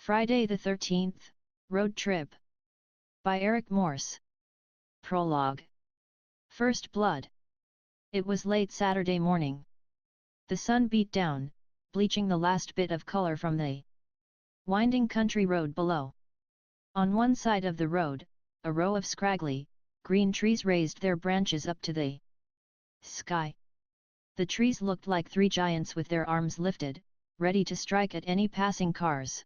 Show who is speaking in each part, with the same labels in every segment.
Speaker 1: Friday the 13th, Road Trip. By Eric Morse. Prologue. First Blood. It was late Saturday morning. The sun beat down, bleaching the last bit of color from the winding country road below. On one side of the road, a row of scraggly, green trees raised their branches up to the sky. The trees looked like three giants with their arms lifted, ready to strike at any passing cars.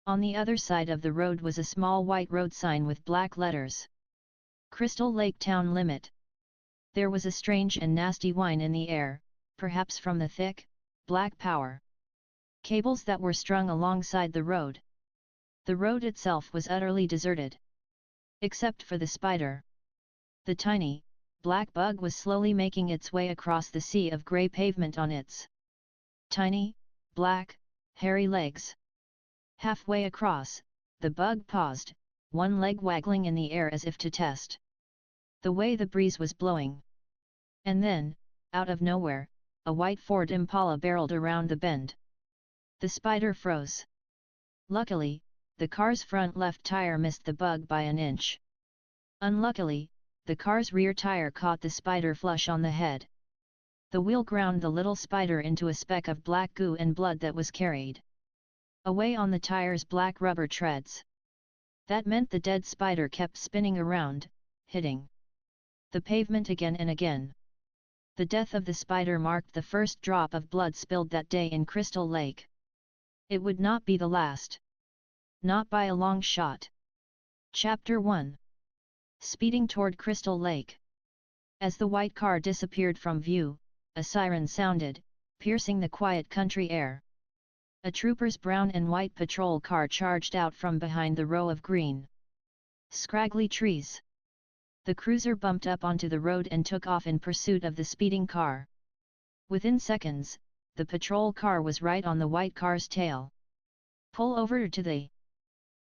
Speaker 1: On the other side of the road was a small white road sign with black letters. Crystal Lake Town Limit. There was a strange and nasty whine in the air, perhaps from the thick, black power cables that were strung alongside the road. The road itself was utterly deserted. Except for the spider. The tiny, black bug was slowly making its way across the sea of grey pavement on its tiny, black, hairy legs. Halfway across, the bug paused, one leg waggling in the air as if to test the way the breeze was blowing. And then, out of nowhere, a white Ford Impala barreled around the bend. The spider froze. Luckily, the car's front left tire missed the bug by an inch. Unluckily, the car's rear tire caught the spider flush on the head. The wheel ground the little spider into a speck of black goo and blood that was carried away on the tire's black rubber treads. That meant the dead spider kept spinning around, hitting the pavement again and again. The death of the spider marked the first drop of blood spilled that day in Crystal Lake. It would not be the last. Not by a long shot. Chapter 1. Speeding toward Crystal Lake. As the white car disappeared from view, a siren sounded, piercing the quiet country air. A trooper's brown and white patrol car charged out from behind the row of green, scraggly trees. The cruiser bumped up onto the road and took off in pursuit of the speeding car. Within seconds, the patrol car was right on the white car's tail. "Pull over to the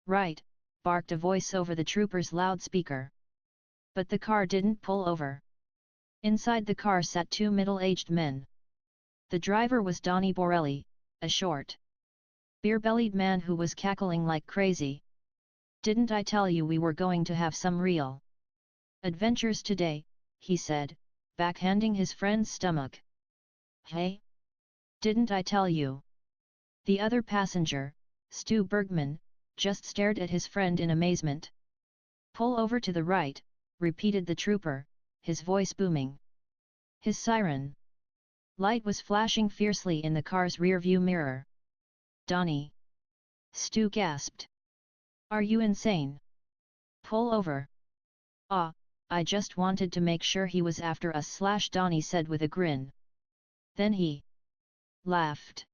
Speaker 1: right," barked a voice over the trooper's loudspeaker. But the car didn't pull over. Inside the car sat two middle-aged men. The driver was Donnie Borelli, a short, beer-bellied man who was cackling like crazy. "Didn't I tell you we were going to have some real adventures today?" he said, backhanding his friend's stomach. "Hey? Didn't I tell you?" The other passenger, Stu Bergman, just stared at his friend in amazement. "Pull over to the right," repeated the trooper, his voice booming. His siren light was flashing fiercely in the car's rearview mirror. "Donnie!" Stu gasped. "Are you insane? Pull over." "Ah, I just wanted to make sure he was after us," Donnie said with a grin. Then he laughed.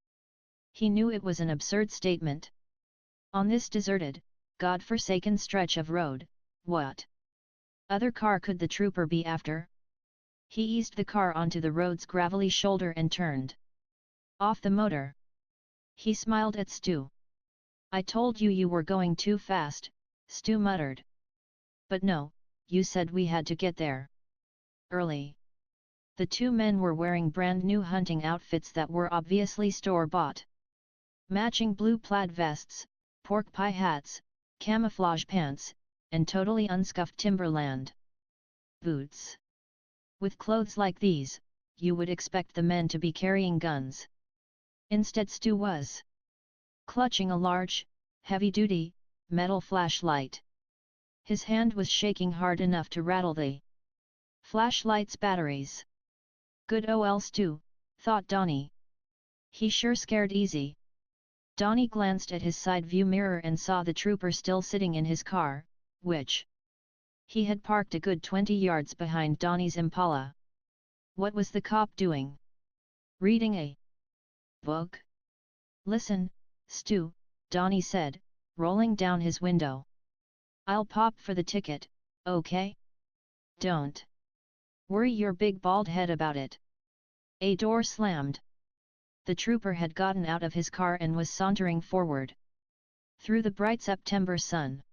Speaker 1: He knew it was an absurd statement. On this deserted, God-forsaken stretch of road, what other car could the trooper be after? He eased the car onto the road's gravelly shoulder and turned off the motor. He smiled at Stu. "I told you were going too fast," Stu muttered. "But no, you said we had to get there early." The two men were wearing brand new hunting outfits that were obviously store-bought. Matching blue plaid vests, pork pie hats, camouflage pants, and totally unscuffed Timberland boots. With clothes like these, you would expect the men to be carrying guns. Instead Stu was clutching a large, heavy-duty, metal flashlight. His hand was shaking hard enough to rattle the flashlight's batteries. "Good ol' Stu," thought Donnie. "He sure scared easy." Donnie glanced at his side view mirror and saw the trooper still sitting in his car, which he had parked a good 20 yards behind Donnie's Impala. What was the cop doing? Reading a book? "Listen, Stu," Donnie said, rolling down his window. "I'll pop for the ticket, okay? Don't worry your big bald head about it." A door slammed. The trooper had gotten out of his car and was sauntering forward through the bright September sun.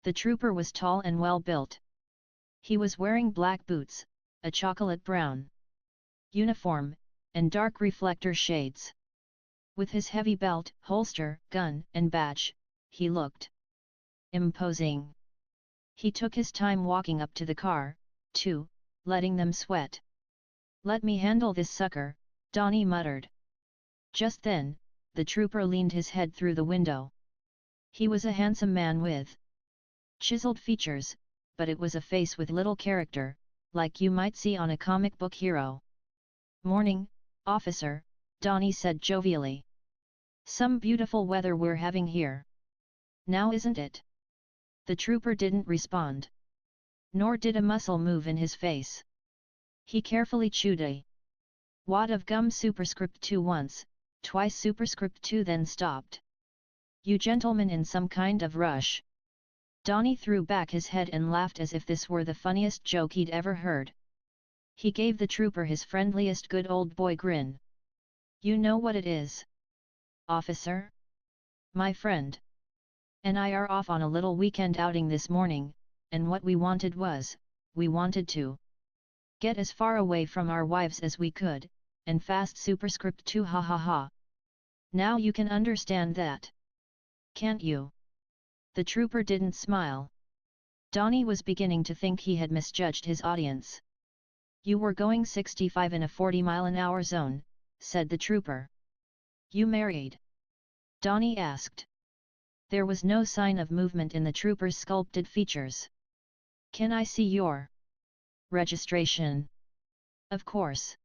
Speaker 1: The trooper was tall and well-built. He was wearing black boots, a chocolate brown uniform, and dark reflector shades. With his heavy belt, holster, gun, and badge, he looked imposing. He took his time walking up to the car, too, letting them sweat. "Let me handle this sucker," Donnie muttered. Just then, the trooper leaned his head through the window. He was a handsome man with chiseled features, but it was a face with little character, like you might see on a comic book hero. "Morning, officer," Donnie said jovially. "Some beautiful weather we're having here. Now isn't it?" The trooper didn't respond. Nor did a muscle move in his face. He carefully chewed a wad of gum superscript 2 once, twice superscript 2 then stopped. "You gentlemen in some kind of rush?" Donnie threw back his head and laughed as if this were the funniest joke he'd ever heard. He gave the trooper his friendliest good old boy grin. "You know what it is, officer? My friend and I are off on a little weekend outing this morning, and what we wanted was, we wanted to get as far away from our wives as we could, and fast superscript 2 ha ha ha. Now you can understand that, can't you?" The trooper didn't smile. Donnie was beginning to think he had misjudged his audience. "You were going 65 in a 40-mile-an-hour zone," said the trooper. "You married?" Donnie asked. There was no sign of movement in the trooper's sculpted features. "Can I see your registration?" "Of course.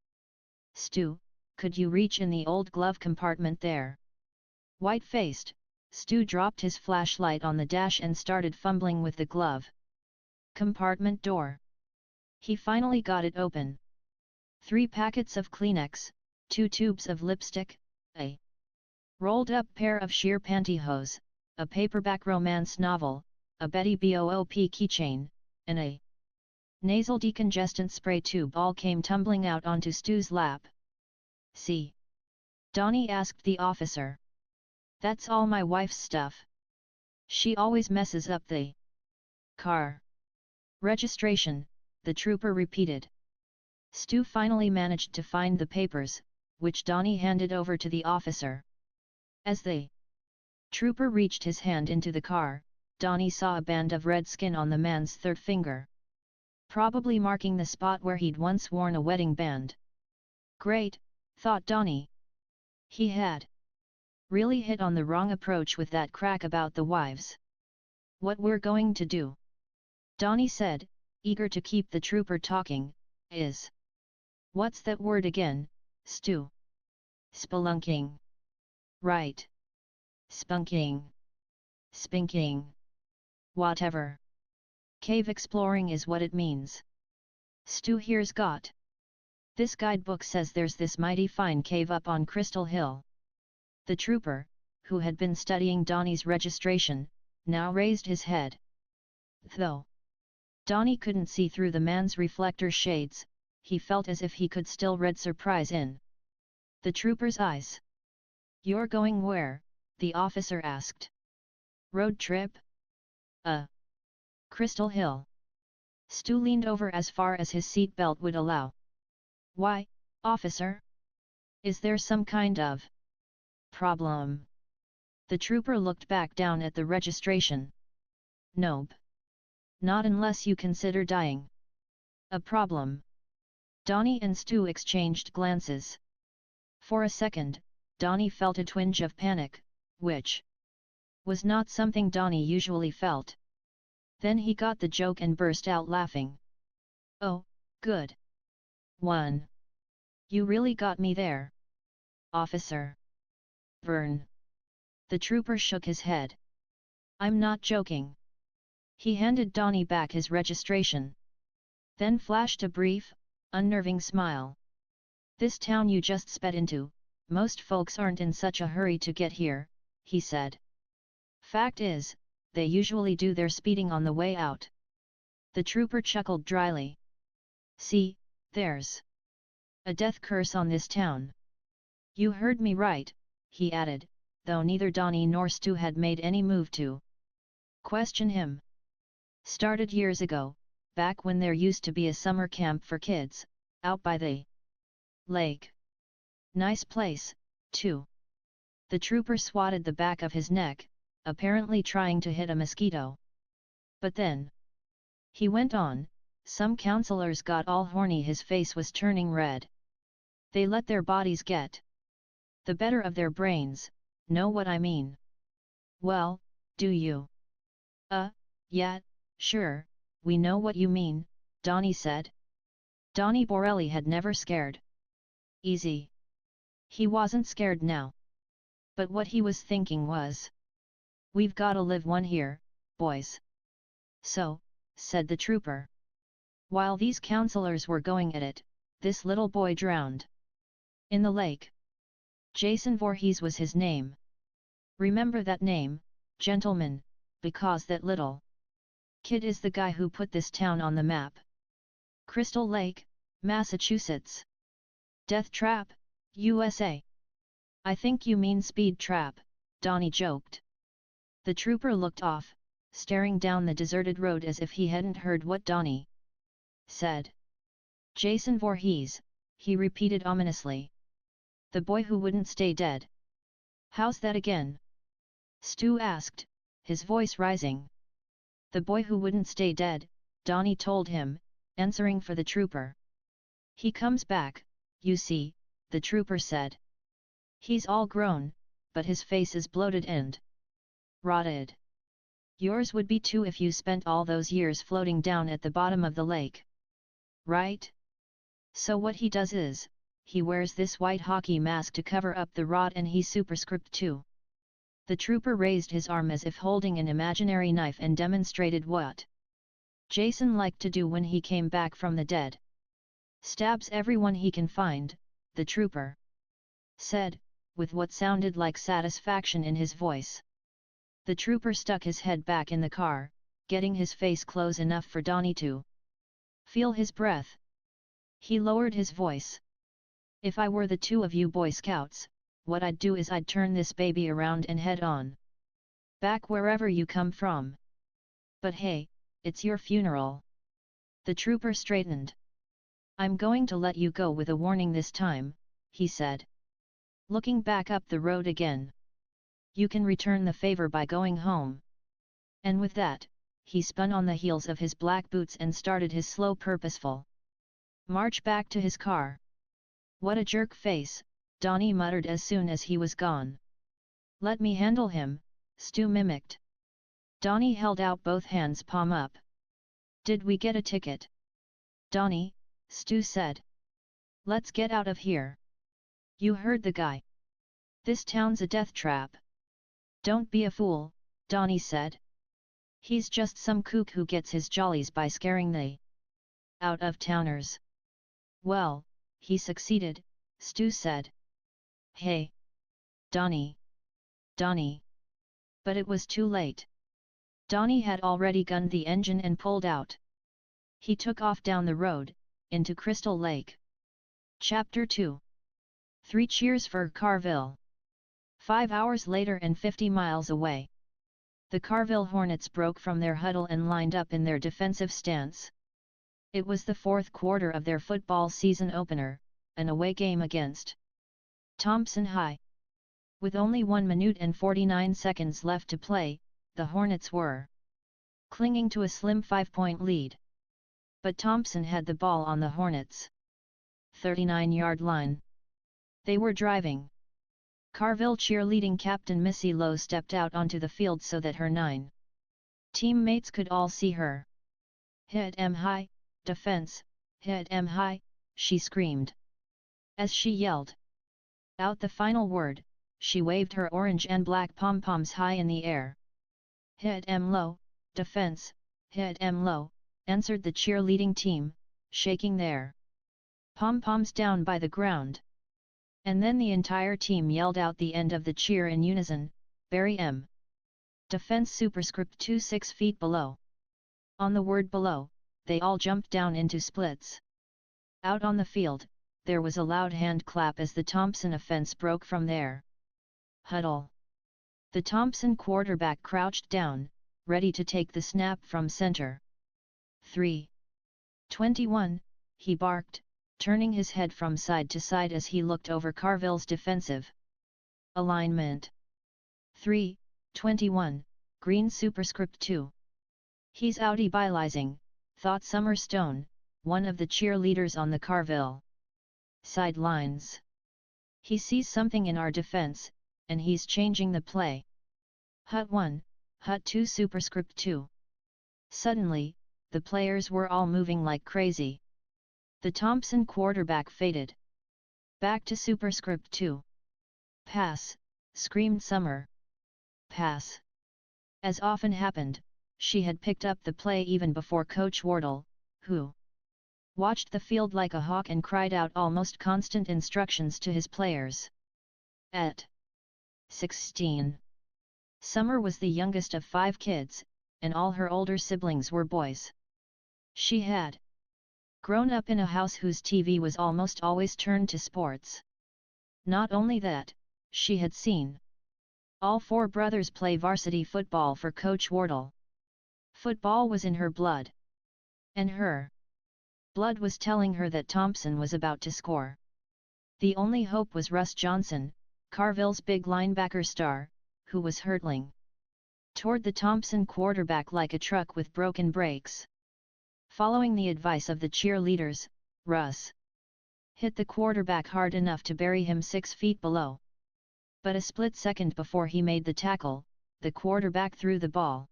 Speaker 1: Stu, could you reach in the old glove compartment there?" White-faced, Stu dropped his flashlight on the dash and started fumbling with the glove compartment door. He finally got it open. 3 packets of Kleenex, 2 tubes of lipstick, a rolled-up pair of sheer pantyhose, a paperback romance novel, a Betty Boop keychain, and a nasal decongestant spray tube all came tumbling out onto Stu's lap. "See?" Donnie asked the officer. "That's all my wife's stuff. She always messes up the car registration," the trooper repeated. Stu finally managed to find the papers, which Donnie handed over to the officer. As the trooper reached his hand into the car, Donnie saw a band of red skin on the man's third finger, probably marking the spot where he'd once worn a wedding band. Great, thought Donnie. He had really hit on the wrong approach with that crack about the wives. "What we're going to do," Donnie said, eager to keep the trooper talking, "is..." "What's that word again, Stu?" "Spelunking." "Right. Spunking. Spinking. Whatever. Cave exploring is what it means. Stu here's got. This guidebook says there's this mighty fine cave up on Crystal Hill." The trooper, who had been studying Donnie's registration, now raised his head. Though Donnie couldn't see through the man's reflector shades, he felt as if he could still read surprise in the trooper's eyes. "You're going where?" the officer asked. "Road trip?" Crystal Hill." Stu leaned over as far as his seat belt would allow. "Why, officer? Is there some kind of problem?" The trooper looked back down at the registration. "Nope. Not unless you consider dying a problem." Donnie and Stu exchanged glances. For a second, Donnie felt a twinge of panic, which was not something Donnie usually felt. Then he got the joke and burst out laughing. "Oh, good one. You really got me there, officer." "Vern." The trooper shook his head. "I'm not joking." He handed Donnie back his registration. Then flashed a brief, unnerving smile. "This town you just sped into, most folks aren't in such a hurry to get here," he said. "Fact is, they usually do their speeding on the way out." The trooper chuckled dryly. "See, there's a death curse on this town." "You heard me right," he added, though neither Donnie nor Stu had made any move to question him. "Started years ago, back when there used to be a summer camp for kids, out by the lake. Nice place, too." The trooper swatted the back of his neck, apparently trying to hit a mosquito. But then, he went on, some counselors got all horny, his face was turning red. They let their bodies get the better of their brains, know what I mean? Well, do you? Yeah, sure, we know what you mean, Donnie said. Donnie Borelli had never scared. Easy. He wasn't scared now. But what he was thinking was, we've gotta live one here, boys. So, said the trooper. While these counselors were going at it, this little boy drowned in the lake. Jason Voorhees was his name. Remember that name, gentlemen, because that little kid is the guy who put this town on the map. Crystal Lake, Massachusetts. Death Trap, USA. I think you mean Speed Trap, Donnie joked. The trooper looked off, staring down the deserted road as if he hadn't heard what Donnie said. Jason Voorhees, he repeated ominously. The boy who wouldn't stay dead. How's that again? Stu asked, his voice rising. The boy who wouldn't stay dead, Donnie told him, answering for the trooper. He comes back, you see, the trooper said. He's all grown, but his face is bloated and rotted. Yours would be too if you spent all those years floating down at the bottom of the lake. Right? So what he does is, he wears this white hockey mask to cover up the rot and he's superscript too. The trooper raised his arm as if holding an imaginary knife and demonstrated what Jason liked to do when he came back from the dead. Stabs everyone he can find, the trooper said, with what sounded like satisfaction in his voice. The trooper stuck his head back in the car, getting his face close enough for Donnie to feel his breath. He lowered his voice. If I were the two of you Boy Scouts, what I'd do is I'd turn this baby around and head on back wherever you come from. But hey, it's your funeral. The trooper straightened. I'm going to let you go with a warning this time, he said. Looking back up the road again. You can return the favor by going home. And with that, he spun on the heels of his black boots and started his slow purposeful march back to his car. What a jerk face, Donnie muttered as soon as he was gone. Let me handle him, Stu mimicked. Donnie held out both hands palm up. Did we get a ticket? Donnie, Stu said. Let's get out of here. You heard the guy. This town's a death trap. Don't be a fool, Donnie said. He's just some kook who gets his jollies by scaring the out-of-towners. Well, he succeeded, Stu said. Hey! Donnie! Donnie! But it was too late. Donnie had already gunned the engine and pulled out. He took off down the road, into Crystal Lake. Chapter 2. 3 cheers for Carville. 5 hours later and 50 miles away. The Carville Hornets broke from their huddle and lined up in their defensive stance. It was the fourth quarter of their football season opener, an away game against Thompson High. With only 1 minute and 49 seconds left to play, the Hornets were clinging to a slim 5-point lead. But Thompson had the ball on the Hornets' 39-yard line. They were driving. Carville cheerleading captain Missy Lowe stepped out onto the field so that her 9 teammates could all see her. Hit 'em high, defense, hit 'em high, she screamed. As she yelled out the final word, she waved her orange and black pom-poms high in the air. Hit 'em low, defense, hit 'em low, answered the cheerleading team, shaking their pom-poms down by the ground. And then the entire team yelled out the end of the cheer in unison, Barry M. Defense superscript 2 6 feet below. On the word below, they all jumped down into splits. Out on the field, there was a loud hand clap as the Thompson offense broke from their huddle. The Thompson quarterback crouched down, ready to take the snap from center. 3:21, he barked, turning his head from side to side as he looked over Carville's defensive Alignment 3:21, green superscript 2. He's out-ebilizing, thought Summer Stone, one of the cheerleaders on the Carville sidelines. He sees something in our defense, and he's changing the play. Hut 1, Hut 2 superscript 2. Suddenly, the players were all moving like crazy. The Thompson quarterback faded. Back to superscript 2. Pass, screamed Summer. Pass. As often happened, she had picked up the play even before Coach Wardle, who watched the field like a hawk and cried out almost constant instructions to his players. At 16, Summer was the youngest of 5 kids, and all her older siblings were boys. She had grown up in a house whose TV was almost always turned to sports. Not only that, she had seen all 4 brothers play varsity football for Coach Wardle. Football was in her blood. And her blood was telling her that Thompson was about to score. The only hope was Russ Johnson, Carville's big linebacker star, who was hurtling toward the Thompson quarterback like a truck with broken brakes. Following the advice of the cheerleaders, Russ hit the quarterback hard enough to bury him 6 feet below. But a split second before he made the tackle, the quarterback threw the ball.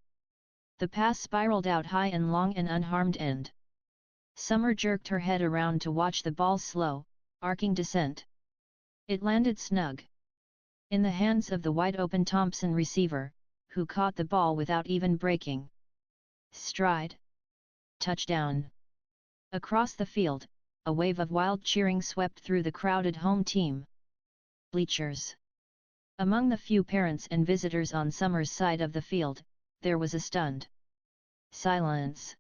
Speaker 1: The pass spiraled out high and long and unharmed end. Summer jerked her head around to watch the ball's slow, arcing descent. It landed snug in the hands of the wide-open Thompson receiver, who caught the ball without even breaking stride. Touchdown! Across the field, a wave of wild cheering swept through the crowded home team bleachers. Among the few parents and visitors on Summer's side of the field, there was a stunned silence.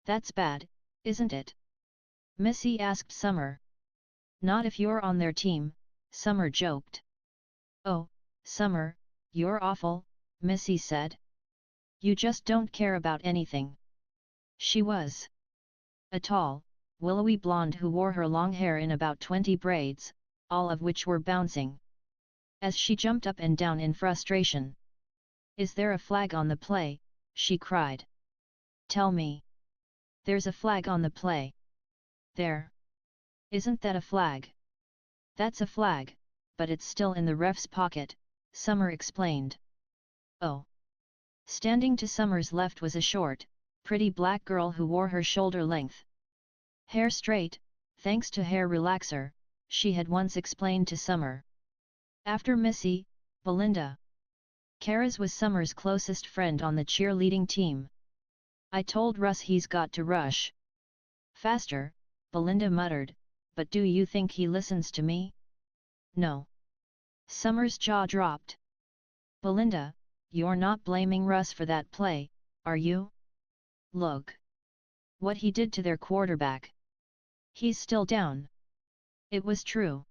Speaker 1: "That's bad, isn't it?" Missy asked Summer. "Not if you're on their team," Summer joked. "Oh, Summer, you're awful," Missy said. "You just don't care about anything." She was a tall, willowy blonde who wore her long hair in about 20 braids, all of which were bouncing as she jumped up and down in frustration. "Is there a flag on the play?" she cried. "Tell me. There's a flag on the play." "There isn't that a flag?" "That's a flag, but it's still in the ref's pocket," Summer explained. "Oh." Standing to Summer's left was a short, pretty black girl who wore her shoulder-length hair straight, thanks to hair relaxer, she had once explained to Summer. After Missy, Belinda Karas was Summer's closest friend on the cheerleading team. "I told Russ he's got to rush faster," Belinda muttered, "but do you think he listens to me?" "No." Summer's jaw dropped. "Belinda, you're not blaming Russ for that play, are you? Look what he did to their quarterback. He's still down." It was true.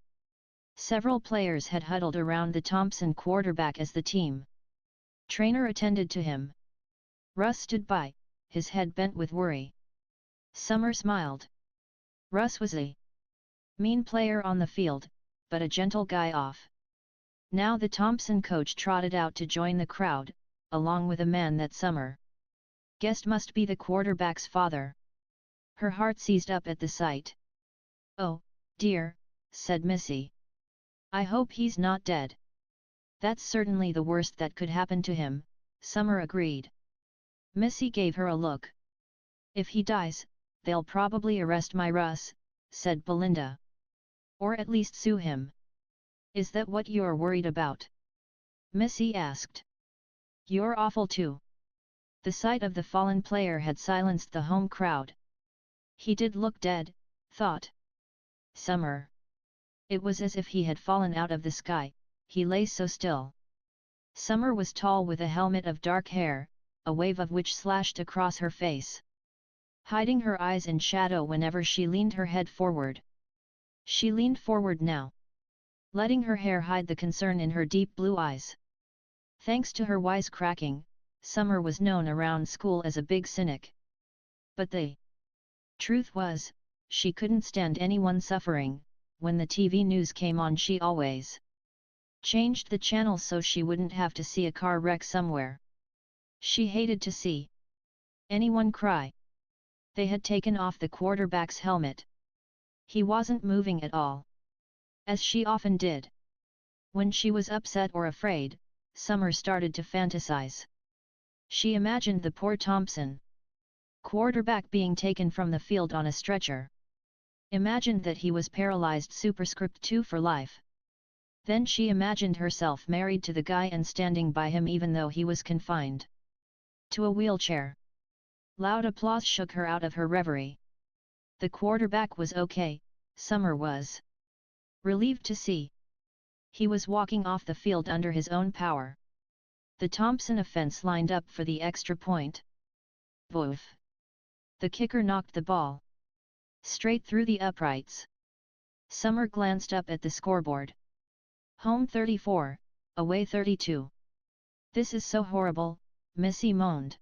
Speaker 1: Several players had huddled around the Thompson quarterback as the team trainer attended to him. Russ stood by, his head bent with worry. Summer smiled. Russ was a mean player on the field, but a gentle guy off. Now the Thompson coach trotted out to join the crowd, along with a man that Summer guessed must be the quarterback's father. Her heart seized up at the sight. "Oh, dear," said Missy. "I hope he's not dead." "That's certainly the worst that could happen to him," Summer agreed. Missy gave her a look. "If he dies, they'll probably arrest my Russ," said Belinda. "Or at least sue him." "Is that what you're worried about?" Missy asked. "You're awful too." The sight of the fallen player had silenced the home crowd. He did look dead, thought Summer. It was as if he had fallen out of the sky, he lay so still. Summer was tall with a helmet of dark hair, a wave of which slashed across her face, hiding her eyes in shadow whenever she leaned her head forward. She leaned forward now, letting her hair hide the concern in her deep blue eyes. Thanks to her wisecracking, Summer was known around school as a big cynic. But the truth was, she couldn't stand anyone suffering. When the TV news came on, she always Changed the channel so she wouldn't have to see a car wreck somewhere. She hated to see anyone cry. They had taken off the quarterback's helmet. He wasn't moving at all, as she often did. When she was upset or afraid, Summer started to fantasize. She imagined the poor Thompson quarterback being taken from the field on a stretcher. Imagined that he was paralyzed superscript 2 for life. Then she imagined herself married to the guy and standing by him even though he was confined to a wheelchair. Loud applause shook her out of her reverie. The quarterback was okay, Summer was relieved to see. He was walking off the field under his own power. The Thompson offense lined up for the extra point. Woof! The kicker knocked the ball straight through the uprights. Summer glanced up at the scoreboard. Home 34, away 32. This is so horrible, Missy moaned.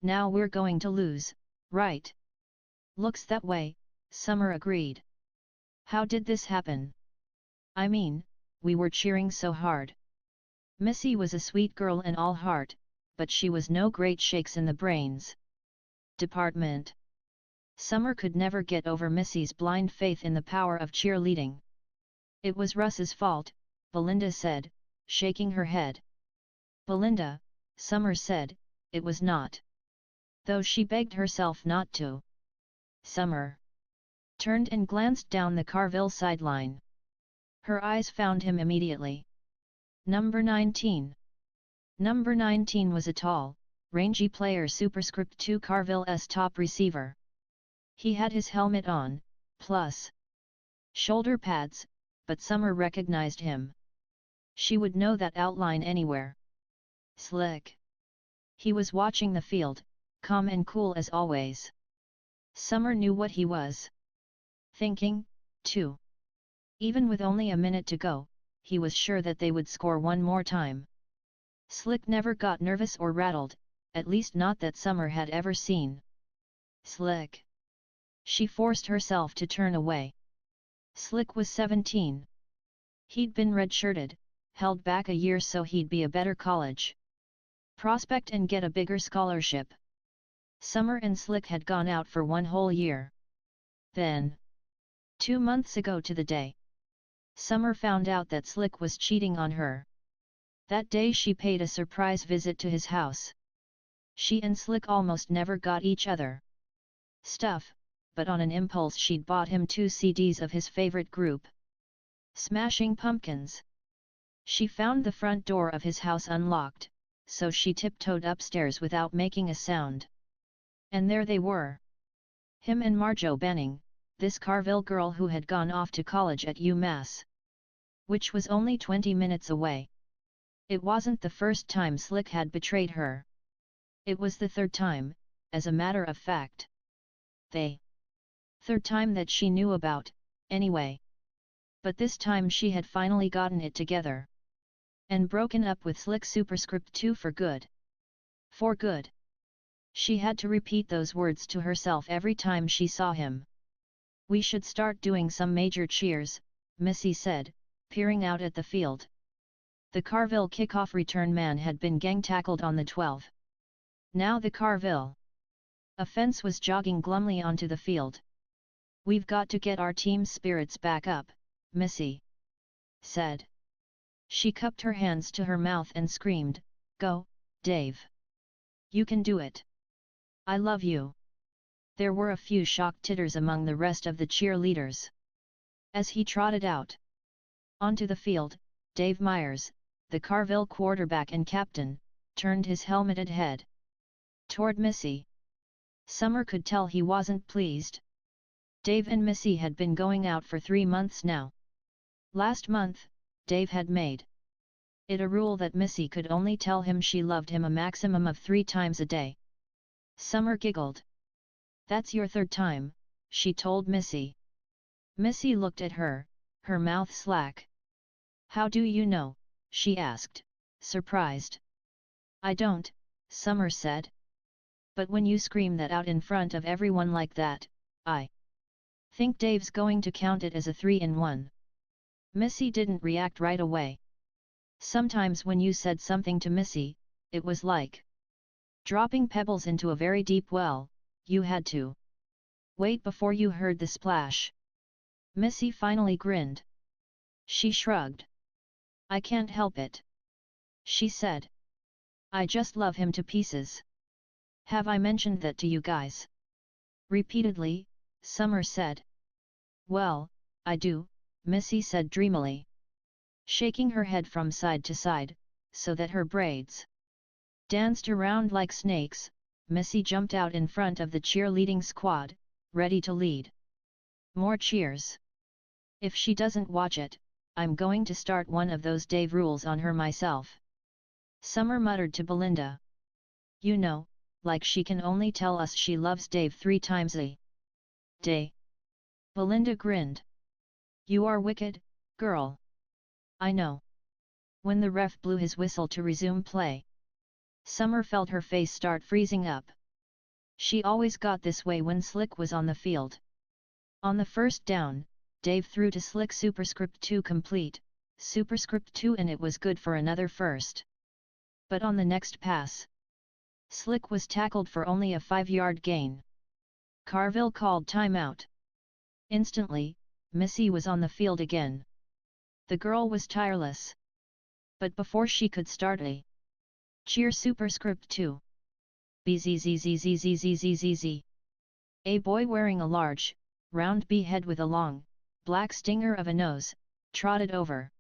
Speaker 1: Now we're going to lose, right? Looks that way, Summer agreed. How did this happen? I mean, we were cheering so hard. Missy was a sweet girl in all heart, but she was no great shakes in the brains department. Summer could never get over Missy's blind faith in the power of cheerleading. It was Russ's fault, Belinda said, shaking her head. Belinda, Summer said, it was not. Though she begged herself not to. Summer turned and glanced down the Carville sideline. Her eyes found him immediately. Number 19. Number 19 was a tall, rangy player superscript 2 Carville's top receiver. He had his helmet on, plus shoulder pads, but Summer recognized him. She would know that outline anywhere. Slick. He was watching the field, calm and cool as always. Summer knew what he was thinking, too. Even with only a minute to go, he was sure that they would score one more time. Slick never got nervous or rattled, at least not that Summer had ever seen. Slick. She forced herself to turn away. Slick was 17. He'd been redshirted, held back a year so he'd be a better college prospect and get a bigger scholarship. Summer and Slick had gone out for one whole year. Then, 2 months ago to the day, Summer found out that Slick was cheating on her. That day she paid a surprise visit to his house. She and Slick almost never got each other stuff, but on an impulse she'd bought him 2 CDs of his favorite group, Smashing Pumpkins. She found the front door of his house unlocked, so she tiptoed upstairs without making a sound. And there they were. Him and Marjo Banning, this Carville girl who had gone off to college at UMass, which was only 20 minutes away. It wasn't the first time Slick had betrayed her. It was the third time, as a matter of fact. Third time that she knew about, anyway. But this time she had finally gotten it together. And broken up with Slick superscript 2 for good. For good. She had to repeat those words to herself every time she saw him. We should start doing some major cheers, Missy said, peering out at the field. The Carville kickoff return man had been gang-tackled on the 12. Now the Carville offense was jogging glumly onto the field. We've got to get our team's spirits back up, Missy said. She cupped her hands to her mouth and screamed, Go, Dave! You can do it! I love you! There were a few shocked titters among the rest of the cheerleaders. As he trotted out onto the field, Dave Myers, the Carville quarterback and captain, turned his helmeted head toward Missy. Summer could tell he wasn't pleased. Dave and Missy had been going out for 3 months now. Last month, Dave had made it a rule that Missy could only tell him she loved him a maximum of 3 times a day. Summer giggled. That's your 3rd time, she told Missy. Missy looked at her, her mouth slack. How do you know? She asked, surprised. I don't, Summer said. But when you scream that out in front of everyone like that, I think Dave's going to count it as a 3-in-1. Missy didn't react right away. Sometimes when you said something to Missy, it was like dropping pebbles into a very deep well, you had to wait before you heard the splash. Missy finally grinned. She shrugged. I can't help it, she said. I just love him to pieces. Have I mentioned that to you guys? Repeatedly, Summer said. Well, I do, Missy said dreamily, shaking her head from side to side, so that her braids danced around like snakes. Missy jumped out in front of the cheerleading squad, ready to lead. More cheers. If she doesn't watch it, I'm going to start one of those Dave rules on her myself. Summer muttered to Belinda. You know, like she can only tell us she loves Dave 3 times a day. Belinda grinned. You are wicked, girl. I know. When the ref blew his whistle to resume play, Summer felt her face start freezing up. She always got this way when Slick was on the field. On the first down, Dave threw to Slick superscript 2 complete, superscript 2, and it was good for another first. But on the next pass, Slick was tackled for only a 5-yard gain. Carville called timeout. Instantly, Missy was on the field again. The girl was tireless. But before she could start a cheer superscript 2, bzzzzzzzzzzz, a boy wearing a large, round bee head with a long, black stinger of a nose, trotted over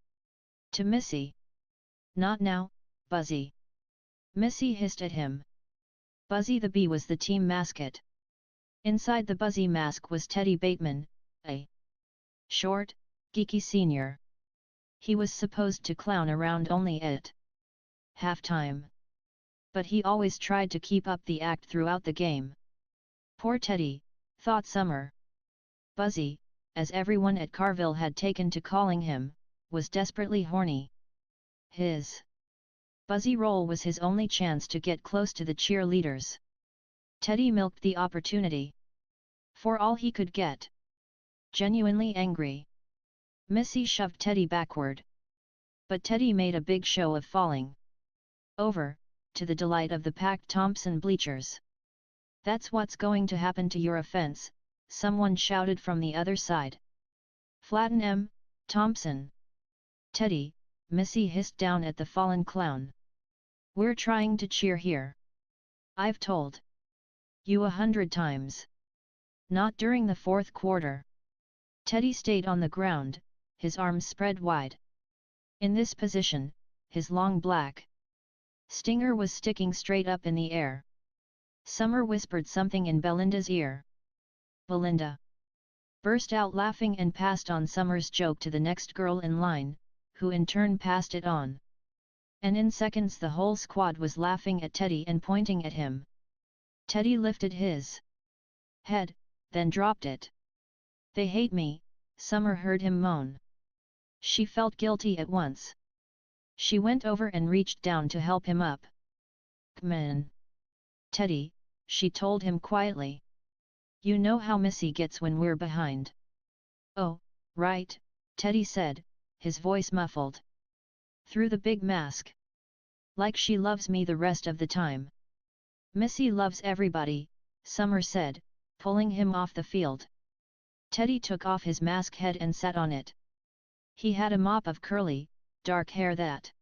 Speaker 1: to Missy. Not now, Buzzy. Missy hissed at him. Buzzy the bee was the team mascot. Inside the Buzzy mask was Teddy Bateman, a short, geeky senior. He was supposed to clown around only at halftime. But he always tried to keep up the act throughout the game. Poor Teddy, thought Summer. Buzzy, as everyone at Carville had taken to calling him, was desperately horny. His Buzzy role was his only chance to get close to the cheerleaders. Teddy milked the opportunity for all he could get. Genuinely angry, Missy shoved Teddy backward. But Teddy made a big show of falling over, to the delight of the packed Thompson bleachers. That's what's going to happen to your offense, someone shouted from the other side. Flatten M, Thompson. Teddy, Missy hissed down at the fallen clown. We're trying to cheer here. I've told you 100 times. Not during the fourth quarter. Teddy stayed on the ground, his arms spread wide. In this position, his long black stinger was sticking straight up in the air. Summer whispered something in Belinda's ear. Belinda burst out laughing and passed on Summer's joke to the next girl in line, who in turn passed it on. And in seconds the whole squad was laughing at Teddy and pointing at him. Teddy lifted his head, then dropped it. They hate me, Summer heard him moan. She felt guilty at once. She went over and reached down to help him up. Come in, Teddy, she told him quietly. You know how Missy gets when we're behind. Oh, right, Teddy said, his voice muffled through the big mask. Like she loves me the rest of the time. Missy loves everybody, Summer said, pulling him off the field. Teddy took off his mask head and sat on it. He had a mop of curly, dark hair that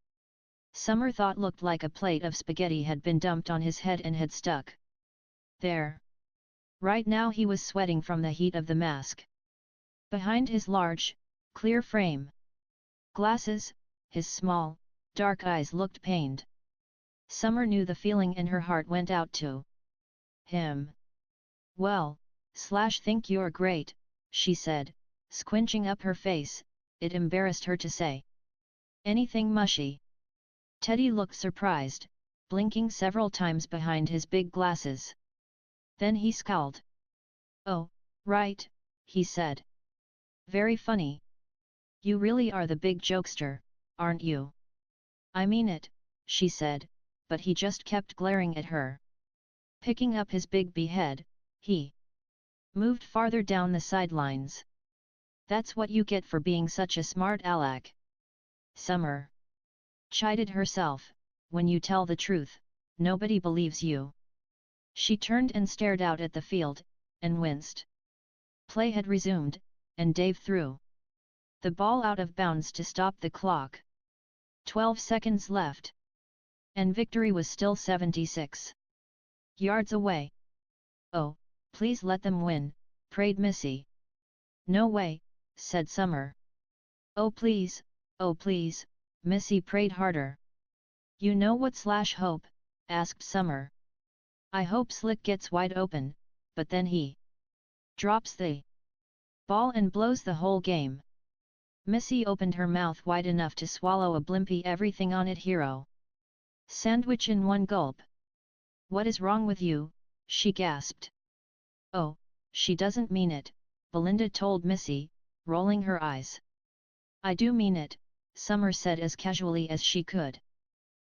Speaker 1: Summer thought looked like a plate of spaghetti had been dumped on his head and had stuck there. Right now he was sweating from the heat of the mask. Behind his large, clear frame glasses, his small, dark eyes looked pained. Summer knew the feeling and her heart went out to him. Well, think you're great, she said, squinching up her face. It embarrassed her to say anything mushy. Teddy looked surprised, blinking several times behind his big glasses. Then he scowled. Oh, right, he said. Very funny. You really are the big jokester, aren't you? I mean it, she said, but he just kept glaring at her. Picking up his big behead, he moved farther down the sidelines. That's what you get for being such a smart aleck. Summer chided herself, when you tell the truth, nobody believes you. She turned and stared out at the field, and winced. Play had resumed, and Dave threw the ball out of bounds to stop the clock. 12 seconds left. And victory was still 76 yards away. "Oh, please let them win," prayed Missy. "No way," said Summer. Oh please," Missy prayed harder. "You know what/hope?" asked Summer. "I hope Slick gets wide open, but then he drops the ball and blows the whole game." Missy opened her mouth wide enough to swallow a blimpy everything on it hero sandwich in one gulp. "What is wrong with you?" she gasped. "Oh, she doesn't mean it," Belinda told Missy, rolling her eyes. "I do mean it," Summer said as casually as she could.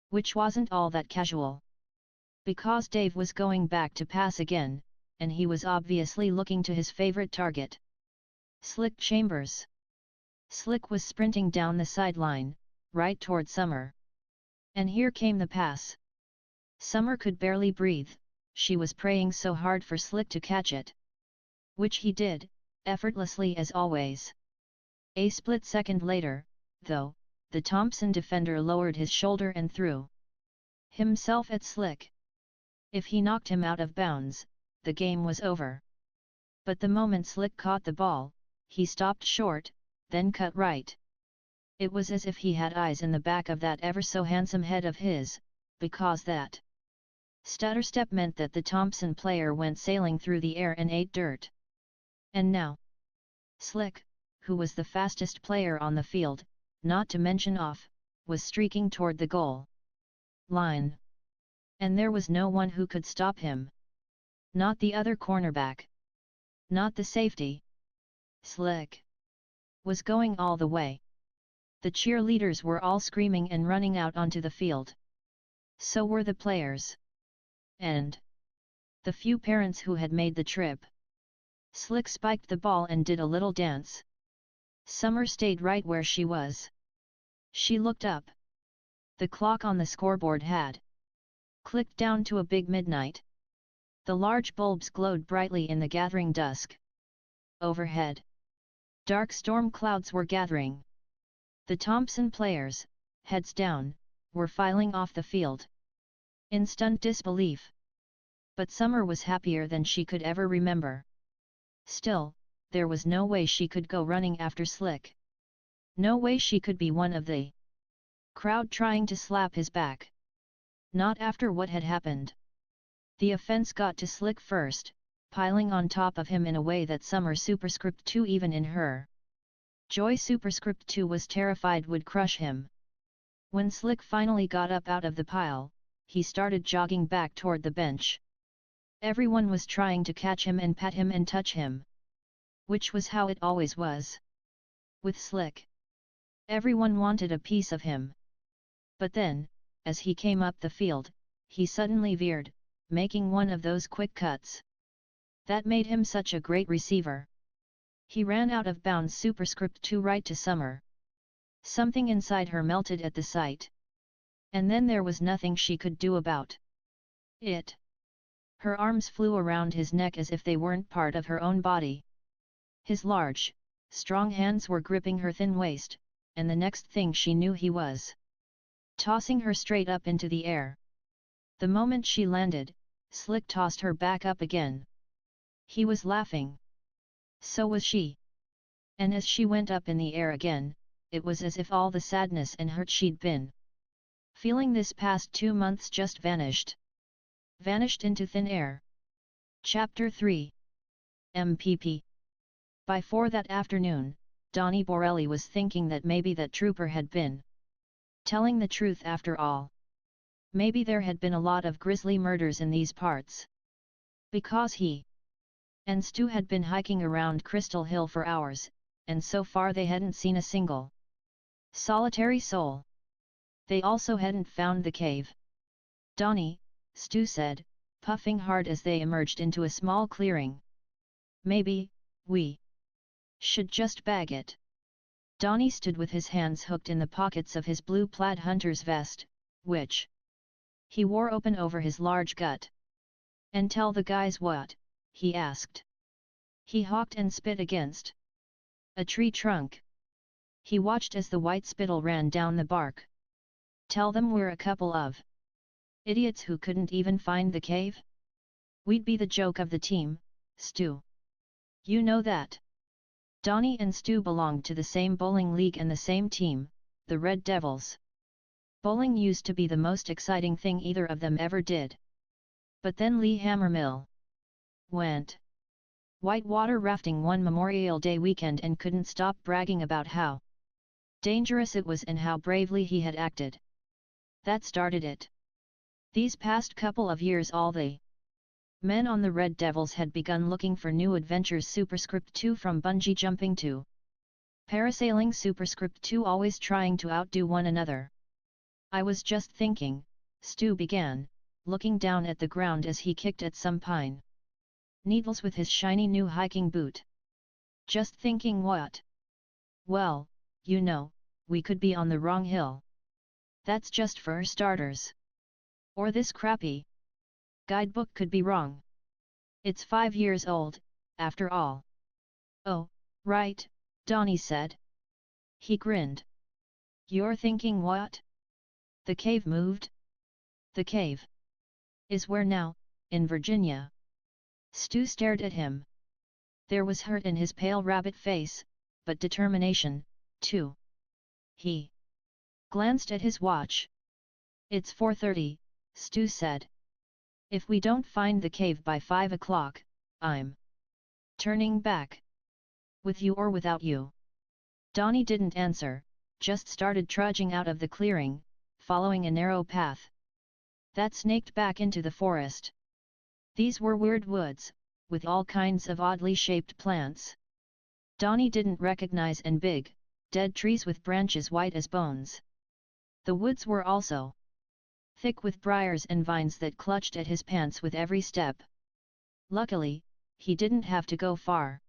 Speaker 1: Which wasn't all that casual. Because Dave was going back to pass again, and he was obviously looking to his favorite target. Slick Chambers. Slick was sprinting down the sideline, right toward Summer. And here came the pass. Summer could barely breathe, she was praying so hard for Slick to catch it. Which he did, effortlessly as always. A split second later, though, the Thompson defender lowered his shoulder and threw himself at Slick. If he knocked him out of bounds, the game was over. But the moment Slick caught the ball, he stopped short, then cut right. It was as if he had eyes in the back of that ever-so-handsome head of his, because that stutter step meant that the Thompson player went sailing through the air and ate dirt. And now, Slick, who was the fastest player on the field, not to mention off, was streaking toward the goal line. And there was no one who could stop him. Not the other cornerback. Not the safety. Slick was going all the way. The cheerleaders were all screaming and running out onto the field. So were the players. And the few parents who had made the trip. Slick spiked the ball and did a little dance. Summer stayed right where she was. She looked up. The clock on the scoreboard had clicked down to a big midnight. The large bulbs glowed brightly in the gathering dusk. Overhead, dark storm clouds were gathering. The Thompson players, heads down, were filing off the field in stunned disbelief. But Summer was happier than she could ever remember. Still, there was no way she could go running after Slick. No way she could be one of the crowd trying to slap his back. Not after what had happened. The offense got to Slick first, piling on top of him in a way that Summer superscript 2 even in her joy superscript 2 was terrified would crush him. When Slick finally got up out of the pile, he started jogging back toward the bench. Everyone was trying to catch him and pat him and touch him. Which was how it always was. With Slick. Everyone wanted a piece of him. But then, as he came up the field, he suddenly veered, making one of those quick cuts. That made him such a great receiver. He ran out of bounds superscript 2 right to Summer. Something inside her melted at the sight. And then there was nothing she could do about it. Her arms flew around his neck as if they weren't part of her own body. His large, strong hands were gripping her thin waist, and the next thing she knew he was tossing her straight up into the air. The moment she landed, Slick tossed her back up again. He was laughing. So was she. And as she went up in the air again, it was as if all the sadness and hurt she'd been feeling this past 2 months just vanished. Vanished into thin air. Chapter 3. MPP. By 4 that afternoon, Donnie Borelli was thinking that maybe that trooper had been telling the truth after all. Maybe there had been a lot of grisly murders in these parts. Because he and Stu had been hiking around Crystal Hill for hours, and so far they hadn't seen a single solitary soul. They also hadn't found the cave. "Donnie," Stu said, puffing hard as they emerged into a small clearing. "Maybe we should just bag it." Donnie stood with his hands hooked in the pockets of his blue plaid hunter's vest, which he wore open over his large gut. "And tell the guys what?" he asked. He hawked and spit against a tree trunk. He watched as the white spittle ran down the bark. "Tell them we're a couple of idiots who couldn't even find the cave? We'd be the joke of the team, Stu. You know that." Donnie and Stu belonged to the same bowling league and the same team, the Red Devils. Bowling used to be the most exciting thing either of them ever did. But then Lee Hammermill went whitewater rafting one Memorial Day weekend and couldn't stop bragging about how dangerous it was and how bravely he had acted. That started it. These past couple of years all the men on the Red Devils had begun looking for new adventures. Superscript 2 from bungee jumping to parasailing. Superscript 2 always trying to outdo one another. "I was just thinking," Stu began, looking down at the ground as he kicked at some pine needles with his shiny new hiking boot. "Just thinking what?" "Well, you know, we could be on the wrong hill. That's just for starters. Or this crappy guidebook could be wrong. It's 5 years old, after all." "Oh, right," Donnie said. He grinned. "You're thinking what? The cave moved?" "The cave is where now, in Virginia?" Stu stared at him. There was hurt in his pale rabbit face, but determination, too. He glanced at his watch. "It's 4:30, Stu said. "If we don't find the cave by 5 o'clock, I'm turning back. With you or without you." Donnie didn't answer, just started trudging out of the clearing, following a narrow path that snaked back into the forest. These were weird woods, with all kinds of oddly shaped plants Donnie didn't recognize and big, dead trees with branches white as bones. The woods were also thick with briars and vines that clutched at his pants with every step. Luckily, he didn't have to go far.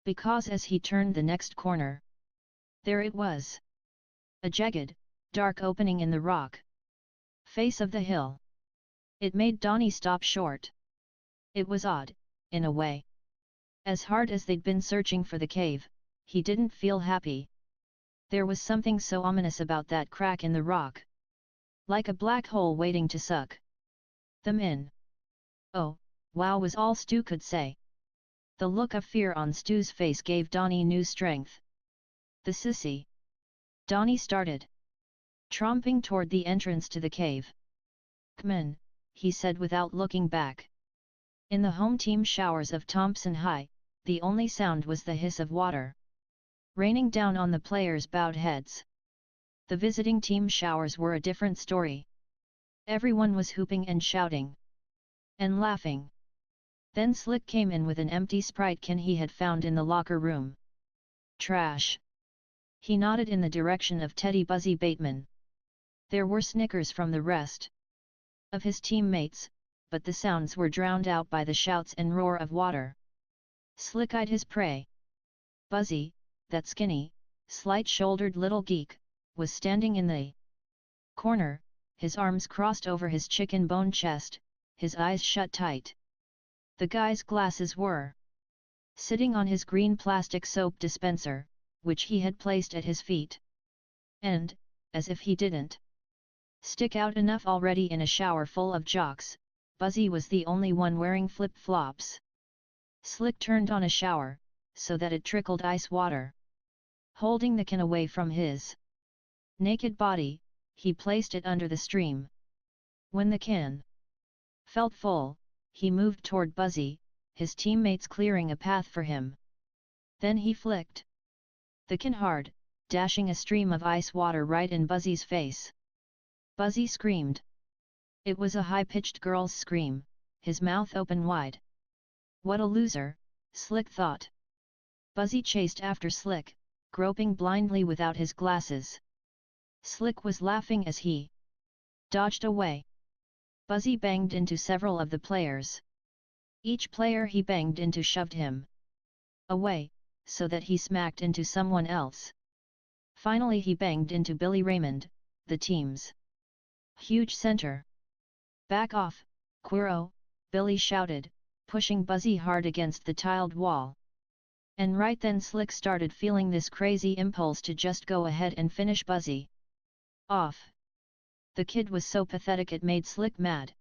Speaker 1: Because as he turned the next corner, there it was. A jagged, dark opening in the rock face of the hill. It made Donnie stop short. It was odd, in a way. As hard as they'd been searching for the cave, he didn't feel happy. There was something so ominous about that crack in the rock. Like a black hole waiting to suck them in. "Oh, wow," was all Stu could say. The look of fear on Stu's face gave Donnie new strength. "The sissy." Donnie started tromping toward the entrance to the cave. "C'mon," he said without looking back. In the home team showers of Thompson High, the only sound was the hiss of water raining down on the players' bowed heads. The visiting team showers were a different story. Everyone was hooping and shouting and laughing. Then Slick came in with an empty Sprite can he had found in the locker room. "Trash." He nodded in the direction of Teddy Buzzy Bateman. There were snickers from the rest of his teammates, but the sounds were drowned out by the shouts and roar of water. Slick eyed his prey. Buzzy, that skinny, slight-shouldered little geek, was standing in the corner, his arms crossed over his chicken bone chest, his eyes shut tight. The guy's glasses were sitting on his green plastic soap dispenser, which he had placed at his feet. And, as if he didn't stick out enough already in a shower full of jocks, Buzzy was the only one wearing flip-flops. Slick turned on a shower, so that it trickled ice water. Holding the can away from his naked body, he placed it under the stream. When the can felt full, he moved toward Buzzy, his teammates clearing a path for him. Then he flicked the can hard, dashing a stream of ice water right in Buzzy's face. Buzzy screamed. It was a high-pitched girl's scream, his mouth open wide. What a loser, Slick thought. Buzzy chased after Slick, groping blindly without his glasses. Slick was laughing as he dodged away. Buzzy banged into several of the players. Each player he banged into shoved him away, so that he smacked into someone else. Finally he banged into Billy Raymond, the team's huge center. "Back off, Quiro," Billy shouted, pushing Buzzy hard against the tiled wall. And right then Slick started feeling this crazy impulse to just go ahead and finish Buzzy off. The kid was so pathetic it made Slick mad.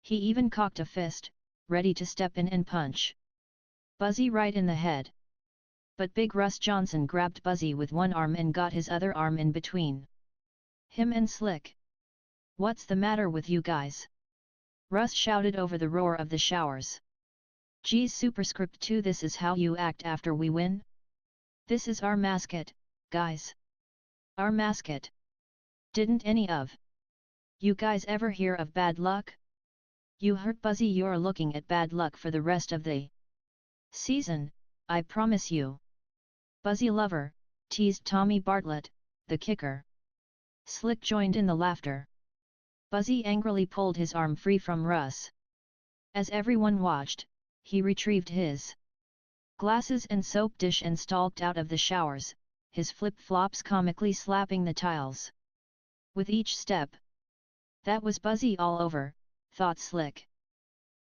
Speaker 1: He even cocked a fist, ready to step in and punch Buzzy right in the head. But Big Russ Johnson grabbed Buzzy with one arm and got his other arm in between him and Slick. "What's the matter with you guys?" Russ shouted over the roar of the showers. "Geez, superscript 2, this is how you act after we win? This is our mascot, guys. Our mascot. Didn't any of you guys ever hear of bad luck? You hurt Buzzy, you're looking at bad luck for the rest of the season, I promise you." "Buzzy lover," teased Tommy Bartlett, the kicker. Slick joined in the laughter. Buzzy angrily pulled his arm free from Russ. As everyone watched, he retrieved his glasses and soap dish and stalked out of the showers, his flip-flops comically slapping the tiles. With each step, "That was Buzzy all over," thought Slick.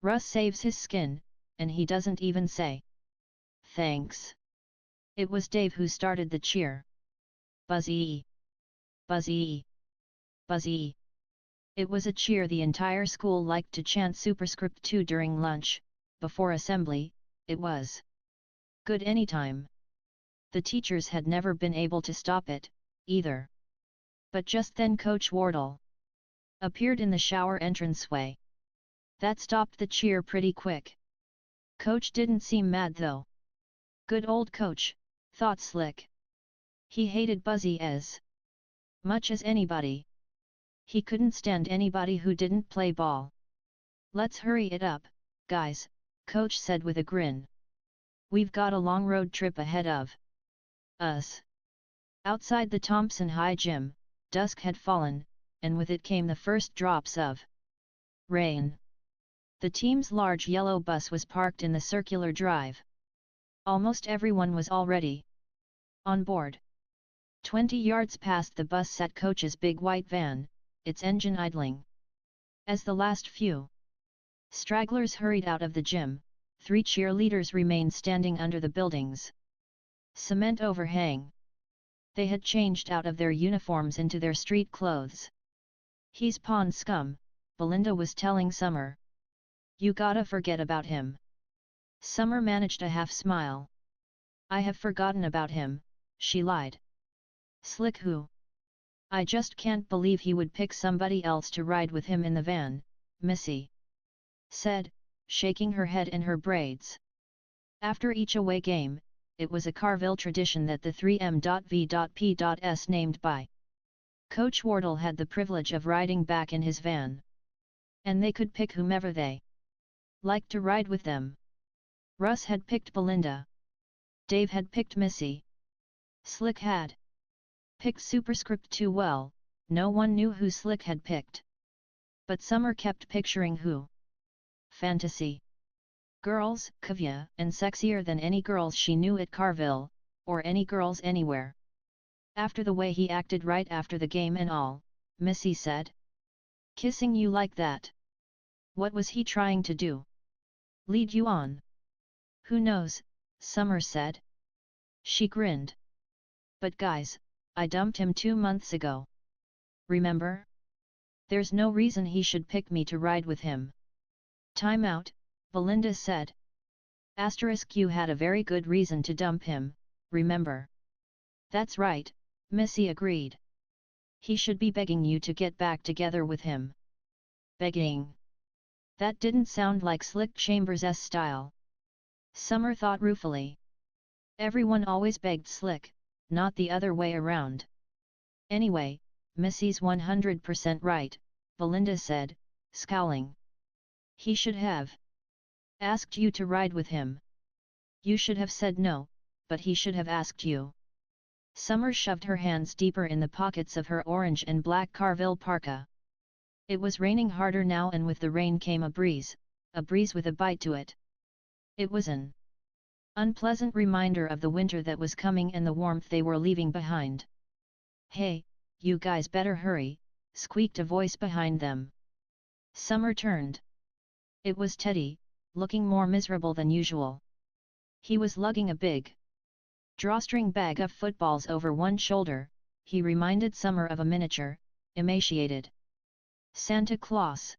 Speaker 1: "Russ saves his skin, and he doesn't even say thanks." It was Dave who started the cheer. "Buzzy! Buzzy! Buzzy!" It was a cheer the entire school liked to chant superscript 2 during lunch, before assembly. It was good anytime. The teachers had never been able to stop it, either. But just then Coach Wardle appeared in the shower entranceway. That stopped the cheer pretty quick. Coach didn't seem mad though. Good old Coach, thought Slick. He hated Buzzy as much as anybody. He couldn't stand anybody who didn't play ball. "Let's hurry it up, guys," Coach said with a grin. "We've got a long road trip ahead of us." Outside the Thompson High Gym, dusk had fallen, and with it came the first drops of rain. The team's large yellow bus was parked in the circular drive. Almost everyone was already on board. 20 yards past the bus sat Coach's big white van, its engine idling. As the last few stragglers hurried out of the gym, 3 cheerleaders remained standing under the building's cement overhang. They had changed out of their uniforms into their street clothes. "He's pond scum," Belinda was telling Summer. "You gotta forget about him." Summer managed a half smile. "I have forgotten about him," she lied. "Slick who? I just can't believe he would pick somebody else to ride with him in the van," Missy said, shaking her head in her braids. After each away game, it was a Carville tradition that the 3M.V.P.S named by Coach Wardle had the privilege of riding back in his van. And they could pick whomever they liked to ride with them. Russ had picked Belinda. Dave had picked Missy. Slick had picked superscript 2. Well, no one knew who Slick had picked. But Summer kept picturing who. Fantasy girls, Kavya, and sexier than any girls she knew at Carville, or any girls anywhere. "After the way he acted right after the game and all," Missy said. "Kissing you like that. What was he trying to do? Lead you on?" "Who knows," Summer said. She grinned. "But guys, I dumped him 2 months ago. Remember? There's no reason he should pick me to ride with him." "Time out," Belinda said. "You had a very good reason to dump him, remember?" "That's right," Missy agreed. "He should be begging you to get back together with him." Begging? That didn't sound like Slick Chambers' style. Summer thought ruefully. Everyone always begged Slick, not the other way around. "Anyway, Missy's 100% right," Belinda said, scowling. "He should have asked you to ride with him. You should have said no, but he should have asked you." Summer shoved her hands deeper in the pockets of her orange and black Carville parka. It was raining harder now, and with the rain came a breeze with a bite to it. It was an unpleasant reminder of the winter that was coming and the warmth they were leaving behind. "Hey, you guys better hurry," squeaked a voice behind them. Summer turned. It was Teddy, looking more miserable than usual. He was lugging a big drawstring bag of footballs over one shoulder. He reminded Summer of a miniature, emaciated Santa Claus.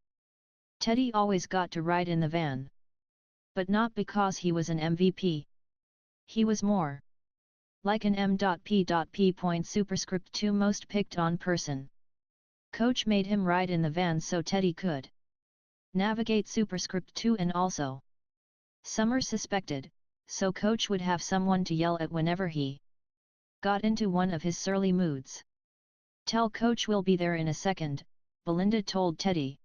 Speaker 1: Teddy always got to ride in the van. But not because he was an MVP. He was more like an M.P.P. superscript 2 most picked on person. Coach made him ride in the van so Teddy could navigate superscript 2 and also. Summer suspected, so Coach would have someone to yell at whenever he got into one of his surly moods. "Tell Coach we'll be there in a second," Belinda told Teddy.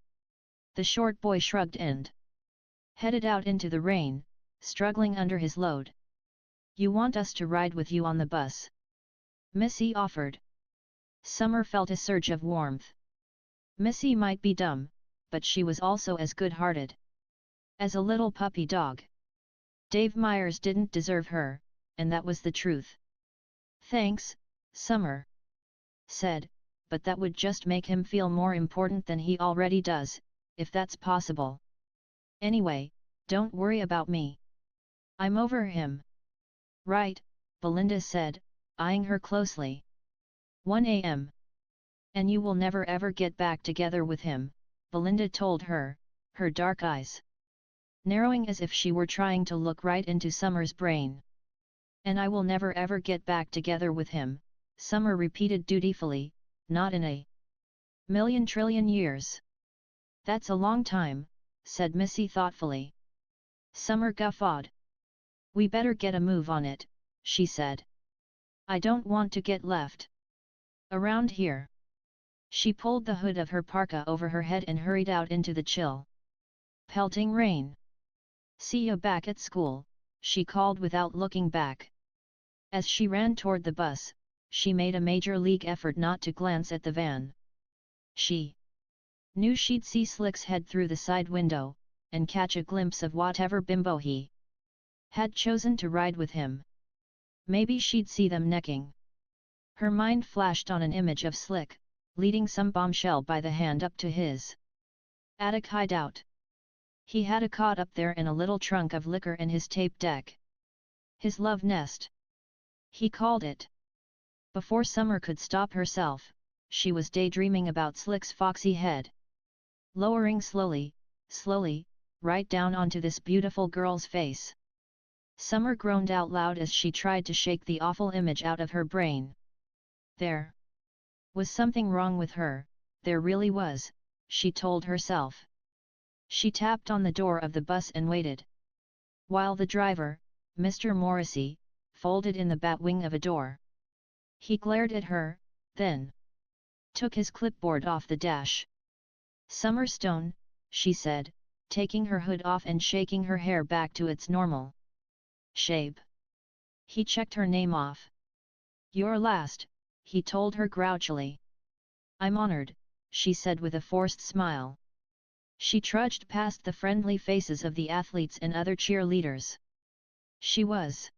Speaker 1: The short boy shrugged and headed out into the rain, struggling under his load. "You want us to ride with you on the bus?" Missy offered. Summer felt a surge of warmth. Missy might be dumb, but she was also as good-hearted as a little puppy dog. Dave Myers didn't deserve her, and that was the truth. "Thanks, Summer," said, "but that would just make him feel more important than he already does, if that's possible. Anyway, don't worry about me. I'm over him." "Right," Belinda said, eyeing her closely. 1 a.m. "And you will never ever get back together with him," Belinda told her, her dark eyes narrowing as if she were trying to look right into Summer's brain. "And I will never ever get back together with him," Summer repeated dutifully, "not in a million trillion years." "That's a long time," said Missy thoughtfully. Summer guffawed. "We better get a move on it," she said. "I don't want to get left around here." She pulled the hood of her parka over her head and hurried out into the chill, pelting rain. "See you back at school," she called without looking back. As she ran toward the bus, she made a major league effort not to glance at the van. She knew she'd see Slick's head through the side window, and catch a glimpse of whatever bimbo he had chosen to ride with him. Maybe she'd see them necking. Her mind flashed on an image of Slick, leading some bombshell by the hand up to his attic hideout. He had a cot up there and a little trunk of liquor in his tape deck. His love nest, he called it. Before Summer could stop herself, she was daydreaming about Slick's foxy head. Lowering slowly, right down onto this beautiful girl's face. Summer groaned out loud as she tried to shake the awful image out of her brain. There was something wrong with her, there really was, she told herself. She tapped on the door of the bus and waited. While the driver, Mr. Morrissey, folded in the batwing of a door. He glared at her, then took his clipboard off the dash. "Summer Stone," she said, taking her hood off and shaking her hair back to its normal shape. He checked her name off. "You're last," he told her grouchily. "I'm honored," she said with a forced smile. She trudged past the friendly faces of the athletes and other cheerleaders. She was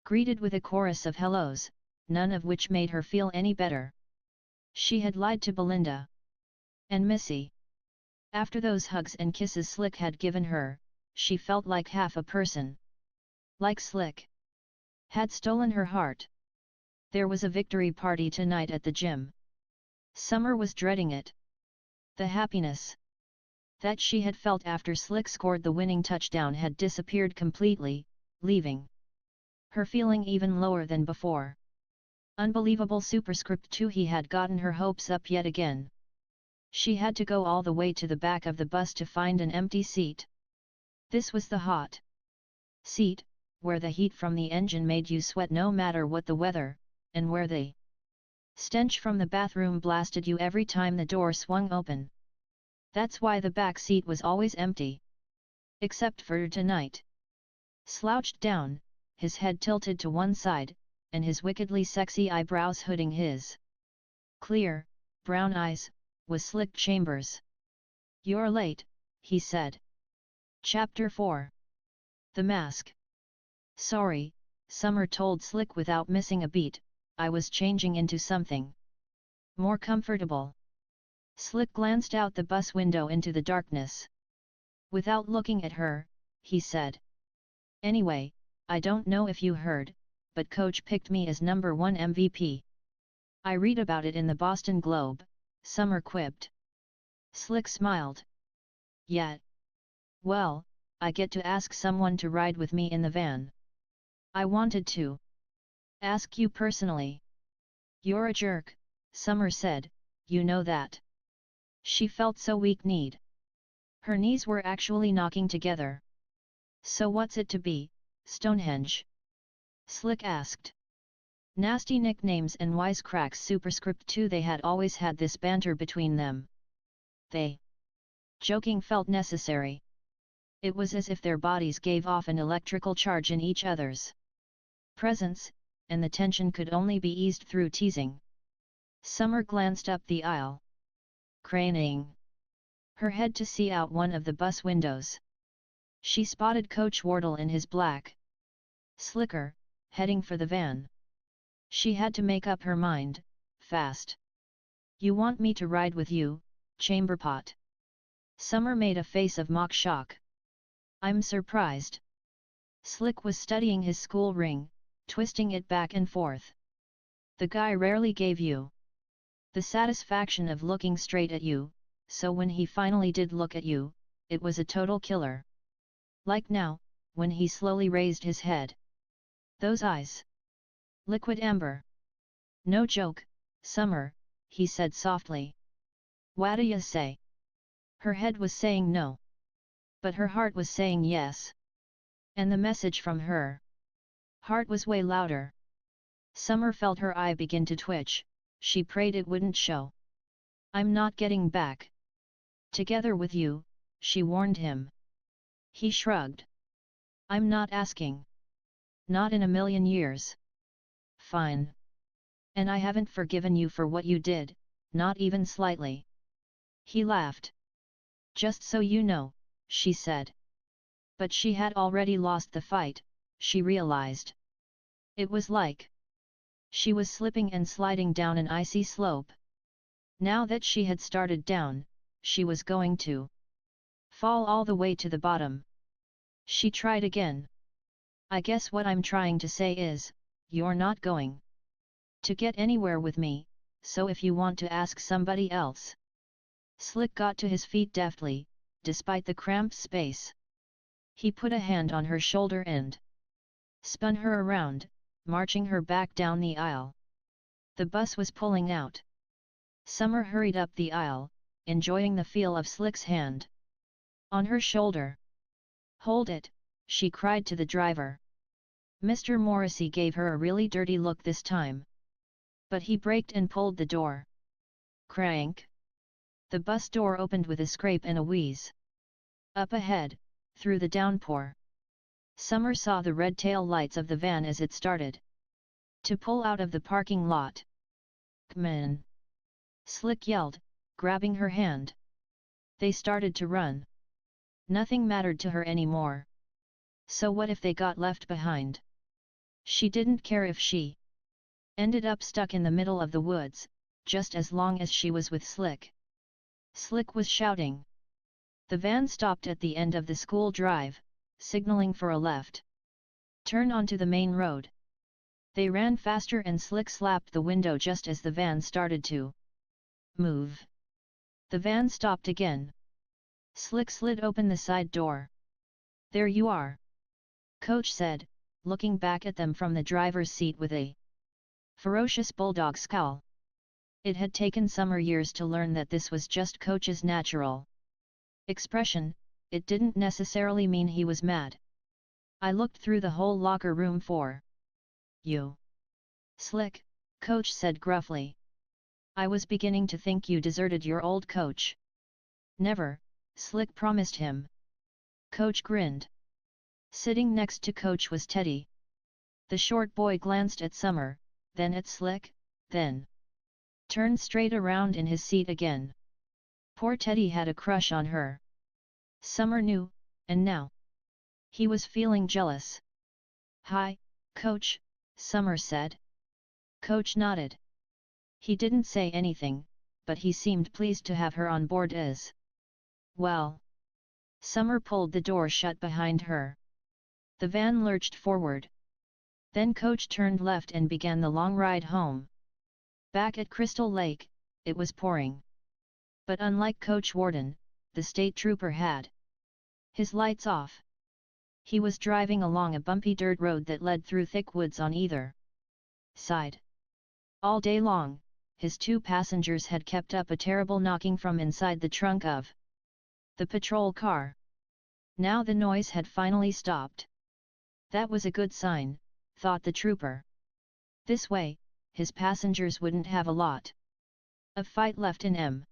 Speaker 1: greeted with a chorus of hellos, none of which made her feel any better. She had lied to Belinda and Missy. After those hugs and kisses Slick had given her, she felt like half a person. Like Slick had stolen her heart. There was a victory party tonight at the gym. Summer was dreading it. The happiness that she had felt after Slick scored the winning touchdown had disappeared completely, leaving her feeling even lower than before. Unbelievable superscript 2, he had gotten her hopes up yet again. She had to go all the way to the back of the bus to find an empty seat. This was the hot seat, where the heat from the engine made you sweat no matter what the weather, and where the stench from the bathroom blasted you every time the door swung open. That's why the back seat was always empty. Except for tonight. Slouched down, his head tilted to one side, and his wickedly sexy eyebrows hooding his clear, brown eyes, was Slick Chambers. "You're late," he said. Chapter 4. The Mask. "Sorry," Summer told Slick without missing a beat, "I was changing into something." More comfortable. Slick glanced out the bus window into the darkness. Without looking at her, he said. Anyway, I don't know if you heard, but Coach picked me as #1 MVP. I read about it in the Boston Globe, Summer quipped. Slick smiled. Yeah. Well, I get to ask someone to ride with me in the van. I wanted to ask you personally. You're a jerk, Summer said, you know that. She felt so weak-kneed. Her knees were actually knocking together. So what's it to be, Stonehenge? Slick asked. Nasty nicknames and wisecracks superscript 2. They had always had this banter between them. Joking felt necessary. It was as if their bodies gave off an electrical charge in each other's presence, and the tension could only be eased through teasing. Summer glanced up the aisle, craning her head to see out one of the bus windows. She spotted Coach Wardle in his black slicker, heading for the van. She had to make up her mind, fast. You want me to ride with you, Chamberpot? Summer made a face of mock shock. I'm surprised. Slick was studying his school ring, twisting it back and forth. The guy rarely gave you the satisfaction of looking straight at you, so when he finally did look at you, it was a total killer. Like now, when he slowly raised his head. Those eyes. Liquid amber. No joke, Summer, he said softly. What'd ya say? Her head was saying no. But her heart was saying yes. And the message from her heart was way louder. Summer felt her eye begin to twitch, she prayed it wouldn't show. I'm not getting back together with you, she warned him. He shrugged. I'm not asking. Not in a million years. Fine. And I haven't forgiven you for what you did, not even slightly. He laughed. Just so you know, she said. But she had already lost the fight, she realized. It was like she was slipping and sliding down an icy slope. Now that she had started down, she was going to fall all the way to the bottom. She tried again. I guess what I'm trying to say is, you're not going to get anywhere with me, so if you want to ask somebody else. Slick got to his feet deftly, despite the cramped space. He put a hand on her shoulder and spun her around, marching her back down the aisle. The bus was pulling out. Summer hurried up the aisle, enjoying the feel of Slick's hand on her shoulder. Hold it, she cried to the driver. Mr. Morrissey gave her a really dirty look this time. But he braked and pulled the door. Crank! The bus door opened with a scrape and a wheeze. Up ahead, through the downpour, Summer saw the red tail lights of the van as it started to pull out of the parking lot. Come in! Slick yelled, grabbing her hand. They started to run. Nothing mattered to her anymore. So what if they got left behind? She didn't care if she ended up stuck in the middle of the woods, just as long as she was with Slick. Slick was shouting. The van stopped at the end of the school drive, signaling for a left turn onto the main road. They ran faster and Slick slapped the window just as the van started to move. The van stopped again. Slick slid open the side door. There you are, Coach said, looking back at them from the driver's seat with a ferocious bulldog scowl. It had taken Summer years to learn that this was just Coach's natural expression, it didn't necessarily mean he was mad. I looked through the whole locker room for you, Slick, Coach said gruffly. I was beginning to think you deserted your old coach. Never, Slick promised him. Coach grinned. Sitting next to Coach was Teddy. The short boy glanced at Summer, then at Slick, then turned straight around in his seat again. Poor Teddy had a crush on her. Summer knew, and now he was feeling jealous. Hi, Coach, Summer said. Coach nodded. He didn't say anything, but he seemed pleased to have her on board as well. Summer pulled the door shut behind her. The van lurched forward. Then Coach turned left and began the long ride home. Back at Crystal Lake, it was pouring. But unlike Coach Warden, the state trooper had his lights off. He was driving along a bumpy dirt road that led through thick woods on either side. All day long, his two passengers had kept up a terrible knocking from inside the trunk of the patrol car. Now the noise had finally stopped. That was a good sign, thought the trooper. This way, his passengers wouldn't have a lot of fight left in him.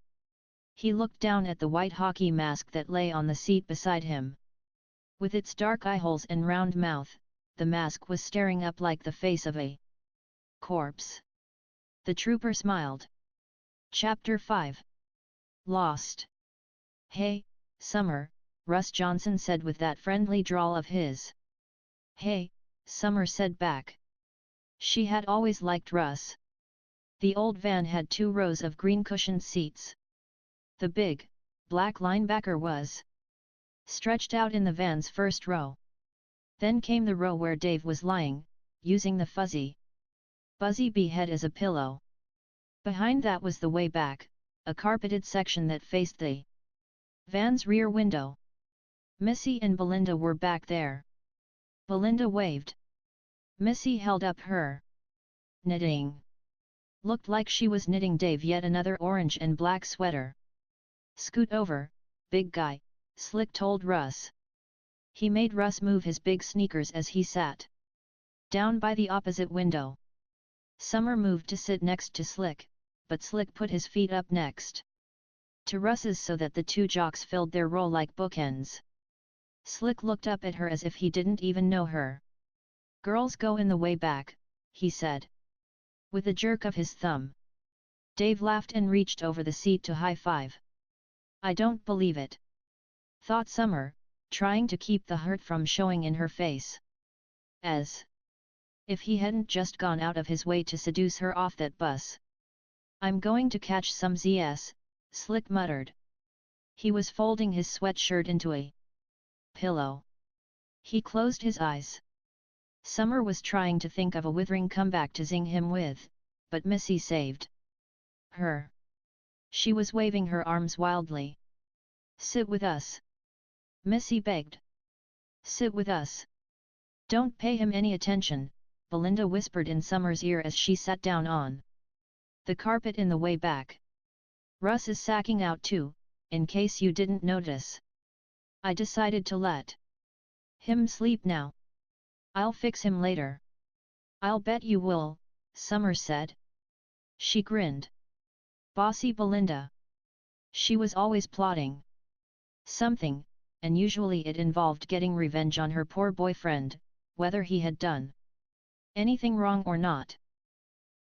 Speaker 1: He looked down at the white hockey mask that lay on the seat beside him. With its dark eyeholes and round mouth, the mask was staring up like the face of a corpse. The trooper smiled. Chapter 5. Lost. "Hey, Summer," Russ Johnson said with that friendly drawl of his. "Hey," Summer said back. She had always liked Russ. The old van had 2 rows of green-cushioned seats. The big, black linebacker was stretched out in the van's first row. Then came the row where Dave was lying, using the fuzzy, buzzy bee head as a pillow. Behind that was the way back, a carpeted section that faced the van's rear window. Missy and Belinda were back there. Belinda waved. Missy held up her knitting. Looked like she was knitting Dave yet another orange and black sweater. "Scoot over, big guy," Slick told Russ. He made Russ move his big sneakers as he sat down by the opposite window. Summer moved to sit next to Slick, but Slick put his feet up next to Russ's so that the 2 jocks filled their row like bookends. Slick looked up at her as if he didn't even know her. "Girls go in the way back," he said, with a jerk of his thumb. Dave laughed and reached over the seat to high-five. "I don't believe it," thought Summer, trying to keep the hurt from showing in her face. As if he hadn't just gone out of his way to seduce her off that bus. "I'm going to catch some ZS," Slick muttered. He was folding his sweatshirt into a pillow. He closed his eyes. Summer was trying to think of a withering comeback to zing him with, but Missy saved her. She was waving her arms wildly. "Sit with us," Missy begged. "Sit with us. Don't pay him any attention," Belinda whispered in Summer's ear as she sat down on the carpet in the way back. "Russ is sacking out too, in case you didn't notice. I decided to let him sleep now. I'll fix him later." "I'll bet you will," Summer said. She grinned. Bossy Belinda. She was always plotting something, and usually it involved getting revenge on her poor boyfriend, whether he had done anything wrong or not.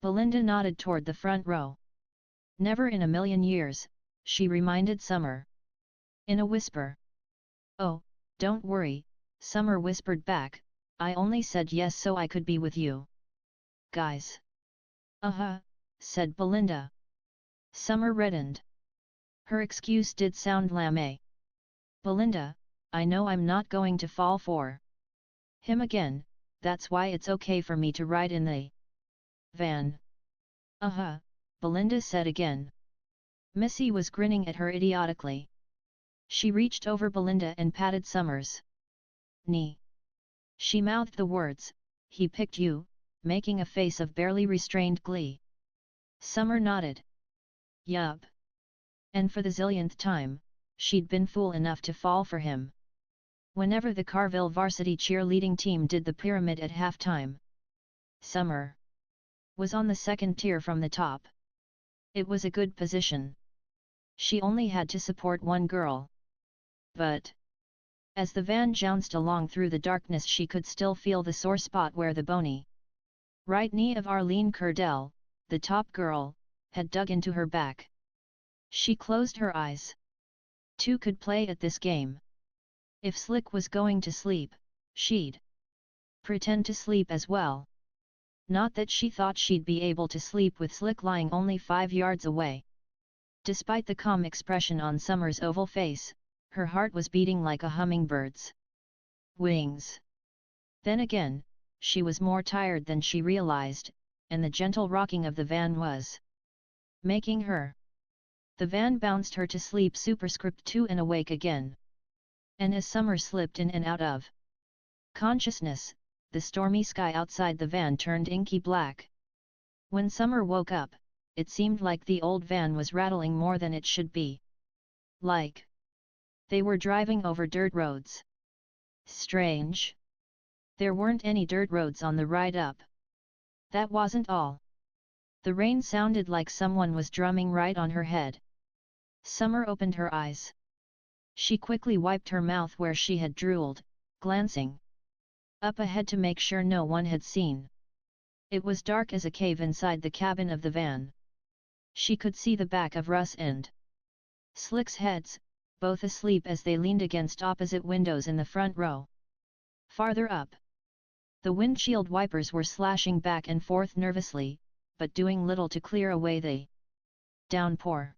Speaker 1: Belinda nodded toward the front row. "Never in a million years," she reminded Summer. In a whisper. "Oh, don't worry," Summer whispered back, "I only said yes so I could be with you guys." "Uh-huh," said Belinda. Summer reddened. Her excuse did sound lame. "Belinda, I know I'm not going to fall for him again, that's why it's okay for me to ride in the van." "Uh-huh," Belinda said again. Missy was grinning at her idiotically. She reached over Belinda and patted Summer's knee. She mouthed the words, "He picked you," making a face of barely restrained glee. Summer nodded. Yup. And for the zillionth time, she'd been fool enough to fall for him. Whenever the Carville varsity cheerleading team did the pyramid at halftime, Summer was on the second tier from the top. It was a good position. She only had to support one girl. But as the van jounced along through the darkness, she could still feel the sore spot where the bony right knee of Arlene Curdell, the top girl, had dug into her back. She closed her eyes. 2 could play at this game. If Slick was going to sleep, she'd pretend to sleep as well. Not that she thought she'd be able to sleep with Slick lying only 5 yards away. Despite the calm expression on Summer's oval face, her heart was beating like a hummingbird's wings. Then again, she was more tired than she realized, and the gentle rocking of the van was making her. The van bounced her to sleep superscript 2 and awake again. And as Summer slipped in and out of consciousness, the stormy sky outside the van turned inky black. When Summer woke up, it seemed like the old van was rattling more than it should be. Like they were driving over dirt roads. Strange. There weren't any dirt roads on the ride up. That wasn't all. The rain sounded like someone was drumming right on her head. Summer opened her eyes. She quickly wiped her mouth where she had drooled, glancing up ahead to make sure no one had seen. It was dark as a cave inside the cabin of the van. She could see the back of Russ and Slick's heads, both asleep as they leaned against opposite windows in the front row. Farther up, the windshield wipers were slashing back and forth nervously, but doing little to clear away the downpour.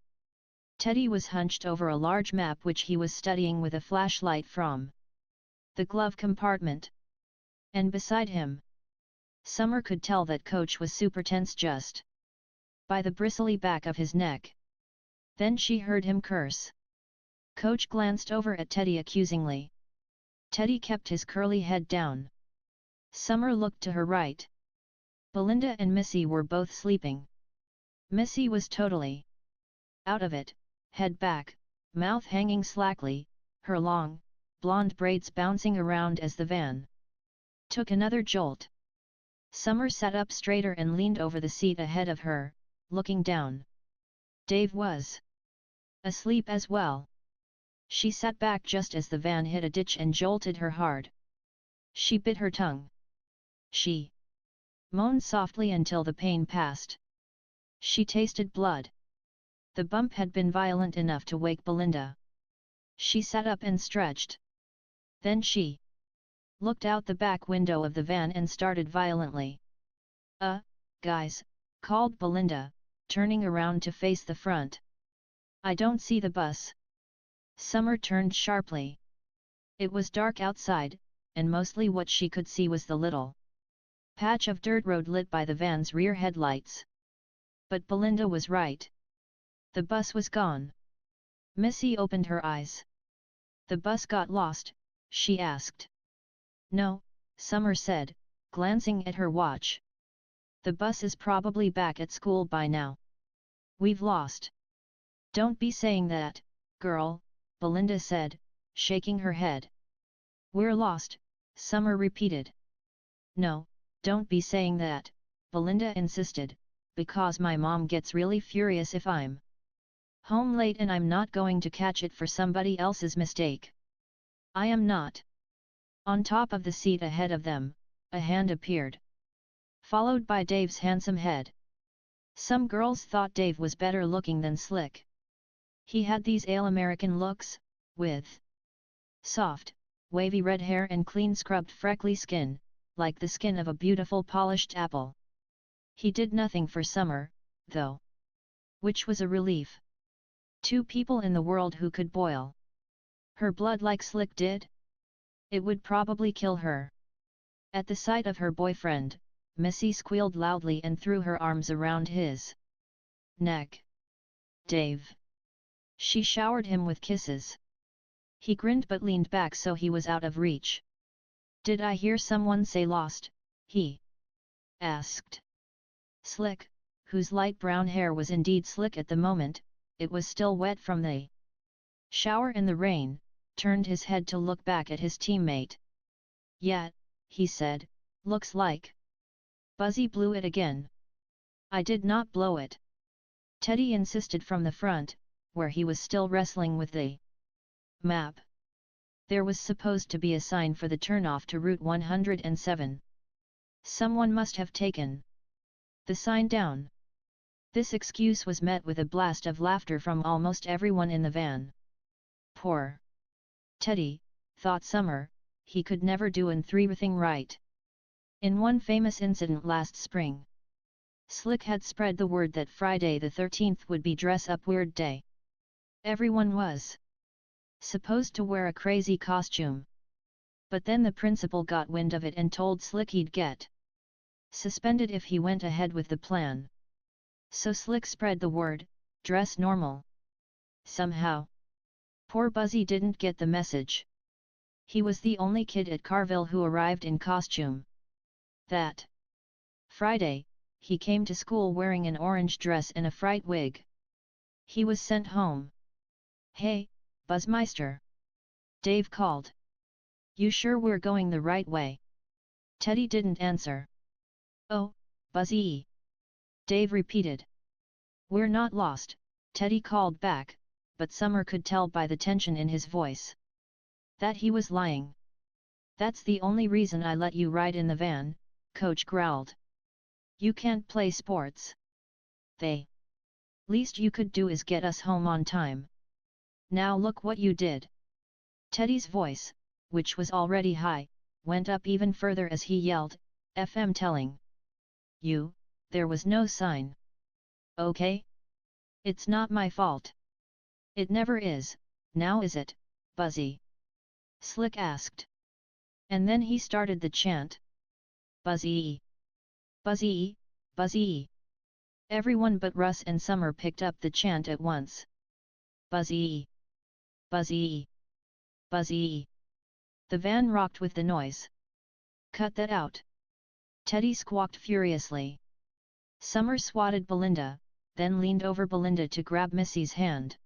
Speaker 1: Teddy was hunched over a large map which he was studying with a flashlight from the glove compartment. And beside him, Summer could tell that Coach was super tense just by the bristly back of his neck. Then she heard him curse. Coach glanced over at Teddy accusingly. Teddy kept his curly head down. Summer looked to her right. Belinda and Missy were both sleeping. Missy was totally out of it, head back, mouth hanging slackly, her long, blonde braids bouncing around as the van took another jolt. Summer sat up straighter and leaned over the seat ahead of her, looking down. Dave was asleep as well. She sat back just as the van hit a ditch and jolted her hard. She bit her tongue. She moaned softly until the pain passed. She tasted blood. The bump had been violent enough to wake Belinda. She sat up and stretched. Then she looked out the back window of the van and started violently. Guys, called Belinda, turning around to face the front. I don't see the bus. Summer turned sharply. It was dark outside, and mostly what she could see was the little patch of dirt road lit by the van's rear headlights. But Belinda was right. The bus was gone. Missy opened her eyes. The bus got lost, she asked. No, Summer said, glancing at her watch. The bus is probably back at school by now. We've lost. Don't be saying that, girl, Belinda said, shaking her head. We're lost, Summer repeated. No, don't be saying that, Belinda insisted, because my mom gets really furious if I'm home late and I'm not going to catch it for somebody else's mistake. I am not. On top of the seat ahead of them, a hand appeared, followed by Dave's handsome head. Some girls thought Dave was better looking than Slick. He had these all-American looks, with soft, wavy red hair and clean scrubbed freckly skin, like the skin of a beautiful polished apple. He did nothing for Summer, though, which was a relief. 2 people in the world who could boil her blood like Slick did? It would probably kill her. At the sight of her boyfriend, Missy squealed loudly and threw her arms around his neck. Dave. She showered him with kisses. He grinned but leaned back so he was out of reach. Did I hear someone say lost? He asked. Slick, whose light brown hair was indeed slick at the moment, it was still wet from the shower and the rain, turned his head to look back at his teammate. Yeah, he said, looks like Buzzy blew it again. I did not blow it. Teddy insisted from the front, where he was still wrestling with the map. There was supposed to be a sign for the turnoff to Route 107. Someone must have taken the sign down. This excuse was met with a blast of laughter from almost everyone in the van. Poor Teddy, thought Summer, he could never do everything right. In one famous incident last spring, Slick had spread the word that Friday the 13th would be dress-up weird day. Everyone was supposed to wear a crazy costume. But then the principal got wind of it and told Slick he'd get suspended if he went ahead with the plan. So Slick spread the word, dress normal. Somehow, poor Buzzy didn't get the message. He was the only kid at Carville who arrived in costume. That Friday, he came to school wearing an orange dress and a fright wig. He was sent home. "Hey, Buzzmeister!" Dave called. "You sure we're going the right way?" Teddy didn't answer. "Oh, Buzzy!" Dave repeated. "We're not lost," Teddy called back, but Summer could tell by the tension in his voice that he was lying. "That's the only reason I let you ride in the van," Coach growled. "You can't play sports. The least you could do is get us home on time. Now look what you did." Teddy's voice, which was already high, went up even further as he yelled, "FM telling you, there was no sign. Okay? It's not my fault." "It never is, now is it, Buzzy?" Slick asked. And then he started the chant. "Buzzy! Buzzy! Buzzy!" Everyone but Russ and Summer picked up the chant at once. "Buzzy! Buzzy! Buzzy!" The van rocked with the noise. "Cut that out!" Teddy squawked furiously. Summer swatted Belinda, then leaned over Belinda to grab Missy's hand.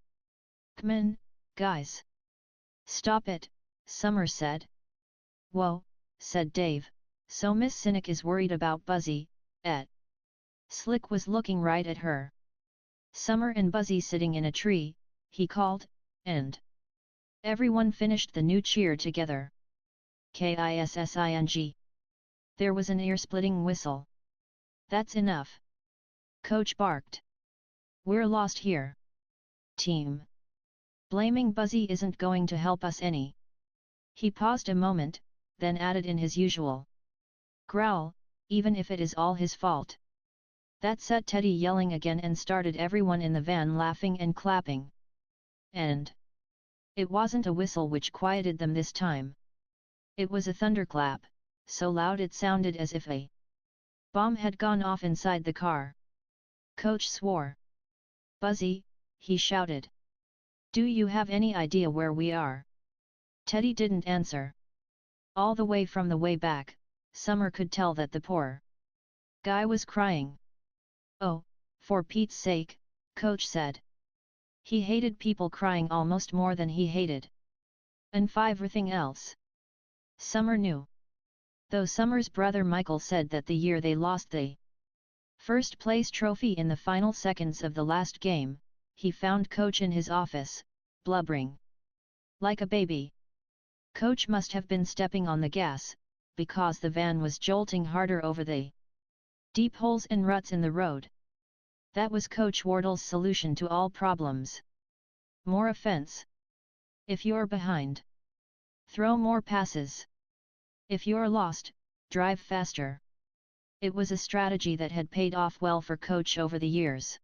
Speaker 1: "Come in, guys." "Stop it," Summer said. "Whoa," said Dave, "so Miss Cynic is worried about Buzzy, eh?" Slick was looking right at her. "Summer and Buzzy sitting in a tree," he called, and everyone finished the new cheer together. "Kissing." There was an ear-splitting whistle. "That's enough," Coach barked. "We're lost here. Team. Blaming Buzzy isn't going to help us any." He paused a moment, then added in his usual growl, "even if it is all his fault." That set Teddy yelling again and started everyone in the van laughing and clapping. And it wasn't a whistle which quieted them this time. It was a thunderclap, so loud it sounded as if a bomb had gone off inside the car. Coach swore. "Buzzy," he shouted. "Do you have any idea where we are?" Teddy didn't answer. All the way from the way back, Summer could tell that the poor guy was crying. "Oh, for Pete's sake," Coach said. He hated people crying almost more than he hated and everything else. Summer knew. Though Summer's brother Michael said that the year they lost the first place trophy in the final seconds of the last game, he found Coach in his office, blubbering like a baby. Coach must have been stepping on the gas, because the van was jolting harder over the deep holes and ruts in the road. That was Coach Wardle's solution to all problems. More offense. If you're behind, throw more passes. If you're lost, drive faster. It was a strategy that had paid off well for Coach over the years.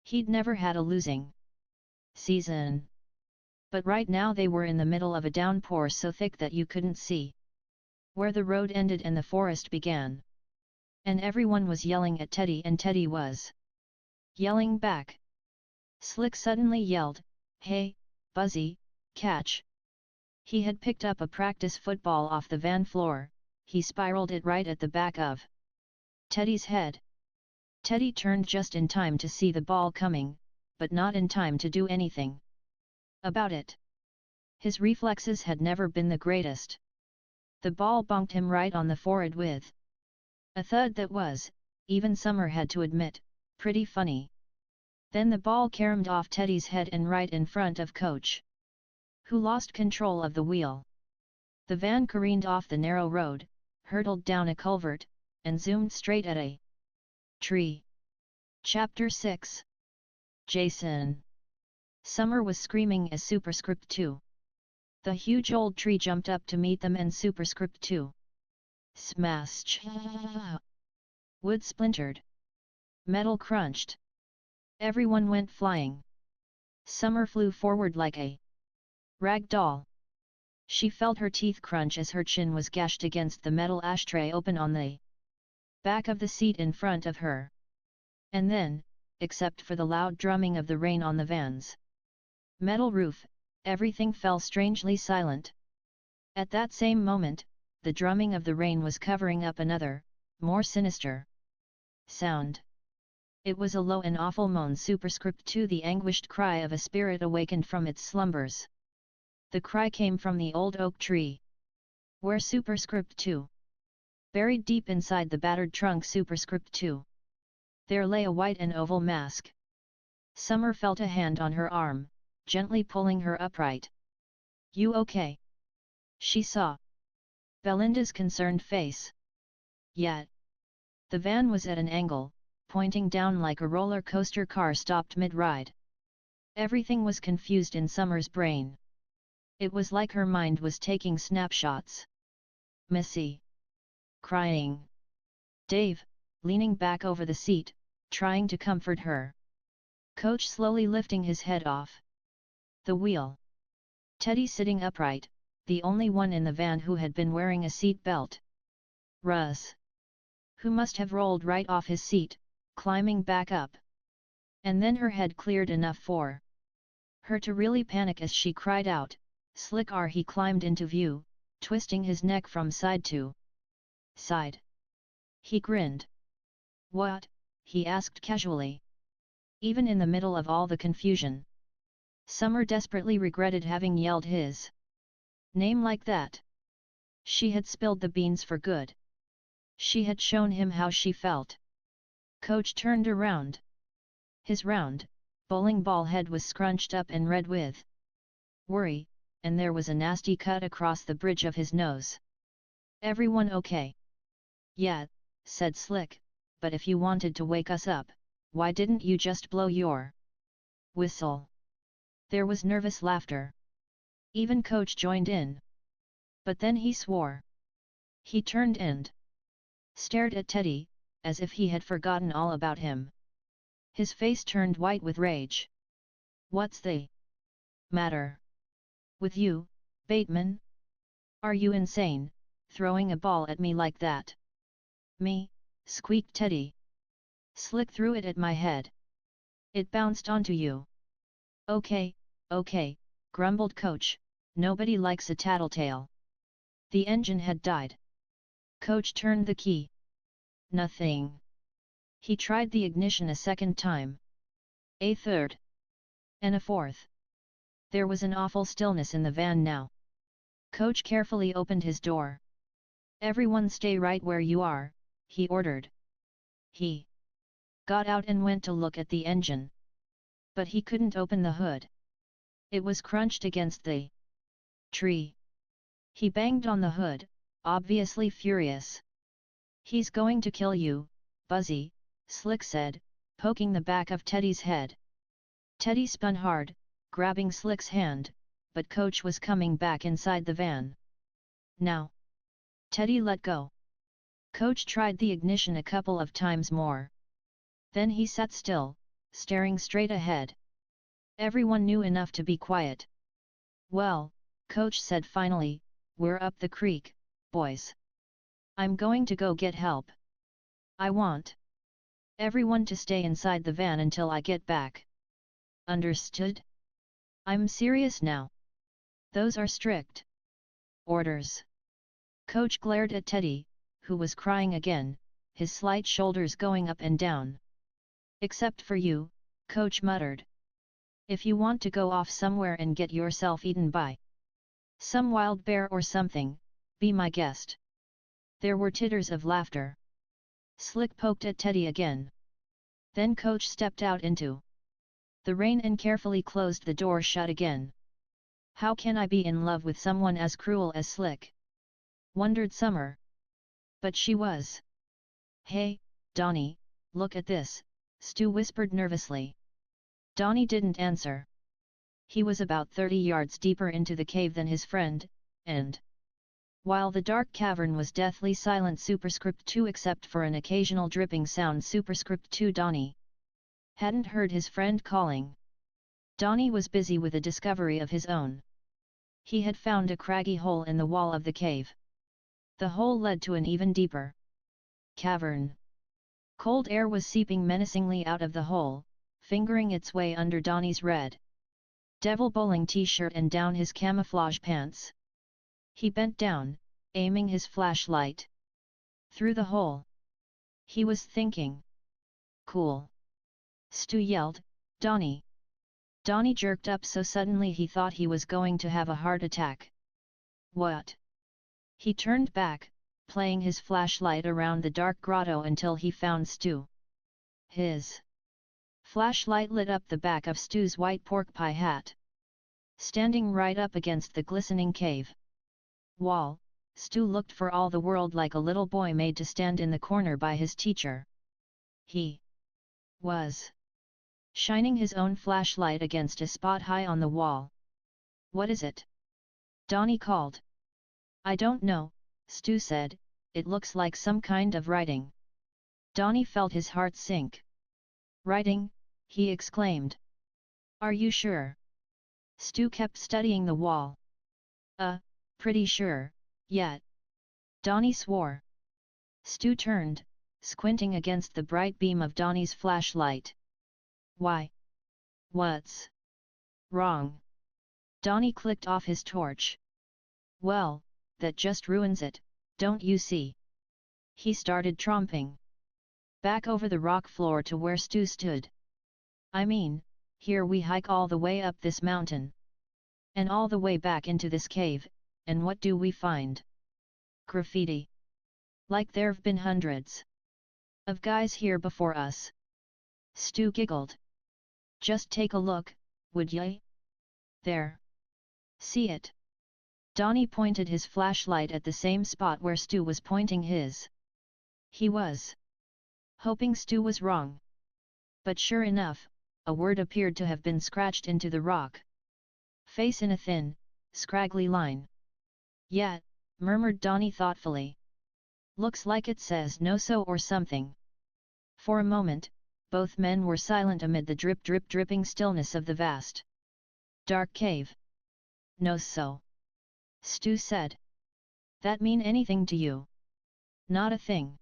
Speaker 1: He'd never had a losing season. But right now they were in the middle of a downpour so thick that you couldn't see where the road ended and the forest began. And everyone was yelling at Teddy and Teddy was yelling back. Slick suddenly yelled, "Hey, Buzzy, catch!" He had picked up a practice football off the van floor, he spiraled it right at the back of Teddy's head. Teddy turned just in time to see the ball coming, but not in time to do anything about it. His reflexes had never been the greatest. The ball bonked him right on the forehead with a thud that was, even Summer had to admit, pretty funny. Then the ball caromed off Teddy's head and right in front of Coach, who lost control of the wheel. The van careened off the narrow road, hurtled down a culvert, and zoomed straight at a tree. Chapter 6. Jason. Summer was screaming as Superscript 2. The huge old tree jumped up to meet them and Superscript 2 Smash! Wood splintered. Metal crunched. Everyone went flying. Summer flew forward like a rag doll. She felt her teeth crunch as her chin was gashed against the metal ashtray open on the back of the seat in front of her. And then, except for the loud drumming of the rain on the van's metal roof, everything fell strangely silent. At that same moment, the drumming of the rain was covering up another, more sinister sound. It was a low and awful moan superscript to the anguished cry of a spirit awakened from its slumbers. The cry came from the old oak tree. Where superscript 2? Buried deep inside the battered trunk superscript 2. There lay a white and oval mask. Summer felt a hand on her arm, gently pulling her upright. You okay? She saw Belinda's concerned face. Yet, the van was at an angle, pointing down like a roller coaster car stopped mid-ride. Everything was confused in Summer's brain. It was like her mind was taking snapshots. Missy. Crying. Dave, leaning back over the seat, trying to comfort her. Coach slowly lifting his head off the wheel. Teddy sitting upright, the only one in the van who had been wearing a seat belt. Russ, who must have rolled right off his seat, climbing back up. And then her head cleared enough for her to really panic as she cried out, Slick R. He climbed into view, twisting his neck from side to side. He grinned. What? He asked casually. Even in the middle of all the confusion, Summer desperately regretted having yelled his name like that. She had spilled the beans for good. She had shown him how she felt. Coach turned around. His round, bowling ball head was scrunched up and red with worry, and there was a nasty cut across the bridge of his nose. Everyone okay? Yeah, said Slick, but if you wanted to wake us up, why didn't you just blow your whistle? There was nervous laughter. Even Coach joined in. But then he swore. He turned and stared at Teddy, as if he had forgotten all about him. His face turned white with rage. What's the matter with you, Bateman? Are you insane, throwing a ball at me like that? Me? Squeaked Teddy. Slick threw it at my head. It bounced onto you. Okay, okay, grumbled Coach, nobody likes a tattletale. The engine had died. Coach turned the key. Nothing. He tried the ignition a second time. A third. And a fourth. There was an awful stillness in the van now. Coach carefully opened his door. Everyone stay right where you are, he ordered. He got out and went to look at the engine. But he couldn't open the hood. It was crunched against the tree. He banged on the hood, obviously furious. He's going to kill you, Buzzy, Slick said, poking the back of Teddy's head. Teddy spun hard, grabbing Slick's hand, but Coach was coming back inside the van. Now. Teddy let go. Coach tried the ignition a couple of times more. Then he sat still, staring straight ahead. Everyone knew enough to be quiet. Well, Coach said finally, we're up the creek, boys. I'm going to go get help. I want everyone to stay inside the van until I get back. Understood? I'm serious now. Those are strict orders. Coach glared at Teddy, who was crying again, his slight shoulders going up and down. Except for you, Coach muttered. If you want to go off somewhere and get yourself eaten by some wild bear or something, be my guest. There were titters of laughter. Slick poked at Teddy again. Then Coach stepped out into the rain and carefully closed the door shut again. How can I be in love with someone as cruel as Slick? Wondered Summer. But she was. Hey, Donnie, look at this, Stu whispered nervously. Donnie didn't answer. He was about 30 yards deeper into the cave than his friend, and While the dark cavern was deathly silent superscript 2 except for an occasional dripping sound superscript 2 Donnie hadn't heard his friend calling. Donnie was busy with a discovery of his own. He had found a craggy hole in the wall of the cave. The hole led to an even deeper cavern. Cold air was seeping menacingly out of the hole, fingering its way under Donnie's red devil bowling t-shirt and down his camouflage pants. He bent down, aiming his flashlight through the hole. He was thinking. Cool. Stu yelled, Donnie. Donnie jerked up so suddenly he thought he was going to have a heart attack. What? He turned back, playing his flashlight around the dark grotto until he found Stu. His flashlight lit up the back of Stu's white pork pie hat. Standing right up against the glistening cave wall, Stu looked for all the world like a little boy made to stand in the corner by his teacher. He was shining his own flashlight against a spot high on the wall. What is it? Donnie called. I don't know, Stu said, it looks like some kind of writing. Donnie felt his heart sink. Writing? He exclaimed. Are you sure? Stu kept studying the wall. Pretty sure, yet. Donnie swore. Stu turned, squinting against the bright beam of Donnie's flashlight. Why? What's wrong? Donnie clicked off his torch. Well, that just ruins it, don't you see? He started tromping back over the rock floor to where Stu stood. I mean, here we hike all the way up this mountain. And all the way back into this cave, and what do we find? Graffiti. Like there've been hundreds of guys here before us. Stu giggled. Just take a look, would ye? There. See it? Donnie pointed his flashlight at the same spot where Stu was pointing his. He was hoping Stu was wrong. But sure enough, a word appeared to have been scratched into the rock face in a thin, scraggly line. Yeah, murmured Donnie thoughtfully. Looks like it says no so or something. For a moment, both men were silent amid the dripping stillness of the vast dark cave. No so. Stu said. That mean anything to you? Not a thing.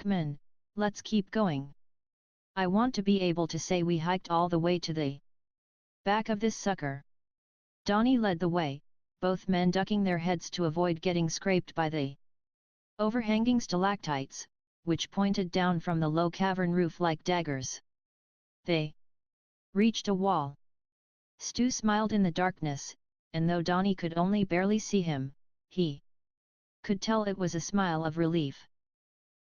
Speaker 1: C'mon, let's keep going. I want to be able to say we hiked all the way to the back of this sucker. Donnie led the way, both men ducking their heads to avoid getting scraped by the overhanging stalactites, which pointed down from the low cavern roof like daggers. They reached a wall. Stu smiled in the darkness, and though Donnie could only barely see him, he could tell it was a smile of relief.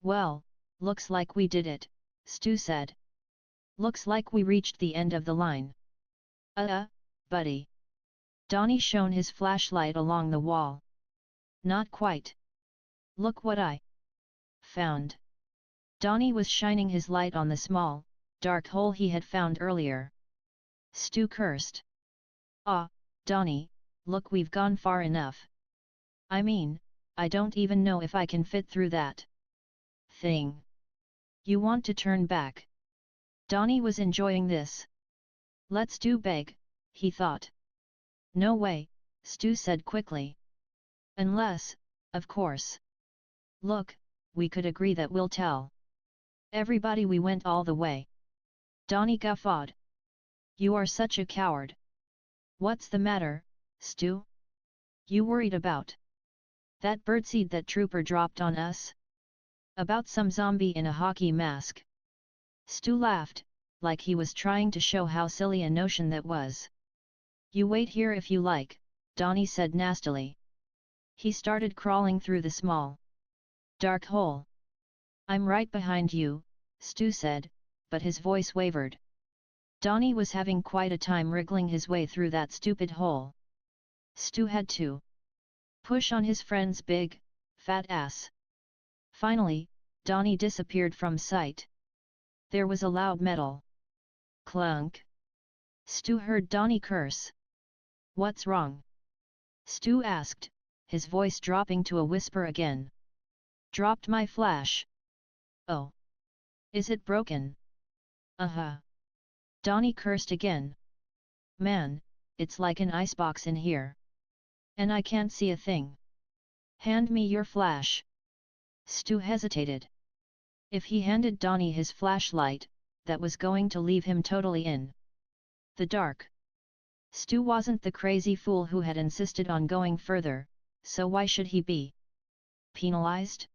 Speaker 1: Well, looks like we did it, Stu said. Looks like we reached the end of the line. Buddy. Donnie shone his flashlight along the wall. Not quite. Look what I found. Donnie was shining his light on the small, dark hole he had found earlier. Stu cursed. Donnie, look, we've gone far enough. I mean, I don't even know if I can fit through that thing. You want to turn back? Donnie was enjoying this. Let's do beg, he thought. No way, Stu said quickly. Unless, of course. Look, we could agree that we'll tell everybody we went all the way. Donnie guffawed. You are such a coward. What's the matter, Stu? You worried about that birdseed that trooper dropped on us? About some zombie in a hockey mask? Stu laughed, like he was trying to show how silly a notion that was. You wait here if you like, Donnie said nastily. He started crawling through the small, dark hole. I'm right behind you, Stu said, but his voice wavered. Donnie was having quite a time wriggling his way through that stupid hole. Stu had to push on his friend's big, fat ass. Finally, Donnie disappeared from sight. There was a loud metal clunk. Stu heard Donnie curse. What's wrong? Stu asked, his voice dropping to a whisper again. Dropped my flash. Oh. Is it broken? Donnie cursed again. Man, it's like an icebox in here. And I can't see a thing. Hand me your flash. Stu hesitated. If he handed Donnie his flashlight, that was going to leave him totally in the dark. Stu wasn't the crazy fool who had insisted on going further, so why should he be penalized?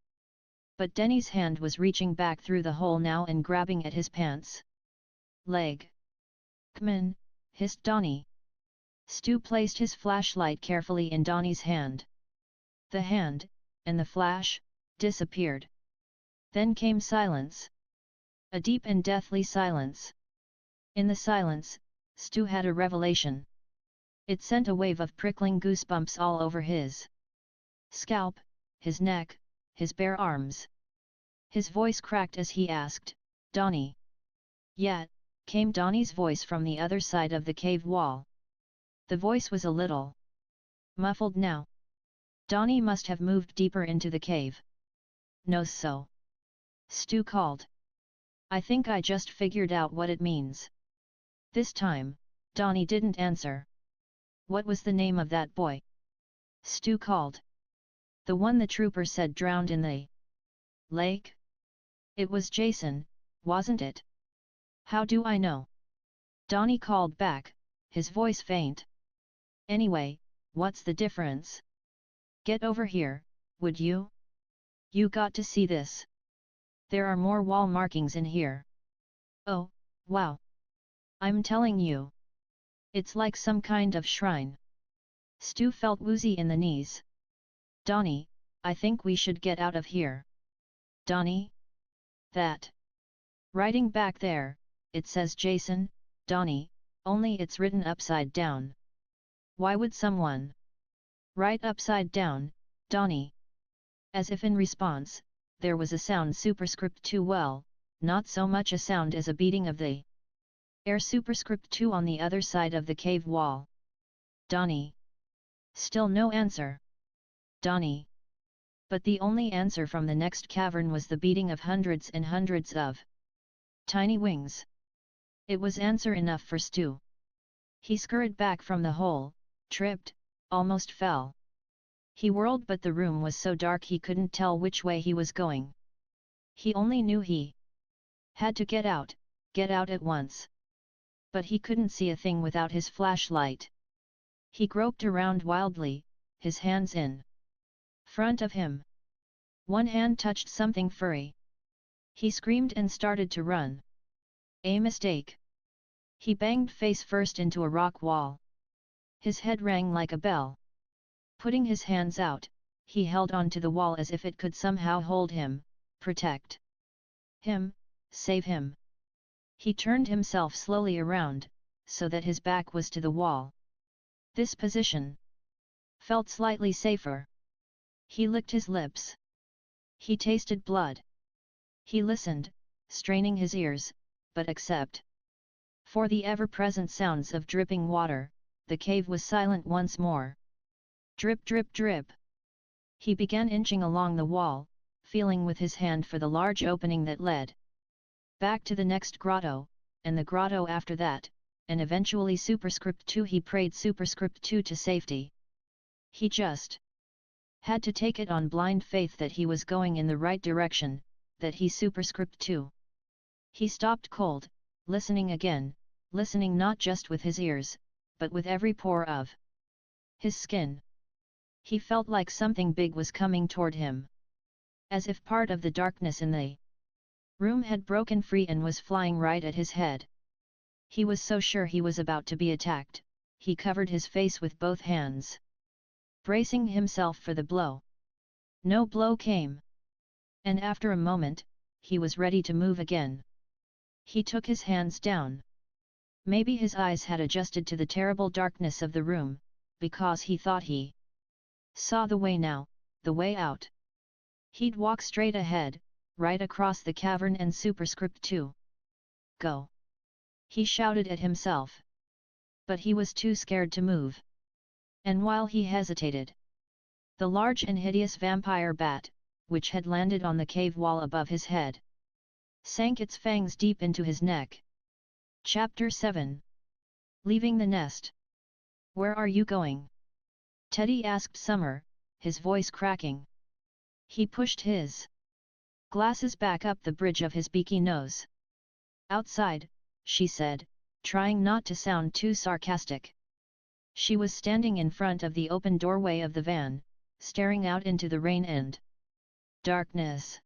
Speaker 1: But Denny's hand was reaching back through the hole now and grabbing at his pants leg. C'mon, hissed Donnie. Stu placed his flashlight carefully in Donnie's hand. The hand, and the flash, disappeared. Then came silence. A deep and deathly silence. In the silence, Stu had a revelation. It sent a wave of prickling goosebumps all over his scalp, his neck, his bare arms. His voice cracked as he asked, "Donnie?" "Yet," came Donnie's voice from the other side of the cave wall. The voice was a little muffled now. Donnie must have moved deeper into the cave. "No so." Stu called. "I think I just figured out what it means." This time, Donnie didn't answer. "What was the name of that boy?" Stu called. "The one the trooper said drowned in the lake?" "It was Jason, wasn't it?" "How do I know?" Donnie called back, his voice faint. "Anyway, what's the difference? Get over here, would you? You got to see this. There are more wall markings in here." "Oh, wow. I'm telling you. It's like some kind of shrine." Stu felt woozy in the knees. "Donnie, I think we should get out of here." "Donnie? That writing back there, it says Jason, Donnie, only it's written upside down. Why would someone write upside down, Donnie?" As if in response, there was a sound superscript 2 well, not so much a sound as a beating of the air superscript 2 on the other side of the cave wall. "Donnie." Still no answer. "Donnie." But the only answer from the next cavern was the beating of hundreds and hundreds of tiny wings. It was answer enough for Stu. He scurried back from the hole, tripped, almost fell. He whirled, but the room was so dark he couldn't tell which way he was going. He only knew he had to get out at once. But he couldn't see a thing without his flashlight. He groped around wildly, his hands in front of him. One hand touched something furry. He screamed and started to run. A mistake. He banged face first into a rock wall. His head rang like a bell. Putting his hands out, he held on to the wall as if it could somehow hold him, protect him, save him. He turned himself slowly around, so that his back was to the wall. This position felt slightly safer. He licked his lips. He tasted blood. He listened, straining his ears, but except for the ever-present sounds of dripping water, the cave was silent once more. Drip drip drip. He began inching along the wall, feeling with his hand for the large opening that led back to the next grotto, and the grotto after that, and eventually superscript 2. He prayed superscript 2 to safety. He just had to take it on blind faith that he was going in the right direction, that he superscript 2. He stopped cold, listening again, listening not just with his ears, but with every pore of his skin. He felt like something big was coming toward him. As if part of the darkness in the room had broken free and was flying right at his head. He was so sure he was about to be attacked, he covered his face with both hands, bracing himself for the blow. No blow came. And after a moment, he was ready to move again. He took his hands down. Maybe his eyes had adjusted to the terrible darkness of the room, because he thought he saw the way now, the way out. He'd walk straight ahead, right across the cavern and superscript 2. Go! He shouted at himself. But he was too scared to move. And while he hesitated, The large and hideous vampire bat, which had landed on the cave wall above his head, sank its fangs deep into his neck. Chapter 7. Leaving the nest. Where are you going? Teddy asked Summer, his voice cracking. He pushed his glasses back up the bridge of his beaky nose. Outside, she said, trying not to sound too sarcastic. She was standing in front of the open doorway of the van, staring out into the rain and darkness.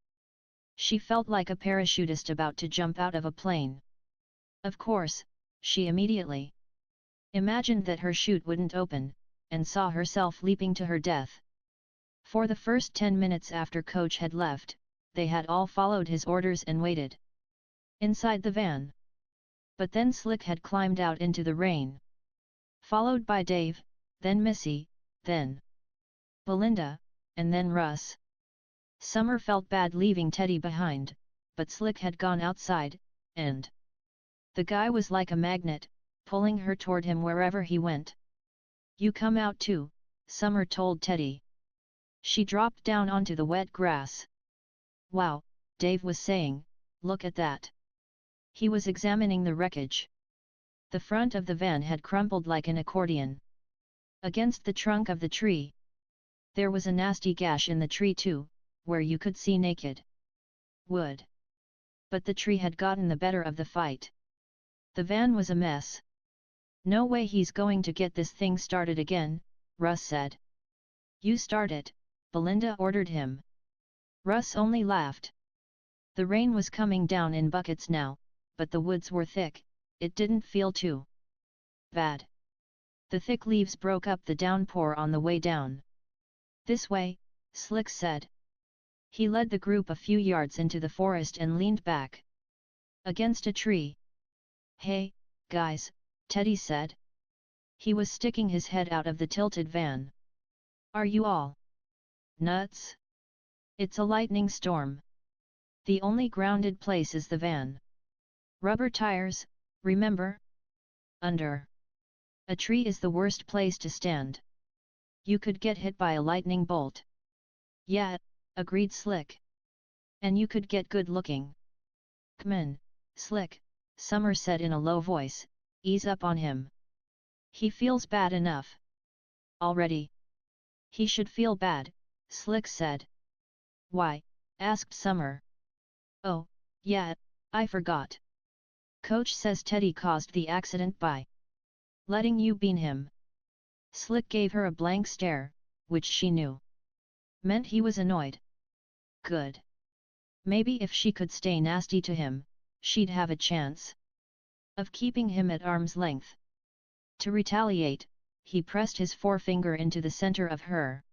Speaker 1: She felt like a parachutist about to jump out of a plane. Of course, she immediately imagined that her chute wouldn't open, and saw herself leaping to her death. For the first 10 minutes after Coach had left, they had all followed his orders and waited inside the van. But then Slick had climbed out into the rain. Followed by Dave, then Missy, then Belinda, and then Russ. Summer felt bad leaving Teddy behind, but Slick had gone outside, and the guy was like a magnet, pulling her toward him wherever he went. You come out too, Summer told Teddy. She dropped down onto the wet grass. Wow, Dave was saying, look at that. He was examining the wreckage. The front of the van had crumpled like an accordion against the trunk of the tree. There was a nasty gash in the tree too, where you could see naked wood. But the tree had gotten the better of the fight. The van was a mess. No way he's going to get this thing started again, Russ said. You start it, Belinda ordered him. Russ only laughed. The rain was coming down in buckets now, but the woods were thick, it didn't feel too bad. The thick leaves broke up the downpour on the way down. This way, Slick said. He led the group a few yards into the forest and leaned back against a tree. Hey, guys, Teddy said. He was sticking his head out of the tilted van. Are you all nuts? It's a lightning storm. The only grounded place is the van. Rubber tires, remember? Under a tree is the worst place to stand. You could get hit by a lightning bolt. Yeah, agreed Slick. And you could get good looking. C'mon, Slick, Summer said in a low voice, ease up on him. He feels bad enough already. He should feel bad, Slick said. Why? Asked Summer. Oh, yeah, I forgot. Coach says Teddy caused the accident by letting you bean him. Slick gave her a blank stare, which she knew meant he was annoyed. Good. Maybe if she could stay nasty to him, she'd have a chance of keeping him at arm's length. To retaliate, he pressed his forefinger into the center of her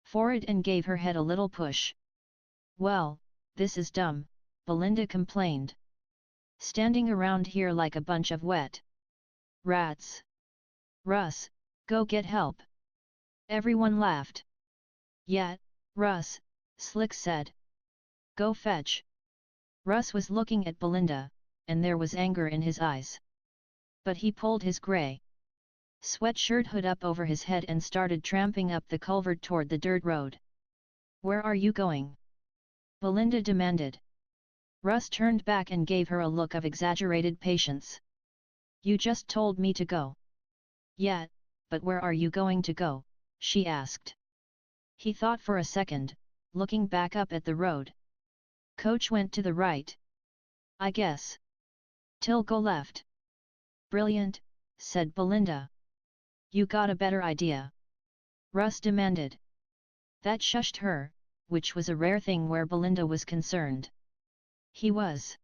Speaker 1: forehead and gave her head a little push. Well, this is dumb, Belinda complained. Standing around here like a bunch of wet rats. Russ, go get help. Everyone laughed. Yeah, Russ, Slick said. Go fetch. Russ was looking at Belinda, and there was anger in his eyes. But he pulled his grey sweatshirt hood up over his head and started tramping up the culvert toward the dirt road. Where are you going? Belinda demanded. Russ turned back and gave her a look of exaggerated patience. You just told me to go. Yeah, but where are you going to go? She asked. He thought for a second, looking back up at the road. Coach went to the right. I guess. Till go left. Brilliant, said Belinda. You got a better idea? Russ demanded. That shushed her, which was a rare thing where Belinda was concerned. He was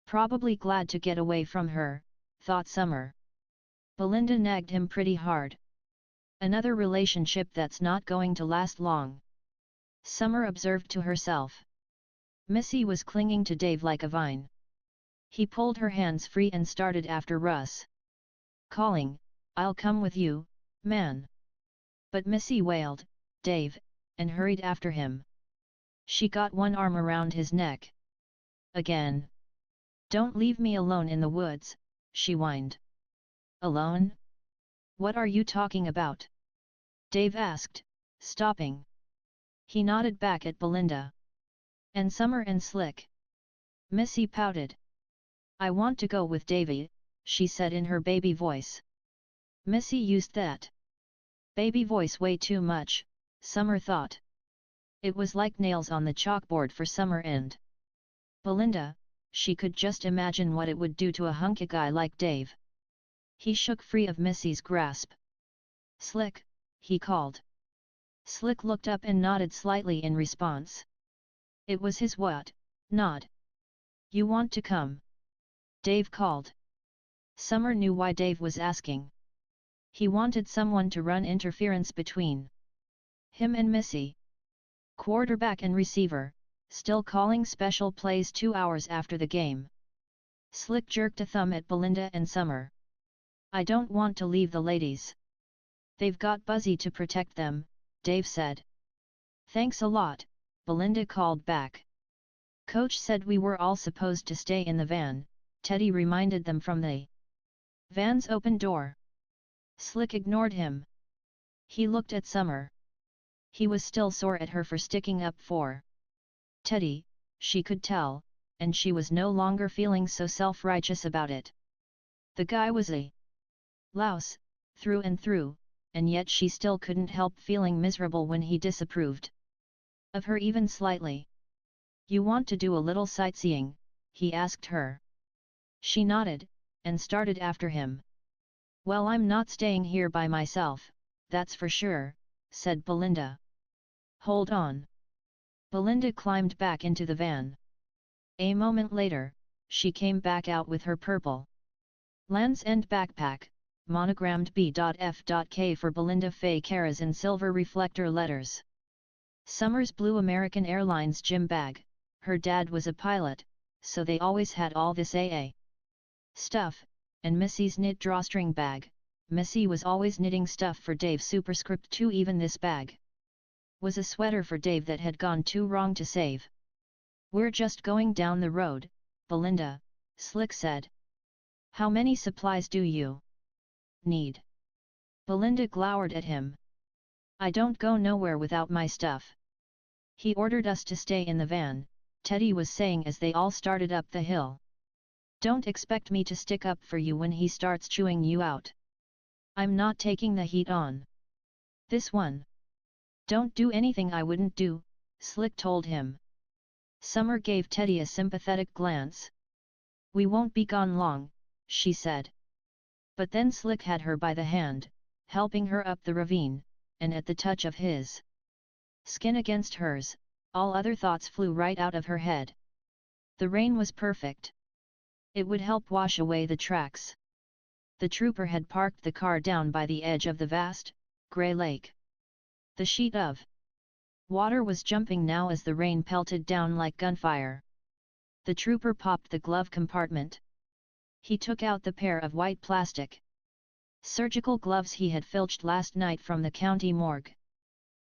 Speaker 1: probably glad to get away from her, thought Summer. Belinda nagged him pretty hard. Another relationship that's not going to last long, Summer observed to herself. Missy was clinging to Dave like a vine. He pulled her hands free and started after Russ, calling, I'll come with you, man. But Missy wailed, Dave, and hurried after him. She got one arm around his neck. Again. Don't leave me alone in the woods, she whined. Alone? What are you talking about? Dave asked, stopping. He nodded back at Belinda. And Summer and Slick. Missy pouted. I want to go with Davy, she said in her baby voice. Missy used that baby voice way too much, Summer thought. It was like nails on the chalkboard for Summer and Belinda. She could just imagine what it would do to a hunky guy like Dave. He shook free of Missy's grasp. Slick, he called. Slick looked up and nodded slightly in response. It was his what? Nod. You want to come? Dave called. Summer knew why Dave was asking. He wanted someone to run interference between him and Missy. Quarterback and receiver, still calling special plays 2 hours after the game. Slick jerked a thumb at Belinda and Summer. I don't want to leave the ladies. They've got Buzzy to protect them, Dave said. Thanks a lot, Belinda called back. Coach said we were all supposed to stay in the van, Teddy reminded them from the van's open door. Slick ignored him. He looked at Summer. He was still sore at her for sticking up for Teddy, she could tell, and she was no longer feeling so self-righteous about it. The guy was a louse, through and through, and yet she still couldn't help feeling miserable when he disapproved of her even slightly. You want to do a little sightseeing? He asked her. She nodded, and started after him. Well, I'm not staying here by myself, that's for sure, said Belinda. Hold on. Belinda climbed back into the van. A moment later, she came back out with her purple Land's End backpack, monogrammed B.F.K for Belinda Faye Caras in silver reflector letters. Summer's blue American Airlines gym bag. Her dad was a pilot, so they always had all this AA stuff, and Missy's knit drawstring bag. Missy was always knitting stuff for Dave. Superscript 2. Even this bag was a sweater for Dave that had gone too wrong to save. We're just going down the road, Belinda, Slick said. How many supplies do you need? Belinda glowered at him. I don't go nowhere without my stuff. He ordered us to stay in the van, Teddy was saying as they all started up the hill. Don't expect me to stick up for you when he starts chewing you out. I'm not taking the heat on this one. Don't do anything I wouldn't do, Slick told him. Summer gave Teddy a sympathetic glance. We won't be gone long, she said. But then Slick had her by the hand, helping her up the ravine, and at the touch of his skin against hers, all other thoughts flew right out of her head. The rain was perfect. It would help wash away the tracks. The trooper had parked the car down by the edge of the vast, grey lake. The sheet of water was jumping now as the rain pelted down like gunfire. The trooper popped the glove compartment. He took out the pair of white plastic surgical gloves he had filched last night from the county morgue.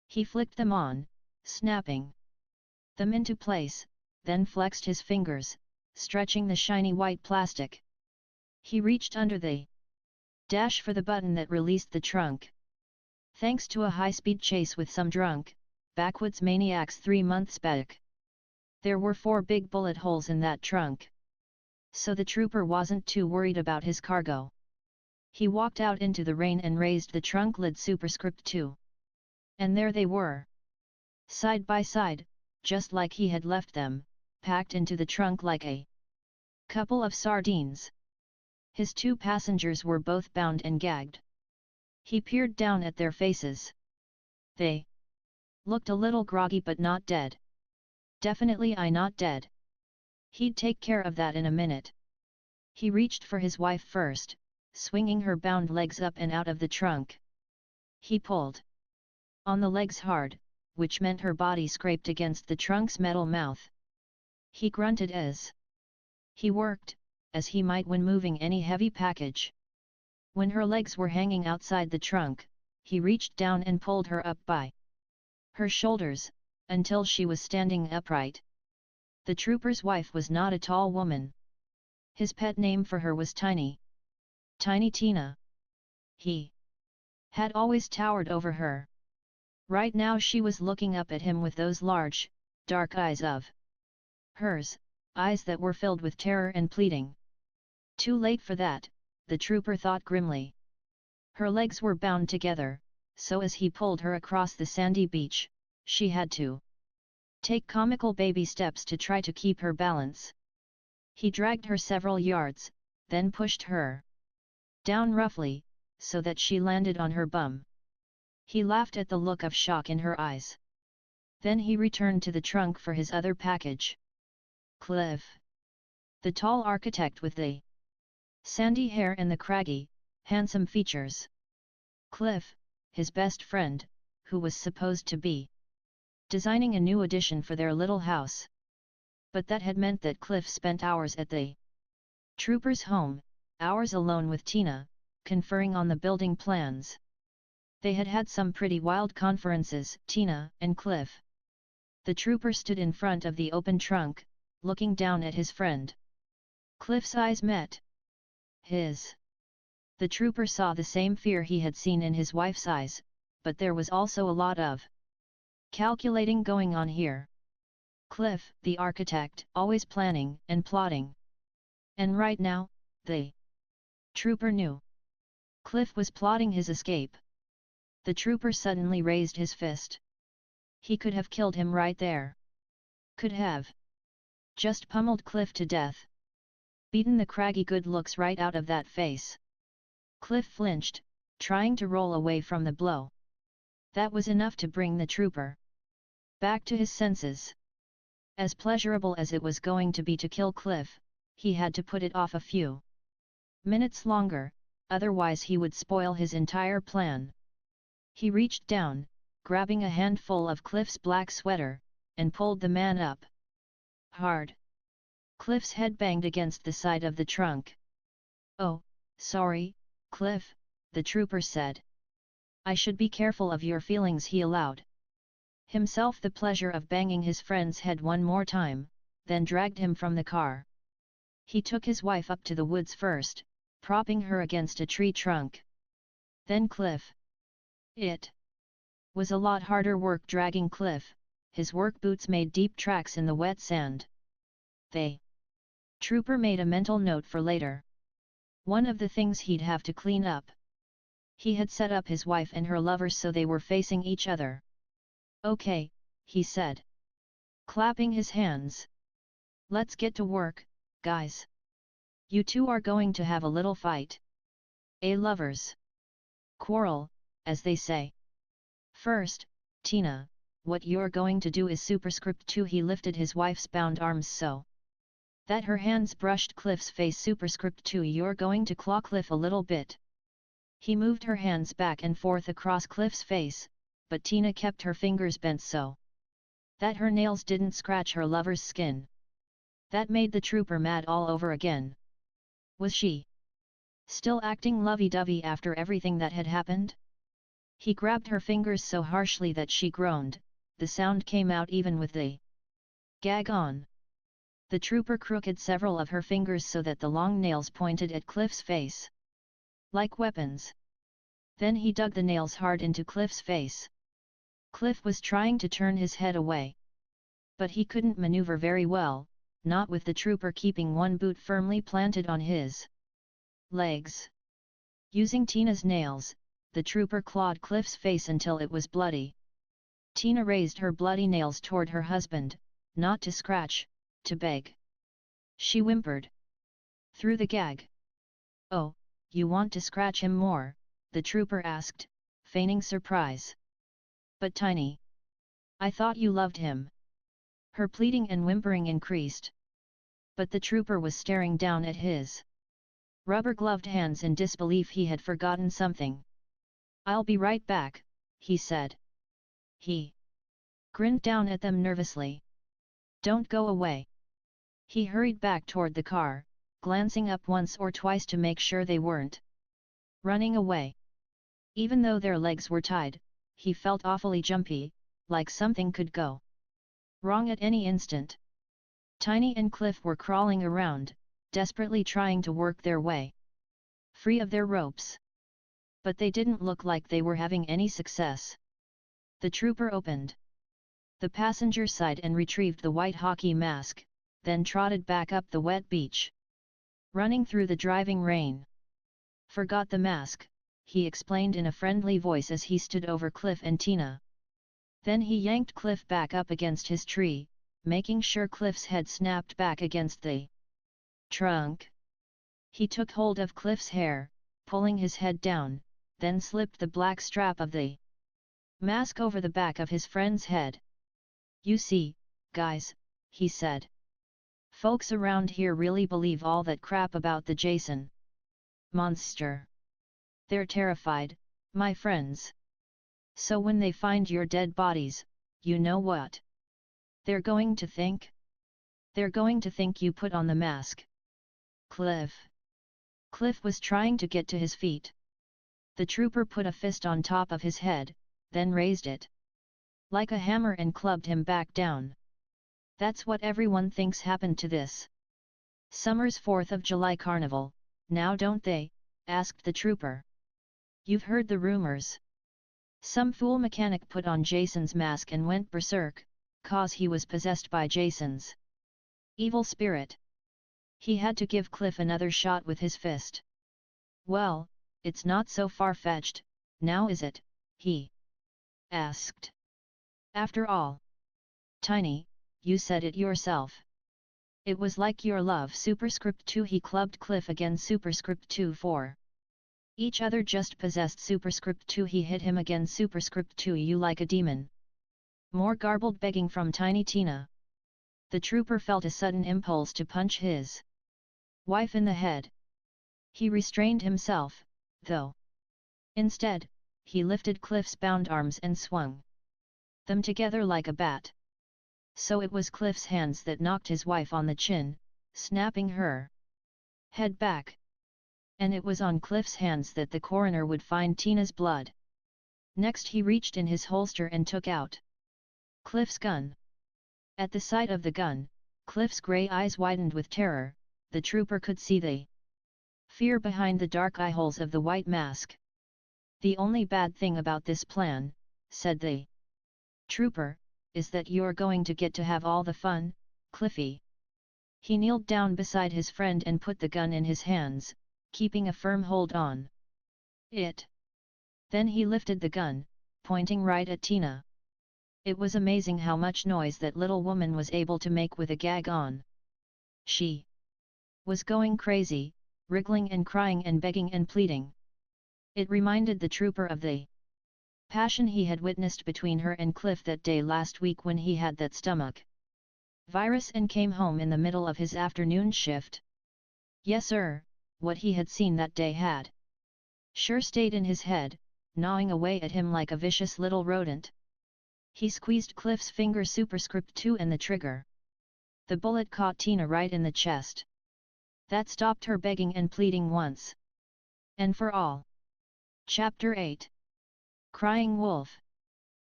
Speaker 1: He flicked them on, snapping them into place, then flexed his fingers, stretching the shiny white plastic. He reached under the dash for the button that released the trunk. Thanks to a high-speed chase with some drunk, backwoods maniacs 3 months back, there were 4 big bullet holes in that trunk. So the trooper wasn't too worried about his cargo. He walked out into the rain and raised the trunk lid. Superscript 2. And there they were. Side by side, just like he had left them, packed into the trunk like a couple of sardines. His 2 passengers were both bound and gagged. He peered down at their faces. They looked a little groggy but not dead. Definitely not dead. He'd take care of that in a minute. He reached for his wife first, swinging her bound legs up and out of the trunk. He pulled on the legs hard, which meant her body scraped against the trunk's metal mouth. He grunted as he worked, as he might when moving any heavy package. When her legs were hanging outside the trunk, he reached down and pulled her up by her shoulders, until she was standing upright. The trooper's wife was not a tall woman. His pet name for her was Tiny. Tiny Tina. He had always towered over her. Right now she was looking up at him with those large, dark eyes of hers, eyes that were filled with terror and pleading. Too late for that, the trooper thought grimly. Her legs were bound together, so as he pulled her across the sandy beach, she had to take comical baby steps to try to keep her balance. He dragged her several yards, then pushed her down roughly, so that she landed on her bum. He laughed at the look of shock in her eyes. Then he returned to the trunk for his other package. Cliff. The tall architect with the sandy hair and the craggy, handsome features. Cliff, his best friend, who was supposed to be designing a new addition for their little house. But that had meant that Cliff spent hours at the trooper's home, hours alone with Tina, conferring on the building plans. They had had some pretty wild conferences, Tina and Cliff. The trooper stood in front of the open trunk, looking down at his friend. Cliff's eyes met his. The trooper saw the same fear he had seen in his wife's eyes, but there was also a lot of calculating going on here. Cliff, the architect, always planning and plotting. And right now, the trooper knew Cliff was plotting his escape. The trooper suddenly raised his fist. He could have killed him right there. Could have just pummeled Cliff to death. Beaten the craggy good looks right out of that face. Cliff flinched, trying to roll away from the blow. That was enough to bring the trooper back to his senses. As pleasurable as it was going to be to kill Cliff, he had to put it off a few minutes longer, otherwise he would spoil his entire plan. He reached down, grabbing a handful of Cliff's black sweater, and pulled the man up hard. Cliff's head banged against the side of the trunk. "Oh, sorry, Cliff," the trooper said. "I should be careful of your feelings," he allowed himself the pleasure of banging his friend's head one more time, then dragged him from the car. He took his wife up to the woods first, propping her against a tree trunk. Then Cliff. It was a lot harder work dragging Cliff. His work boots made deep tracks in the wet sand. The trooper made a mental note for later. One of the things he'd have to clean up. He had set up his wife and her lover so they were facing each other. "Okay," he said, clapping his hands. "Let's get to work, guys. You two are going to have a little fight. A lovers' quarrel, as they say. First, Tina, what you're going to do is superscript 2." He lifted his wife's bound arms so that her hands brushed Cliff's face. "Superscript 2, you're going to claw Cliff a little bit." He moved her hands back and forth across Cliff's face, but Tina kept her fingers bent so that her nails didn't scratch her lover's skin. That made the trooper mad all over again. Was she still acting lovey-dovey after everything that had happened? He grabbed her fingers so harshly that she groaned. The sound came out even with the gag on. The trooper crooked several of her fingers so that the long nails pointed at Cliff's face like weapons. Then he dug the nails hard into Cliff's face. Cliff was trying to turn his head away. But he couldn't maneuver very well, not with the trooper keeping one boot firmly planted on his legs. Using Tina's nails, the trooper clawed Cliff's face until it was bloody. Tina raised her bloody nails toward her husband, not to scratch, to beg. She whimpered through the gag. "Oh, you want to scratch him more?" the trooper asked, feigning surprise. "But Tiny, I thought you loved him." Her pleading and whimpering increased. But the trooper was staring down at his rubber-gloved hands in disbelief. He had forgotten something. "I'll be right back," he said. He grinned down at them nervously. "Don't go away." He hurried back toward the car, glancing up once or twice to make sure they weren't running away. Even though their legs were tied, he felt awfully jumpy, like something could go wrong at any instant. Tiny and Cliff were crawling around, desperately trying to work their way free of their ropes. But they didn't look like they were having any success. The trooper opened the passenger side and retrieved the white hockey mask, then trotted back up the wet beach, running through the driving rain. Forgot the mask, he explained in a friendly voice as he stood over Cliff and Tina. Then he yanked Cliff back up against his tree, making sure Cliff's head snapped back against the trunk. He took hold of Cliff's hair, pulling his head down, then slipped the black strap of the mask over the back of his friend's head. "You see, guys," he said. "Folks around here really believe all that crap about the Jason monster. They're terrified, my friends. So when they find your dead bodies, you know what they're going to think? They're going to think you put on the mask." Cliff was trying to get to his feet. The trooper put a fist on top of his head, then raised it like a hammer and clubbed him back down. "That's what everyone thinks happened to this summer's 4th of July carnival, now don't they?" asked the trooper. "You've heard the rumors. Some fool mechanic put on Jason's mask and went berserk, 'cause he was possessed by Jason's evil spirit. He had to give Cliff another shot with his fist." "Well, it's not so far-fetched, now is it?" he asked. "After all, Tiny, you said it yourself. It was like your love superscript 2." He clubbed Cliff again. Superscript 2 for each other just possessed. Superscript 2 he hit him again. Superscript 2 you like a demon. More garbled begging from Tiny Tina. The trooper felt a sudden impulse to punch his wife in the head. He restrained himself, though. Instead, he lifted Cliff's bound arms and swung them together like a bat. So it was Cliff's hands that knocked his wife on the chin, snapping her head back. And it was on Cliff's hands that the coroner would find Tina's blood. Next he reached in his holster and took out Cliff's gun. At the sight of the gun, Cliff's grey eyes widened with terror. The trooper could see the fear behind the dark eye holes of the white mask. "The only bad thing about this plan," said the trooper, "is that you're going to get to have all the fun, Cliffy." He kneeled down beside his friend and put the gun in his hands, keeping a firm hold on it. Then he lifted the gun, pointing right at Tina. It was amazing how much noise that little woman was able to make with a gag on. She was going crazy, wriggling and crying and begging and pleading. It reminded the trooper of the passion he had witnessed between her and Cliff that day last week when he had that stomach virus and came home in the middle of his afternoon shift. Yes sir, what he had seen that day had sure stayed in his head, gnawing away at him like a vicious little rodent. He squeezed Cliff's finger. Superscript 2 and the trigger. The bullet caught Tina right in the chest. That stopped her begging and pleading once and for all. Chapter 8. Crying Wolf.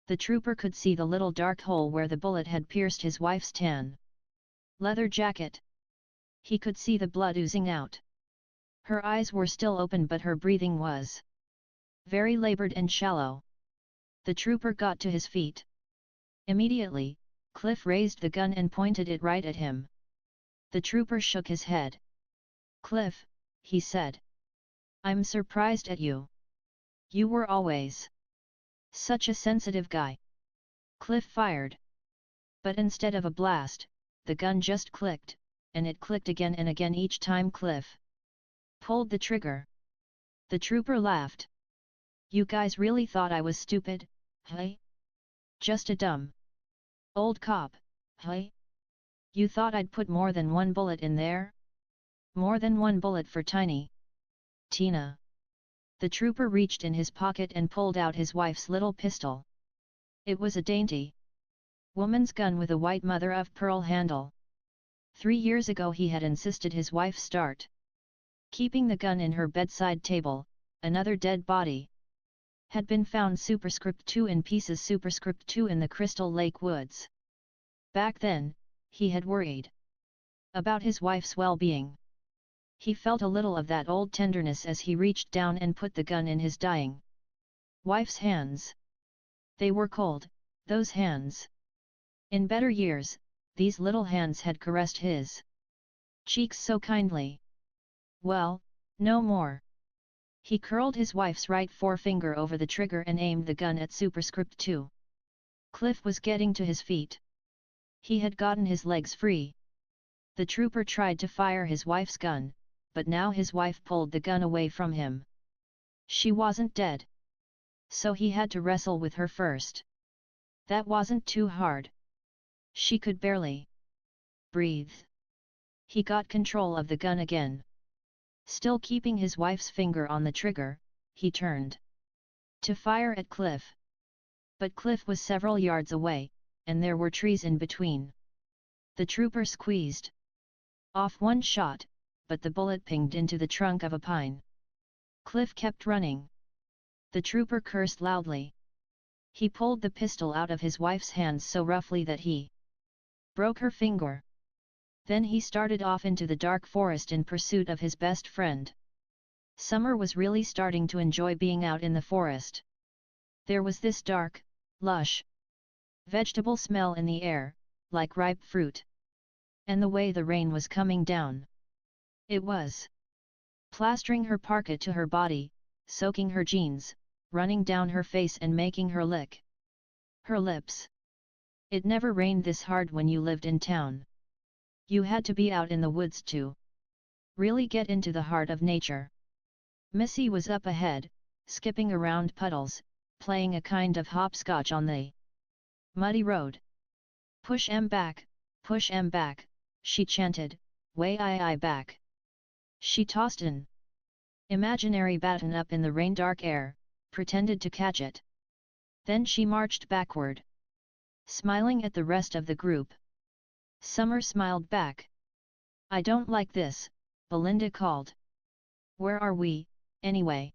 Speaker 1: The trooper could see the little dark hole where the bullet had pierced his wife's tan leather jacket. He could see the blood oozing out. Her eyes were still open but her breathing was very labored and shallow. The trooper got to his feet. Immediately, Cliff raised the gun and pointed it right at him. The trooper shook his head. "Cliff," he said. "I'm surprised at you. You were always such a sensitive guy." Cliff fired. But instead of a blast, the gun just clicked, and it clicked again and again each time Cliff pulled the trigger. The trooper laughed. "You guys really thought I was stupid, hey? Just a dumb old cop, hey? You thought I'd put more than one bullet in there? More than one bullet for Tiny Tina." The trooper reached in his pocket and pulled out his wife's little pistol. It was a dainty woman's gun with a white mother-of-pearl handle. 3 years ago he had insisted his wife start keeping the gun in her bedside table. Another dead body had been found. Superscript 2 in pieces. Superscript 2 in the Crystal Lake woods. Back then, he had worried about his wife's well-being. He felt a little of that old tenderness as he reached down and put the gun in his dying wife's hands. They were cold, those hands. In better years, these little hands had caressed his cheeks so kindly. Well, no more. He curled his wife's right forefinger over the trigger and aimed the gun at superscript 2. Cliff was getting to his feet. He had gotten his legs free. The trooper tried to fire his wife's gun, but now his wife pulled the gun away from him. She wasn't dead. So he had to wrestle with her first. That wasn't too hard. She could barely breathe. He got control of the gun again. Still keeping his wife's finger on the trigger, he turned to fire at Cliff. But Cliff was several yards away, and there were trees in between. The trooper squeezed off one shot, but the bullet pinged into the trunk of a pine. Cliff kept running. The trooper cursed loudly. He pulled the pistol out of his wife's hands so roughly that he broke her finger. Then he started off into the dark forest in pursuit of his best friend. Summer was really starting to enjoy being out in the forest. There was this dark, lush vegetable smell in the air, like ripe fruit. And the way the rain was coming down. It was plastering her parka to her body, soaking her jeans, running down her face and making her lick her lips. It never rained this hard when you lived in town. You had to be out in the woods to really get into the heart of nature. Missy was up ahead, skipping around puddles, playing a kind of hopscotch on the muddy road. Push 'em back, she chanted, way I back. She tossed an imaginary baton up in the rain-dark air, pretended to catch it. Then she marched backward, smiling at the rest of the group. Summer smiled back. I don't like this, Belinda called. Where are we, anyway?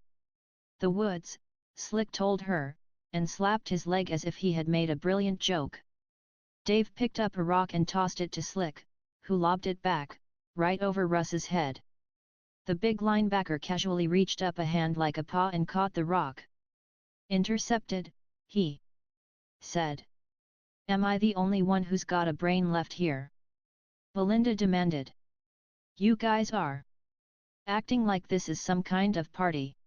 Speaker 1: The woods, Slick told her, and slapped his leg as if he had made a brilliant joke. Dave picked up a rock and tossed it to Slick, who lobbed it back, right over Russ's head. The big linebacker casually reached up a hand like a paw and caught the rock. Intercepted, he said. Am I the only one who's got a brain left here? Belinda demanded. You guys are acting like this is some kind of party.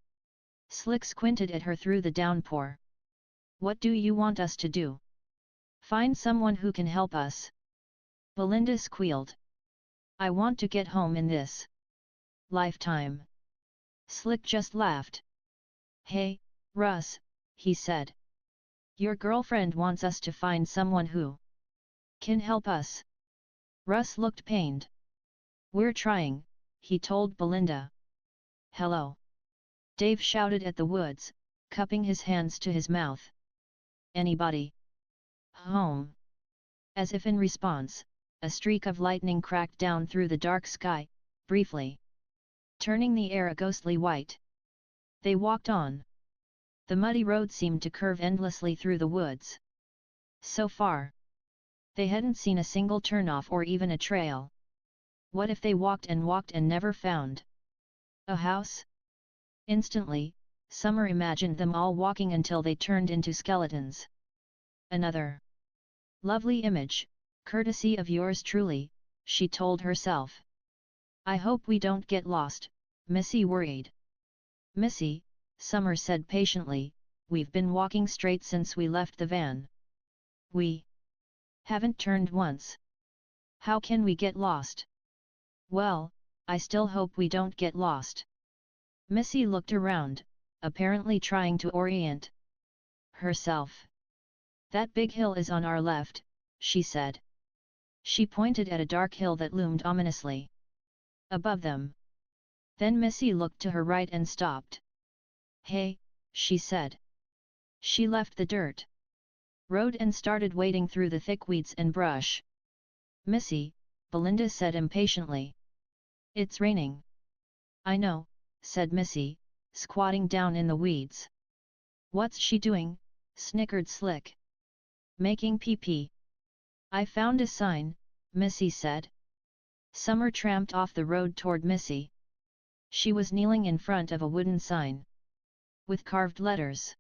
Speaker 1: Slick squinted at her through the downpour. What do you want us to do? Find someone who can help us. Belinda squealed. I want to get home in this lifetime. Slick just laughed. Hey, Russ, he said. Your girlfriend wants us to find someone who can help us. Russ looked pained. We're trying, he told Belinda. Hello. Dave shouted at the woods, cupping his hands to his mouth. Anybody home? As if in response, a streak of lightning cracked down through the dark sky, briefly turning the air a ghostly white. They walked on. The muddy road seemed to curve endlessly through the woods. So far, they hadn't seen a single turnoff or even a trail. What if they walked and never found a house? Instantly, Summer imagined them all walking until they turned into skeletons. Another lovely image, courtesy of yours truly, she told herself. I hope we don't get lost, Missy worried. Missy, Summer said patiently, we've been walking straight since we left the van. We haven't turned once. How can we get lost? Well, I still hope we don't get lost. Missy looked around, apparently trying to orient herself. That big hill is on our left, she said. She pointed at a dark hill that loomed ominously above them. Then Missy looked to her right and stopped. Hey, she said. She left the dirt road and started wading through the thick weeds and brush. Missy, Belinda said impatiently. It's raining. I know, said Missy, squatting down in the weeds. What's she doing? Snickered Slick. Making pee-pee. I found a sign, Missy said. Summer tramped off the road toward Missy. She was kneeling in front of a wooden sign with carved letters.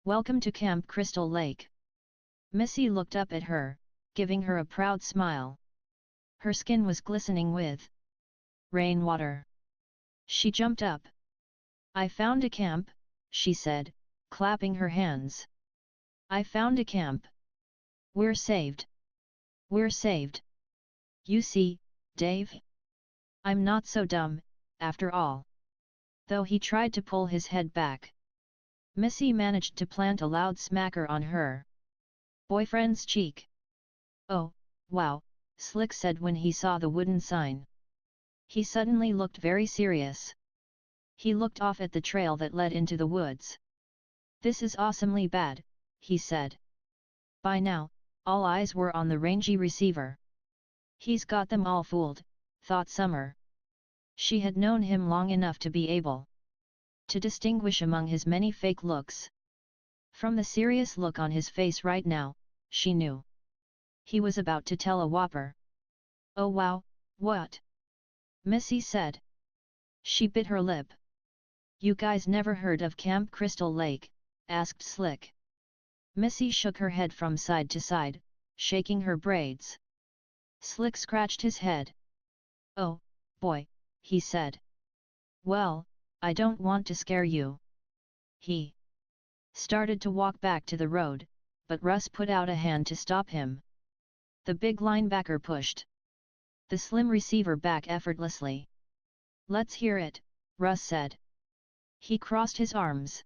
Speaker 1: Welcome to Camp Crystal Lake. Missy looked up at her, giving her a proud smile. Her skin was glistening with rainwater. She jumped up. I found a camp, she said, clapping her hands. I found a camp. We're saved. We're saved. You see, Dave? I'm not so dumb, after all. Though he tried to pull his head back. Missy managed to plant a loud smacker on her boyfriend's cheek. Oh, wow, Slick said when he saw the wooden sign. He suddenly looked very serious. He looked off at the trail that led into the woods. This is awesomely bad, he said. By now, all eyes were on the rangy receiver. He's got them all fooled, thought Summer. She had known him long enough to be able to distinguish among his many fake looks. From the serious look on his face right now, she knew he was about to tell a whopper. Oh wow, what? Missy said. She bit her lip. You guys never heard of Camp Crystal Lake? Asked Slick. Missy shook her head from side to side, shaking her braids. Slick scratched his head. Oh, boy, he said. Well, I don't want to scare you. He started to walk back to the road, but Russ put out a hand to stop him. The big linebacker pushed the slim receiver back effortlessly. Let's hear it, Russ said. He crossed his arms.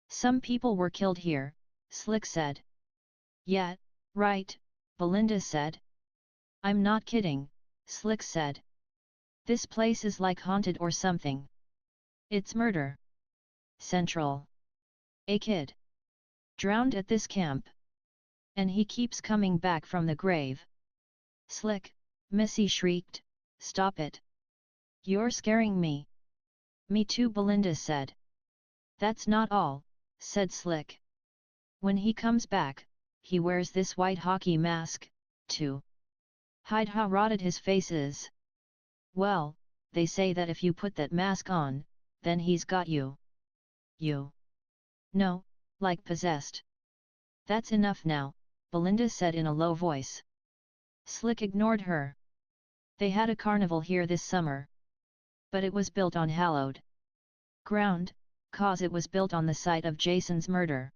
Speaker 1: Some people were killed here, Slick said. Yeah, right, Belinda said. I'm not kidding, Slick said. This place is like haunted or something. It's murder central. A kid drowned at this camp. And he keeps coming back from the grave. Slick, Missy shrieked, stop it. You're scaring me. Me too, Belinda said. That's not all, said Slick. When he comes back, he wears this white hockey mask, too. Hide how rotted his face is. Well, they say that if you put that mask on, then he's got you. You. No, like possessed. That's enough now, Belinda said in a low voice. Slick ignored her. They had a carnival here this summer. But it was built on hallowed ground, cause it was built on the site of Jason's murder.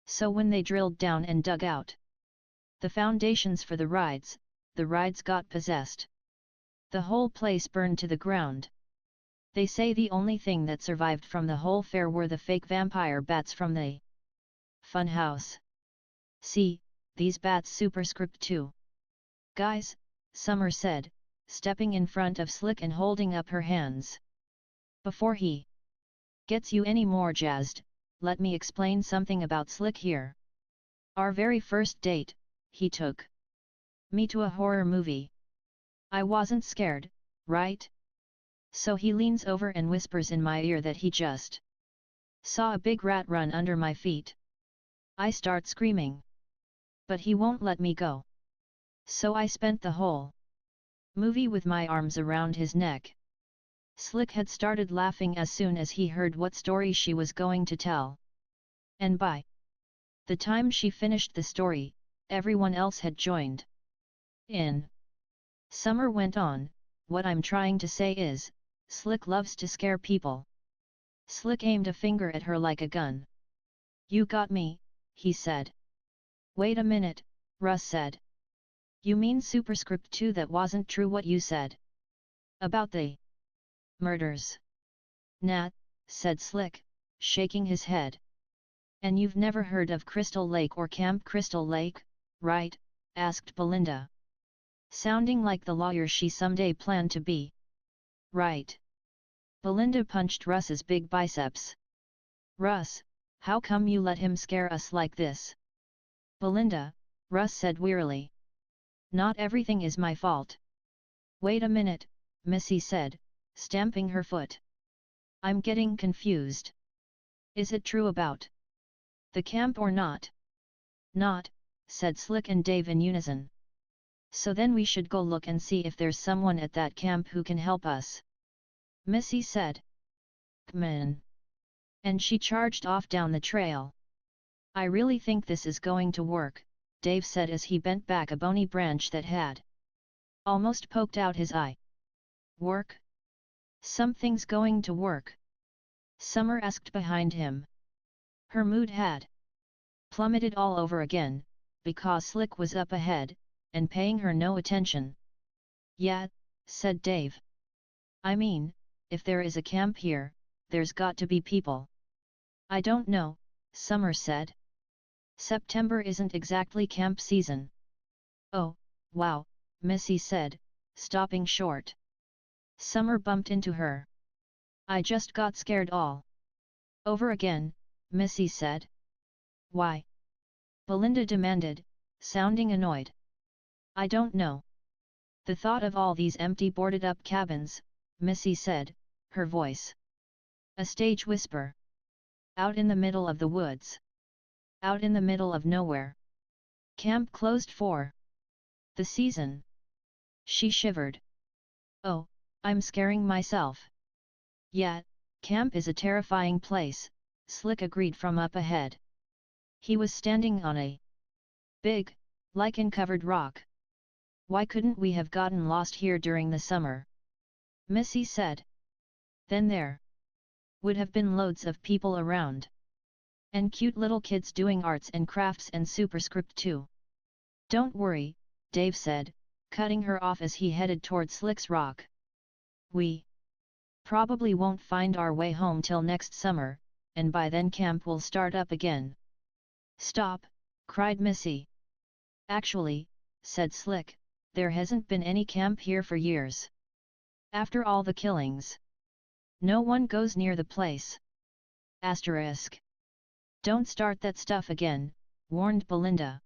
Speaker 1: So when they drilled down and dug out the foundations for the rides got possessed. The whole place burned to the ground. They say the only thing that survived from the whole fair were the fake vampire bats from the funhouse. See, these bats superscript too. Guys, Summer said, stepping in front of Slick and holding up her hands. Before he gets you any more jazzed, let me explain something about Slick here. Our very first date, he took me to a horror movie. I wasn't scared, right? So he leans over and whispers in my ear that he just saw a big rat run under my feet. I start screaming. But he won't let me go. So I spent the whole movie with my arms around his neck. Slick had started laughing as soon as he heard what story she was going to tell. And by the time she finished the story, everyone else had joined in. Summer went on, what I'm trying to say is, Slick loves to scare people. Slick aimed a finger at her like a gun. You got me, he said. Wait a minute, Russ said. You mean superscript 2 that wasn't true what you said about the murders? Nah, said Slick, shaking his head. And you've never heard of Crystal Lake or Camp Crystal Lake, right? Asked Belinda. Sounding like the lawyer she someday planned to be. Right. Belinda punched Russ's big biceps. Russ, how come you let him scare us like this? Belinda, Russ said wearily. Not everything is my fault. Wait a minute, Missy said, stamping her foot. I'm getting confused. Is it true about the camp or not? Not, said Slick and Dave in unison. So then we should go look and see if there's someone at that camp who can help us. Missy said. Come in. And she charged off down the trail. I really think this is going to work, Dave said as he bent back a bony branch that had almost poked out his eye. Work? Something's going to work? Summer asked behind him. Her mood had plummeted all over again, because Slick was up ahead, and paying her no attention. Yeah, said Dave. I mean, if there is a camp here, there's got to be people. I don't know, Summer said. September isn't exactly camp season. Oh, wow, Missy said, stopping short. Summer bumped into her. I just got scared all over again, Missy said. Why? Belinda demanded, sounding annoyed. I don't know. The thought of all these empty boarded-up cabins, Missy said, her voice a stage whisper. Out in the middle of the woods. Out in the middle of nowhere. Camp closed for the season. She shivered. Oh, I'm scaring myself. Yeah, camp is a terrifying place, Slick agreed from up ahead. He was standing on a big, lichen-covered rock. Why couldn't we have gotten lost here during the summer? Missy said. Then there would have been loads of people around. And cute little kids doing arts and crafts and superscript too. Don't worry, Dave said, cutting her off as he headed toward Slick's rock. We probably won't find our way home till next summer, and by then camp will start up again. Stop, cried Missy. Actually, said Slick, there hasn't been any camp here for years. After all the killings. No one goes near the place. Asterisk. Don't start that stuff again, warned Belinda.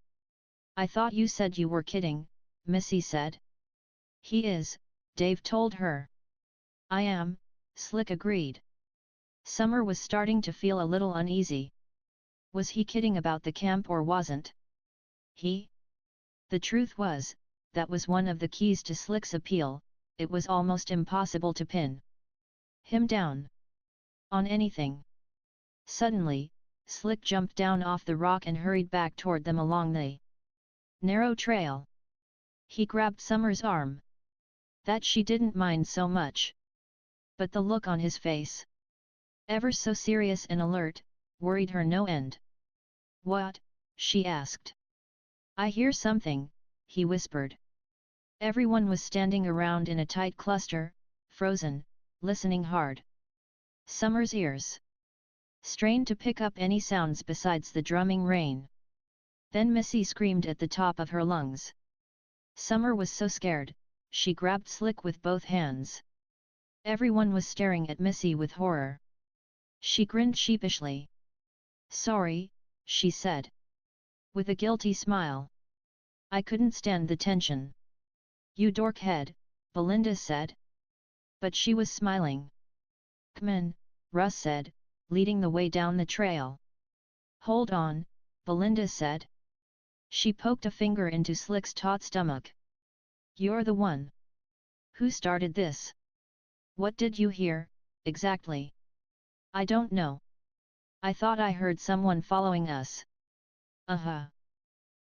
Speaker 1: I thought you said you were kidding, Missy said. He is, Dave told her. I am, Slick agreed. Summer was starting to feel a little uneasy. Was he kidding about the camp or wasn't he? The truth was, that was one of the keys to Slick's appeal, it was almost impossible to pin him down on anything. Suddenly, Slick jumped down off the rock and hurried back toward them along the narrow trail. He grabbed Summer's arm. That she didn't mind so much. But the look on his face, ever so serious and alert, worried her no end. What? She asked. I hear something, he whispered. Everyone was standing around in a tight cluster, frozen, listening hard. Summer's ears strained to pick up any sounds besides the drumming rain. Then Missy screamed at the top of her lungs. Summer was so scared, she grabbed Slick with both hands. Everyone was staring at Missy with horror. She grinned sheepishly. Sorry, she said. With a guilty smile. I couldn't stand the tension. You dorkhead, Belinda said. But she was smiling. C'mon, Russ said, leading the way down the trail. Hold on, Belinda said. She poked a finger into Slick's taut stomach. You're the one. Who started this? What did you hear, exactly? I don't know. I thought I heard someone following us. Uh-huh.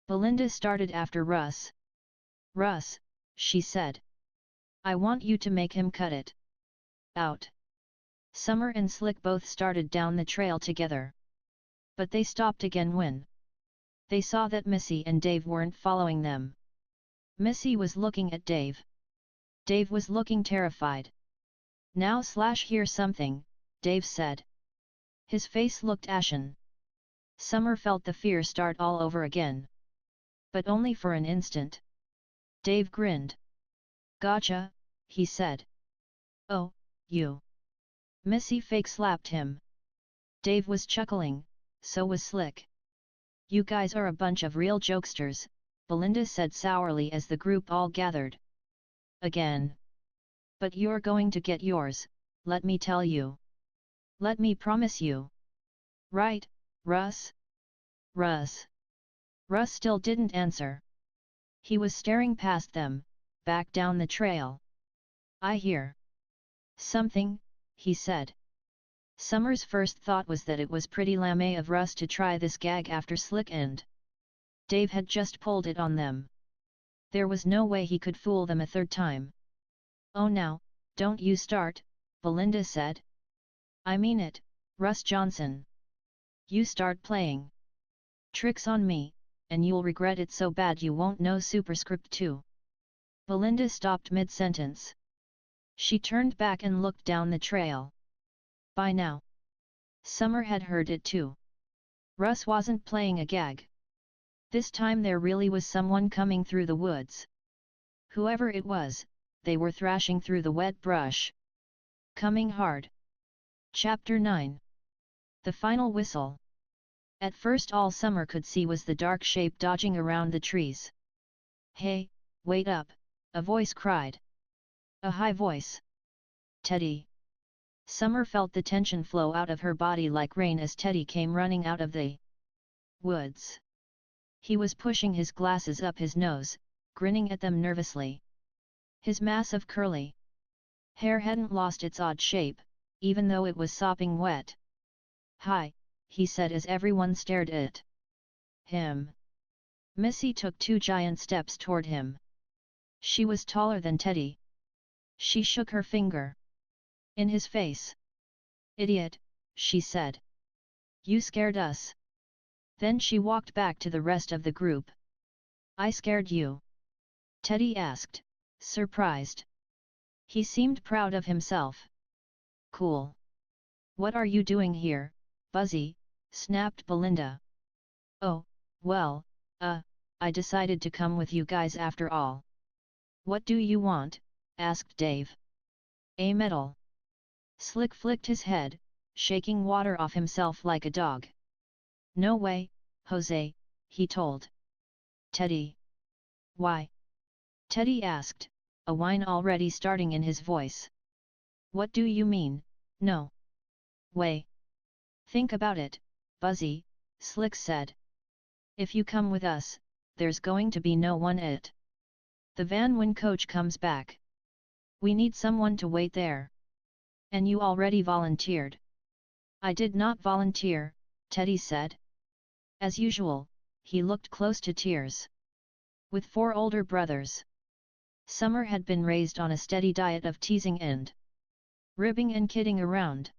Speaker 1: Belinda started after Russ. Russ, she said. I want you to make him cut it out. Summer and Slick both started down the trail together. But they stopped again when they saw that Missy and Dave weren't following them. Missy was looking at Dave. Dave was looking terrified. Now/hear something, Dave said. His face looked ashen. Summer felt the fear start all over again. But only for an instant. Dave grinned. Gotcha, he said. Oh, you. Missy fake slapped him. Dave was chuckling, so was Slick. You guys are a bunch of real jokesters, Belinda said sourly as the group all gathered. Again. But you're going to get yours, let me tell you. Let me promise you. Right, Russ? Russ. Russ still didn't answer. He was staring past them, back down the trail. I hear something, he said. Summer's first thought was that it was pretty lame of Russ to try this gag after Slick and Dave had just pulled it on them. There was no way he could fool them a third time. "Oh now, don't you start," Belinda said. "I mean it, Russ Johnson. You start playing tricks on me, and you'll regret it so bad you won't know superscript 2. Belinda stopped mid-sentence. She turned back and looked down the trail. By now, Summer had heard it too. Russ wasn't playing a gag. This time there really was someone coming through the woods. Whoever it was, they were thrashing through the wet brush. Coming hard. Chapter 9. The final whistle. At first all Summer could see was the dark shape dodging around the trees. "Hey, wait up," a voice cried. A high voice. "Teddy." Summer felt the tension flow out of her body like rain as Teddy came running out of the woods. He was pushing his glasses up his nose, grinning at them nervously. His mass of curly hair hadn't lost its odd shape, even though it was sopping wet. "Hi," he said as everyone stared at him. Missy took 2 giant steps toward him. She was taller than Teddy. She shook her finger in his face. "Idiot," she said. "You scared us." Then she walked back to the rest of the group. "I scared you?" Teddy asked, surprised. He seemed proud of himself. "Cool. What are you doing here, Buzzy?" snapped Belinda. "Oh, well, I decided to come with you guys after all." "What do you want?" asked Dave. "A medal." Slick flicked his head, shaking water off himself like a dog. "No way, Jose," he told Teddy. "Why?" Teddy asked, a whine already starting in his voice. "What do you mean, no way?" "Think about it, Buzzy," Slick said. "If you come with us, there's going to be no one at the van when coach comes back. We need someone to wait there. And you already volunteered." "I did not volunteer," Teddy said. As usual, he looked close to tears. With 4 older brothers, Summer had been raised on a steady diet of teasing and ribbing and kidding around.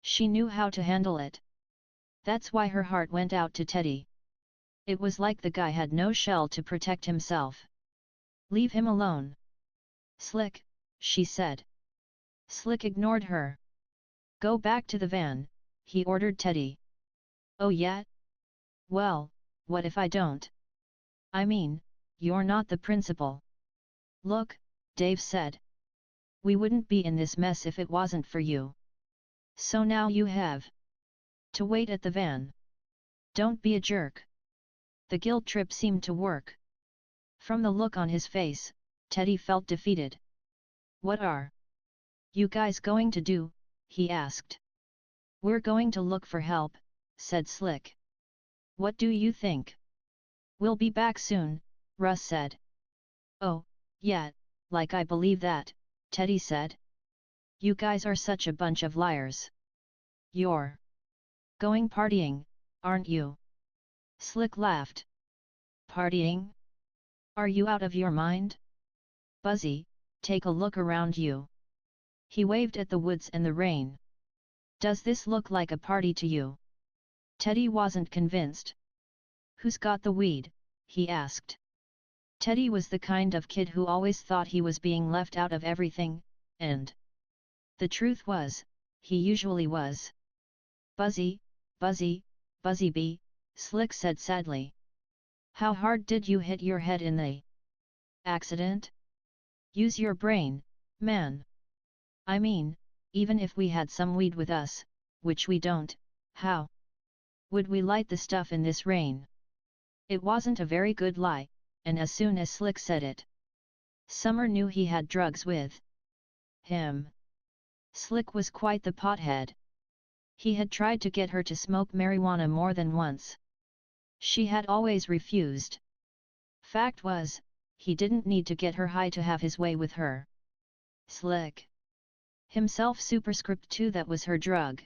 Speaker 1: She knew how to handle it. That's why her heart went out to Teddy. It was like the guy had no shell to protect himself. "Leave him alone." "Slick," she said. Slick ignored her. "Go back to the van," he ordered Teddy. "Oh yeah? Well, what if I don't? I mean, you're not the principal." "Look," Dave said. "We wouldn't be in this mess if it wasn't for you. So now you have to wait at the van. Don't be a jerk." The guilt trip seemed to work. From the look on his face, Teddy felt defeated. "What are you guys going to do?" he asked. "We're going to look for help," said Slick. "What do you think?" "We'll be back soon," Russ said. "Oh, yeah, like I believe that," Teddy said. "You guys are such a bunch of liars. You're going partying, aren't you?" Slick laughed. "Partying? Are you out of your mind? Buzzy, take a look around you." He waved at the woods and the rain. "Does this look like a party to you?" Teddy wasn't convinced. "Who's got the weed?" he asked. Teddy was the kind of kid who always thought he was being left out of everything, and the truth was, he usually was. "Buzzy, Buzzy, Buzzy B," Slick said sadly. "How hard did you hit your head in the accident? Use your brain, man. I mean, even if we had some weed with us, which we don't, how would we light the stuff in this rain?" It wasn't a very good lie, and as soon as Slick said it, Summer knew he had drugs with him. Slick was quite the pothead. He had tried to get her to smoke marijuana more than once. She had always refused. Fact was, he didn't need to get her high to have his way with her. Slick himself superscript 2, that was her drug.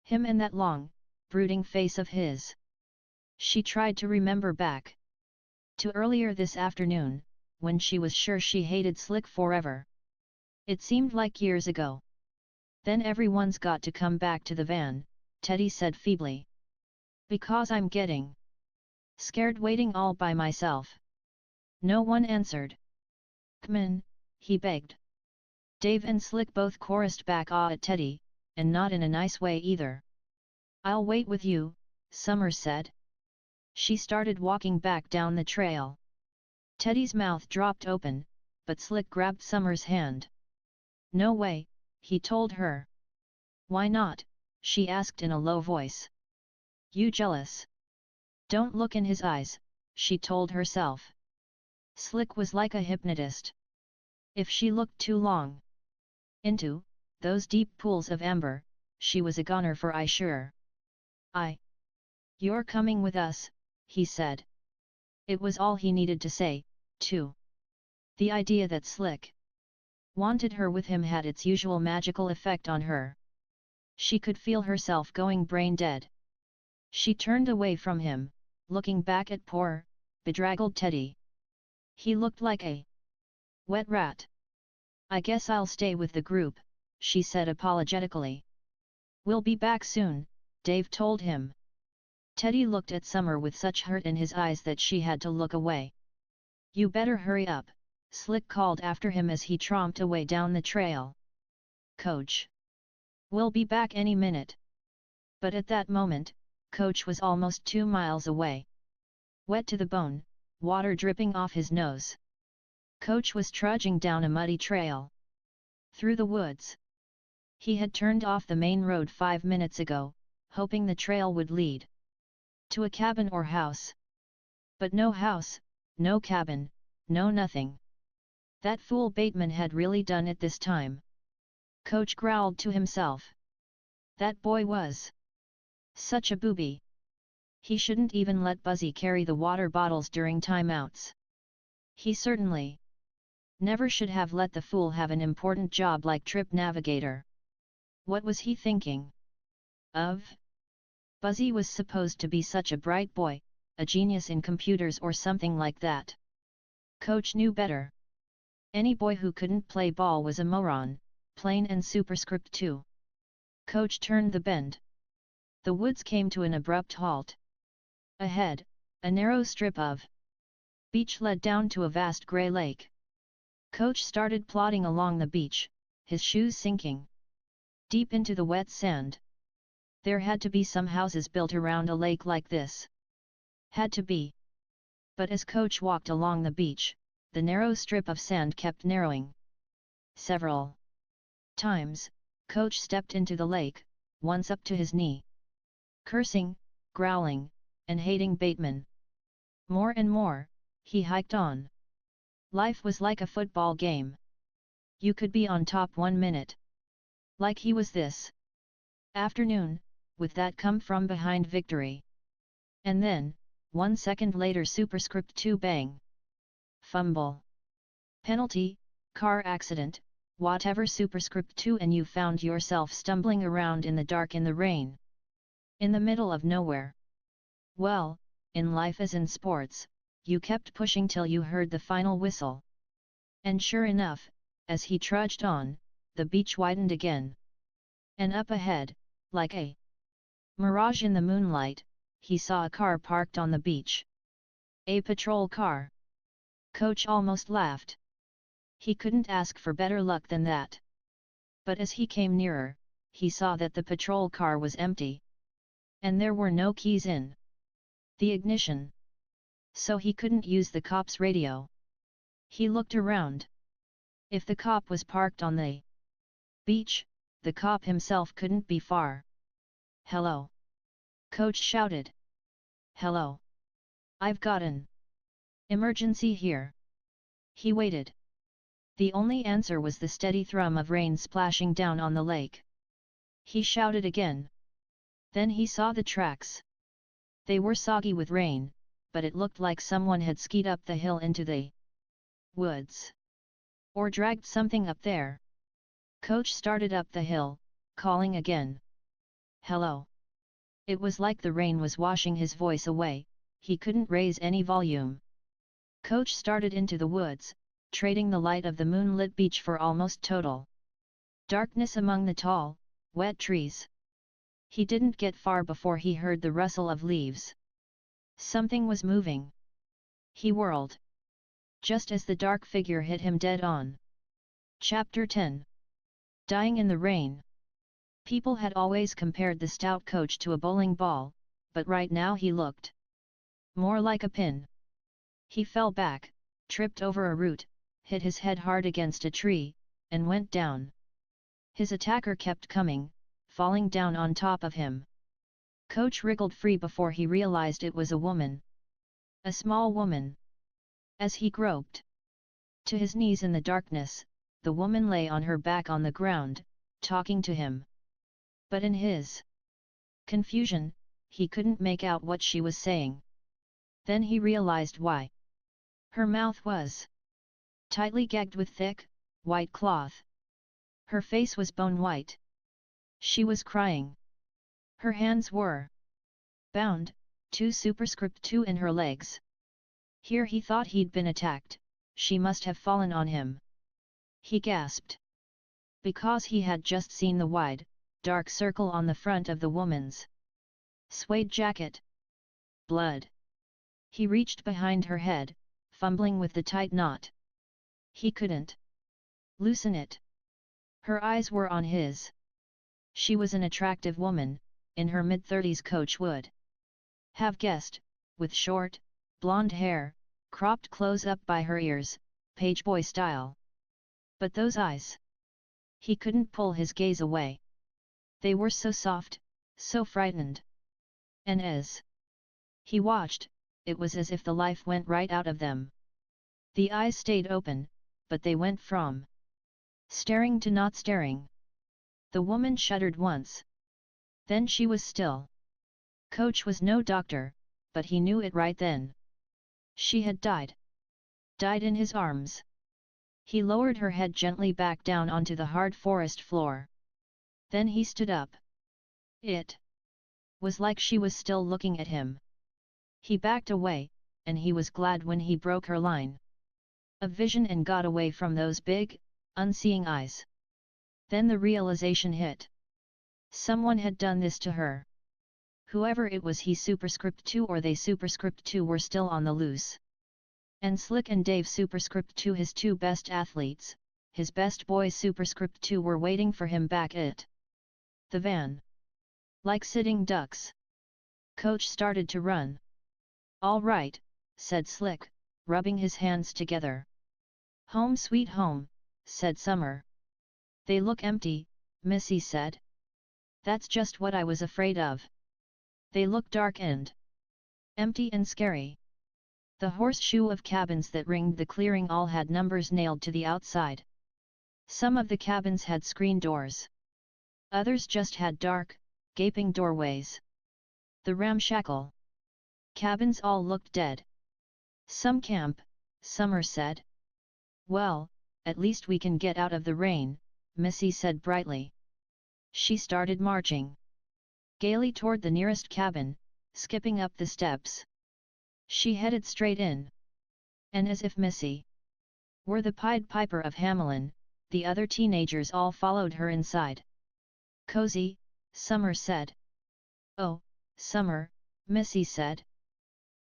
Speaker 1: Him and that long, brooding face of his. She tried to remember back to earlier this afternoon, when she was sure she hated Slick forever. It seemed like years ago. Then everyone's got to come back to the van, Teddy said feebly. Because I'm getting scared waiting all by myself. No one answered. Come in, he begged. Dave and Slick both chorused back "Ah" at Teddy, and not in a nice way either. I'll wait with you, Summer said. She started walking back down the trail. Teddy's mouth dropped open, but Slick grabbed Summer's hand. No way, he told her. Why not? She asked in a low voice. You jealous? Don't look in his eyes, she told herself. Slick was like a hypnotist. If she looked too long into those deep pools of amber, she was a goner for sure. You're coming with us, he said. It was all he needed to say, too. The idea that Slick wanted her with him had its usual magical effect on her. She could feel herself going brain dead. She turned away from him, looking back at poor, bedraggled Teddy. He looked like a wet rat. I guess I'll stay with the group, she said apologetically. We'll be back soon, Dave told him. Teddy looked at Summer with such hurt in his eyes that she had to look away. You better hurry up, Slick called after him as he tromped away down the trail. Coach. We'll be back any minute. But at that moment, Coach was almost 2 miles away. Wet to the bone, water dripping off his nose. Coach was trudging down a muddy trail. Through the woods. He had turned off the main road 5 minutes ago, hoping the trail would lead to a cabin or house. But no house, no cabin, no nothing. That fool Bateman had really done it this time. Coach growled to himself. That boy was such a booby. He shouldn't even let Buzzy carry the water bottles during timeouts. He certainly never should have let the fool have an important job like trip navigator. What was he thinking of? Buzzy was supposed to be such a bright boy, a genius in computers or something like that. Coach knew better. Any boy who couldn't play ball was a moron, plain and superscript 2. Coach turned the bend. The woods came to an abrupt halt. Ahead, a narrow strip of beach led down to a vast grey lake. Coach started plodding along the beach, his shoes sinking deep into the wet sand. There had to be some houses built around a lake like this. Had to be. But as Coach walked along the beach, the narrow strip of sand kept narrowing. Several times, Coach stepped into the lake, once up to his knee. Cursing, growling, and hating Bateman. More and more, he hiked on. Life was like a football game. You could be on top 1 minute. Like he was this afternoon, with that come from behind victory. And then, 1 second later superscript 2 bang. Fumble. Penalty, car accident, whatever superscript 2 and you found yourself stumbling around in the dark in the rain. In the middle of nowhere. Well, in life as in sports, you kept pushing till you heard the final whistle. And sure enough, as he trudged on, the beach widened again. And up ahead, like a mirage in the moonlight, he saw a car parked on the beach. A patrol car. Coach almost laughed. He couldn't ask for better luck than that. But as he came nearer, he saw that the patrol car was empty. And there were no keys in the ignition. So he couldn't use the cop's radio. He looked around. If the cop was parked on the beach, the cop himself couldn't be far. Hello? Coach shouted. Hello. I've got an emergency here. He waited. The only answer was the steady thrum of rain splashing down on the lake. He shouted again. Then he saw the tracks. They were soggy with rain, but it looked like someone had skied up the hill into the woods. Or dragged something up there. Coach started up the hill, calling again. "Hello." It was like the rain was washing his voice away, he couldn't raise any volume. Coach started into the woods, trading the light of the moonlit beach for almost total darkness among the tall, wet trees. He didn't get far before he heard the rustle of leaves. Something was moving. He whirled. Just as the dark figure hit him dead on. Chapter 10. Dying in the rain. People had always compared the stout coach to a bowling ball, but right now he looked more like a pin. He fell back, tripped over a root, hit his head hard against a tree, and went down. His attacker kept coming, falling down on top of him. Coach wriggled free before he realized it was a woman. A small woman. As he groped to his knees in the darkness, the woman lay on her back on the ground, talking to him. But in his confusion, he couldn't make out what she was saying. Then he realized why. Her mouth was tightly gagged with thick, white cloth. Her face was bone white. She was crying. Her hands were bound, 2 superscript 2 in her legs. Here he thought he'd been attacked, she must have fallen on him. He gasped. Because he had just seen the wide, dark circle on the front of the woman's suede jacket. Blood. He reached behind her head, fumbling with the tight knot. He couldn't loosen it. Her eyes were on his. She was an attractive woman, in her mid-30s. Coach would have guessed, with short, blonde hair, cropped close up by her ears, pageboy style. But those eyes! He couldn't pull his gaze away. They were so soft, so frightened. And as he watched, it was as if the life went right out of them. The eyes stayed open, but they went from staring to not staring. The woman shuddered once. Then she was still. Coach was no doctor, but he knew it right then. She had died. Died in his arms. He lowered her head gently back down onto the hard forest floor. Then he stood up. It was like she was still looking at him. He backed away, and he was glad when he broke her line of vision and got away from those big, unseeing eyes. Then the realization hit. Someone had done this to her. Whoever it was, he superscript 2 or they superscript 2 were still on the loose. And Slick and Dave superscript 2, his 2 best athletes, his best boys superscript 2, were waiting for him back at the van. Like sitting ducks. Coach started to run. "All right," said Slick, rubbing his hands together. "Home sweet home," said Summer. "They look empty," Missy said. "That's just what I was afraid of. They look dark and empty and scary." The horseshoe of cabins that ringed the clearing all had numbers nailed to the outside. Some of the cabins had screen doors. Others just had dark, gaping doorways. The ramshackle cabins all looked dead. "Some camp," Summer said. "Well, at least we can get out of the rain," Missy said brightly. She started marching gaily toward the nearest cabin, skipping up the steps. She headed straight in. And as if Missy were the Pied Piper of Hamelin, the other teenagers all followed her inside. "Cozy," Summer said. "Oh, Summer," Missy said.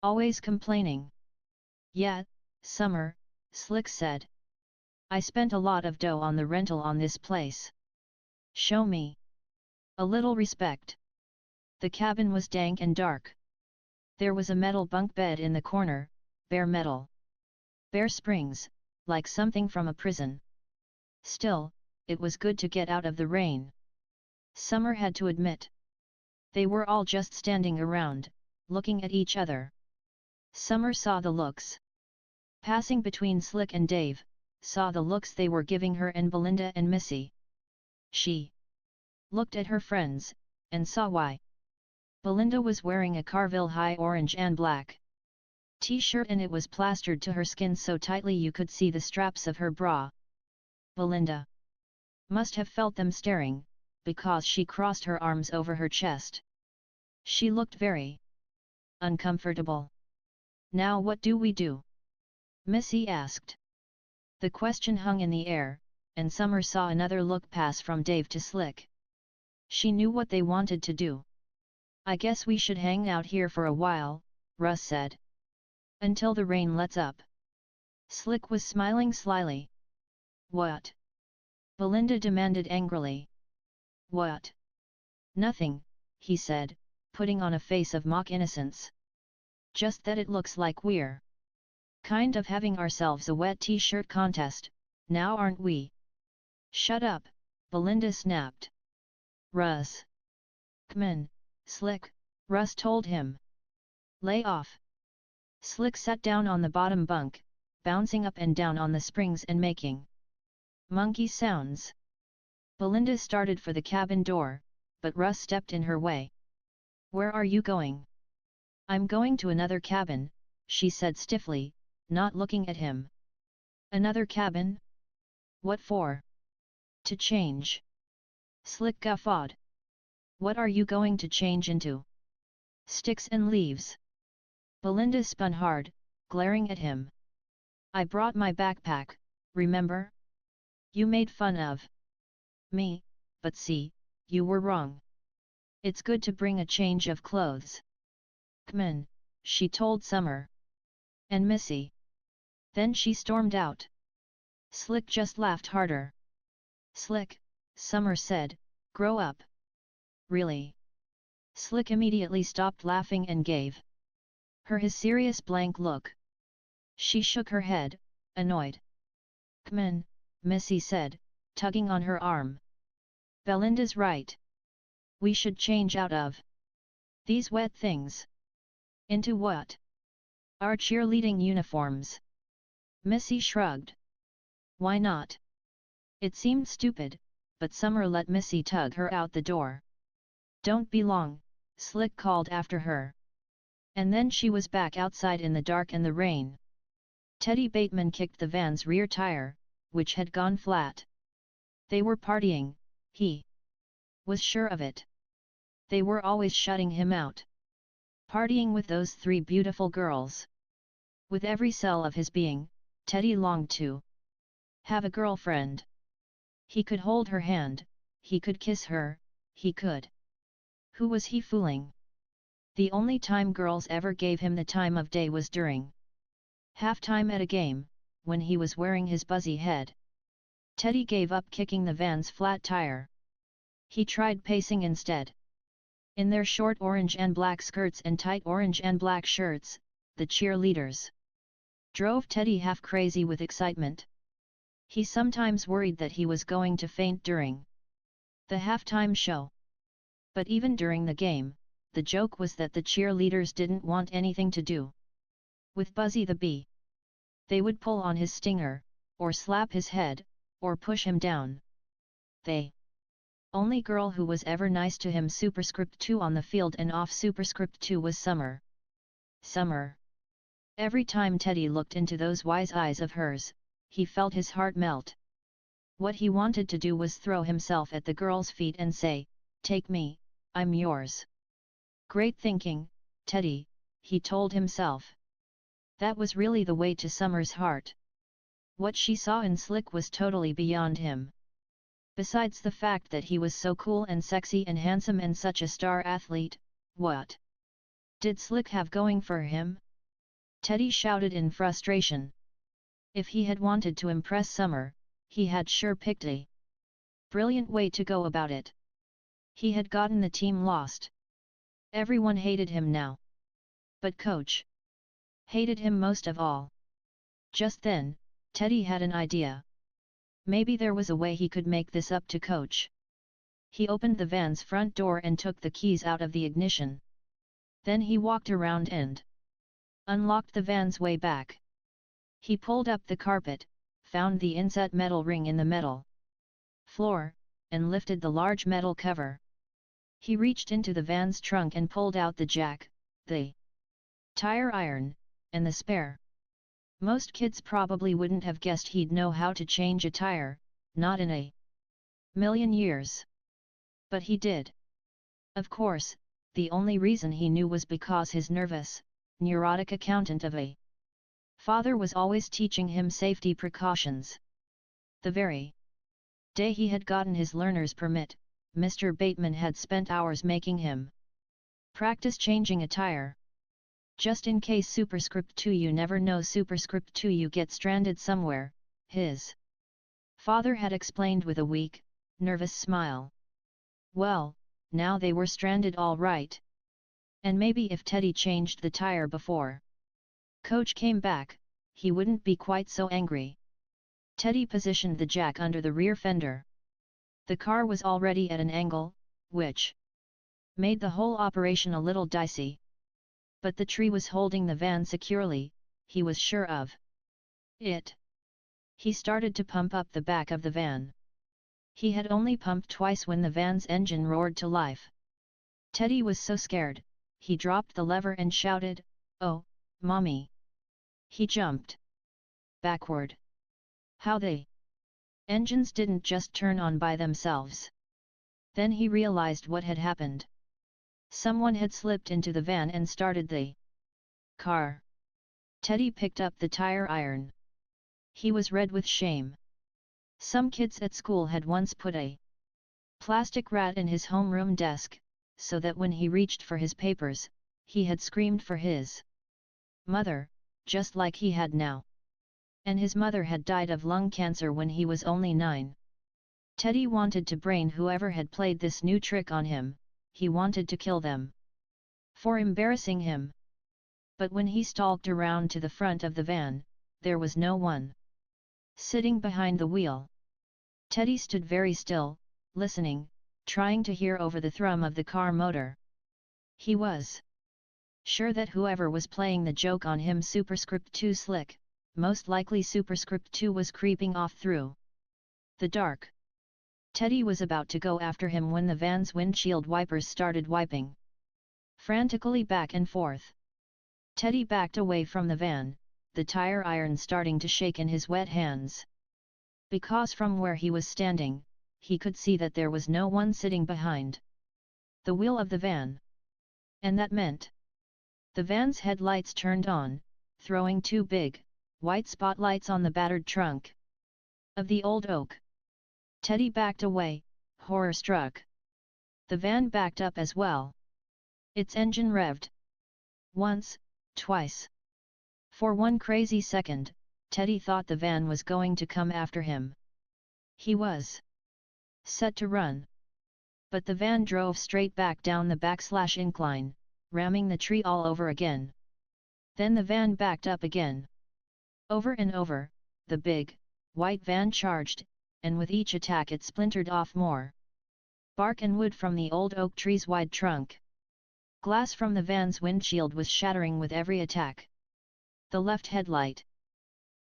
Speaker 1: "Always complaining." "Yeah, Summer," Slick said. "I spent a lot of dough on the rental on this place. Show me a little respect." The cabin was dank and dark. There was a metal bunk bed in the corner, bare metal. Bare springs, like something from a prison. Still, it was good to get out of the rain. Summer had to admit. They were all just standing around, looking at each other. Summer saw the looks passing between Slick and Dave, saw the looks they were giving her and Belinda and Missy. She looked at her friends, and saw why. Belinda was wearing a Carville high orange and black t-shirt, and it was plastered to her skin so tightly you could see the straps of her bra. Belinda must have felt them staring, because she crossed her arms over her chest. She looked very uncomfortable. Now what do we do? Missy asked. The question hung in the air, and Summer saw another look pass from Dave to Slick. She knew what they wanted to do. I guess we should hang out here for a while, Russ said. Until the rain lets up. Slick was smiling slyly. What? Belinda demanded angrily. What? Nothing, he said, putting on a face of mock innocence. Just that it looks like we're kind of having ourselves a wet t-shirt contest, now aren't we? Shut up, Belinda snapped. Russ. C'mon, Slick, Russ told him. Lay off. Slick sat down on the bottom bunk, bouncing up and down on the springs and making monkey sounds. Belinda started for the cabin door, but Russ stepped in her way. Where are you going? I'm going to another cabin, she said stiffly, not looking at him. Another cabin? What for? To change. Slick guffawed. What are you going to change into? Sticks and leaves. Belinda spun hard, glaring at him. I brought my backpack, remember? You made fun of me, but see, you were wrong. It's good to bring a change of clothes. C'mon, she told Summer. And Missy. Then she stormed out. Slick just laughed harder. Slick, Summer said, grow up. Really? Slick immediately stopped laughing and gave her his serious blank look. She shook her head, annoyed. C'mon, Missy said, tugging on her arm. Belinda's right. We should change out of these wet things. Into what? Our cheerleading uniforms. Missy shrugged. Why not? It seemed stupid, but Summer let Missy tug her out the door. Don't be long, Slick called after her. And then she was back outside in the dark and the rain. Teddy Bateman kicked the van's rear tire, which had gone flat. They were partying, he was sure of it. They were always shutting him out. Partying with those three beautiful girls. With every cell of his being, Teddy longed to have a girlfriend. He could hold her hand, he could kiss her, he could. Who was he fooling? The only time girls ever gave him the time of day was during halftime at a game, when he was wearing his buzzy head. Teddy gave up kicking the van's flat tire. He tried pacing instead. In their short orange and black skirts and tight orange and black shirts, the cheerleaders drove Teddy half crazy with excitement. He sometimes worried that he was going to faint during the halftime show. But even during the game, the joke was that the cheerleaders didn't want anything to do with Buzzy the Bee. They would pull on his stinger, or slap his head, or push him down. The only girl who was ever nice to him superscript 2 on the field and off superscript 2 was Summer. Summer. Every time Teddy looked into those wise eyes of hers, he felt his heart melt. What he wanted to do was throw himself at the girl's feet and say, "Take me, I'm yours." Great thinking, Teddy, he told himself. That was really the way to Summer's heart. What she saw in Slick was totally beyond him. Besides the fact that he was so cool and sexy and handsome and such a star athlete, what did Slick have going for him? Teddy shouted in frustration. If he had wanted to impress Summer, he had sure picked a brilliant way to go about it. He had gotten the team lost. Everyone hated him now. But Coach hated him most of all. Just then, Teddy had an idea. Maybe there was a way he could make this up to Coach. He opened the van's front door and took the keys out of the ignition. Then he walked around and unlocked the van's way back. He pulled up the carpet, found the inset metal ring in the metal floor, and lifted the large metal cover. He reached into the van's trunk and pulled out the jack, the tire iron, and the spare. Most kids probably wouldn't have guessed he'd know how to change a tire, not in a million years. But he did. Of course, the only reason he knew was because his nervous, neurotic accountant of a father was always teaching him safety precautions. The very day he had gotten his learner's permit, Mr. Bateman had spent hours making him practice changing a tire. Just in case superscript 2 you never know superscript 2 you get stranded somewhere, his father had explained with a weak, nervous smile. Well, now they were stranded all right. And maybe if Teddy changed the tire before Coach came back, he wouldn't be quite so angry. Teddy positioned the jack under the rear fender. The car was already at an angle, which made the whole operation a little dicey. But the tree was holding the van securely, he was sure of it. He started to pump up the back of the van. He had only pumped twice when the van's engine roared to life. Teddy was so scared, he dropped the lever and shouted, "Oh, Mommy!" He jumped backward. How the engines didn't just turn on by themselves. Then he realized what had happened. Someone had slipped into the van and started the car. Teddy picked up the tire iron. He was red with shame. Some kids at school had once put a plastic rat in his homeroom desk, so that when he reached for his papers, he had screamed for his mother, just like he had now. And his mother had died of lung cancer when he was only 9. Teddy wanted to brain whoever had played this new trick on him, he wanted to kill them for embarrassing him. But when he stalked around to the front of the van, there was no one sitting behind the wheel. Teddy stood very still, listening, trying to hear over the thrum of the car motor. He was sure that whoever was playing the joke on him superscript 2 slick, most likely superscript 2 was creeping off through the dark. Teddy was about to go after him when the van's windshield wipers started wiping frantically back and forth. Teddy backed away from the van, the tire iron starting to shake in his wet hands. Because from where he was standing, he could see that there was no one sitting behind the wheel of the van. And that meant the van's headlights turned on, throwing 2 big, white spotlights on the battered trunk of the old oak. Teddy backed away, horror-struck. The van backed up as well. Its engine revved. Once, twice. For one crazy second, Teddy thought the van was going to come after him. He was set to run. But the van drove straight back down the /incline, ramming the tree all over again. Then the van backed up again. Over and over, the big, white van charged, and with each attack it splintered off more bark and wood from the old oak tree's wide trunk. Glass from the van's windshield was shattering with every attack. The left headlight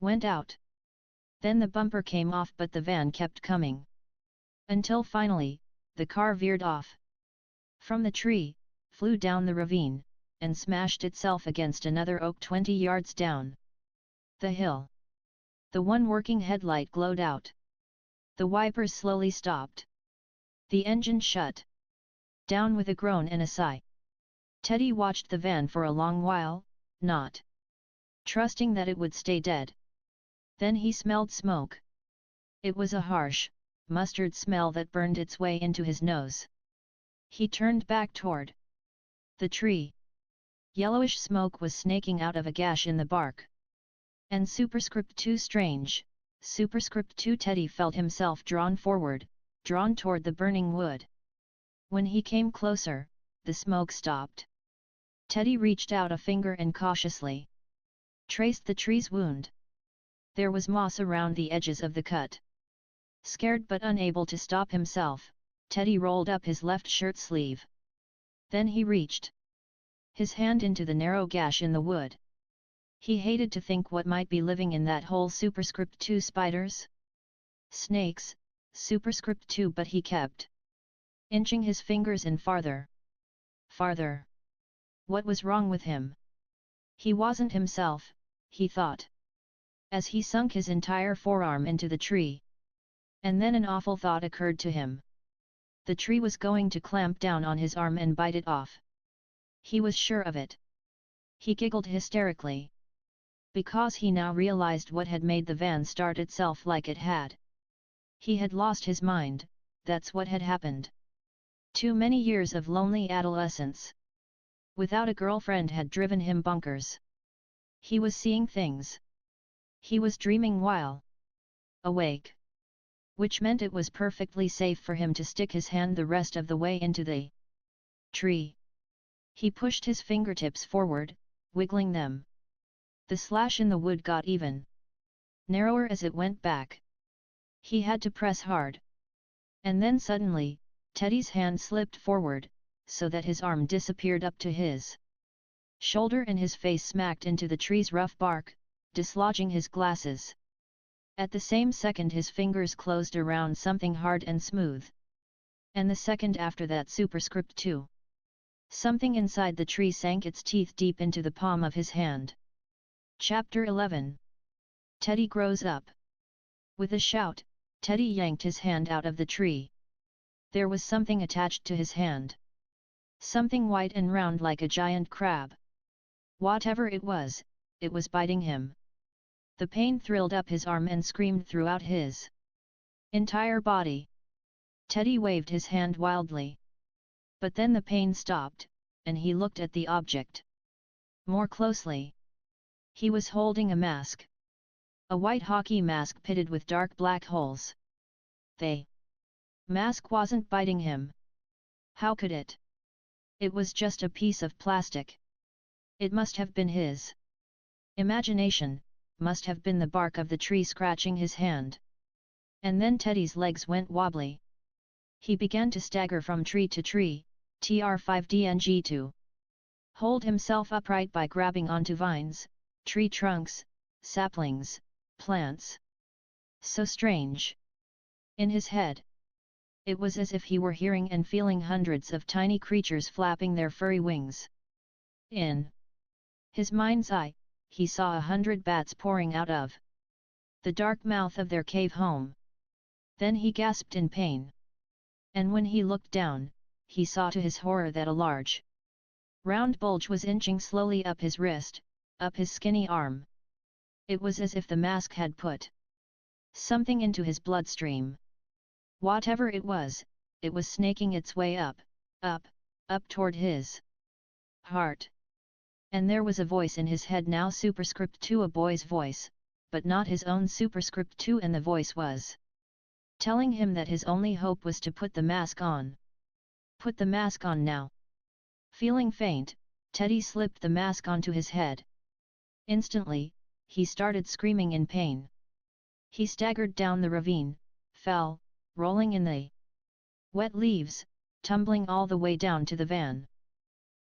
Speaker 1: went out. Then the bumper came off, but the van kept coming. Until finally, the car veered off from the tree, flew down the ravine, and smashed itself against another oak 20 yards down the hill. The one working headlight glowed out. The wipers slowly stopped. The engine shut down with a groan and a sigh. Teddy watched the van for a long while, not trusting that it would stay dead. Then he smelled smoke. It was a harsh, mustard smell that burned its way into his nose. He turned back toward the tree. Yellowish smoke was snaking out of a gash in the bark. And superscript 2 strange, superscript 2 Teddy felt himself drawn forward, drawn toward the burning wood. When he came closer, the smoke stopped. Teddy reached out a finger and cautiously traced the tree's wound. There was moss around the edges of the cut. Scared but unable to stop himself, Teddy rolled up his left shirt sleeve. Then he reached his hand into the narrow gash in the wood. He hated to think what might be living in that hole. Superscript 2 spiders? Snakes, superscript 2, but he kept inching his fingers in farther. Farther. What was wrong with him? He wasn't himself, he thought, as he sunk his entire forearm into the tree. And then an awful thought occurred to him. The tree was going to clamp down on his arm and bite it off. He was sure of it. He giggled hysterically. Because he now realized what had made the van start itself like it had. He had lost his mind, that's what had happened. Too many years of lonely adolescence without a girlfriend had driven him bonkers. He was seeing things. He was dreaming while awake. Which meant it was perfectly safe for him to stick his hand the rest of the way into the tree. He pushed his fingertips forward, wiggling them. The slash in the wood got even narrower as it went back. He had to press hard. And then suddenly, Teddy's hand slipped forward, so that his arm disappeared up to his shoulder and his face smacked into the tree's rough bark, dislodging his glasses. At the same second his fingers closed around something hard and smooth. And the second after that superscript 2. Something inside the tree sank its teeth deep into the palm of his hand. Chapter 11. Teddy grows up. With a shout, Teddy yanked his hand out of the tree. There was something attached to his hand. Something white and round like a giant crab. Whatever it was biting him. The pain thrilled up his arm and screamed throughout his entire body. Teddy waved his hand wildly. But then the pain stopped, and he looked at the object more closely. He was holding a mask. A white hockey mask pitted with dark black holes. The mask wasn't biting him. How could it? It was just a piece of plastic. It must have been his imagination, must have been the bark of the tree scratching his hand. And then Teddy's legs went wobbly. He began to stagger from tree to tree, tr5dng2. Hold himself upright by grabbing onto vines, tree trunks, saplings, plants. So strange. In his head, it was as if he were hearing and feeling hundreds of tiny creatures flapping their furry wings. In his mind's eye, he saw 100 bats pouring out of the dark mouth of their cave home. Then he gasped in pain. And when he looked down, he saw to his horror that a large, round bulge was inching slowly up his wrist, up his skinny arm. It was as if the mask had put something into his bloodstream. Whatever it was snaking its way up toward his heart. And there was a voice in his head now, superscript 2, a boy's voice, but not his own, superscript 2, and the voice was telling him that his only hope was to put the mask on. Put the mask on now. Feeling faint, Teddy slipped the mask onto his head. Instantly, he started screaming in pain. He staggered down the ravine, fell, rolling in the wet leaves, tumbling all the way down to the van.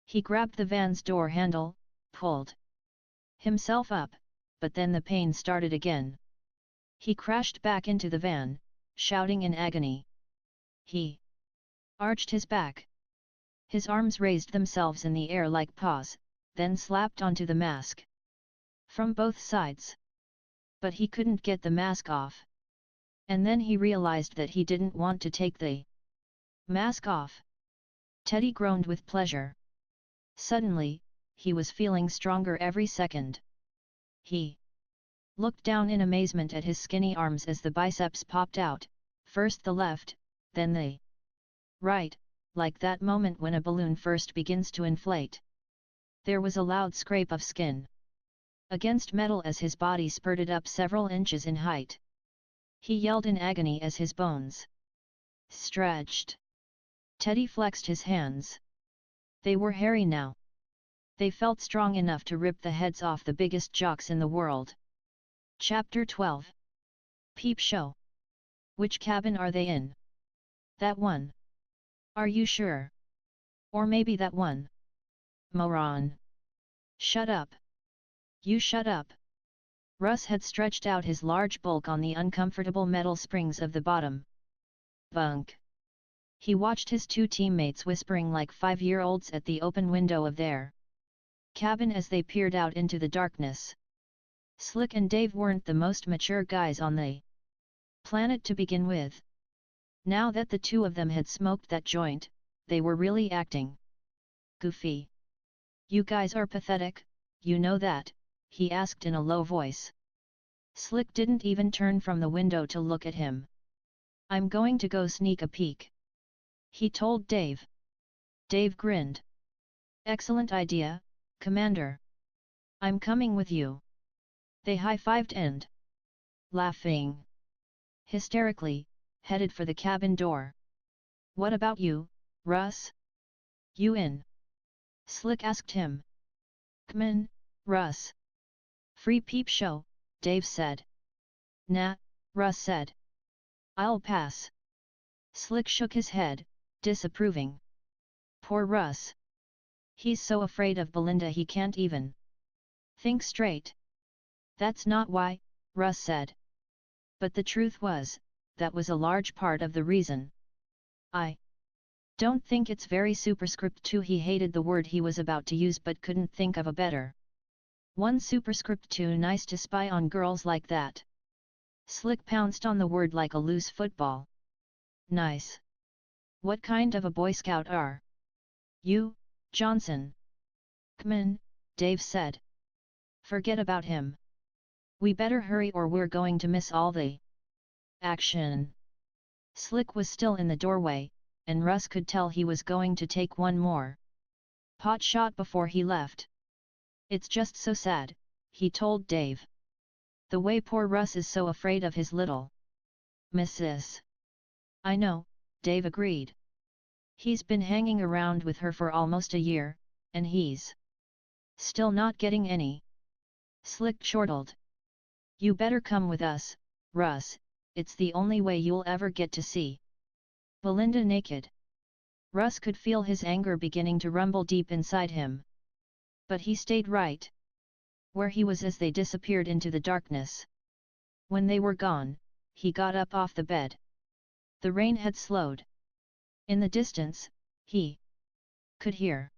Speaker 1: He grabbed the van's door handle, pulled himself up, but then the pain started again. He crashed back into the van, shouting in agony. He arched his back. His arms raised themselves in the air like paws, then slapped onto the mask. From both sides. But he couldn't get the mask off. And then he realized that he didn't want to take the mask off. Teddy groaned with pleasure. Suddenly, he was feeling stronger every second. He looked down in amazement at his skinny arms as the biceps popped out, first the left, then the right, like that moment when a balloon first begins to inflate. There was a loud scrape of skin against metal as his body spurted up several inches in height. He yelled in agony as his bones stretched. Teddy flexed his hands. They were hairy now. They felt strong enough to rip the heads off the biggest jocks in the world. Chapter 12. Peep Show. Which cabin are they in? That one. Are you sure? Or maybe that one. Moron. Shut up. You shut up. Russ had stretched out his large bulk on the uncomfortable metal springs of the bottom bunk. He watched his two teammates whispering like 5-year-olds at the open window of their cabin as they peered out into the darkness. Slick and Dave weren't the most mature guys on the planet to begin with. Now that the two of them had smoked that joint, they were really acting goofy. You guys are pathetic, you know that, he asked in a low voice. Slick didn't even turn from the window to look at him. I'm going to go sneak a peek, he told Dave. Dave grinned. Excellent idea, Commander. I'm coming with you. They high-fived and, laughing hysterically, headed for the cabin door. What about you, Russ? You in? Slick asked him. C'mon, Russ. Free peep show, Dave said. Nah, Russ said. I'll pass. Slick shook his head, disapproving. Poor Russ. He's so afraid of Belinda he can't even think straight. That's not why, Russ said. But the truth was, that was a large part of the reason. I don't think it's very superscript 2. He hated the word he was about to use but couldn't think of a better one. Superscript 2. Nice to spy on girls like that. Slick pounced on the word like a loose football. Nice. What kind of a Boy Scout are you, Johnson? C'mon, Dave said. Forget about him. We better hurry or we're going to miss all the action. Slick was still in the doorway, and Russ could tell he was going to take one more pot shot before he left. It's just so sad, he told Dave. The way poor Russ is so afraid of his little missus. I know, Dave agreed. He's been hanging around with her for almost a year, and he's still not getting any. Slick chortled. You better come with us, Russ, it's the only way you'll ever get to see Belinda naked. Russ could feel his anger beginning to rumble deep inside him. But he stayed right where he was as they disappeared into the darkness. When they were gone, he got up off the bed. The rain had slowed. In the distance, he could hear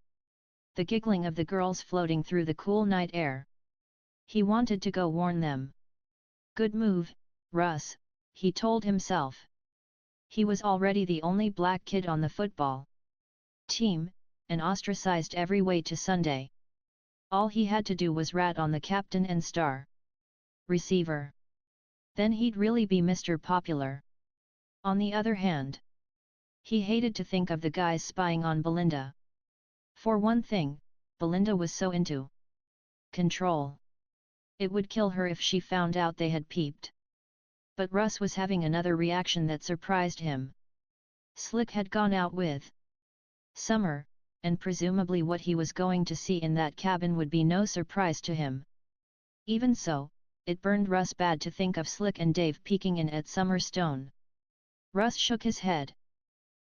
Speaker 1: the giggling of the girls floating through the cool night air. He wanted to go warn them. Good move, Russ, he told himself. He was already the only black kid on the football team, and ostracized every way to Sunday. All he had to do was rat on the captain and star receiver. Then he'd really be Mr. Popular. On the other hand, he hated to think of the guys spying on Belinda. For one thing, Belinda was so into control. It would kill her if she found out they had peeped. But Russ was having another reaction that surprised him. Slick had gone out with Summer, and presumably what he was going to see in that cabin would be no surprise to him. Even so, it burned Russ bad to think of Slick and Dave peeking in at Summer Stone. Russ shook his head.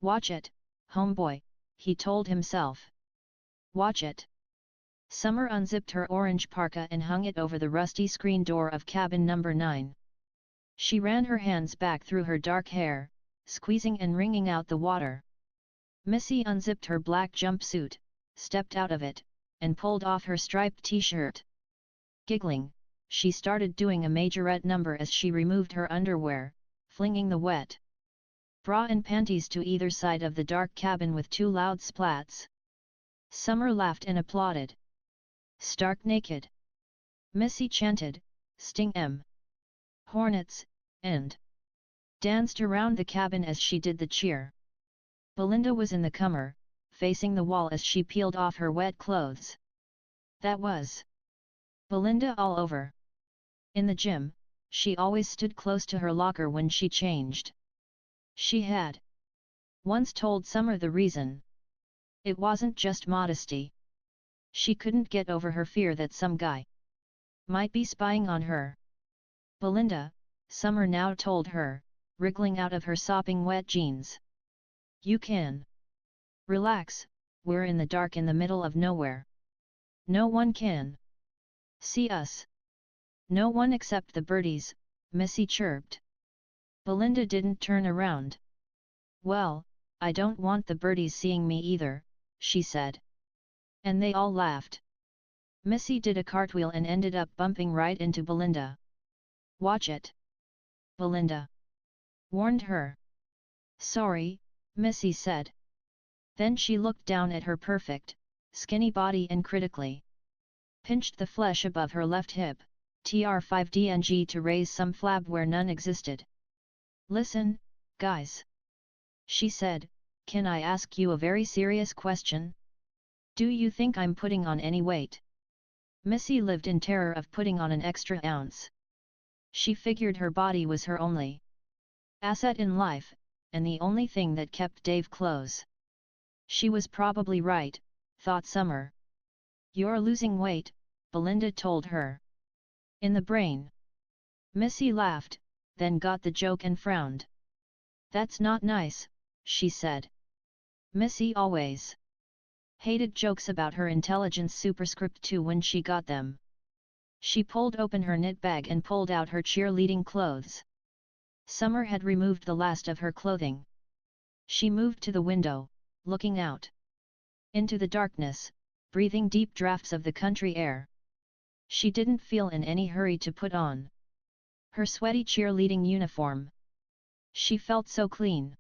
Speaker 1: Watch it, homeboy, he told himself. Watch it. Summer unzipped her orange parka and hung it over the rusty screen door of cabin number 9. She ran her hands back through her dark hair, squeezing and wringing out the water. Missy unzipped her black jumpsuit, stepped out of it, and pulled off her striped t-shirt. Giggling, she started doing a majorette number as she removed her underwear, flinging the wet bra and panties to either side of the dark cabin with 2 loud splats. Summer laughed and applauded. Stark naked. Missy chanted, Sting 'em. Hornets, and danced around the cabin as she did the cheer. Belinda was in the comer, facing the wall as she peeled off her wet clothes. That was Belinda all over. In the gym, she always stood close to her locker when she changed. She had once told Summer the reason. It wasn't just modesty. She couldn't get over her fear that some guy might be spying on her. Belinda, Summer now told her, wriggling out of her sopping wet jeans. You can relax, we're in the dark in the middle of nowhere. No one can see us. No one except the birdies, Missy chirped. Belinda didn't turn around. Well, I don't want the birdies seeing me either, she said. And they all laughed. Missy did a cartwheel and ended up bumping right into Belinda. Watch it! Belinda warned her. Sorry, Missy said. Then she looked down at her perfect, skinny body and critically pinched the flesh above her left hip, tr5dng to raise some flab where none existed. Listen, guys. She said, can I ask you a very serious question? Do you think I'm putting on any weight? Missy lived in terror of putting on an extra ounce. She figured her body was her only asset in life, and the only thing that kept Dave close. She was probably right, thought Summer. You're losing weight, Belinda told her. In the brain. Missy laughed, then got the joke and frowned. That's not nice, she said. Missy always hated jokes about her intelligence superscript 2 when she got them. She pulled open her knit bag and pulled out her cheerleading clothes. Summer had removed the last of her clothing. She moved to the window, looking out into the darkness, breathing deep drafts of the country air. She didn't feel in any hurry to put on her sweaty cheerleading uniform. She felt so clean.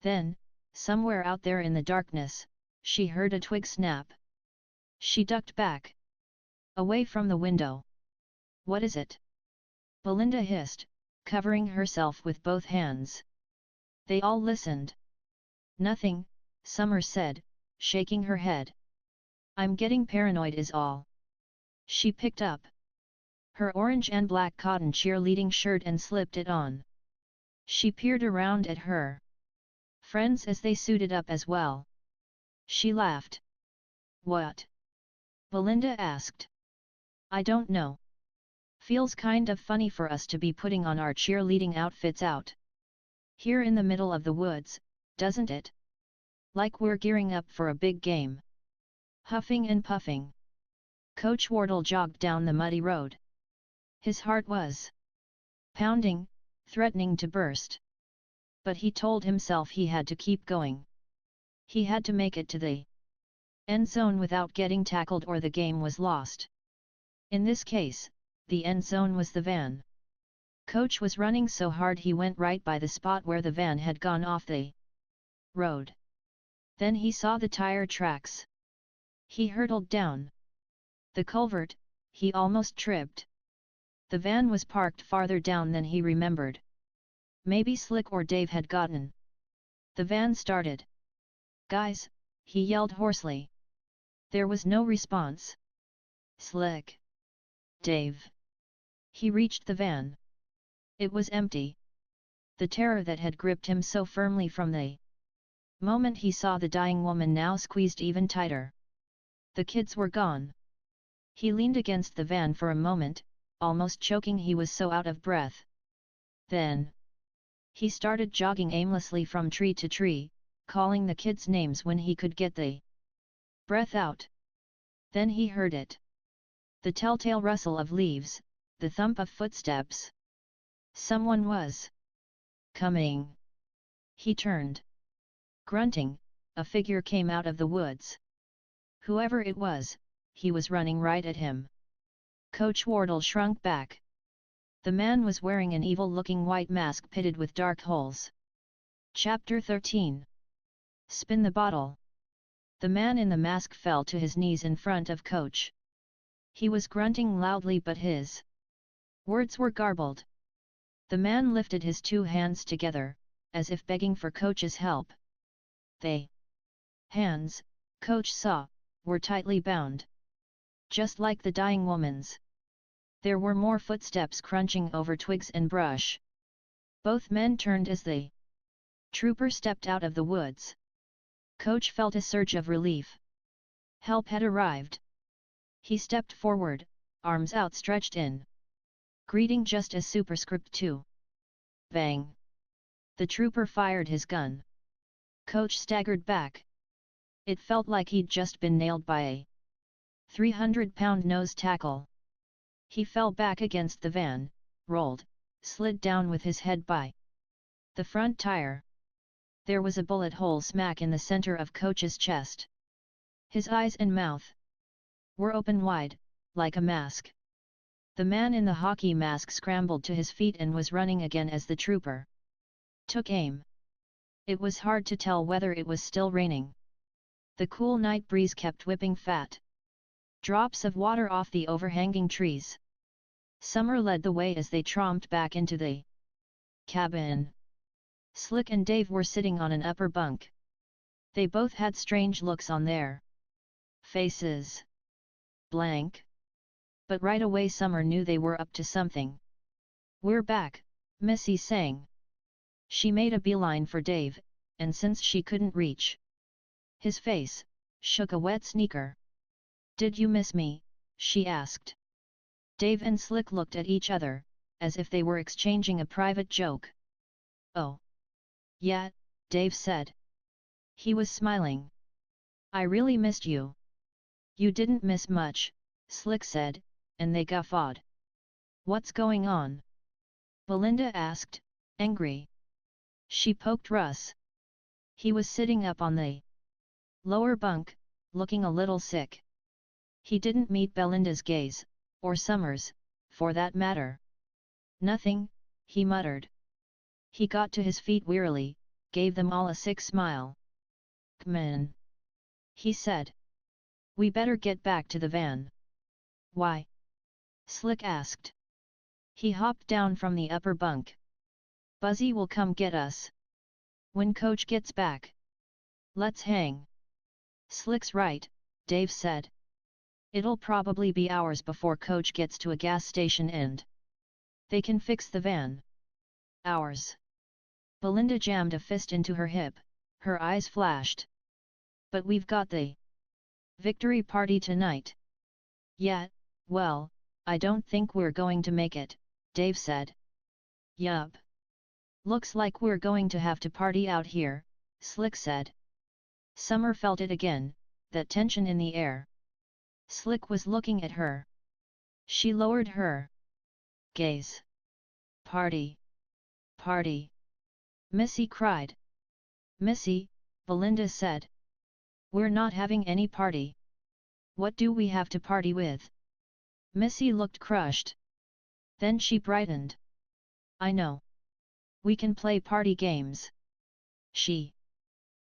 Speaker 1: Then, somewhere out there in the darkness, she heard a twig snap. She ducked back, away from the window. What is it? Belinda hissed, covering herself with both hands. They all listened. Nothing, Summer said, shaking her head. I'm getting paranoid is all. She picked up her orange and black cotton cheerleading shirt and slipped it on. She peered around at her friends as they suited up as well. She laughed. What? Belinda asked. I don't know. Feels kind of funny for us to be putting on our cheerleading outfits out here in the middle of the woods, doesn't it? Like we're gearing up for a big game. Huffing and puffing, Coach Wardle jogged down the muddy road. His heart was pounding, threatening to burst. But he told himself he had to keep going. He had to make it to the end zone without getting tackled or the game was lost. In this case, the end zone was the van. Coach was running so hard he went right by the spot where the van had gone off the road. Then he saw the tire tracks. He hurtled down the culvert, he almost tripped. The van was parked farther down than he remembered. Maybe Slick or Dave had gotten the van started. Guys, he yelled hoarsely. There was no response. Slick. Dave. He reached the van. It was empty. The terror that had gripped him so firmly from the moment he saw the dying woman now squeezed even tighter. The kids were gone. He leaned against the van for a moment, almost choking, he was so out of breath. Then he started jogging aimlessly from tree to tree, calling the kids' names when he could get the breath out. Then he heard it. The telltale rustle of leaves, the thump of footsteps. Someone was coming. He turned. Grunting, a figure came out of the woods. Whoever it was, he was running right at him. Coach Wardle shrunk back. The man was wearing an evil-looking white mask pitted with dark holes. Chapter 13. Spin the bottle. The man in the mask fell to his knees in front of Coach. He was grunting loudly but his words were garbled. The man lifted his two hands together, as if begging for Coach's help. They hands, Coach saw, were tightly bound. Just like the dying woman's. There were more footsteps crunching over twigs and brush. Both men turned as the trooper stepped out of the woods. Coach felt a surge of relief. Help had arrived. He stepped forward, arms outstretched in greeting just as superscript 2. Bang! The trooper fired his gun. Coach staggered back. It felt like he'd just been nailed by a 300-pound nose tackle. He fell back against the van, rolled, slid down with his head by the front tire. There was a bullet hole smack in the center of Coach's chest. His eyes and mouth were open wide, like a mask. The man in the hockey mask scrambled to his feet and was running again as the trooper took aim. It was hard to tell whether it was still raining. The cool night breeze kept whipping fat drops of water off the overhanging trees. Summer led the way as they tromped back into the cabin. Slick and Dave were sitting on an upper bunk. They both had strange looks on their faces. Blank. But right away Summer knew they were up to something. "We're back," Missy sang. She made a beeline for Dave, and since she couldn't reach his face, shook a wet sneaker. "Did you miss me?" she asked. Dave and Slick looked at each other, as if they were exchanging a private joke. "Oh. Yeah," Dave said. He was smiling. "I really missed you." "You didn't miss much," Slick said, and they guffawed. "What's going on?" Belinda asked, angry. She poked Russ. He was sitting up on the lower bunk, looking a little sick. He didn't meet Belinda's gaze, or Summer's, for that matter. "Nothing," he muttered. He got to his feet wearily, gave them all a sick smile. "Come in," he said. "We better get back to the van." "Why?" Slick asked. He hopped down from the upper bunk. "Buzzy will come get us when Coach gets back. Let's hang." "Slick's right," Dave said. "It'll probably be hours before Coach gets to a gas station and they can fix the van." "Hours?" Belinda jammed a fist into her hip, her eyes flashed. "But we've got the victory party tonight." "Yeah, well, I don't think we're going to make it," Dave said. "Yup. Looks like we're going to have to party out here," Slick said. Summer felt it again, that tension in the air. Slick was looking at her. She lowered her gaze. "Party! Party!" Missy cried. "Missy," Belinda said. "We're not having any party. What do we have to party with?" Missy looked crushed. Then she brightened. "I know. We can play party games." She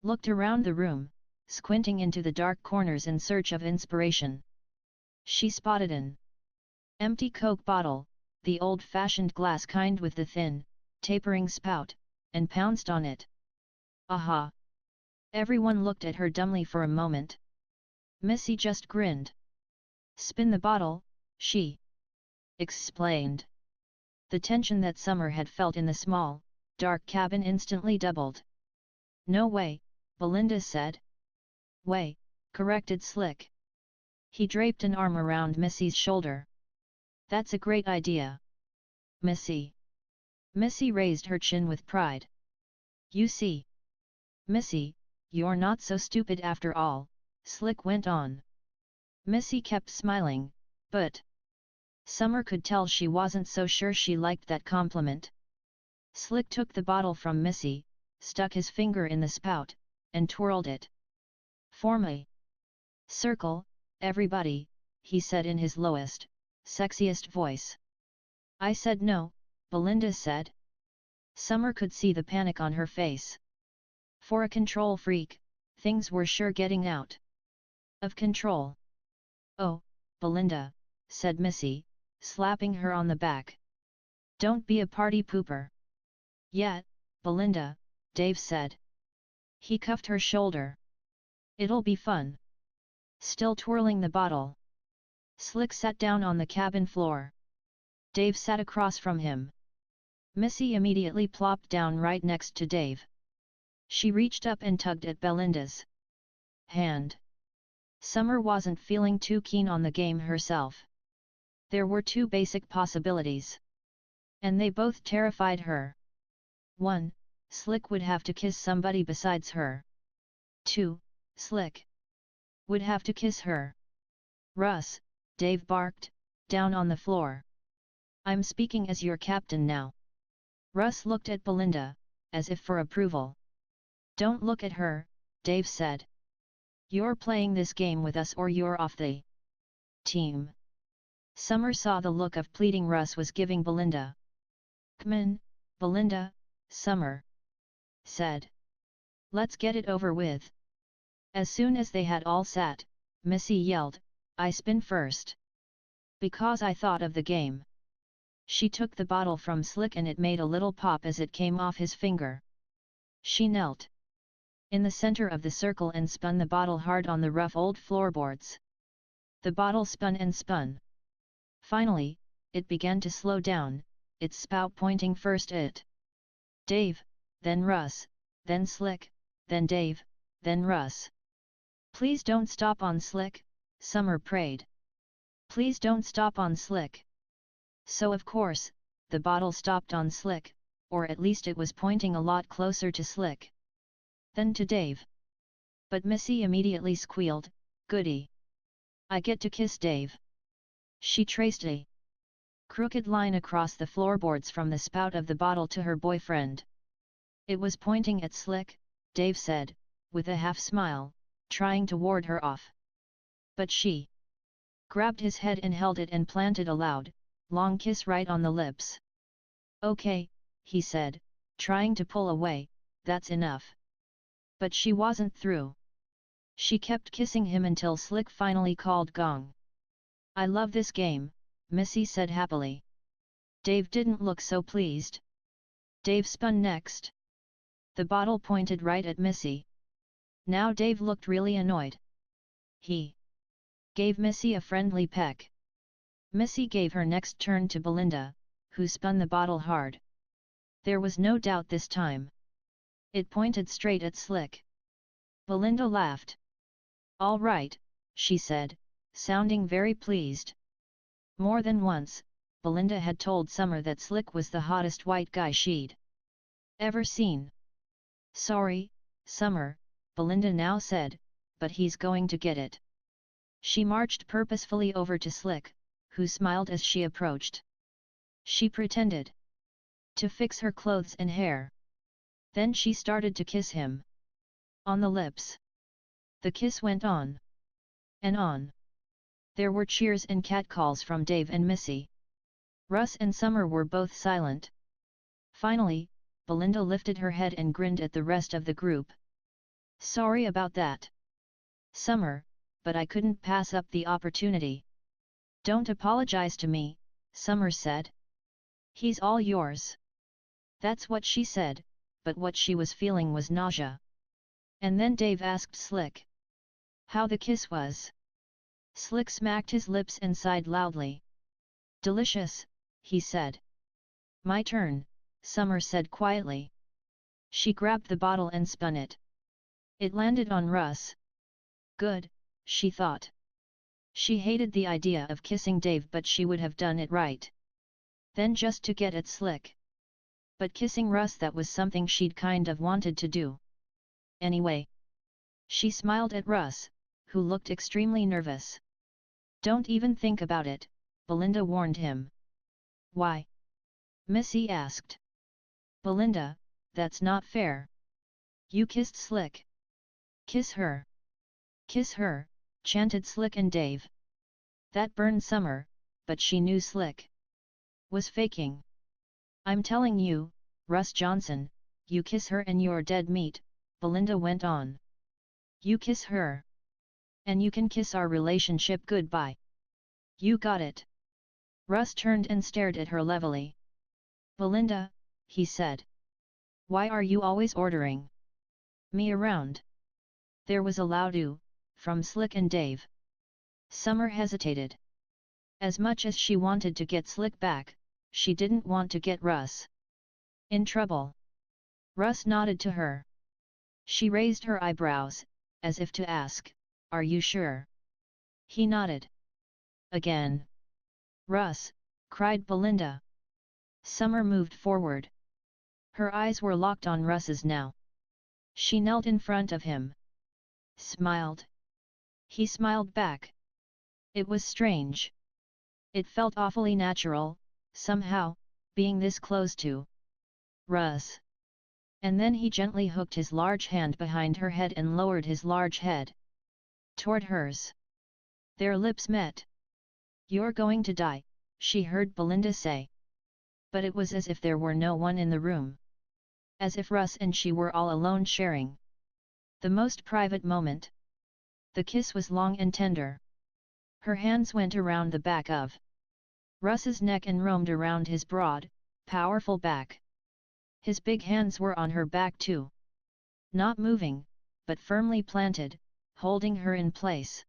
Speaker 1: looked around the room, squinting into the dark corners in search of inspiration. She spotted an empty Coke bottle, the old-fashioned glass kind with the thin, tapering spout, and pounced on it. "Aha!" Everyone looked at her dumbly for a moment. Missy just grinned. "Spin the bottle," she explained. The tension that Summer had felt in the small, dark cabin instantly doubled. "No way," Belinda said. "Way," corrected Slick. He draped an arm around Missy's shoulder. "That's a great idea, Missy." Missy raised her chin with pride. "You see, Missy, you're not so stupid after all," Slick went on. Missy kept smiling, but Summer could tell she wasn't so sure she liked that compliment. Slick took the bottle from Missy, stuck his finger in the spout, and twirled it. "Form a circle, everybody," he said in his lowest, sexiest voice. "I said no," Belinda said. Summer could see the panic on her face. For a control freak, things were sure getting out of control. "Oh, Belinda," said Missy, slapping her on the back. "Don't be a party pooper." "Yeah, Belinda," Dave said. He cuffed her shoulder. "It'll be fun." Still twirling the bottle, Slick sat down on the cabin floor. Dave sat across from him. Missy immediately plopped down right next to Dave. She reached up and tugged at Belinda's hand. Summer wasn't feeling too keen on the game herself. There were two basic possibilities, and they both terrified her. 1. Slick would have to kiss somebody besides her. 2. Slick would have to kiss her. "Russ," Dave barked, down on the floor. "I'm speaking as your captain now." Russ looked at Belinda, as if for approval. "Don't look at her," Dave said. "You're playing this game with us or you're off the team." Summer saw the look of pleading Russ was giving Belinda. "Come in, Belinda," Summer said. Let's get it over with. As soon as they had all sat, Missy yelled, I spin first. Because I thought of the game. She took the bottle from Slick and it made a little pop as it came off his finger. She knelt in the center of the circle and spun the bottle hard on the rough old floorboards. The bottle spun and spun. Finally, it began to slow down, its spout pointing first at Dave, then Russ, then Slick, then Dave, then Russ. Please don't stop on Slick, Summer prayed. Please don't stop on Slick. So of course, the bottle stopped on Slick, or at least it was pointing a lot closer to Slick than to Dave. But Missy immediately squealed, goody! I get to kiss Dave. She traced a crooked line across the floorboards from the spout of the bottle to her boyfriend. It was pointing at Slick, Dave said, with a half-smile, trying to ward her off. But she grabbed his head and held it and planted a loud, long kiss right on the lips. Okay, he said, trying to pull away, that's enough. But she wasn't through. She kept kissing him until Slick finally called gong. I love this game, Missy said happily. Dave didn't look so pleased. Dave spun next. The bottle pointed right at Missy. Now Dave looked really annoyed. He gave Missy a friendly peck. Missy gave her next turn to Belinda, who spun the bottle hard. There was no doubt this time. It pointed straight at Slick. Belinda laughed. All right, she said, sounding very pleased. More than once, Belinda had told Summer that Slick was the hottest white guy she'd ever seen. Sorry, Summer, Belinda now said, but he's going to get it. She marched purposefully over to Slick, who smiled as she approached. She pretended to fix her clothes and hair. Then she started to kiss him on the lips. The kiss went on and on. There were cheers and catcalls from Dave and Missy. Russ and Summer were both silent. Finally, Belinda lifted her head and grinned at the rest of the group. Sorry about that, Summer, but I couldn't pass up the opportunity. Don't apologize to me, Summer said. He's all yours. That's what she said, but what she was feeling was nausea. And then Dave asked Slick how the kiss was. Slick smacked his lips and sighed loudly. Delicious, he said. My turn, Summer said quietly. She grabbed the bottle and spun it. It landed on Russ. Good, she thought. She hated the idea of kissing Dave, but she would have done it right then just to get at Slick. But kissing Russ, that was something she'd kind of wanted to do anyway. She smiled at Russ, who looked extremely nervous. Don't even think about it, Belinda warned him. Why? Missy asked. Belinda, that's not fair. You kissed Slick. Kiss her. Kiss her, chanted Slick and Dave. That burned Summer, but she knew Slick was faking. I'm telling you, Russ Johnson, you kiss her and you're dead meat, Belinda went on. You kiss her. And you can kiss our relationship goodbye. You got it. Russ turned and stared at her levelly. Belinda, he said. Why are you always ordering me around? There was a loud ooh from Slick and Dave. Summer hesitated. As much as she wanted to get Slick back, she didn't want to get Russ in trouble. Russ nodded to her. She raised her eyebrows, as if to ask, are you sure? He nodded. Again. Russ, cried Belinda. Summer moved forward. Her eyes were locked on Russ's now. She knelt in front of him. Smiled. He smiled back. It was strange. It felt awfully natural, somehow, being this close to Russ. And then he gently hooked his large hand behind her head and lowered his large head toward hers. Their lips met. You're going to die, she heard Belinda say. But it was as if there were no one in the room. As if Russ and she were all alone sharing The most private moment. The kiss was long and tender. Her hands went around the back of Russ's neck and roamed around his broad, powerful back. His big hands were on her back too. Not moving, but firmly planted, holding her in place.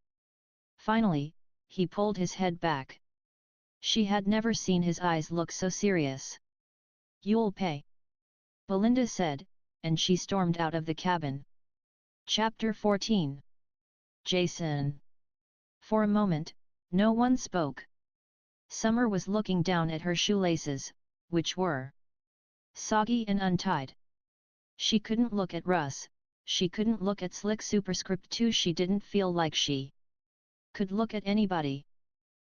Speaker 1: Finally, he pulled his head back. She had never seen his eyes look so serious. "You'll pay," Belinda said, and she stormed out of the cabin. Chapter 14. Jason. For a moment, no one spoke. Summer was looking down at her shoelaces, which were soggy and untied. She couldn't look at Russ, she couldn't look at Slick Superscript 2. She didn't feel like she could look at anybody.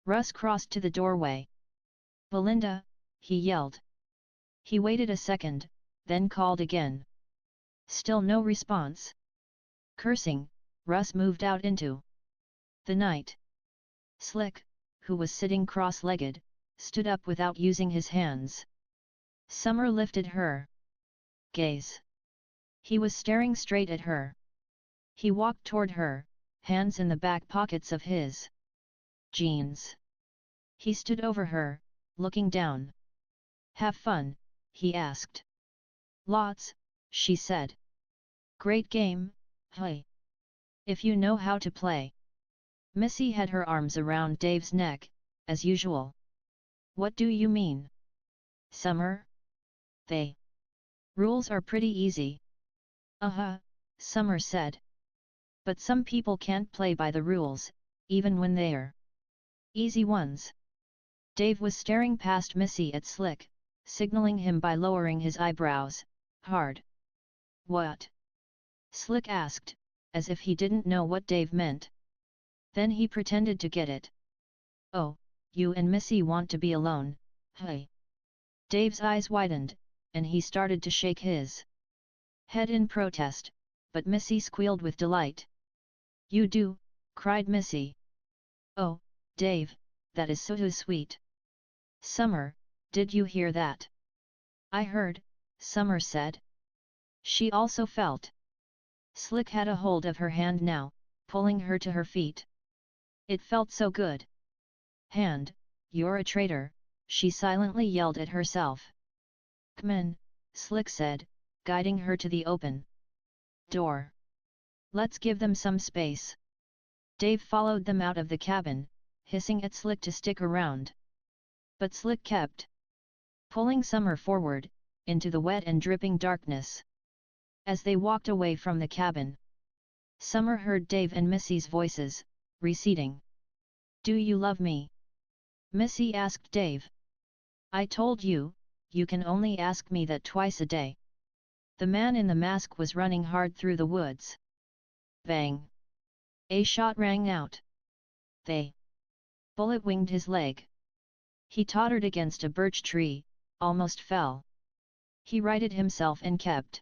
Speaker 1: Russ crossed to the doorway. "Belinda," he yelled. He waited a second, then called again. Still no response. Cursing, Russ moved out into the night. Slick, who was sitting cross-legged, stood up without using his hands. Summer lifted her gaze. He was staring straight at her. He walked toward her, hands in the back pockets of his jeans. He stood over her, looking down. "Have fun?" he asked. "Lots," she said. "Great game, hey? If you know how to play." Missy had her arms around Dave's neck, as usual. "What do you mean, Summer?" "The rules are pretty easy." Summer said. "But some people can't play by the rules, even when they're easy ones." Dave was staring past Missy at Slick, signaling him by lowering his eyebrows. "Hard." "What?" Slick asked, as if he didn't know what Dave meant. Then he pretended to get it. "Oh, you and Missy want to be alone, hey?" Dave's eyes widened, and he started to shake his head in protest, but Missy squealed with delight. "You do," cried Missy. "Oh, Dave, that is so sweet." "Summer, did you hear that?" "I heard," Summer said. She also felt. Slick had a hold of her hand now, pulling her to her feet. It felt so good. "Hand, you're a traitor," she silently yelled at herself. "Come in," Slick said, guiding her to the open door. "Let's give them some space." Dave followed them out of the cabin, hissing at Slick to stick around. But Slick kept pulling Summer forward, into the wet and dripping darkness. As they walked away from the cabin, Summer heard Dave and Missy's voices, receding. "Do you love me?" Missy asked Dave. "I told you, you can only ask me that twice a day." The man in the mask was running hard through the woods. Bang! A shot rang out. The bullet winged his leg. He tottered against a birch tree, almost fell. He righted himself and kept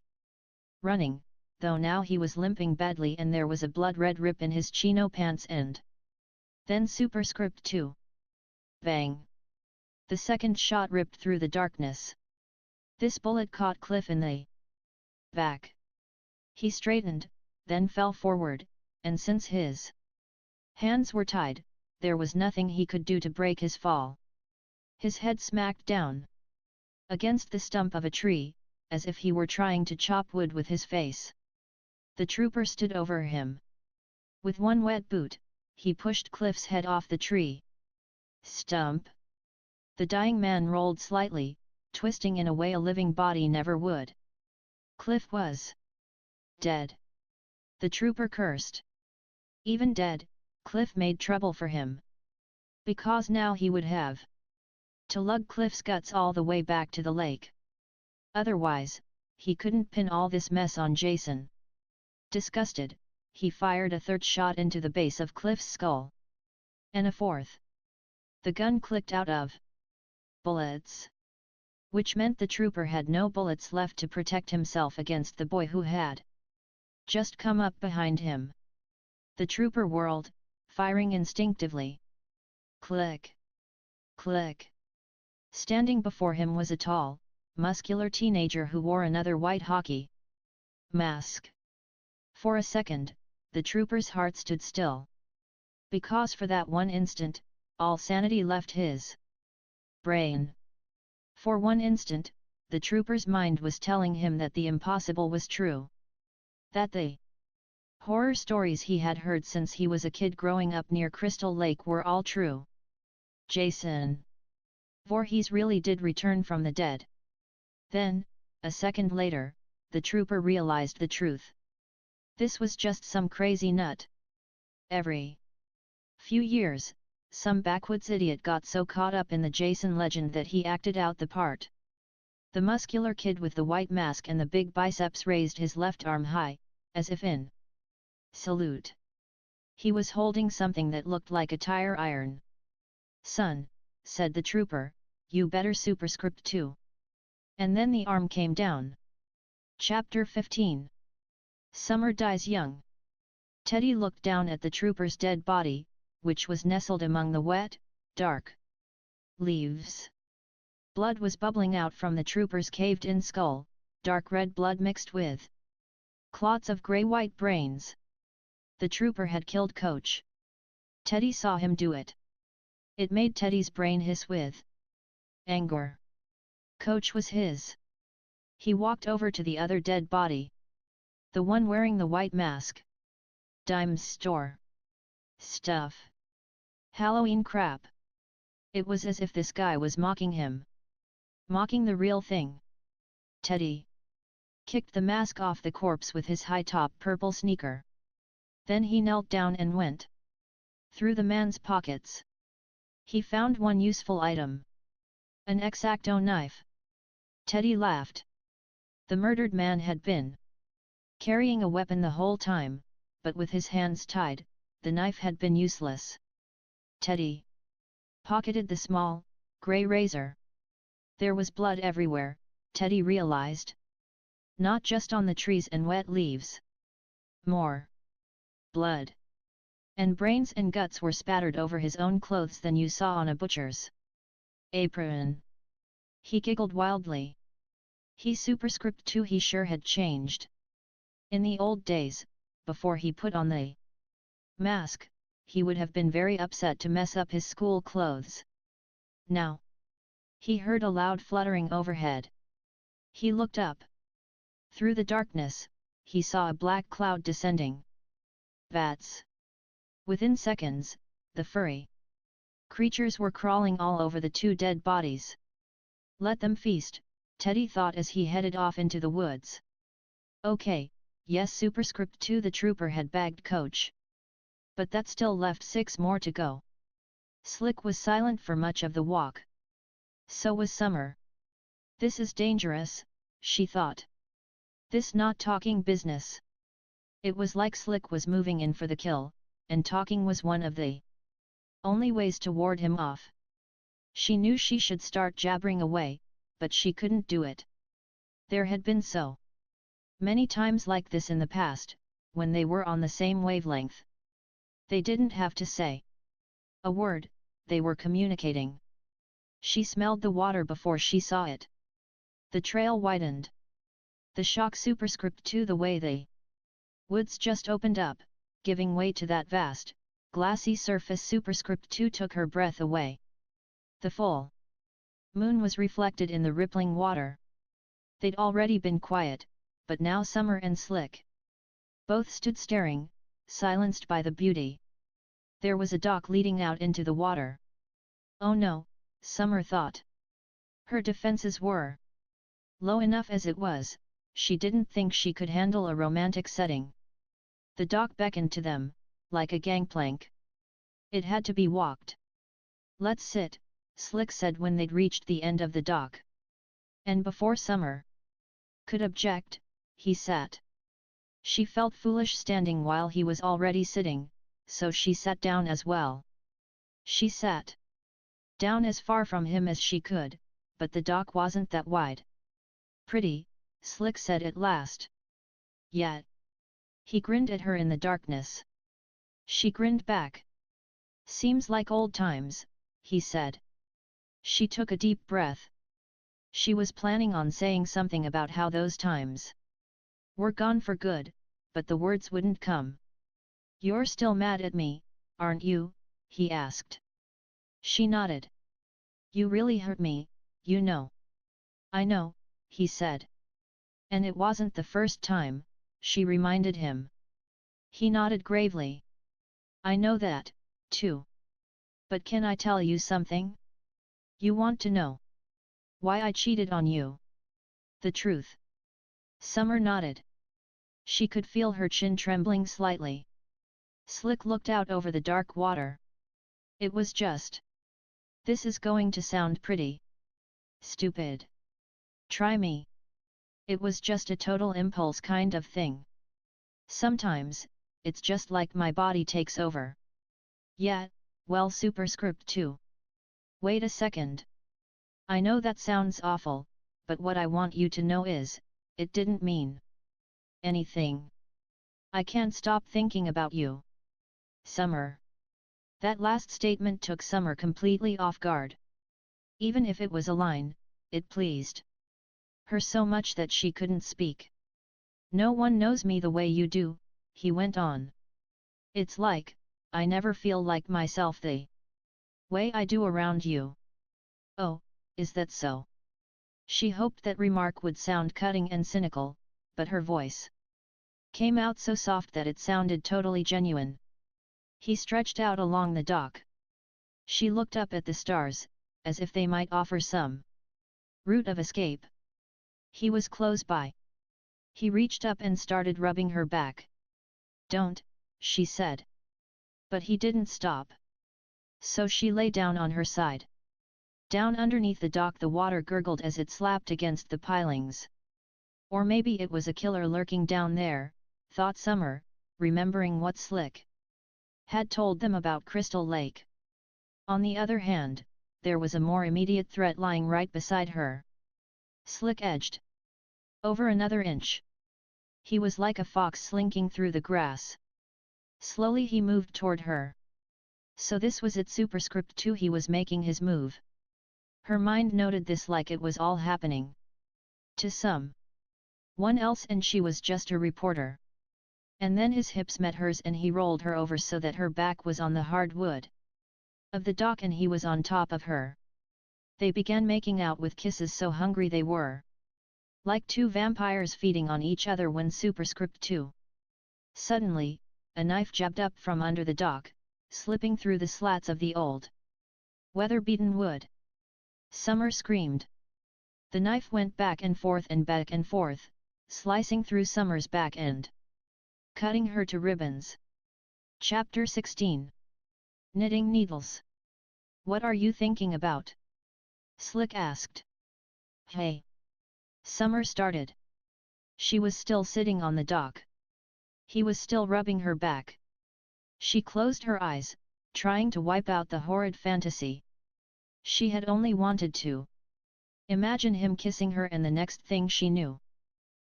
Speaker 1: running, though now he was limping badly and there was a blood-red rip in his chino pants end. Then Superscript 2. Bang! The second shot ripped through the darkness. This bullet caught Cliff in the back. He straightened, then fell forward, and since his hands were tied, there was nothing he could do to break his fall. His head smacked down against the stump of a tree, as if he were trying to chop wood with his face. The trooper stood over him. With one wet boot, he pushed Cliff's head off the tree. Stump! The dying man rolled slightly, twisting in a way a living body never would. Cliff was dead. The trooper cursed. Even dead, Cliff made trouble for him. Because now he would have to lug Cliff's guts all the way back to the lake. Otherwise, he couldn't pin all this mess on Jason. Disgusted, he fired a third shot into the base of Cliff's skull. And a fourth. The gun clicked out of bullets. Which meant the trooper had no bullets left to protect himself against the boy who had just come up behind him. The trooper whirled, firing instinctively. Click! Click! Standing before him was a tall, muscular teenager who wore another white hockey mask. For a second, the trooper's heart stood still. Because for that one instant, all sanity left his brain. For one instant, the trooper's mind was telling him that the impossible was true. That the horror stories he had heard since he was a kid growing up near Crystal Lake were all true. Jason Voorhees really did return from the dead. Then, a second later, the trooper realized the truth. This was just some crazy nut. Every few years, some backwoods idiot got so caught up in the Jason legend that he acted out the part. The muscular kid with the white mask and the big biceps raised his left arm high, as if in salute. He was holding something that looked like a tire iron. "Son," said the trooper, "you better superscript 2. And then the arm came down. Chapter 15. Summer Dies Young. Teddy looked down at the trooper's dead body, which was nestled among the wet, dark leaves. Blood was bubbling out from the trooper's caved-in skull, dark red blood mixed with clots of grey-white brains. The trooper had killed Coach. Teddy saw him do it. It made Teddy's brain hiss with anger. Coach was his. He walked over to the other dead body. The one wearing the white mask. Dime store stuff. Halloween crap. It was as if this guy was mocking him. Mocking the real thing. Teddy kicked the mask off the corpse with his high-top purple sneaker. Then he knelt down and went through the man's pockets. He found one useful item. An X-Acto knife. Teddy laughed. The murdered man had been carrying a weapon the whole time, but with his hands tied, the knife had been useless. Teddy pocketed the small, grey razor. There was blood everywhere, Teddy realized. Not just on the trees and wet leaves. More blood. And brains and guts were spattered over his own clothes than you saw on a butcher's apron. He giggled wildly. He superscript 2 he sure had changed. In the old days, before he put on the mask, he would have been very upset to mess up his school clothes. Now, he heard a loud fluttering overhead. He looked up. Through the darkness, he saw a black cloud descending. Bats. Within seconds, the furry creatures were crawling all over the 2 dead bodies. Let them feast, Teddy thought as he headed off into the woods. Okay, yes, superscript 2 the trooper had bagged Coach. But that still left 6 more to go. Slick was silent for much of the walk. So was Summer. This is dangerous, she thought. This not talking business. It was like Slick was moving in for the kill, and talking was one of the only ways to ward him off. She knew she should start jabbering away, but she couldn't do it. There had been so many times like this in the past, when they were on the same wavelength. They didn't have to say a word, they were communicating. She smelled the water before she saw it. The trail widened. The shock superscript 2 the way the woods just opened up, giving way to that vast, glassy surface superscript 2 took her breath away. The full moon was reflected in the rippling water. They'd already been quiet, but now Summer and Slick both stood staring, silenced by the beauty. There was a dock leading out into the water. Oh no, Summer thought. Her defenses were low enough as it was, she didn't think she could handle a romantic setting. The dock beckoned to them, like a gangplank. It had to be walked. Let's sit, Slick said when they'd reached the end of the dock. And before Summer could object, he sat. She felt foolish standing while he was already sitting, so she sat down as well. She sat down as far from him as she could, but the dock wasn't that wide. Pretty, Slick said at last. Yet. He grinned at her in the darkness. She grinned back. Seems like old times, he said. She took a deep breath. She was planning on saying something about how those times were gone for good, but the words wouldn't come. "You're still mad at me, aren't you?" he asked. She nodded. "You really hurt me, you know." "I know," he said. "And it wasn't the first time," she reminded him. He nodded gravely. "I know that, too. But can I tell you something? You want to know why I cheated on you? The truth?" Summer nodded. She could feel her chin trembling slightly. Slick looked out over the dark water. "It was just. This is going to sound pretty stupid. Try me. It was just a total impulse kind of thing. Sometimes, it's just like my body takes over. Yeah, well, superscript 2. Wait a second. I know that sounds awful, but what I want you to know is, it didn't mean anything. I can't stop thinking about you." Summer. That last statement took Summer completely off guard. Even if it was a line, it pleased her so much that she couldn't speak. "No one knows me the way you do," he went on. "It's like, I never feel like myself the way I do around you." "Oh, is that so?" She hoped that remark would sound cutting and cynical, but her voice came out so soft that it sounded totally genuine. He stretched out along the dock. She looked up at the stars, as if they might offer some route of escape. He was close by. He reached up and started rubbing her back. "Don't," she said. But he didn't stop. So she lay down on her side. Down underneath the dock the water gurgled as it slapped against the pilings. Or maybe it was a killer lurking down there, thought Summer, remembering what Slick had told them about Crystal Lake. On the other hand, there was a more immediate threat lying right beside her. Slick edged over another inch. He was like a fox slinking through the grass. Slowly he moved toward her. So this was it, superscript 2. He was making his move. Her mind noted this like it was all happening to someone else and she was just a reporter. And then his hips met hers and he rolled her over so that her back was on the hard wood of the dock and he was on top of her. They began making out with kisses so hungry they were like two vampires feeding on each other when superscript 2. Suddenly, a knife jabbed up from under the dock, slipping through the slats of the old weather-beaten wood. Summer screamed. The knife went back and forth, slicing through Summer's back end, cutting her to ribbons. Chapter 16. Knitting needles. "What are you thinking about?" Slick asked. "Hey." Summer started. She was still sitting on the dock. He was still rubbing her back. She closed her eyes, trying to wipe out the horrid fantasy. She had only wanted to imagine him kissing her and the next thing she knew.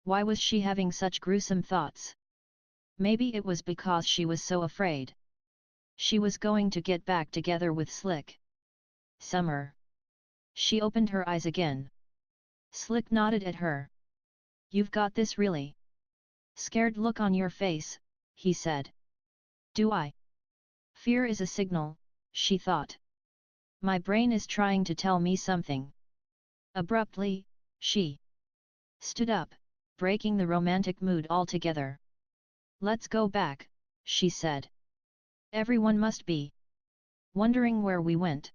Speaker 1: Why was she having such gruesome thoughts? Maybe it was because she was so afraid she was going to get back together with Slick. "Summer." She opened her eyes again. Slick nodded at her. "You've got this really scared look on your face," he said. "Do I? Fear is a signal," she thought. "My brain is trying to tell me something." Abruptly, she stood up, breaking the romantic mood altogether. "Let's go back," she said. "Everyone must be wondering where we went."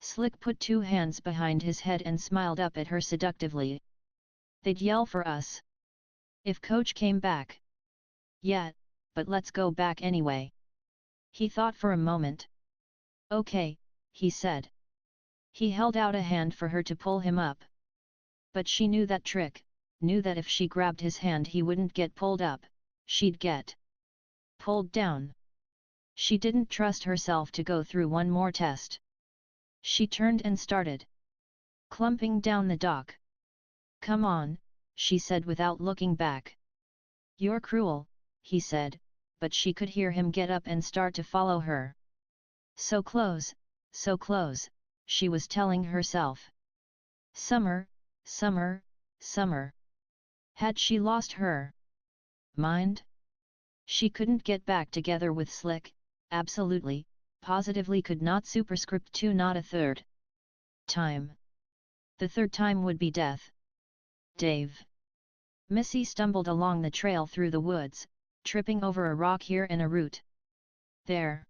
Speaker 1: Slick put two hands behind his head and smiled up at her seductively. "They'd yell for us if Coach came back." "Yeah, but let's go back anyway." He thought for a moment. "Okay," he said. He held out a hand for her to pull him up. But she knew that trick, knew that if she grabbed his hand he wouldn't get pulled up, she'd get pulled down. She didn't trust herself to go through one more test. She turned and started clumping down the dock. "Come on," she said without looking back. "You're cruel," he said, but she could hear him get up and start to follow her. So close, she was telling herself. Summer, Summer, Summer. Had she lost her mind? She couldn't get back together with Slick, absolutely, positively could not. Superscript 2 not a third time. The third time would be death. Dave. Missy stumbled along the trail through the woods, tripping over a rock here and a root there.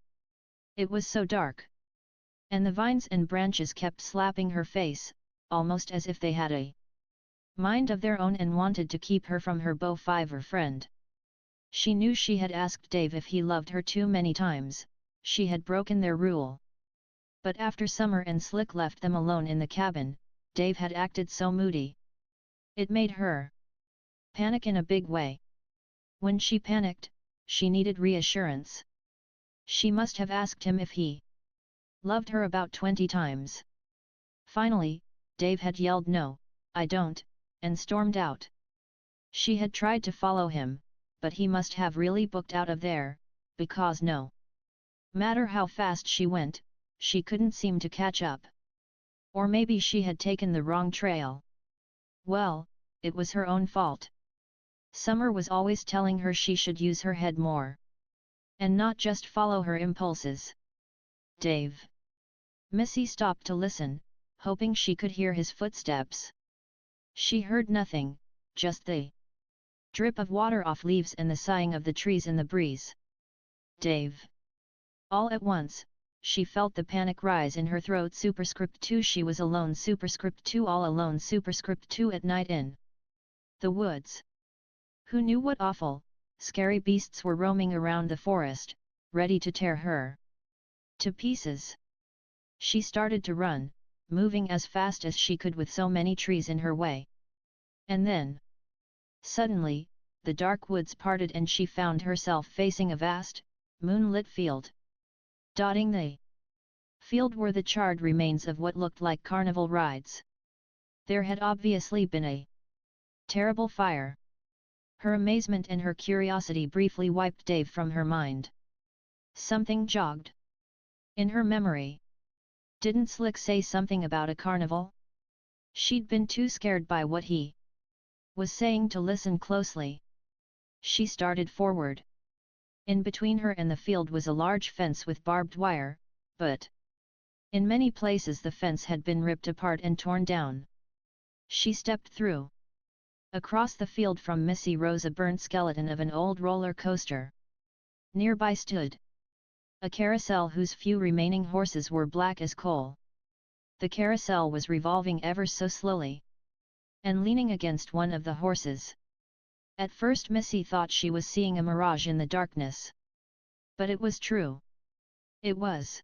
Speaker 1: It was so dark. And the vines and branches kept slapping her face, almost as if they had a mind of their own and wanted to keep her from her beau fiver friend. She knew she had asked Dave if he loved her too many times, she had broken their rule. But after Summer and Slick left them alone in the cabin, Dave had acted so moody. It made her panic in a big way. When she panicked, she needed reassurance. She must have asked him if he loved her about 20 times. Finally, Dave had yelled no, I don't, and stormed out. She had tried to follow him, but he must have really booked out of there, because no matter how fast she went, she couldn't seem to catch up. Or maybe she had taken the wrong trail. Well, it was her own fault. Summer was always telling her she should use her head more. And not just follow her impulses. Dave. Missy stopped to listen, hoping she could hear his footsteps. She heard nothing, just the drip of water off leaves and the sighing of the trees in the breeze. Dave. All at once, she felt the panic rise in her throat. Superscript 2 she was alone. Superscript 2 all alone. Superscript 2 at night in the woods. Who knew what awful, scary beasts were roaming around the forest, ready to tear her to pieces. She started to run, moving as fast as she could with so many trees in her way. And then, suddenly, the dark woods parted and she found herself facing a vast, moonlit field. Dotting the field were the charred remains of what looked like carnival rides. There had obviously been a terrible fire. Her amazement and her curiosity briefly wiped Dave from her mind. Something jogged in her memory. Didn't Slick say something about a carnival? She'd been too scared by what he was saying to listen closely. She started forward. In between her and the field was a large fence with barbed wire, but in many places the fence had been ripped apart and torn down. She stepped through. Across the field from Missy rose a burnt skeleton of an old roller coaster. Nearby stood a carousel whose few remaining horses were black as coal. The carousel was revolving ever so slowly, and leaning against one of the horses. At first Missy thought she was seeing a mirage in the darkness. But it was true. It was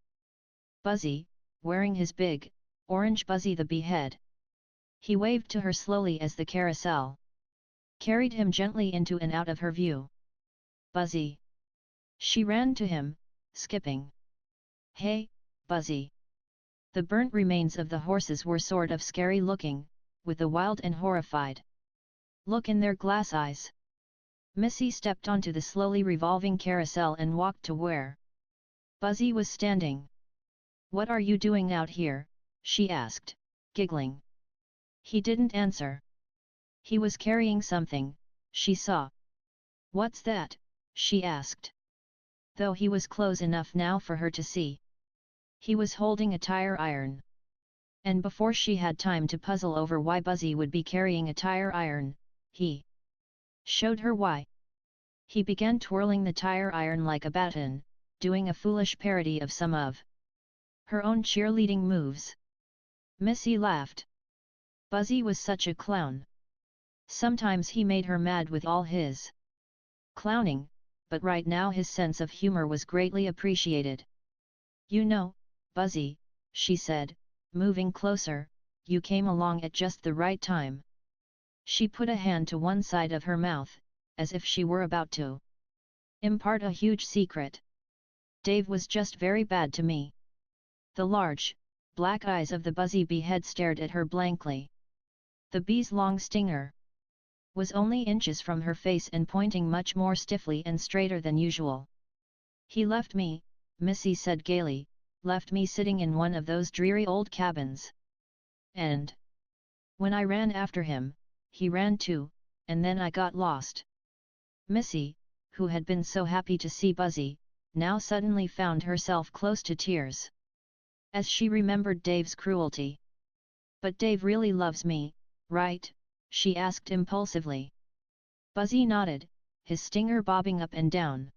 Speaker 1: Buzzy, wearing his big, orange Buzzy the Beehead. He waved to her slowly as the carousel carried him gently into and out of her view. Buzzy. She ran to him, skipping. Hey, Buzzy. The burnt remains of the horses were sort of scary looking, with a wild and horrified look in their glass eyes. Missy stepped onto the slowly revolving carousel and walked to where Buzzy was standing. What are you doing out here? She asked, giggling. He didn't answer. He was carrying something, she saw. What's that? She asked. Though he was close enough now for her to see. He was holding a tire iron. And before she had time to puzzle over why Buzzy would be carrying a tire iron, he showed her why. He began twirling the tire iron like a baton, doing a foolish parody of some of her own cheerleading moves. Missy laughed. Buzzy was such a clown. Sometimes he made her mad with all his clowning, but right now his sense of humor was greatly appreciated. You know, Buzzy, she said, moving closer, you came along at just the right time. She put a hand to one side of her mouth, as if she were about to impart a huge secret. Dave was just very bad to me. The large, black eyes of the Buzzy Beehead stared at her blankly. The bee's long stinger was only inches from her face and pointing much more stiffly and straighter than usual. He left me, Missy said gaily, left me sitting in one of those dreary old cabins. And when I ran after him, he ran too, and then I got lost. Missy, who had been so happy to see Buzzy, now suddenly found herself close to tears. As she remembered Dave's cruelty. "But Dave really loves me, right?" she asked impulsively. Buzzy nodded, his stinger bobbing up and down.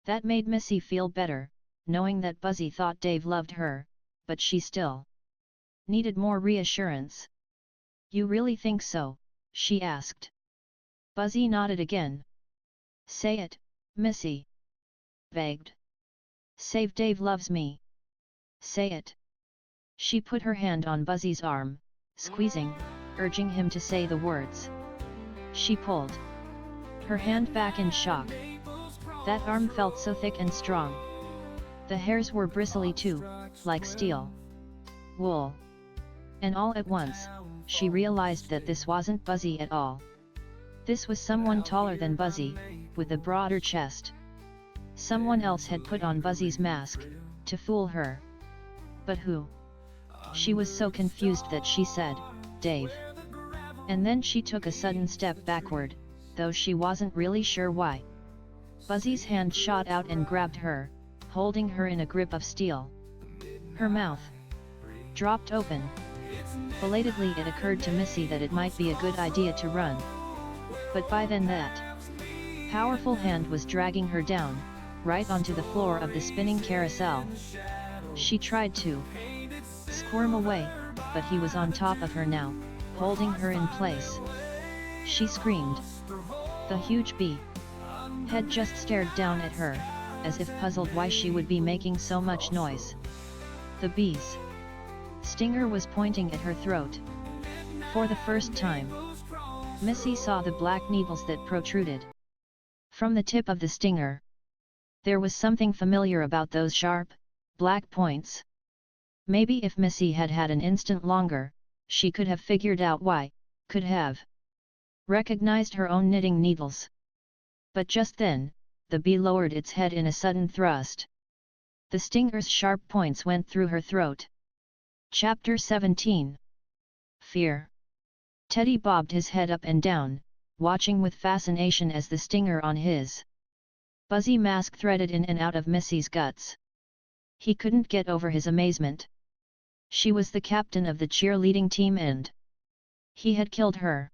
Speaker 1: That made Missy feel better, knowing that Buzzy thought Dave loved her, but she still needed more reassurance. "You really think so?" she asked. Buzzy nodded again. "Say it, Missy," begged. "Say Dave loves me. Say it." She put her hand on Buzzy's arm, squeezing, urging him to say the words. She pulled her hand back in shock. That arm felt so thick and strong. The hairs were bristly too, like steel wool. And all at once, she realized that this wasn't Buzzy at all. This was someone taller than Buzzy, with a broader chest. Someone else had put on Buzzy's mask, to fool her. But who? She was so confused that she said, "Dave." And then she took a sudden step backward, though she wasn't really sure why. Buzzy's hand shot out and grabbed her, holding her in a grip of steel. Her mouth dropped open. Belatedly it occurred to Missy that it might be a good idea to run. But by then that powerful hand was dragging her down, right onto the floor of the spinning carousel. She tried to squirm away, but he was on top of her now, holding her in place. She screamed. The huge bee had just stared down at her, as if puzzled why she would be making so much noise. The bee's stinger was pointing at her throat. For the first time, Missy saw the black needles that protruded from the tip of the stinger. There was something familiar about those sharp, black points. Maybe if Missy had had an instant longer, she could have figured out why, could have recognized her own knitting needles. But just then, the bee lowered its head in a sudden thrust. The stinger's sharp points went through her throat. Chapter 17. Fear. Teddy bobbed his head up and down, watching with fascination as the stinger on his Buzzy mask threaded in and out of Missy's guts. He couldn't get over his amazement. She was the captain of the cheerleading team and he had killed her.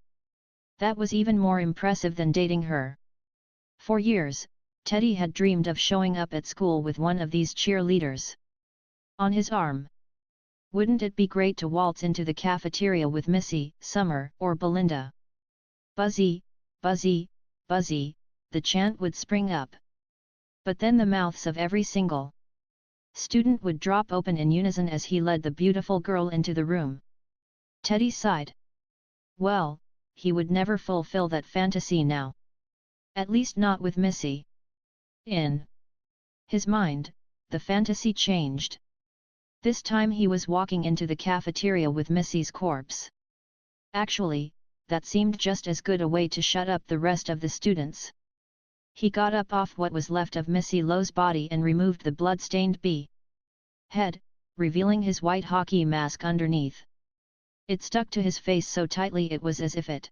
Speaker 1: That was even more impressive than dating her. For years, Teddy had dreamed of showing up at school with one of these cheerleaders on his arm. Wouldn't it be great to waltz into the cafeteria with Missy, Summer, or Belinda? Buzzy, Buzzy, Buzzy, the chant would spring up. But then the mouths of every single student would drop open in unison as he led the beautiful girl into the room. Teddy sighed. Well, he would never fulfill that fantasy now. At least not with Missy. In his mind, the fantasy changed. This time he was walking into the cafeteria with Missy's corpse. Actually, that seemed just as good a way to shut up the rest of the students. He got up off what was left of Missy Lowe's body and removed the blood-stained bee head, revealing his white hockey mask underneath. It stuck to his face so tightly it was as if it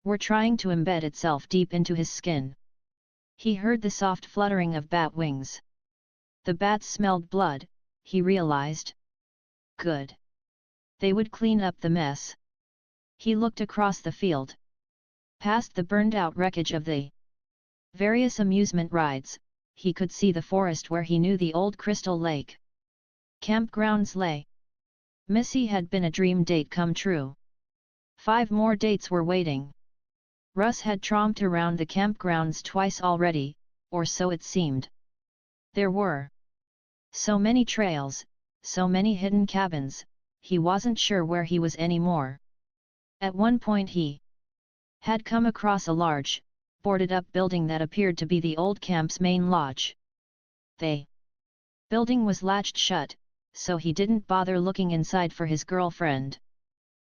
Speaker 1: were trying to embed itself deep into his skin. He heard the soft fluttering of bat wings. The bats smelled blood, he realized. Good. They would clean up the mess. He looked across the field. Past the burned-out wreckage of the various amusement rides, he could see the forest where he knew the old Crystal Lake campgrounds lay. Missy had been a dream date come true. 5 more dates were waiting. Russ had tromped around the campgrounds twice already, or so it seemed. There were so many trails, so many hidden cabins, he wasn't sure where he was anymore. At one point he had come across a large, boarded-up building that appeared to be the old camp's main lodge. The building was latched shut, so he didn't bother looking inside for his girlfriend.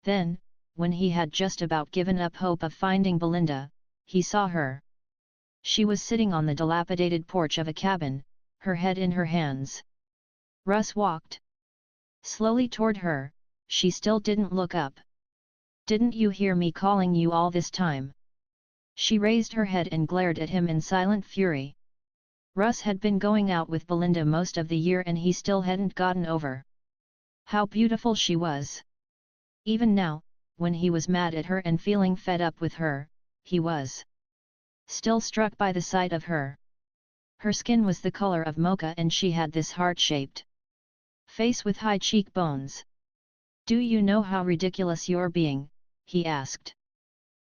Speaker 1: Then, when he had just about given up hope of finding Belinda, he saw her. She was sitting on the dilapidated porch of a cabin, her head in her hands. Russ walked slowly toward her. She still didn't look up. "Didn't you hear me calling you all this time?" She raised her head and glared at him in silent fury. Russ had been going out with Belinda most of the year and he still hadn't gotten over how beautiful she was. Even now, when he was mad at her and feeling fed up with her, he was still struck by the sight of her. Her skin was the color of mocha and she had this heart-shaped face with high cheekbones. "Do you know how ridiculous you're being?" he asked.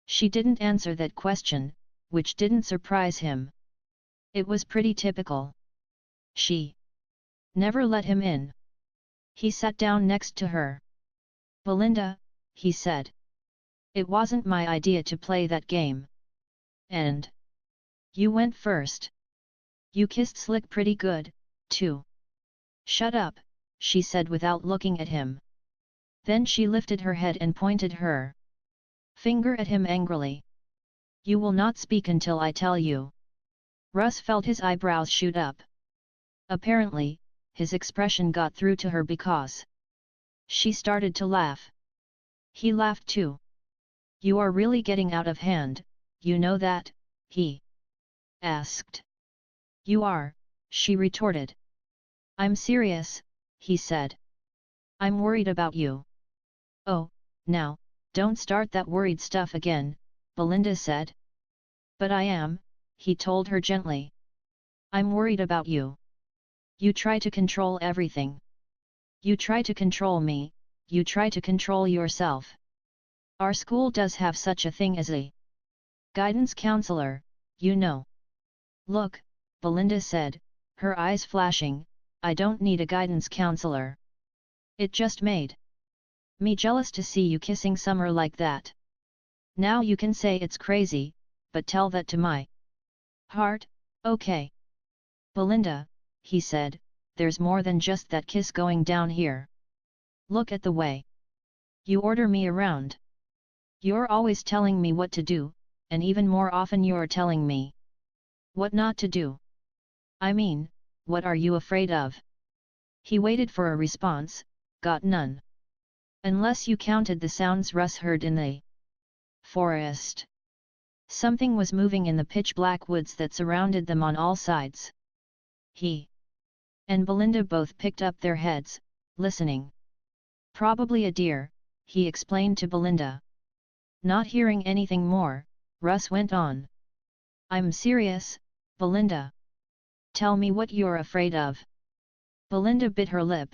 Speaker 1: She didn't answer that question, which didn't surprise him. It was pretty typical. She never let him in. He sat down next to her. "Belinda," he said. "It wasn't my idea to play that game. And you went first. You kissed Slick pretty good, too." "Shut up," she said without looking at him. Then she lifted her head and pointed her finger at him angrily. "You will not speak until I tell you." Russ felt his eyebrows shoot up. Apparently, his expression got through to her because she started to laugh. He laughed too. "You are really getting out of hand, you know that?" he asked. "You are," she retorted. "I'm serious," he said. "I'm worried about you." "Oh, now, don't start that worried stuff again," Belinda said. "But I am," he told her gently. "I'm worried about you. You try to control everything. You try to control me, you try to control yourself. Our school does have such a thing as a guidance counselor, you know." "Look," Belinda said, her eyes flashing, "I don't need a guidance counselor. It just made me jealous to see you kissing Summer like that. Now you can say it's crazy, but tell that to my heart, okay?" "Belinda," he said, "there's more than just that kiss going down here. Look at the way you order me around. You're always telling me what to do, and even more often you're telling me what not to do. I mean, what are you afraid of?" He waited for a response, got none. "Unless you counted the sounds Russ heard in the forest." Something was moving in the pitch-black woods that surrounded them on all sides. He and Belinda both picked up their heads, listening. "Probably a deer," he explained to Belinda. Not hearing anything more, Russ went on. "I'm serious, Belinda. Tell me what you're afraid of." Belinda bit her lip.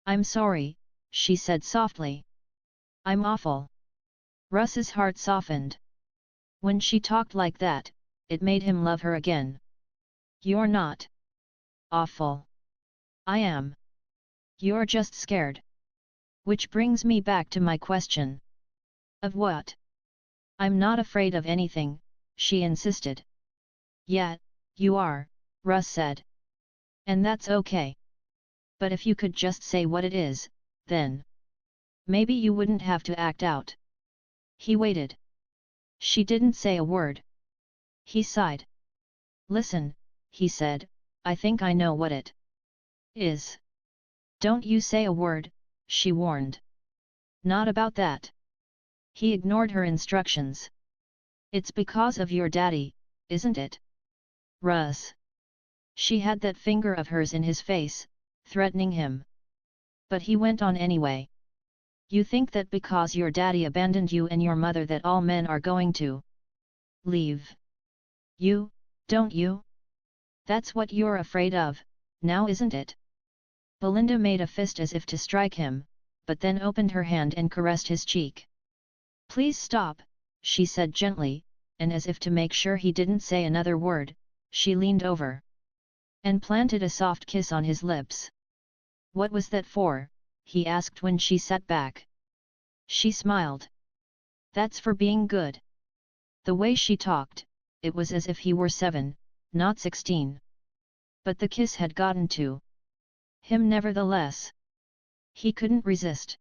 Speaker 1: "I'm sorry," she said softly. "I'm awful." Russ's heart softened. When she talked like that, it made him love her again. "You're not awful." "I am. You're just scared." "Which brings me back to my question." "Of what?" "I'm not afraid of anything," she insisted. "Yet, you are," Russ said. "And that's okay. But if you could just say what it is, then maybe you wouldn't have to act out." He waited. She didn't say a word. He sighed. "Listen," he said, "I think I know what it is." "Don't you say a word," she warned. "Not about that." He ignored her instructions. "It's because of your daddy, isn't it?" "Russ." She had that finger of hers in his face, threatening him. But he went on anyway. "You think that because your daddy abandoned you and your mother that all men are going to leave you, don't you? That's what you're afraid of, now isn't it?" Belinda made a fist as if to strike him, but then opened her hand and caressed his cheek. "Please stop," she said gently, and as if to make sure he didn't say another word, she leaned over and planted a soft kiss on his lips. "What was that for?" he asked when she sat back. She smiled. "That's for being good." The way she talked, it was as if he were 7, not 16. But the kiss had gotten to him nevertheless. He couldn't resist.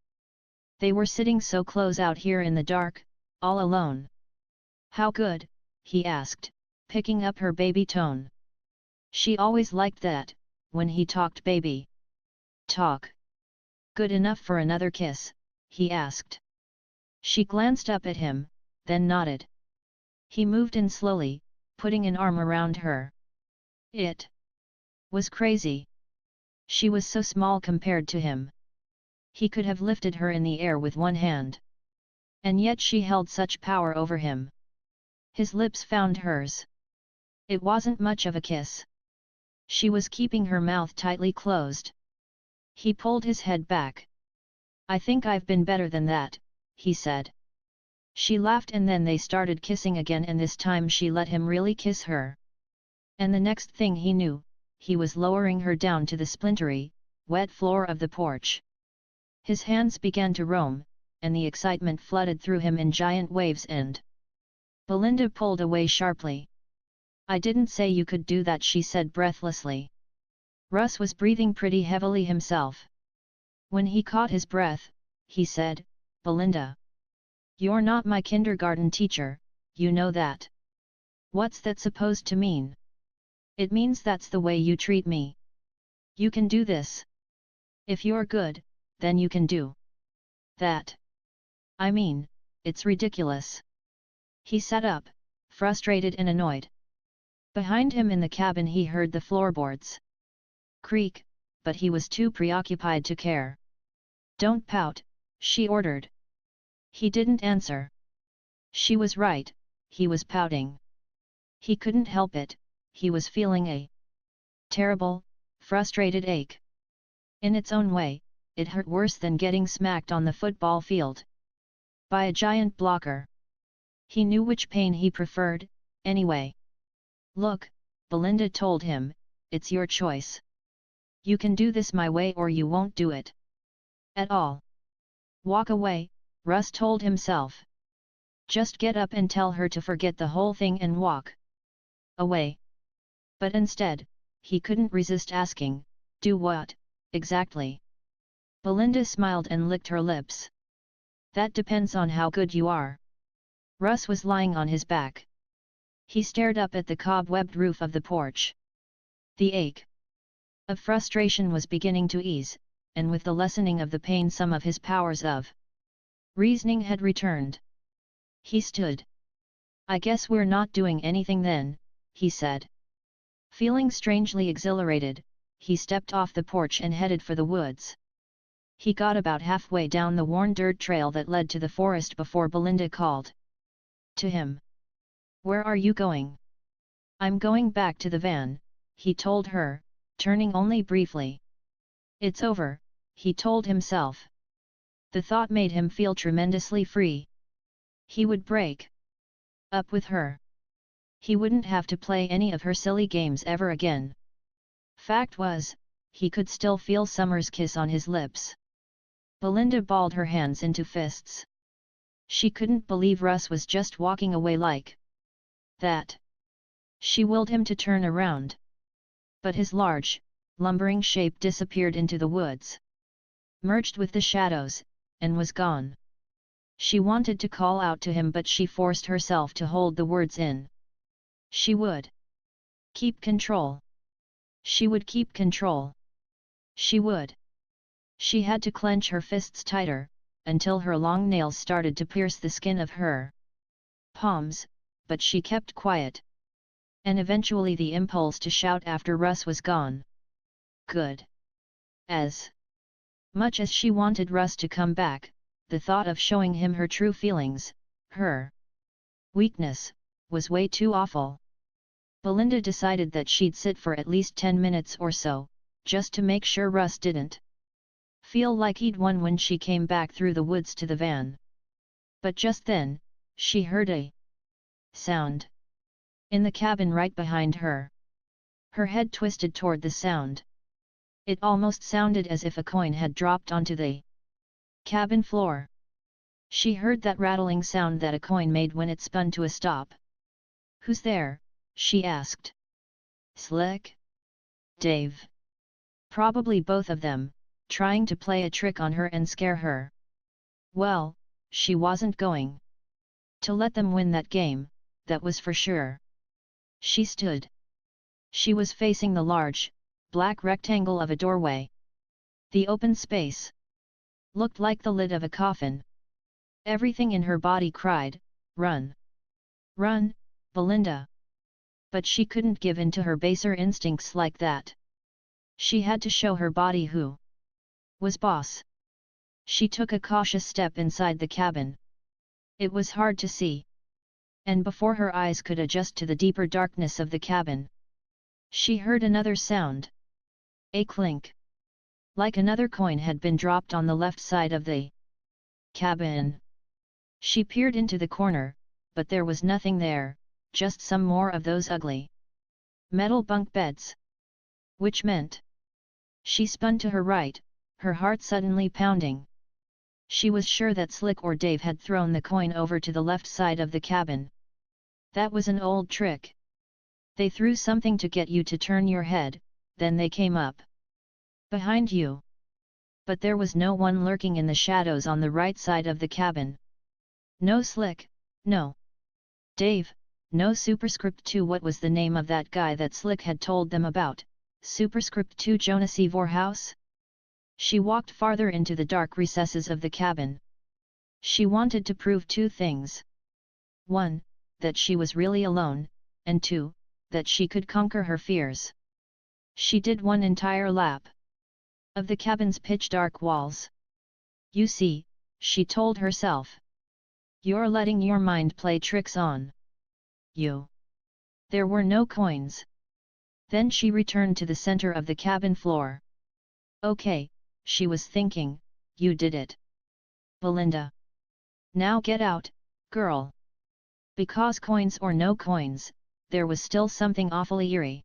Speaker 1: They were sitting so close out here in the dark, all alone. "How good?" he asked, picking up her baby tone. She always liked that, when he talked baby talk. "Good enough for another kiss?" he asked. She glanced up at him, then nodded. He moved in slowly, putting an arm around her. It was crazy. She was so small compared to him. He could have lifted her in the air with one hand. And yet she held such power over him. His lips found hers. It wasn't much of a kiss. She was keeping her mouth tightly closed. He pulled his head back. "I think I've been better than that," he said. She laughed and then they started kissing again, and this time she let him really kiss her. And the next thing he knew, he was lowering her down to the splintery, wet floor of the porch. His hands began to roam, and the excitement flooded through him in giant waves and Belinda pulled away sharply. "I didn't say you could do that," she said breathlessly. Russ was breathing pretty heavily himself. When he caught his breath, he said, "Belinda. You're not my kindergarten teacher, you know that." "What's that supposed to mean?" "It means that's the way you treat me. You can do this. If you're good, then you can do that. I mean, it's ridiculous." He sat up, frustrated and annoyed. Behind him in the cabin he heard the floorboards creak, but he was too preoccupied to care. "Don't pout," she ordered. He didn't answer. She was right, he was pouting. He couldn't help it, he was feeling a terrible, frustrated ache. In its own way, it hurt worse than getting smacked on the football field by a giant blocker. He knew which pain he preferred, anyway. "Look," Belinda told him, "it's your choice. You can do this my way or you won't do it at all." "Walk away," Russ told himself. Just get up and tell her to forget the whole thing and walk away. But instead, he couldn't resist asking, "Do what, exactly?" Belinda smiled and licked her lips. "That depends on how good you are." Russ was lying on his back. He stared up at the cobwebbed roof of the porch. The ache of frustration was beginning to ease, and with the lessening of the pain some of his powers of reasoning had returned. He stood. "I guess we're not doing anything then," he said. Feeling strangely exhilarated, he stepped off the porch and headed for the woods. He got about halfway down the worn dirt trail that led to the forest before Belinda called to him. "Where are you going?" "I'm going back to the van," he told her, turning only briefly. "It's over," he told himself. The thought made him feel tremendously free. He would break up with her. He wouldn't have to play any of her silly games ever again. Fact was, he could still feel Summer's kiss on his lips. Belinda balled her hands into fists. She couldn't believe Russ was just walking away like that. She willed him to turn around. But his large, lumbering shape disappeared into the woods, merged with the shadows, and was gone. She wanted to call out to him but she forced herself to hold the words in. She would keep control. She would keep control. She would. She had to clench her fists tighter, until her long nails started to pierce the skin of her palms, but she kept quiet. And eventually the impulse to shout after Russ was gone. Good. As much as she wanted Russ to come back, the thought of showing him her true feelings, her weakness, was way too awful. Belinda decided that she'd sit for at least 10 minutes or so, just to make sure Russ didn't feel like he'd won when she came back through the woods to the van. But just then, she heard a sound in the cabin right behind her. Her head twisted toward the sound. It almost sounded as if a coin had dropped onto the cabin floor. She heard that rattling sound that a coin made when it spun to a stop. "Who's there?" she asked. "Slick? Dave?" Probably both of them, trying to play a trick on her and scare her. Well, she wasn't going to let them win that game, that was for sure. She stood. She was facing the large, black rectangle of a doorway. The open space looked like the lid of a coffin. Everything in her body cried, "Run! Run, Belinda! But she couldn't give in to her baser instincts like that. She had to show her body who was boss. She took a cautious step inside the cabin. It was hard to see. And before her eyes could adjust to the deeper darkness of the cabin, she heard another sound. A clink. Like another coin had been dropped on the left side of the cabin. She peered into the corner, but there was nothing there, just some more of those ugly metal bunk beds. Which meant she spun to her right, her heart suddenly pounding. She was sure that Slick or Dave had thrown the coin over to the left side of the cabin. That was an old trick. They threw something to get you to turn your head, then they came up behind you. But there was no one lurking in the shadows on the right side of the cabin. No Slick, no Dave, no Superscript 2. What was the name of that guy that Slick had told them about? Superscript 2 Jason Voorhees? She walked farther into the dark recesses of the cabin. She wanted to prove two things. 1, that she was really alone, and 2, that she could conquer her fears. She did one entire lap of the cabin's pitch-dark walls. You see, she told herself, you're letting your mind play tricks on you. There were no coins. Then she returned to the center of the cabin floor. Okay, she was thinking, you did it, Belinda. Now get out, girl. Because coins or no coins, there was still something awfully eerie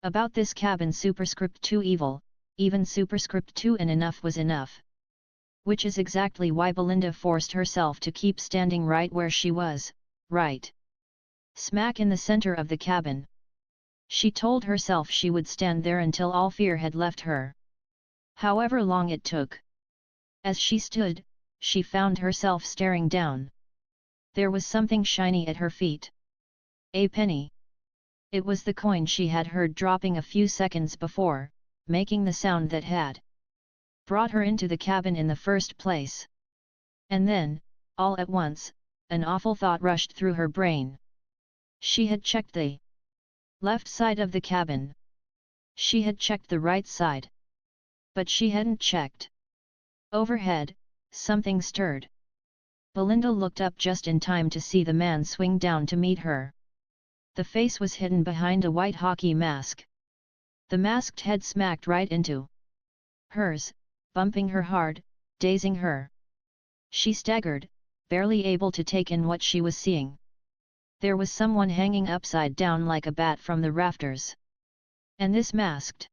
Speaker 1: about this cabin. Superscript 2 evil, even Superscript 2, and enough was enough. Which is exactly why Belinda forced herself to keep standing right where she was, right smack in the center of the cabin. She told herself she would stand there until all fear had left her. However long it took. As she stood, she found herself staring down. There was something shiny at her feet. A penny. It was the coin she had heard dropping a few seconds before, making the sound that had brought her into the cabin in the first place. And then, all at once, an awful thought rushed through her brain. She had checked the left side of the cabin. She had checked the right side. But she hadn't checked overhead. Something stirred. Belinda looked up just in time to see the man swing down to meet her. The face was hidden behind a white hockey mask. The masked head smacked right into hers, bumping her hard, dazing her. She staggered, barely able to take in what she was seeing. There was someone hanging upside down like a bat from the rafters. And this masked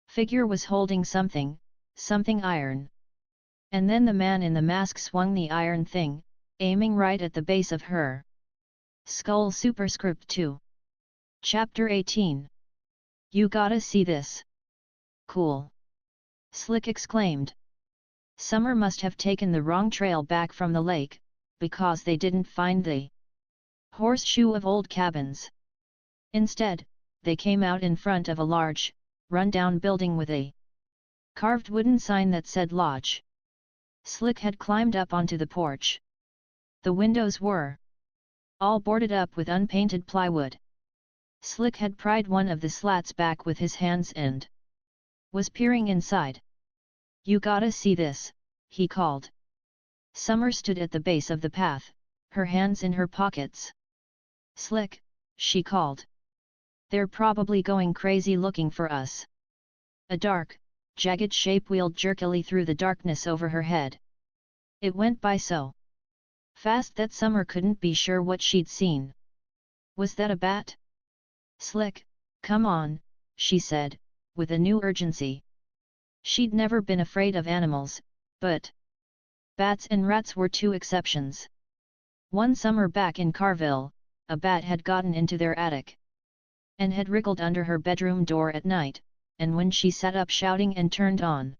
Speaker 1: figure was holding something iron. And then the man in the mask swung the iron thing, aiming right at the base of her skull. Superscript 2. Chapter 18. You gotta see this. Cool. Slick exclaimed. Summer must have taken the wrong trail back from the lake, because they didn't find the horseshoe of old cabins. Instead, they came out in front of a large, run-down building with a carved wooden sign that said Lodge. Slick had climbed up onto the porch. The windows were all boarded up with unpainted plywood. Slick had pried one of the slats back with his hands and was peering inside. You gotta see this, he called. Summer stood at the base of the path, her hands in her pockets. Slick, she called. They're probably going crazy looking for us. A dark, jagged shape wheeled jerkily through the darkness over her head. It went by so fast that Summer couldn't be sure what she'd seen. Was that a bat? Slick, come on, she said, with a new urgency. She'd never been afraid of animals, but bats and rats were two exceptions. One summer back in Carville, a bat had gotten into their attic and had wriggled under her bedroom door at night, and when she sat up shouting and turned on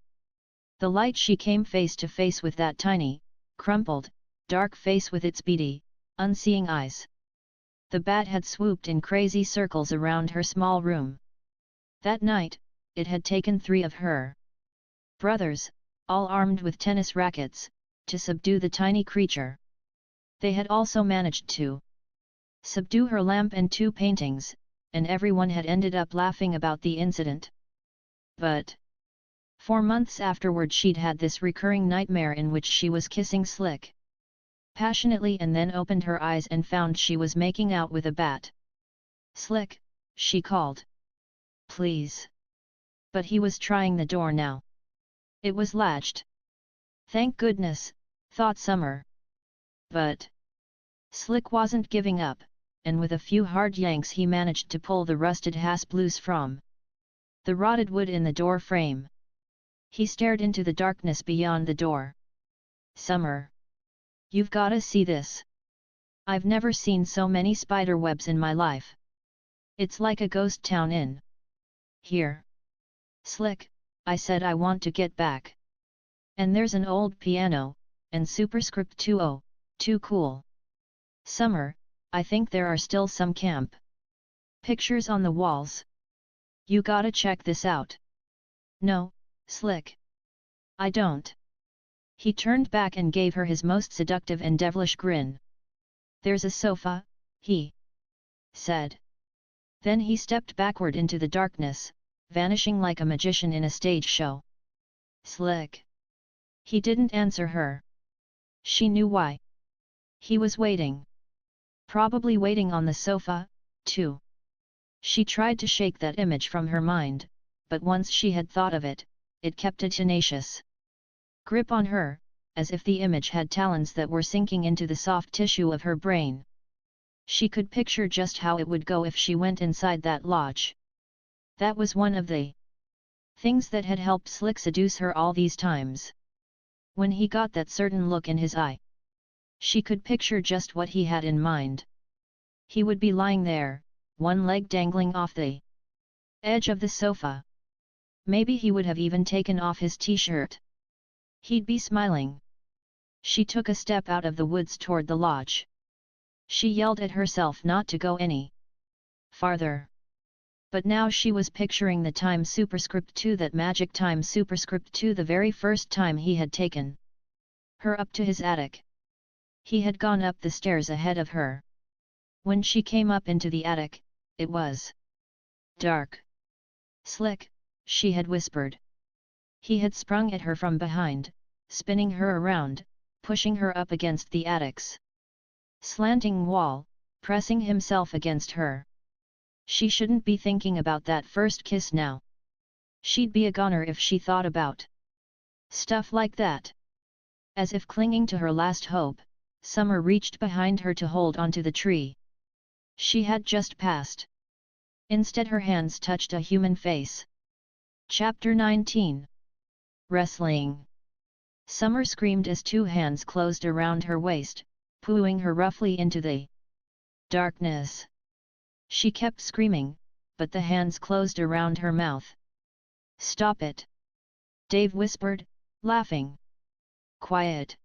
Speaker 1: the light, she came face to face with that tiny, crumpled, dark face with its beady, unseeing eyes. The bat had swooped in crazy circles around her small room. That night, it had taken 3 of her brothers, all armed with tennis rackets, to subdue the tiny creature. They had also managed to subdue her lamp and 2 paintings, and everyone had ended up laughing about the incident. But 4 months afterward she'd had this recurring nightmare in which she was kissing Slick passionately and then opened her eyes and found she was making out with a bat. "Slick," she called. "Please." But he was trying the door now. It was latched. Thank goodness, thought Summer. But Slick wasn't giving up, and with a few hard yanks he managed to pull the rusted hasp loose from the rotted wood in the door frame. He stared into the darkness beyond the door. "Summer, you've gotta see this. I've never seen so many spider webs in my life. It's like a ghost town in here." "Slick," I said, "I want to get back. And there's an old piano, and superscript 20, too cool. Summer, I think there are still some camp pictures on the walls. You gotta check this out." "No, Slick. I don't." He turned back and gave her his most seductive and devilish grin. "There's a sofa," he said. Then he stepped backward into the darkness, vanishing like a magician in a stage show. "Slick." He didn't answer her. She knew why. He was waiting. Probably waiting on the sofa, too. She tried to shake that image from her mind, but once she had thought of it, it kept a tenacious grip on her, as if the image had talons that were sinking into the soft tissue of her brain. She could picture just how it would go if she went inside that lodge. That was one of the things that had helped Slick seduce her all these times. When he got that certain look in his eye, she could picture just what he had in mind. He would be lying there, one leg dangling off the edge of the sofa. Maybe he would have even taken off his t-shirt. He'd be smiling. She took a step out of the woods toward the lodge. She yelled at herself not to go any farther. But now she was picturing the time superscript 2, that magic time superscript 2, the very first time he had taken her up to his attic. He had gone up the stairs ahead of her. When she came up into the attic, it was dark. "Slick," she had whispered. He had sprung at her from behind, spinning her around, pushing her up against the attic's slanting wall, pressing himself against her. She shouldn't be thinking about that first kiss now. She'd be a goner if she thought about stuff like that. As if clinging to her last hope, Summer reached behind her to hold onto the tree she had just passed. Instead her hands touched a human face. Chapter 19. Wrestling. Summer screamed as 2 hands closed around her waist, pulling her roughly into the darkness. She kept screaming, but the hands closed around her mouth. "Stop it!" Dave whispered, laughing. "Quiet.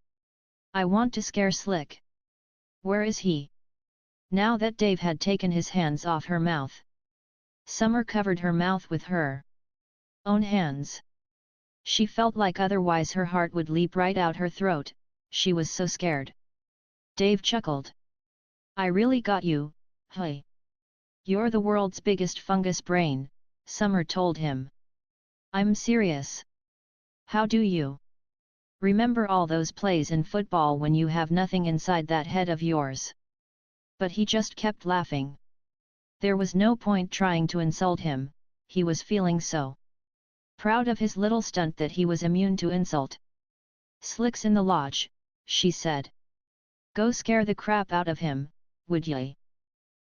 Speaker 1: I want to scare Slick." "Where is he?" Now that Dave had taken his hands off her mouth, Summer covered her mouth with her own hands. She felt like otherwise her heart would leap right out her throat, she was so scared. Dave chuckled. "I really got you, hey. You're the world's biggest fungus brain," Summer told him. "I'm serious. How do you remember all those plays in football when you have nothing inside that head of yours?" But he just kept laughing. There was no point trying to insult him, he was feeling so proud of his little stunt that he was immune to insult. "Slick's in the lodge," she said. "Go scare the crap out of him, would ye?"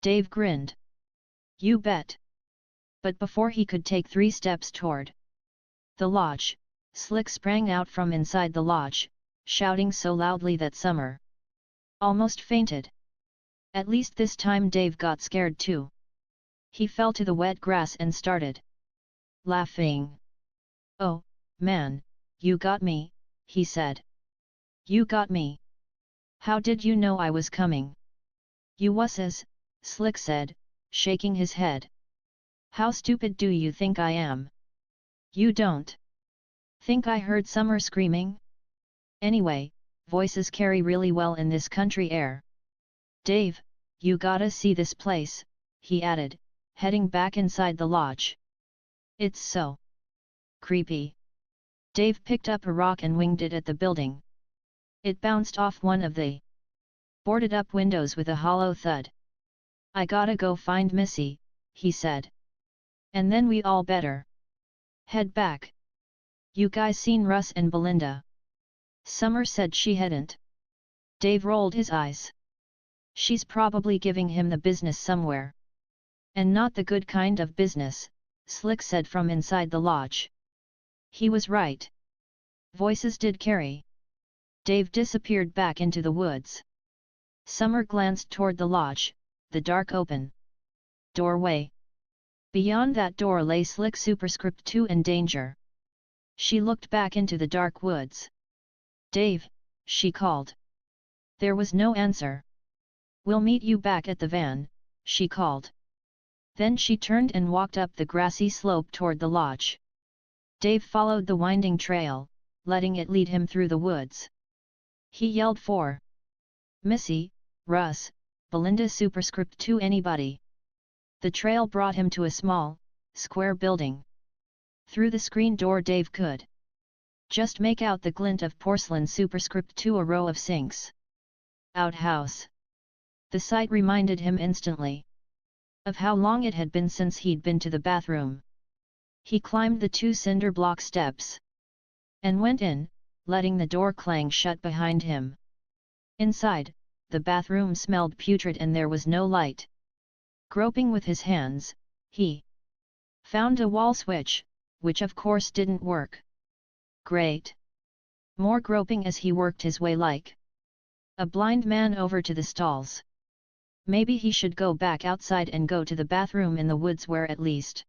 Speaker 1: Dave grinned. "You bet." But before he could take 3 steps toward the lodge, Slick sprang out from inside the lodge, shouting so loudly that Summer almost fainted. At least this time Dave got scared too. He fell to the wet grass and started laughing. "Oh, man, you got me," he said. "You got me. How did you know I was coming?" "You wusses," Slick said, shaking his head. "How stupid do you think I am? You don't think I heard Summer screaming? Anyway, voices carry really well in this country air." "Dave, you gotta see this place, he added, heading back inside the lodge. It's so creepy. Dave picked up a rock and winged it at the building. It bounced off one of the boarded-up windows with a hollow thud. I gotta go find Missy, he said. And then we all better head back. You guys seen Russ and Belinda? Summer said she hadn't. Dave rolled his eyes. She's probably giving him the business somewhere. And not the good kind of business, Slick said from inside the lodge. He was right. Voices did carry. Dave disappeared back into the woods. Summer glanced toward the lodge, the dark open doorway. Beyond that door lay Slick Superscript 2 and danger. She looked back into the dark woods. Dave, she called. There was no answer. We'll meet you back at the van, she called. Then she turned and walked up the grassy slope toward the lodge. Dave followed the winding trail, letting it lead him through the woods. He yelled for Missy, Russ, Belinda Superscript 2 anybody. The trail brought him to a small, square building. Through the screen door Dave could just make out the glint of porcelain Superscript 2, a row of sinks. Outhouse. The sight reminded him instantly of how long it had been since he'd been to the bathroom. He climbed the 2 cinder block steps and went in, letting the door clang shut behind him. Inside, the bathroom smelled putrid and there was no light. Groping with his hands, he found a wall switch, which of course didn't work. Great. More groping as he worked his way like a blind man over to the stalls. Maybe he should go back outside and go to the bathroom in the woods where at least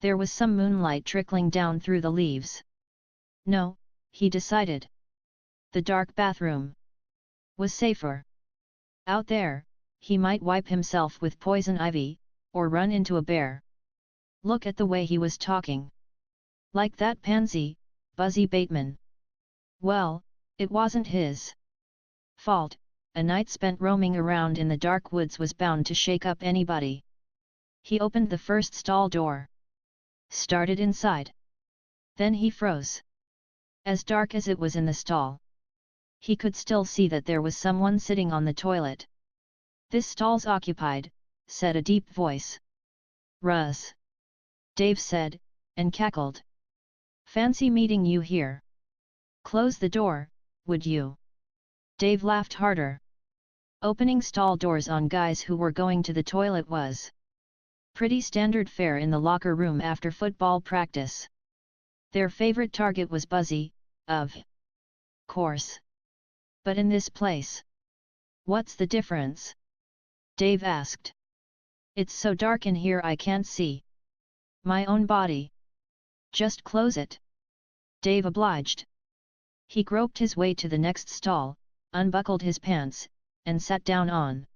Speaker 1: there was some moonlight trickling down through the leaves. No, he decided. The dark bathroom was safer. Out there, he might wipe himself with poison ivy, or run into a bear. Look at the way he was talking. Like that pansy, Buzzy Bateman. Well, it wasn't his fault. A night spent roaming around in the dark woods was bound to shake up anybody. He opened the first stall door. Started inside. Then he froze. As dark as it was in the stall, he could still see that there was someone sitting on the toilet. This stall's occupied, said a deep voice. Russ. Dave said, and cackled. Fancy meeting you here. Close the door, would you? Dave laughed harder. Opening stall doors on guys who were going to the toilet was pretty standard fare in the locker room after football practice. Their favorite target was Buzzy, of course. But in this place, what's the difference? Dave asked. It's so dark in here I can't see my own body. Just close it. Dave obliged. He groped his way to the next stall, unbuckled his pants, and sat down on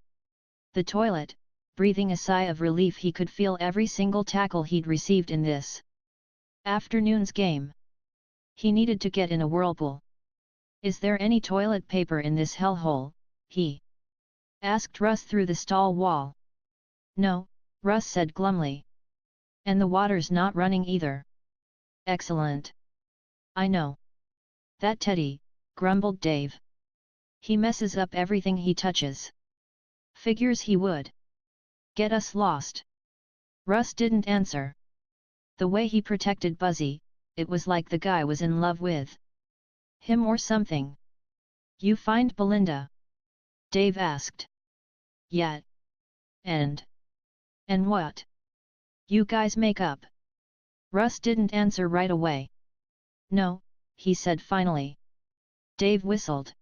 Speaker 1: the toilet, breathing a sigh of relief. He could feel every single tackle he'd received in this afternoon's game. He needed to get in a whirlpool. Is there any toilet paper in this hellhole? He asked Russ through the stall wall. No, Russ said glumly. And the water's not running either. Excellent. I know. That Teddy, grumbled Dave. He messes up everything he touches. Figures he would get us lost. Russ didn't answer. The way he protected Buzzy, it was like the guy was in love with him or something. You find Belinda? Dave asked. Yeah. And what? You guys make up? Russ didn't answer right away. No, he said finally. Dave whistled.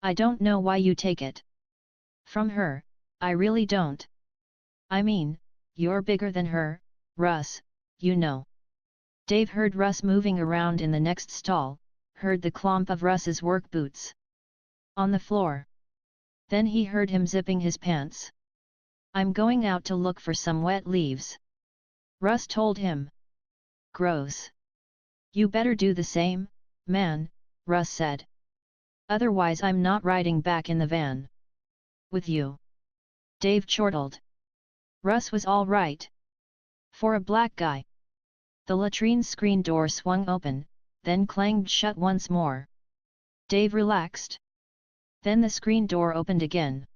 Speaker 1: I don't know why you take it from her, I really don't. I mean, you're bigger than her, Russ, you know. Dave heard Russ moving around in the next stall, heard the clomp of Russ's work boots on the floor. Then he heard him zipping his pants. I'm going out to look for some wet leaves. Russ told him. Gross. You better do the same, man, Russ said. Otherwise I'm not riding back in the van with you. Dave chortled. Russ was all right. For a black guy. The latrine's screen door swung open, then clanged shut once more. Dave relaxed. Then the screen door opened again.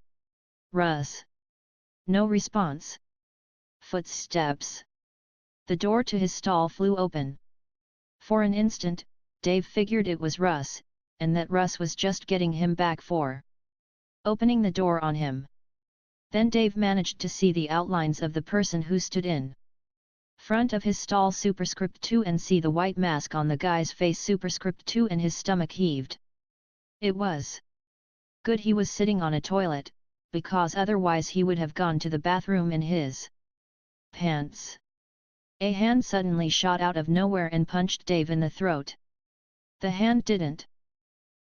Speaker 1: Russ. No response. Footsteps. The door to his stall flew open. For an instant, Dave figured it was Russ, and that Russ was just getting him back for opening the door on him. Then Dave managed to see the outlines of the person who stood in front of his stall superscript 2 and see the white mask on the guy's face superscript 2 and his stomach heaved. It was good he was sitting on a toilet, because otherwise he would have gone to the bathroom in his pants. A hand suddenly shot out of nowhere and punched Dave in the throat. The hand didn't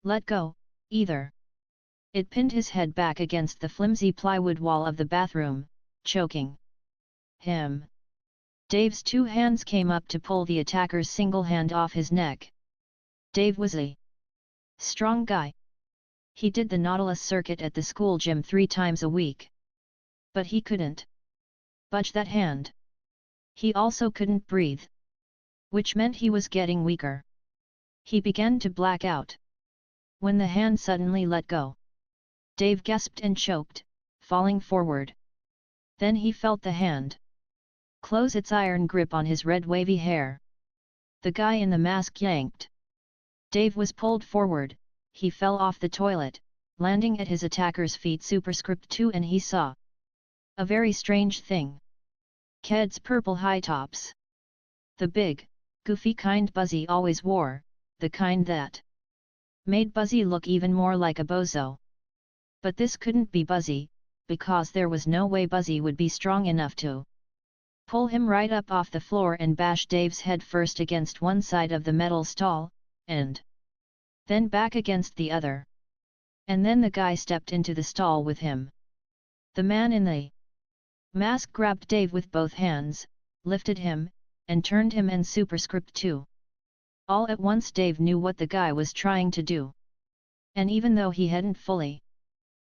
Speaker 1: let go, either. It pinned his head back against the flimsy plywood wall of the bathroom, choking him. Dave's two hands came up to pull the attacker's single hand off his neck. Dave was a strong guy. He did the Nautilus circuit at the school gym 3 times a week. But he couldn't budge that hand. He also couldn't breathe, which meant he was getting weaker. He began to black out. When the hand suddenly let go, Dave gasped and choked, falling forward. Then he felt the hand close its iron grip on his red wavy hair. The guy in the mask yanked. Dave was pulled forward, he fell off the toilet, landing at his attacker's feet superscript 2 and he saw a very strange thing. Ked's purple high tops. The big, goofy kind Buzzy always wore, the kind that made Buzzy look even more like a bozo. But this couldn't be Buzzy, because there was no way Buzzy would be strong enough to pull him right up off the floor and bash Dave's head first against one side of the metal stall, and then back against the other. And then the guy stepped into the stall with him. The man in the mask grabbed Dave with both hands, lifted him, and turned him and superscript 2. All at once Dave knew what the guy was trying to do. And even though he hadn't fully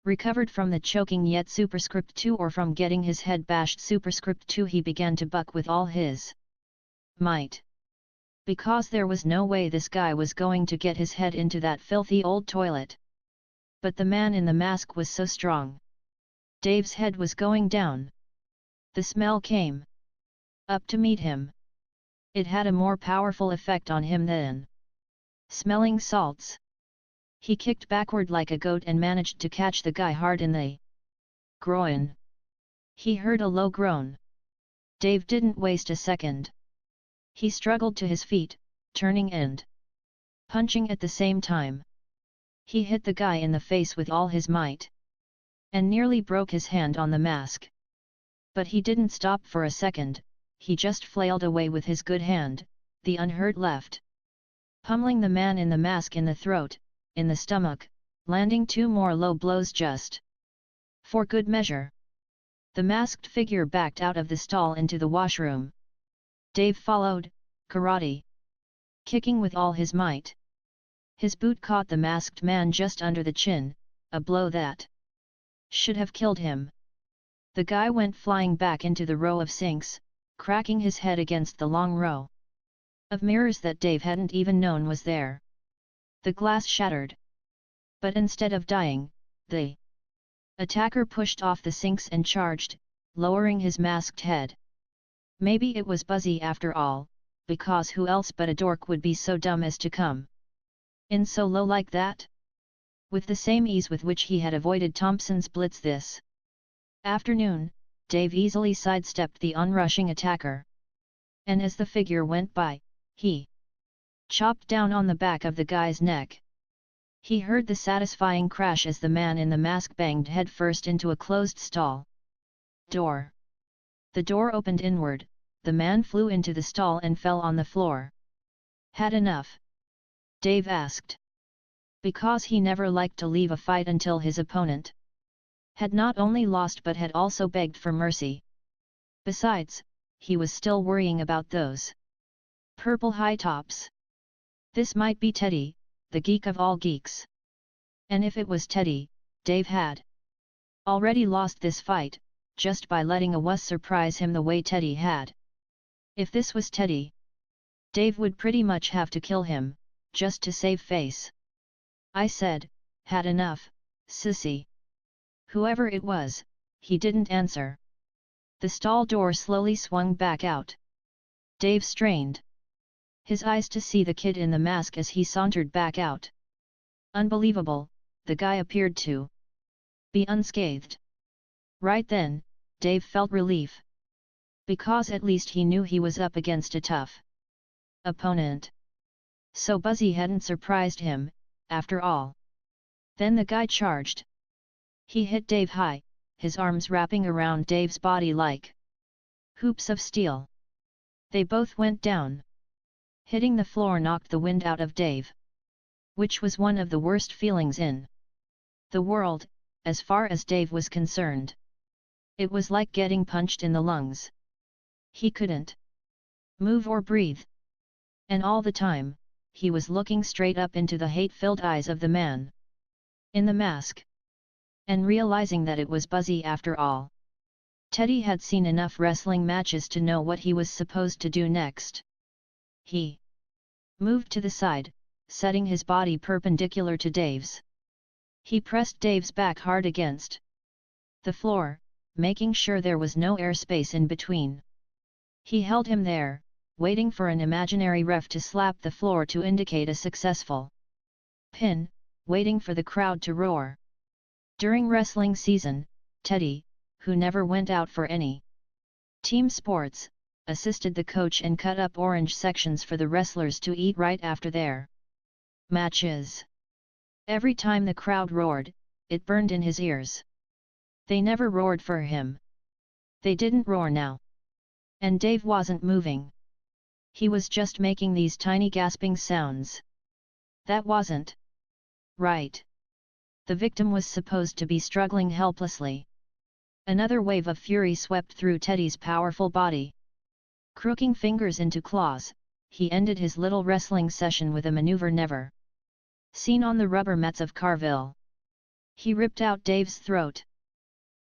Speaker 1: recovered from the choking yet superscript 2 or from getting his head bashed superscript 2, he began to buck with all his might. Because there was no way this guy was going to get his head into that filthy old toilet. But the man in the mask was so strong. Dave's head was going down. The smell came up to meet him. It had a more powerful effect on him than smelling salts. He kicked backward like a goat and managed to catch the guy hard in the groin. He heard a low groan. Dave didn't waste a second. He struggled to his feet, turning and punching at the same time. He hit the guy in the face with all his might, and nearly broke his hand on the mask. But he didn't stop for a second, he just flailed away with his good hand, the unhurt left, pummeling the man in the mask in the throat, in the stomach, landing 2 more low blows just for good measure. The masked figure backed out of the stall into the washroom. Dave followed, karate kicking with all his might. His boot caught the masked man just under the chin, a blow that should have killed him. The guy went flying back into the row of sinks, cracking his head against the long row of mirrors that Dave hadn't even known was there. The glass shattered. But instead of dying, the attacker pushed off the sinks and charged, lowering his masked head. Maybe it was Buzzy after all, because who else but a dork would be so dumb as to come in so low like that? With the same ease with which he had avoided Thompson's blitz this afternoon, Dave easily sidestepped the onrushing attacker. And as the figure went by, he chopped down on the back of the guy's neck. He heard the satisfying crash as the man in the mask banged headfirst into a closed stall door. The door opened inward, the man flew into the stall and fell on the floor. Had enough? Dave asked. Because he never liked to leave a fight until his opponent had not only lost but had also begged for mercy. Besides, he was still worrying about those purple high tops. This might be Teddy, the geek of all geeks. And if it was Teddy, Dave had already lost this fight, just by letting a wuss surprise him the way Teddy had. If this was Teddy, Dave would pretty much have to kill him, just to save face. I said, had enough, sissy. Whoever it was, he didn't answer. The stall door slowly swung back out. Dave strained his eyes to see the kid in the mask as he sauntered back out. Unbelievable, the guy appeared to be unscathed. Right then, Dave felt relief. Because at least he knew he was up against a tough opponent. So Buzzy hadn't surprised him, after all. Then the guy charged. He hit Dave high, his arms wrapping around Dave's body like hoops of steel. They both went down. Hitting the floor knocked the wind out of Dave, which was one of the worst feelings in the world, as far as Dave was concerned. It was like getting punched in the lungs. He couldn't move or breathe. And all the time, he was looking straight up into the hate-filled eyes of the man in the mask. And realizing that it was Buzzy after all. Teddy had seen enough wrestling matches to know what he was supposed to do next. He moved to the side, setting his body perpendicular to Dave's. He pressed Dave's back hard against the floor, making sure there was no airspace in between. He held him there, waiting for an imaginary ref to slap the floor to indicate a successful pin, waiting for the crowd to roar. During wrestling season, Teddy, who never went out for any team sports, assisted the coach and cut up orange sections for the wrestlers to eat right after their matches. Every time the crowd roared, it burned in his ears. They never roared for him. They didn't roar now. And Dave wasn't moving. He was just making these tiny gasping sounds. That wasn't right. The victim was supposed to be struggling helplessly. Another wave of fury swept through Teddy's powerful body. Crooking fingers into claws, he ended his little wrestling session with a maneuver never seen on the rubber mats of Carville. He ripped out Dave's throat.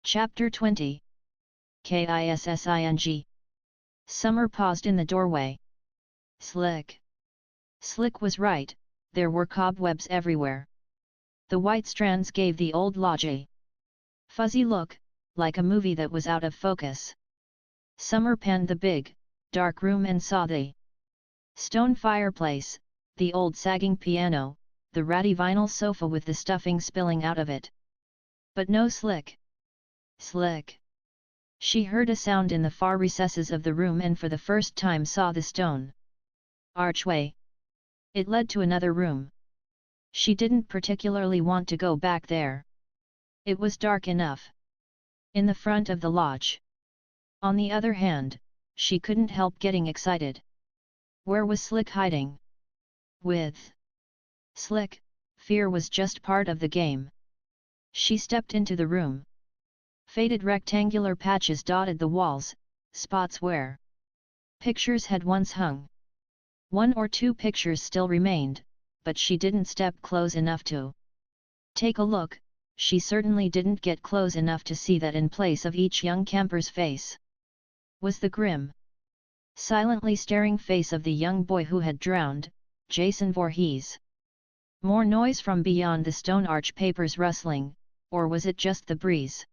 Speaker 1: Chapter 20. Kissing. Summer paused in the doorway. Slick. Slick was right, there were cobwebs everywhere. The white strands gave the old lodgy fuzzy look, like a movie that was out of focus. Summer panned the big, dark room and saw the stone fireplace, the old sagging piano, the ratty vinyl sofa with the stuffing spilling out of it. But no Slick. Slick. She heard a sound in the far recesses of the room and for the first time saw the stone archway. It led to another room. She didn't particularly want to go back there. It was dark enough in the front of the lodge. On the other hand, she couldn't help getting excited. Where was Slick hiding? With Slick, fear was just part of the game. She stepped into the room. Faded rectangular patches dotted the walls, spots where pictures had once hung. One or two pictures still remained, but she didn't step close enough to take a look. She certainly didn't get close enough to see that in place of each young camper's face was the grim, silently staring face of the young boy who had drowned, Jason Voorhees. More noise from beyond the stone arch, papers rustling, or was it just the breeze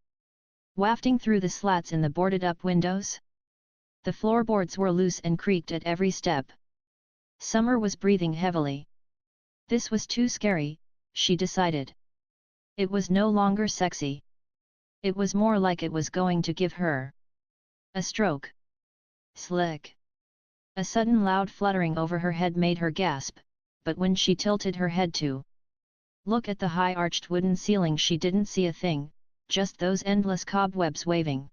Speaker 1: wafting through the slats in the boarded-up windows? The floorboards were loose and creaked at every step. Summer was breathing heavily. This was too scary, she decided. It was no longer sexy. It was more like it was going to give her a stroke. Slick. A sudden loud fluttering over her head made her gasp, but when she tilted her head to look at the high-arched wooden ceiling, she didn't see a thing, just those endless cobwebs waving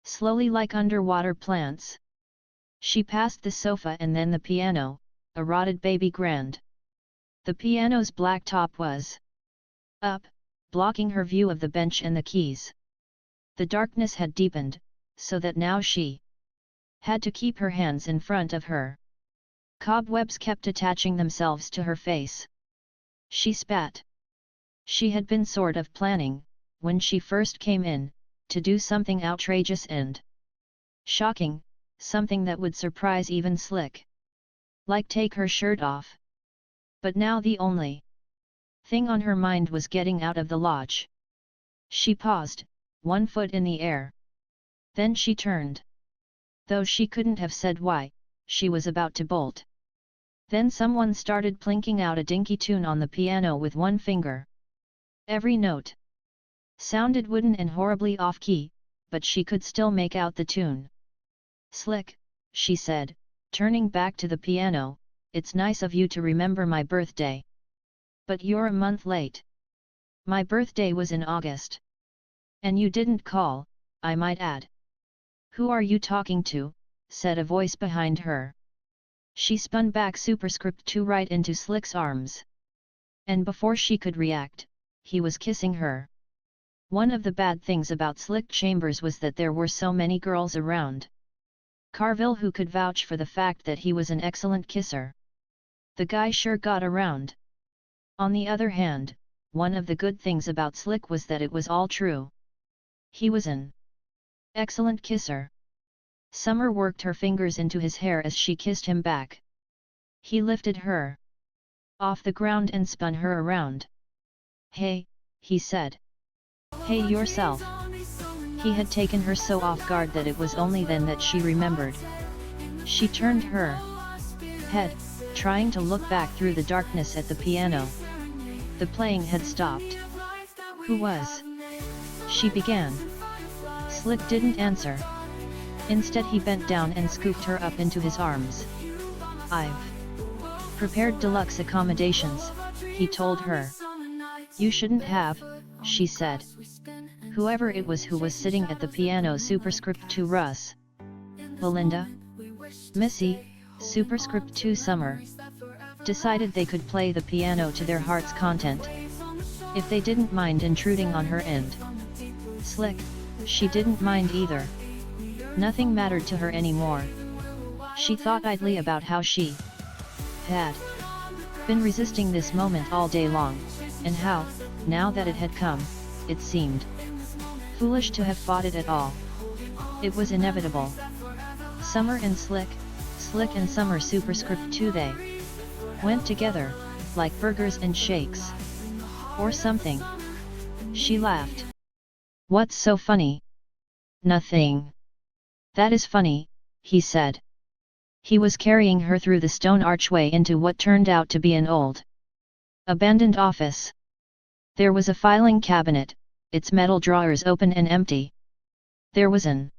Speaker 1: slowly like underwater plants. She passed the sofa and then the piano, a rotted baby grand. The piano's black top was up, blocking her view of the bench and the keys. The darkness had deepened, so that now she had to keep her hands in front of her. Cobwebs kept attaching themselves to her face. She spat. She had been sort of planning when she first came in, to do something outrageous and shocking, something that would surprise even Slick. Like take her shirt off. But now the only thing on her mind was getting out of the lodge. She paused, one foot in the air. Then she turned. Though she couldn't have said why, she was about to bolt. Then someone started plinking out a dinky tune on the piano with one finger. Every note sounded wooden and horribly off-key, but she could still make out the tune. "Slick," she said, turning back to the piano, "it's nice of you to remember my birthday. But you're a month late. My birthday was in August. And you didn't call, I might add." "Who are you talking to?" said a voice behind her. She spun back superscript 2 right into Slick's arms. And before she could react, he was kissing her. One of the bad things about Slick Chambers was that there were so many girls around Carville who could vouch for the fact that he was an excellent kisser. The guy sure got around. On the other hand, one of the good things about Slick was that it was all true. He was an excellent kisser. Summer worked her fingers into his hair as she kissed him back. He lifted her off the ground and spun her around. "Hey," he said. "Hey yourself." He had taken her so off guard that it was only then that she remembered. She turned her head, trying to look back through the darkness at the piano. The playing had stopped. "Who was?" she began. Slick didn't answer. Instead he bent down and scooped her up into his arms. "I've prepared deluxe accommodations," he told her. "You shouldn't have," she said. Whoever it was who was sitting at the piano superscript 2 Russ. Belinda, Missy, superscript 2 Summer, decided they could play the piano to their heart's content, if they didn't mind intruding on her end. Slick, she didn't mind either. Nothing mattered to her anymore. She thought idly about how she had been resisting this moment all day long, and how, now that it had come, it seemed foolish to have fought it at all. It was inevitable. Summer and Slick, Slick and Summer superscript 2 they went together, like burgers and shakes. Or something. She laughed. "What's so funny?" "Nothing." "That is funny," he said. He was carrying her through the stone archway into what turned out to be an old, abandoned office. There was a filing cabinet, its metal drawers open and empty. There was an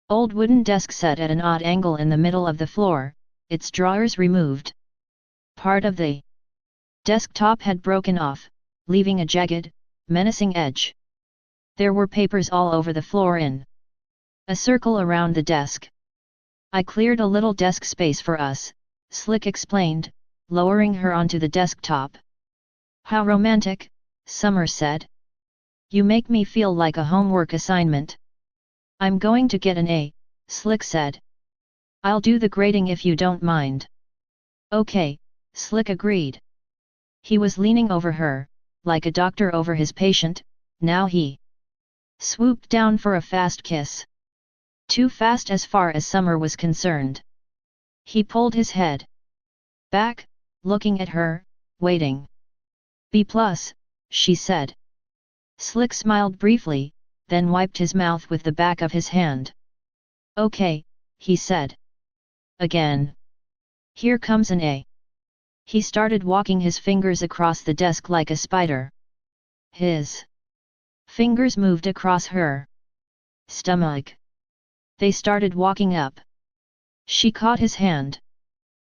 Speaker 1: old wooden desk set at an odd angle in the middle of the floor, its drawers removed. Part of the desktop had broken off, leaving a jagged, menacing edge. There were papers all over the floor in a circle around the desk. "I cleared a little desk space for us," Slick explained, lowering her onto the desktop. "How romantic," Summer said. "You make me feel like a homework assignment." "I'm going to get an A," Slick said. "I'll do the grading if you don't mind." "Okay," Slick agreed. He was leaning over her, like a doctor over his patient. Now he swooped down for a fast kiss. Too fast as far as Summer was concerned. He pulled his head back, looking at her, waiting. "B+, she said. Slick smiled briefly, then wiped his mouth with the back of his hand. "Okay," he said. "Again. Here comes an A." He started walking his fingers across the desk like a spider. His fingers moved across her stomach. They started walking up. She caught his hand.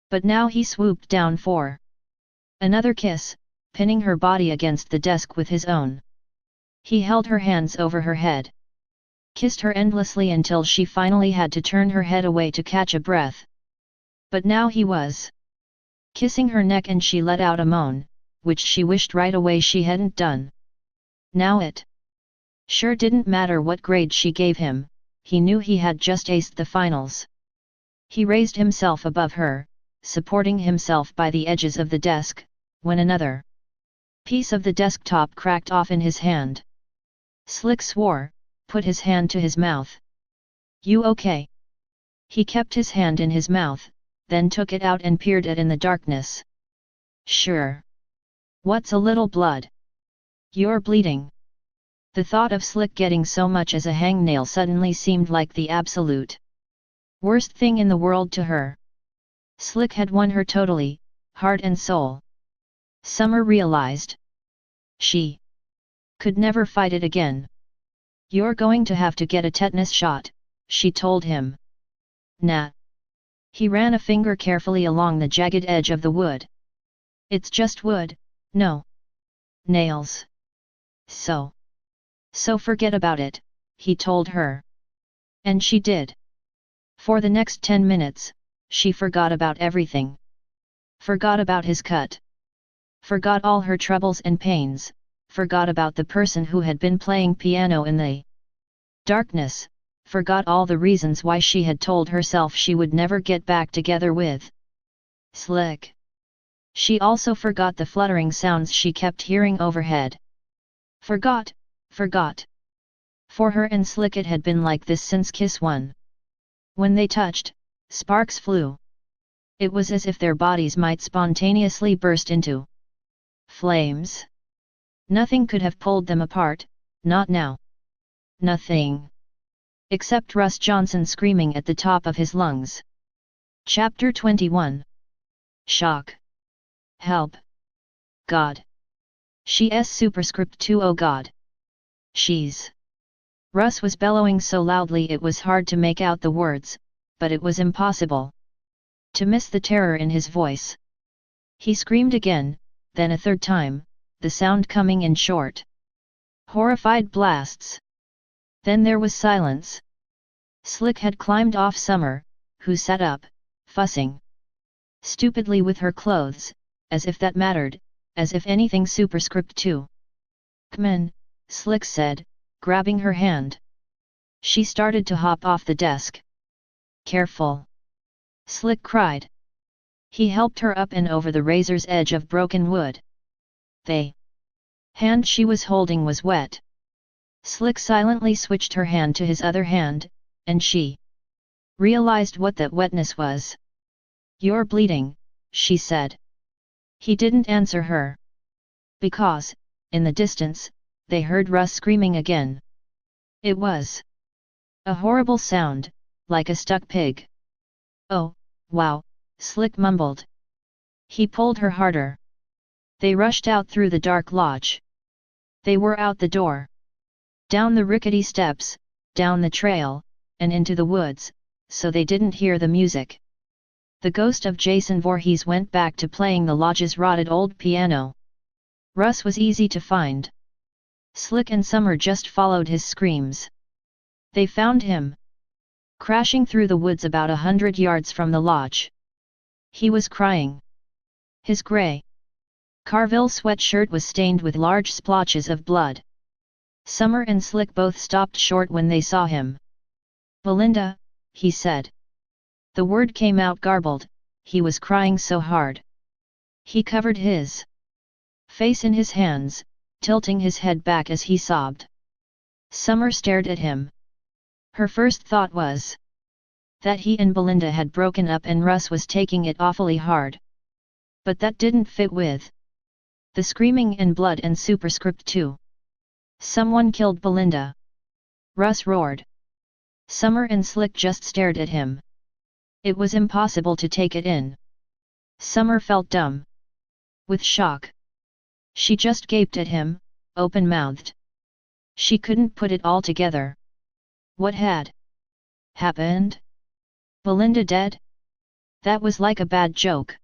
Speaker 1: But now he swooped down for another kiss, pinning her body against the desk with his own. He held her hands over her head, kissed her endlessly until she finally had to turn her head away to catch a breath. But now he was kissing her neck and she let out a moan, which she wished right away she hadn't done. Now it sure didn't matter what grade she gave him, he knew he had just aced the finals. He raised himself above her, supporting himself by the edges of the desk, when another piece of the desktop cracked off in his hand. Slick swore, put his hand to his mouth. You okay? He kept his hand in his mouth, then took it out and peered at in the darkness. Sure. What's a little blood? You're bleeding. The thought of Slick getting so much as a hangnail suddenly seemed like the absolute worst thing in the world to her. Slick had won her totally, heart and soul. Summer realized she could never fight it again. You're going to have to get a tetanus shot, she told him. Nah. He ran a finger carefully along the jagged edge of the wood. It's just wood, no nails. So forget about it, he told her. And she did. For the next 10 minutes, she forgot about everything. Forgot about his cut. Forgot all her troubles and pains, forgot about the person who had been playing piano in the darkness, forgot all the reasons why she had told herself she would never get back together with Slick. She also forgot the fluttering sounds she kept hearing overhead. Forgot. For her and Slick it had been like this since Kiss 1. When they touched, sparks flew. It was as if their bodies might spontaneously burst into flames. Nothing could have pulled them apart, not now. Nothing. Except Russ Johnson screaming at the top of his lungs. Chapter 21. Shock. Help. God. She's superscript 2 oh God. She's. Russ was bellowing so loudly it was hard to make out the words, but it was impossible to miss the terror in his voice. He screamed again, then a third time, the sound coming in short, horrified blasts. Then there was silence. Slick had climbed off Summer, who sat up, fussing stupidly with her clothes, as if that mattered, as if anything superscript 2. C'mon, Slick said, grabbing her hand. She started to hop off the desk. Careful! Slick cried. He helped her up and over the razor's edge of broken wood. The hand she was holding was wet. Slick silently switched her hand to his other hand, and she realized what that wetness was. You're bleeding, she said. He didn't answer her. Because, in the distance, they heard Russ screaming again. It was a horrible sound, like a stuck pig. Oh, wow, Slick mumbled. He pulled her harder. They rushed out through the dark lodge. They were out the door. Down the rickety steps, down the trail, and into the woods, so they didn't hear the music. The ghost of Jason Voorhees went back to playing the lodge's rotted old piano. Russ was easy to find. Slick and Summer just followed his screams. They found him crashing through the woods about 100 yards from the lodge. He was crying. His grey Carville sweatshirt was stained with large splotches of blood. Summer and Slick both stopped short when they saw him. Belinda, he said. The word came out garbled, he was crying so hard. He covered his face in his hands, tilting his head back as he sobbed. Summer stared at him. Her first thought was that he and Belinda had broken up and Russ was taking it awfully hard. But that didn't fit with the screaming and blood and superscript 2. Someone killed Belinda. Russ roared. Summer and Slick just stared at him. It was impossible to take it in. Summer felt dumb with shock. She just gaped at him, open-mouthed. She couldn't put it all together. What had happened? Belinda dead? That was like a bad joke.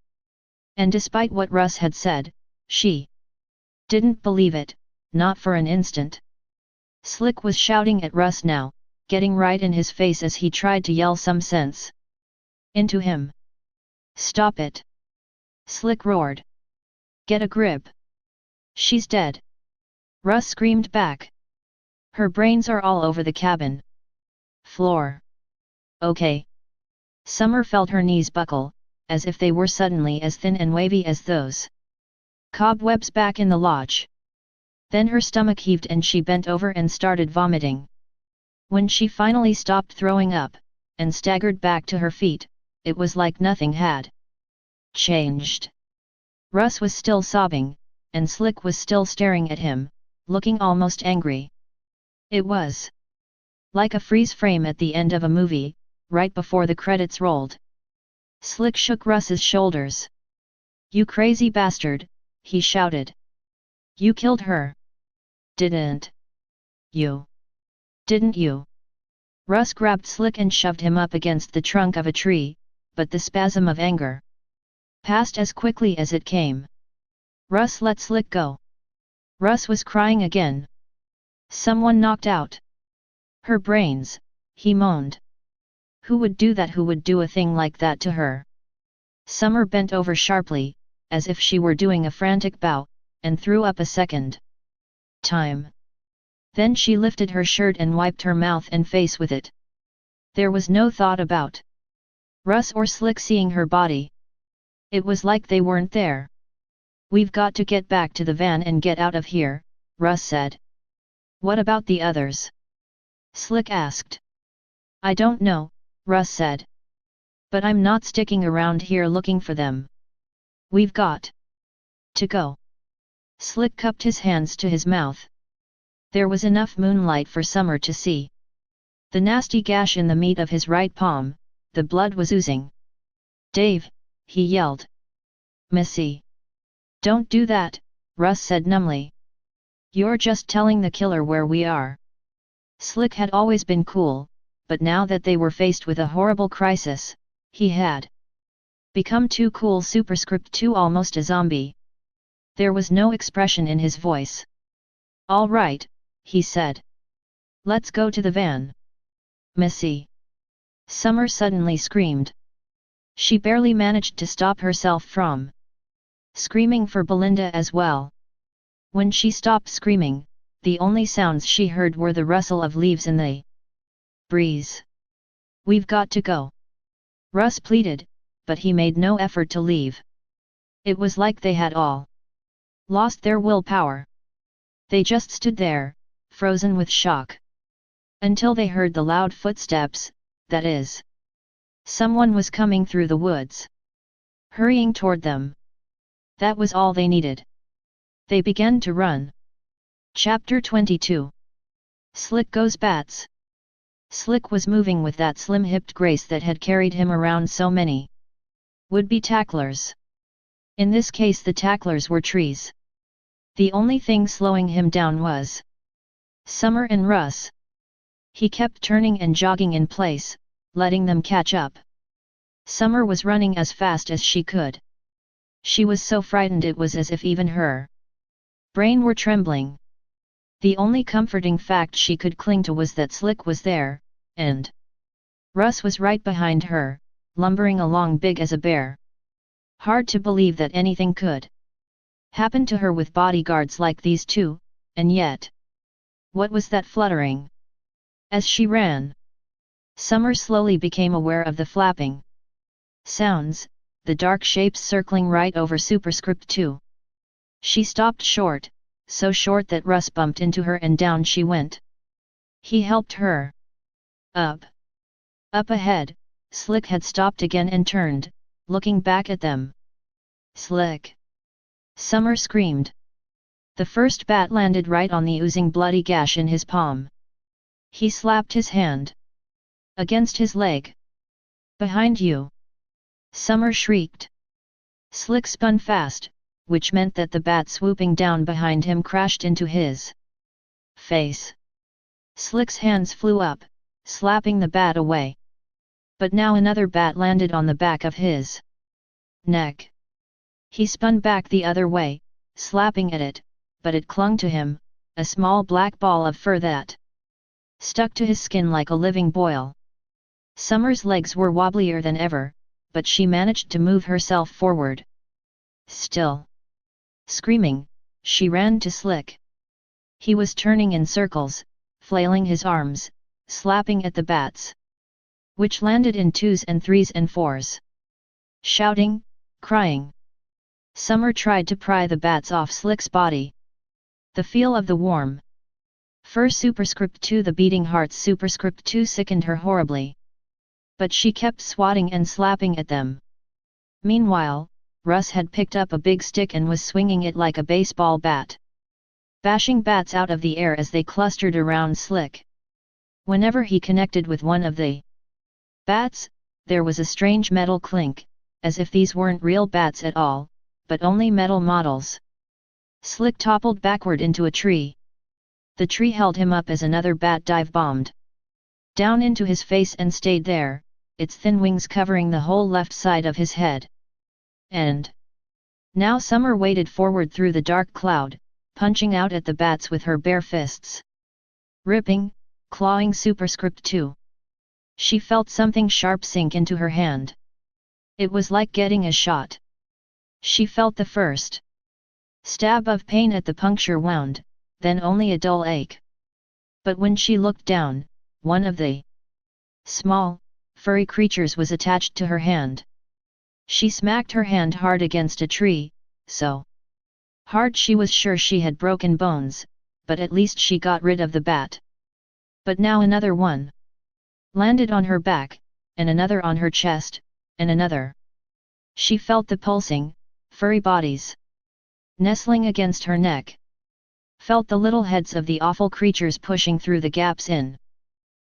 Speaker 1: And despite what Russ had said, she didn't believe it, not for an instant. Slick was shouting at Russ now, getting right in his face as he tried to yell some sense into him. Stop it! Slick roared. Get a grip! She's dead! Russ screamed back. Her brains are all over the cabin floor. Okay. Summer felt her knees buckle, as if they were suddenly as thin and wavy as those cobwebs back in the lodge. Then her stomach heaved and she bent over and started vomiting. When she finally stopped throwing up, and staggered back to her feet, it was like nothing had changed. Russ was still sobbing, and Slick was still staring at him, looking almost angry. It was like a freeze frame at the end of a movie, right before the credits rolled. Slick shook Russ's shoulders. "You crazy bastard," he shouted. "You killed her. Didn't you? Didn't you?" Russ grabbed Slick and shoved him up against the trunk of a tree, but the spasm of anger passed as quickly as it came. Russ let Slick go. Russ was crying again. "Someone knocked out her brains," he moaned. "Who would do that? Who would do a thing like that to her?" Summer bent over sharply, as if she were doing a frantic bow, and threw up a second time. Then she lifted her shirt and wiped her mouth and face with it. There was no thought about Russ or Slick seeing her body. It was like they weren't there. "We've got to get back to the van and get out of here," Russ said. "What about the others?" Slick asked. "I don't know," Russ said. "But I'm not sticking around here looking for them. We've got to go." Slick cupped his hands to his mouth. There was enough moonlight for Summer to see the nasty gash in the meat of his right palm. The blood was oozing. "Dave," he yelled. "Missy. Don't do that," Russ said numbly. "You're just telling the killer where we are." Slick had always been cool, but now that they were faced with a horrible crisis, he had become too cool. Superscript 2, almost a zombie. There was no expression in his voice. "All right," he said. "Let's go to the van." "Missy!" Summer suddenly screamed. She barely managed to stop herself from screaming for Belinda as well. When she stopped screaming, the only sounds she heard were the rustle of leaves in the breeze. "We've got to go," Russ pleaded, but he made no effort to leave. It was like they had all lost their willpower. They just stood there, frozen with shock. Until they heard the loud footsteps, that is, someone was coming through the woods, hurrying toward them. That was all they needed. They began to run. Chapter 22. Slick Goes Bats. Slick was moving with that slim-hipped grace that had carried him around so many would-be tacklers. In this case the tacklers were trees. The only thing slowing him down was Summer and Russ. He kept turning and jogging in place, letting them catch up. Summer was running as fast as she could. She was so frightened it was as if even her brain were trembling. The only comforting fact she could cling to was that Slick was there, and Russ was right behind her, lumbering along big as a bear. Hard to believe that anything could happen to her with bodyguards like these two, and yet, what was that fluttering? As she ran, Summer slowly became aware of the flapping sounds, the dark shapes circling right over Superscript 2. She stopped short, so short that Russ bumped into her and down she went. He helped her up. Up ahead, Slick had stopped again and turned, looking back at them. "Slick!" Summer screamed. The first bat landed right on the oozing bloody gash in his palm. He slapped his hand against his leg. "Behind you!" Summer shrieked. Slick spun fast, which meant that the bat swooping down behind him crashed into his face. Slick's hands flew up, slapping the bat away. But now another bat landed on the back of his neck. He spun back the other way, slapping at it, but it clung to him, a small black ball of fur that stuck to his skin like a living boil. Summer's legs were wobblier than ever, but she managed to move herself forward. Still screaming, she ran to Slick. He was turning in circles, flailing his arms, slapping at the bats, which landed in 2s and 3s and 4s. Shouting, crying, Summer tried to pry the bats off Slick's body. The feel of the warm fur superscript 2, the beating hearts superscript 2 sickened her horribly. But she kept swatting and slapping at them. Meanwhile, Russ had picked up a big stick and was swinging it like a baseball bat, bashing bats out of the air as they clustered around Slick. Whenever he connected with one of the bats, there was a strange metal clink, as if these weren't real bats at all, but only metal models. Slick toppled backward into a tree. The tree held him up as another bat dive-bombed down into his face and stayed there, its thin wings covering the whole left side of his head. And now Summer waded forward through the dark cloud, punching out at the bats with her bare fists. Ripping, clawing superscript 2. She felt something sharp sink into her hand. It was like getting a shot. She felt the first stab of pain at the puncture wound, then only a dull ache. But when she looked down, one of the small, furry creatures was attached to her hand. She smacked her hand hard against a tree, so hard she was sure she had broken bones, but at least she got rid of the bat. But now another one landed on her back, and another on her chest, and another. She felt the pulsing, furry bodies nestling against her neck. Felt the little heads of the awful creatures pushing through the gaps in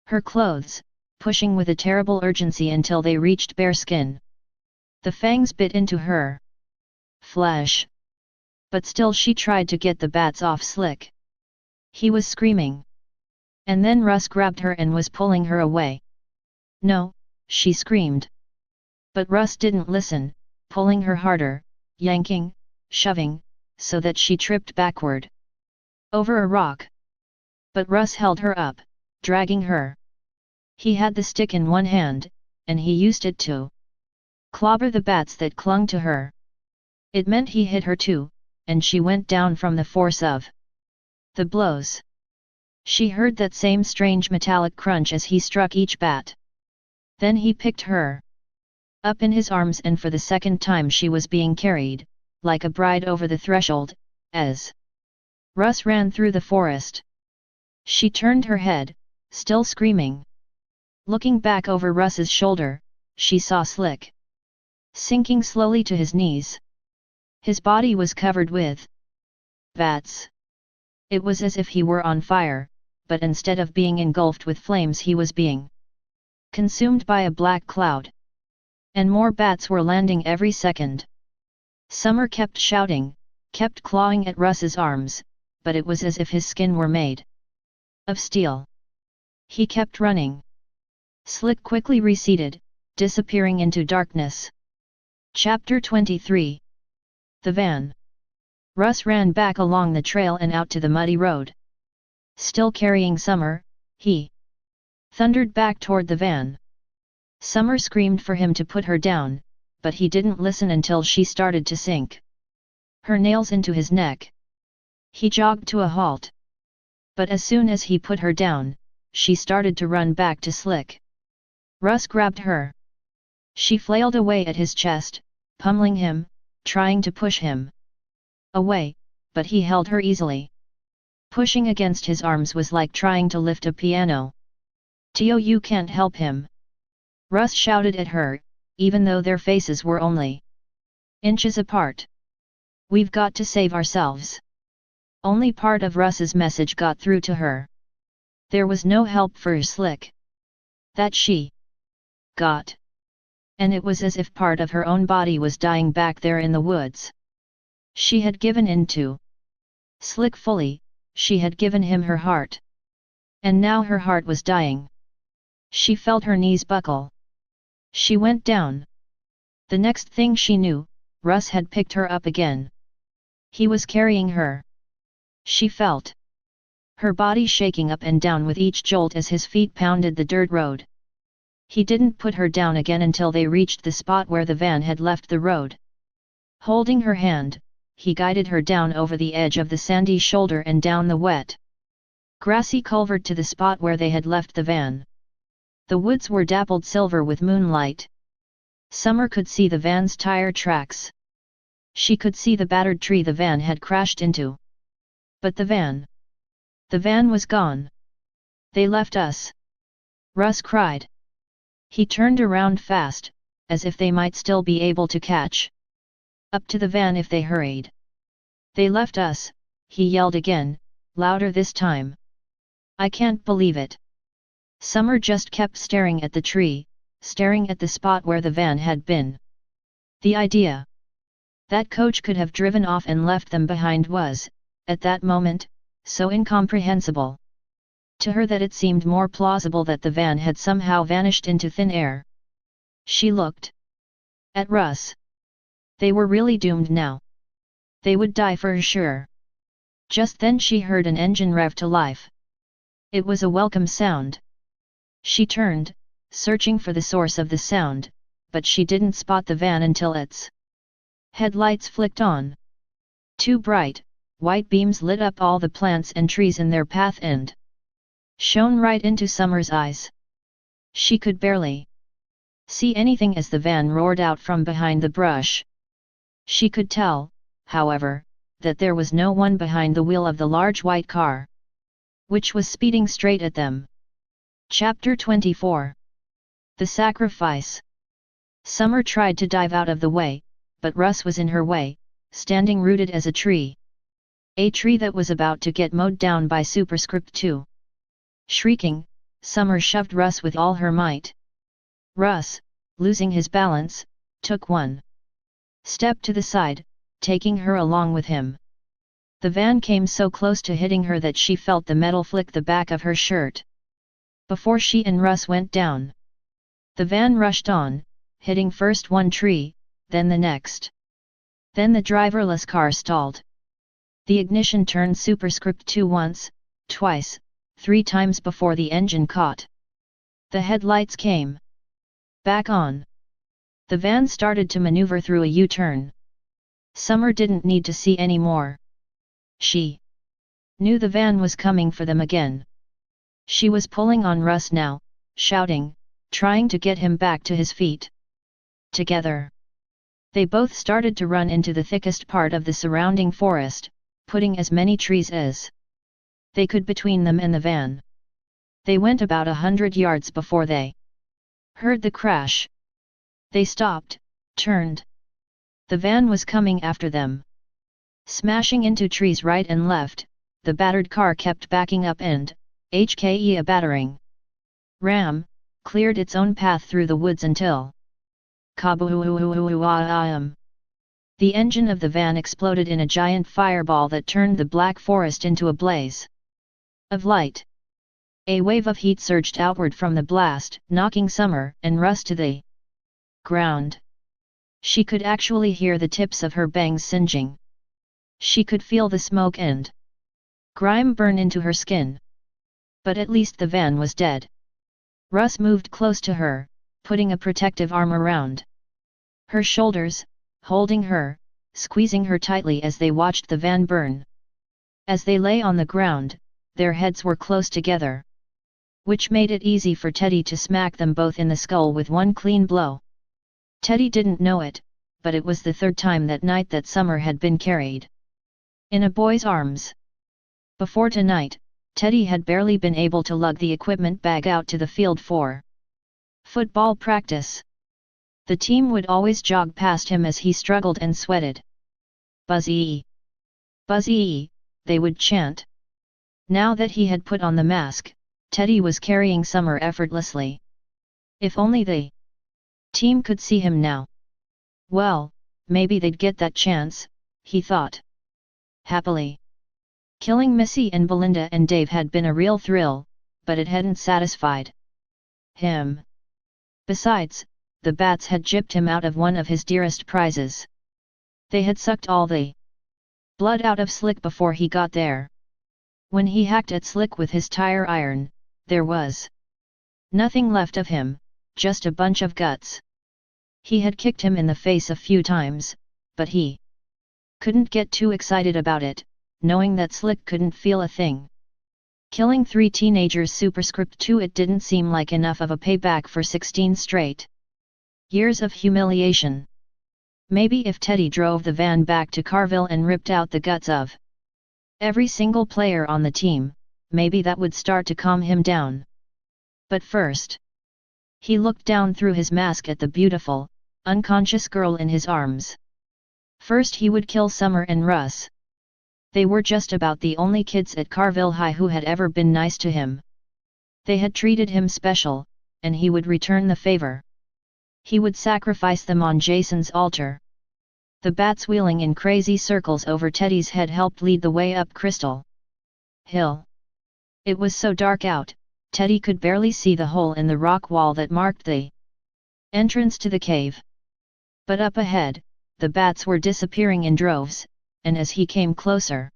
Speaker 1: her clothes, pushing with a terrible urgency until they reached bare skin. The fangs bit into her flesh. But still she tried to get the bats off Slick. He was screaming. And then Russ grabbed her and was pulling her away. No, she screamed. But Russ didn't listen, pulling her harder, yanking, shoving, so that she tripped backward over a rock. But Russ held her up, dragging her. He had the stick in one hand, and he used it to clobber the bats that clung to her. It meant he hit her too, and she went down from the force of the blows. She heard that same strange metallic crunch as he struck each bat. Then he picked her up in his arms, and for the second time she was being carried, like a bride over the threshold, as Russ ran through the forest. She turned her head, still screaming. Looking back over Russ's shoulder, she saw Slick sinking slowly to his knees. His body was covered with bats. It was as if he were on fire, but instead of being engulfed with flames he was being consumed by a black cloud. And more bats were landing every second. Summer kept shouting, kept clawing at Russ's arms, but it was as if his skin were made of steel. He kept running. Slick quickly receded, disappearing into darkness. Chapter 23. The van. Russ ran back along the trail and out to the muddy road. Still carrying Summer, he thundered back toward the van. Summer screamed for him to put her down, but he didn't listen until she started to sink her nails into his neck. He jogged to a halt. But as soon as he put her down, she started to run back to Slick. Russ grabbed her. She flailed away at his chest, pummeling him, trying to push him away, but he held her easily. Pushing against his arms was like trying to lift a piano. Tio, you can't help him. Russ shouted at her, even though their faces were only inches apart. We've got to save ourselves. Only part of Russ's message got through to her. There was no help for Slick. That she got. And it was as if part of her own body was dying back there in the woods. She had given in to Slick fully, she had given him her heart. And now her heart was dying. She felt her knees buckle. She went down. The next thing she knew, Russ had picked her up again. He was carrying her. She felt her body shaking up and down with each jolt as his feet pounded the dirt road. He didn't put her down again until they reached the spot where the van had left the road. Holding her hand, he guided her down over the edge of the sandy shoulder and down the wet, grassy culvert to the spot where they had left the van. The woods were dappled silver with moonlight. Summer could see the van's tire tracks. She could see the battered tree the van had crashed into. But the van. The van was gone. They left us. Russ cried. He turned around fast, as if they might still be able to catch up to the van if they hurried. They left us, he yelled again, louder this time. I can't believe it. Summer just kept staring at the tree, staring at the spot where the van had been. The idea that Coach could have driven off and left them behind was, at that moment, so incomprehensible to her that it seemed more plausible that the van had somehow vanished into thin air. She looked at Russ. They were really doomed now. They would die for sure. Just then she heard an engine rev to life. It was a welcome sound. She turned, searching for the source of the sound, but she didn't spot the van until its headlights flicked on. Two bright, white beams lit up all the plants and trees in their path and shone right into Summer's eyes. She could barely see anything as the van roared out from behind the brush. She could tell, however, that there was no one behind the wheel of the large white car, which was speeding straight at them. Chapter 24. The Sacrifice. Summer tried to dive out of the way, but Russ was in her way, standing rooted as a tree. A tree that was about to get mowed down by Superscript 2. Shrieking, Summer shoved Russ with all her might. Russ, losing his balance, took one step to the side, taking her along with him. The van came so close to hitting her that she felt the metal flick the back of her shirt before she and Russ went down. The van rushed on, hitting first one tree, then the next. Then the driverless car stalled. The ignition turned Superscript 2 once, twice, 3 times before the engine caught. The headlights came back on. The van started to maneuver through a U-turn. Summer didn't need to see any more. She knew the van was coming for them again. She was pulling on Russ now, shouting, trying to get him back to his feet. Together, they both started to run into the thickest part of the surrounding forest, putting as many trees as they could between them and the van. They went about 100 yards before they heard the crash. They stopped, turned. The van was coming after them. Smashing into trees right and left, the battered car kept backing up and, HKE a battering ram, cleared its own path through the woods until kaboom! The engine of the van exploded in a giant fireball that turned the black forest into a blaze of light. A wave of heat surged outward from the blast, knocking Summer and Russ to the ground. She could actually hear the tips of her bangs singeing. She could feel the smoke and grime burn into her skin. But at least the van was dead. Russ moved close to her, putting a protective arm around her shoulders, holding her, squeezing her tightly as they watched the van burn. As they lay on the ground, their heads were close together, which made it easy for Teddy to smack them both in the skull with one clean blow. Teddy didn't know it, but it was the third time that night that Summer had been carried in a boy's arms. Before tonight, Teddy had barely been able to lug the equipment bag out to the field for football practice. The team would always jog past him as he struggled and sweated. Buzzy! Buzzy! They would chant. Now that he had put on the mask, Teddy was carrying Summer effortlessly. If only the team could see him now. Well, maybe they'd get that chance, he thought. Happily. Killing Missy and Belinda and Dave had been a real thrill, but it hadn't satisfied him. Besides, the bats had gypped him out of one of his dearest prizes. They had sucked all the blood out of Slick before he got there. When he hacked at Slick with his tire iron, there was nothing left of him, just a bunch of guts. He had kicked him in the face a few times, but he couldn't get too excited about it, knowing that Slick couldn't feel a thing. Killing 3 teenagers Superscript 2, it didn't seem like enough of a payback for 16 straight years of humiliation. Maybe if Teddy drove the van back to Carville and ripped out the guts of Every single player on the team, maybe that would start to calm him down. But first, he looked down through his mask at the beautiful, unconscious girl in his arms. First he would kill Summer and Russ. They were just about the only kids at Carville High who had ever been nice to him. They had treated him special, and he would return the favor. He would sacrifice them on Jason's altar. The bats wheeling in crazy circles over Teddy's head helped lead the way up Crystal Hill. It was so dark out, Teddy could barely see the hole in the rock wall that marked the entrance to the cave. But up ahead, the bats were disappearing in droves, and as he came closer,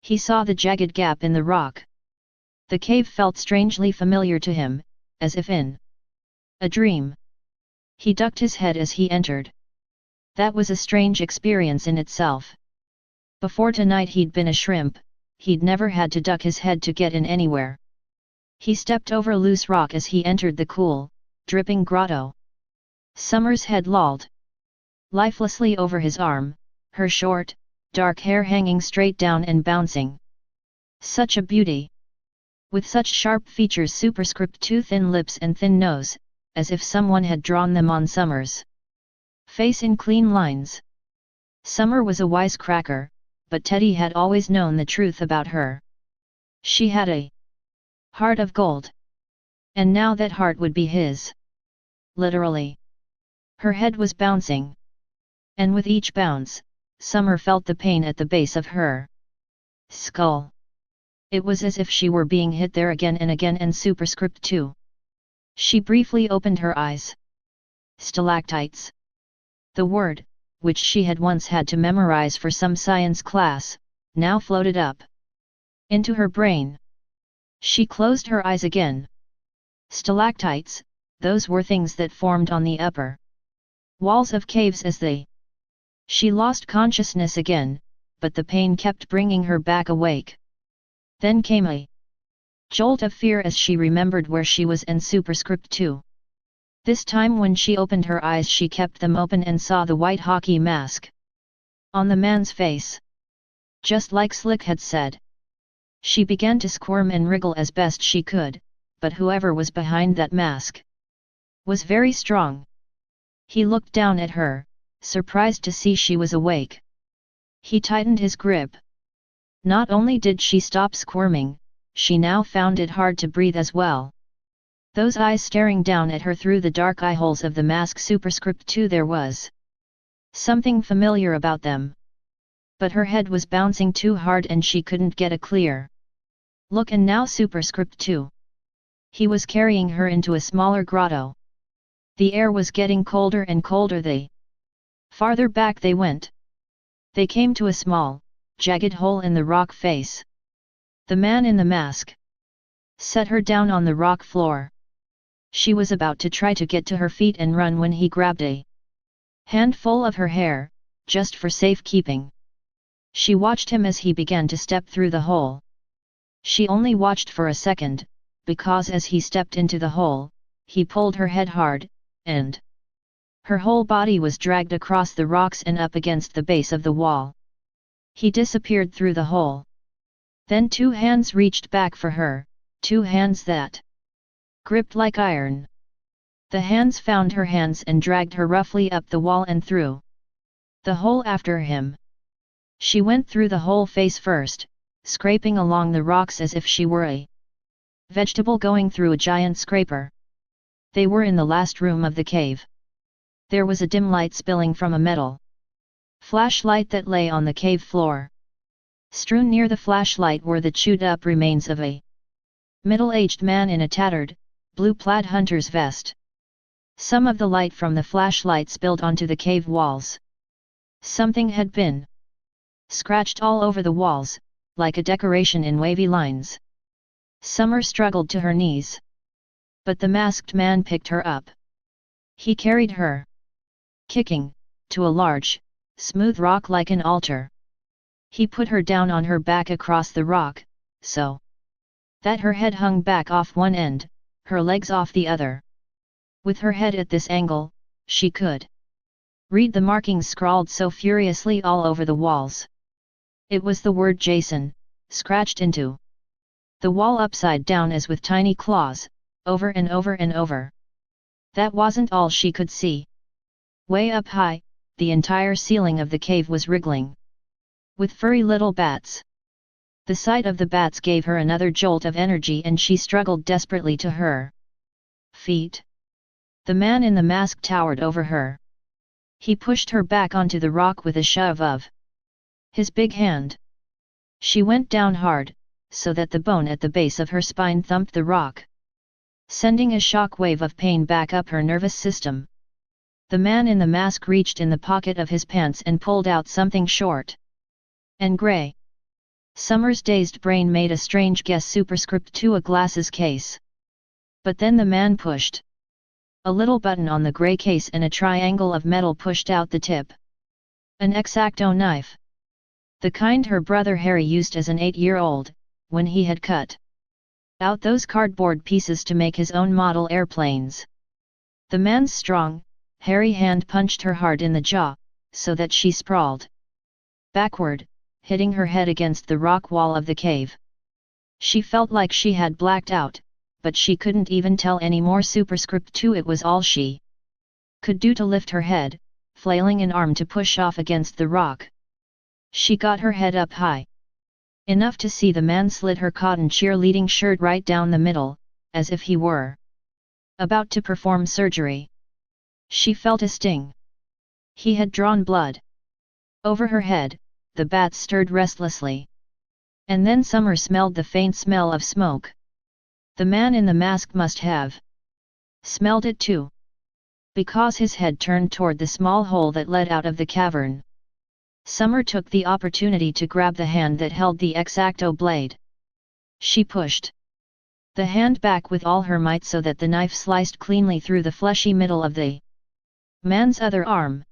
Speaker 1: he saw the jagged gap in the rock. The cave felt strangely familiar to him, as if in a dream. He ducked his head as he entered. That was a strange experience in itself. Before tonight he'd been a shrimp, he'd never had to duck his head to get in anywhere. He stepped over loose rock as he entered the cool, dripping grotto. Summer's head lolled lifelessly over his arm, her short, dark hair hanging straight down and bouncing. Such a beauty! With such sharp features, superscript 2 thin lips and thin nose, as if someone had drawn them on Summer's face in clean lines. Summer was a wisecracker, but Teddy had always known the truth about her. She had a heart of gold. And now that heart would be his. Literally. Her head was bouncing. And with each bounce, Summer felt the pain at the base of her skull. It was as if she were being hit there again and again. And superscript 2. She briefly opened her eyes. Stalactites. The word, which she had once had to memorize for some science class, now floated up into her brain. She closed her eyes again. Stalactites, those were things that formed on the upper walls of caves as they. She lost consciousness again, but the pain kept bringing her back awake. Then came a jolt of fear as she remembered where she was and superscript 2. This time when she opened her eyes she kept them open and saw the white hockey mask on the man's face. Just like Slick had said. She began to squirm and wriggle as best she could, but whoever was behind that mask was very strong. He looked down at her, surprised to see she was awake. He tightened his grip. Not only did she stop squirming, she now found it hard to breathe as well. Those eyes staring down at her through the dark eyeholes of the mask superscript 2, there was something familiar about them. But her head was bouncing too hard and she couldn't get a clear look. And now superscript 2. He was carrying her into a smaller grotto. The air was getting colder and colder. The farther back they went, they came to a small, jagged hole in the rock face. The man in the mask set her down on the rock floor. She was about to try to get to her feet and run when he grabbed a handful of her hair, just for safekeeping. She watched him as he began to step through the hole. She only watched for a second, because as he stepped into the hole, he pulled her head hard, and her whole body was dragged across the rocks and up against the base of the wall. He disappeared through the hole. Then 2 hands reached back for her, 2 hands that gripped like iron. The hands found her hands and dragged her roughly up the wall and through the hole after him. She went through the hole face first, scraping along the rocks as if she were a vegetable going through a giant scraper. They were in the last room of the cave. There was a dim light spilling from a metal flashlight that lay on the cave floor. Strewn near the flashlight were the chewed-up remains of a middle-aged man in a tattered, blue-plaid hunter's vest. Some of the light from the flashlight spilled onto the cave walls. Something had been scratched all over the walls, like a decoration in wavy lines. Summer struggled to her knees. But the masked man picked her up. He carried her, kicking, to a large, smooth rock like an altar. He put her down on her back across the rock, so that her head hung back off one end, her legs off the other. With her head at this angle, she could read the markings scrawled so furiously all over the walls. It was the word Jason, scratched into the wall upside down as with tiny claws, over and over and over. That wasn't all she could see. Way up high, the entire ceiling of the cave was wriggling with furry little bats. The sight of the bats gave her another jolt of energy and she struggled desperately to her feet. The man in the mask towered over her. He pushed her back onto the rock with a shove of his big hand. She went down hard, so that the bone at the base of her spine thumped the rock, sending a shock wave of pain back up her nervous system. The man in the mask reached in the pocket of his pants and pulled out something short and grey. Summer's dazed brain made a strange guess. Superscript 2, a glasses case. But then the man pushed a little button on the grey case and a triangle of metal pushed out the tip. An X-Acto knife. The kind her brother Harry used as an 8-year-old, when he had cut out those cardboard pieces to make his own model airplanes. The man's strong, hairy hand punched her hard in the jaw, so that she sprawled backward, hitting her head against the rock wall of the cave. She felt like she had blacked out, but she couldn't even tell anymore. Superscript 2, it was all she could do to lift her head, flailing an arm to push off against the rock. She got her head up high enough to see the man slit her cotton cheerleading shirt right down the middle, as if he were about to perform surgery. She felt a sting. He had drawn blood. Over her head, the bats stirred restlessly. And then Summer smelled the faint smell of smoke. The man in the mask must have smelled it too, because his head turned toward the small hole that led out of the cavern. Summer took the opportunity to grab the hand that held the X-Acto blade. She pushed the hand back with all her might so that the knife sliced cleanly through the fleshy middle of the man's other arm.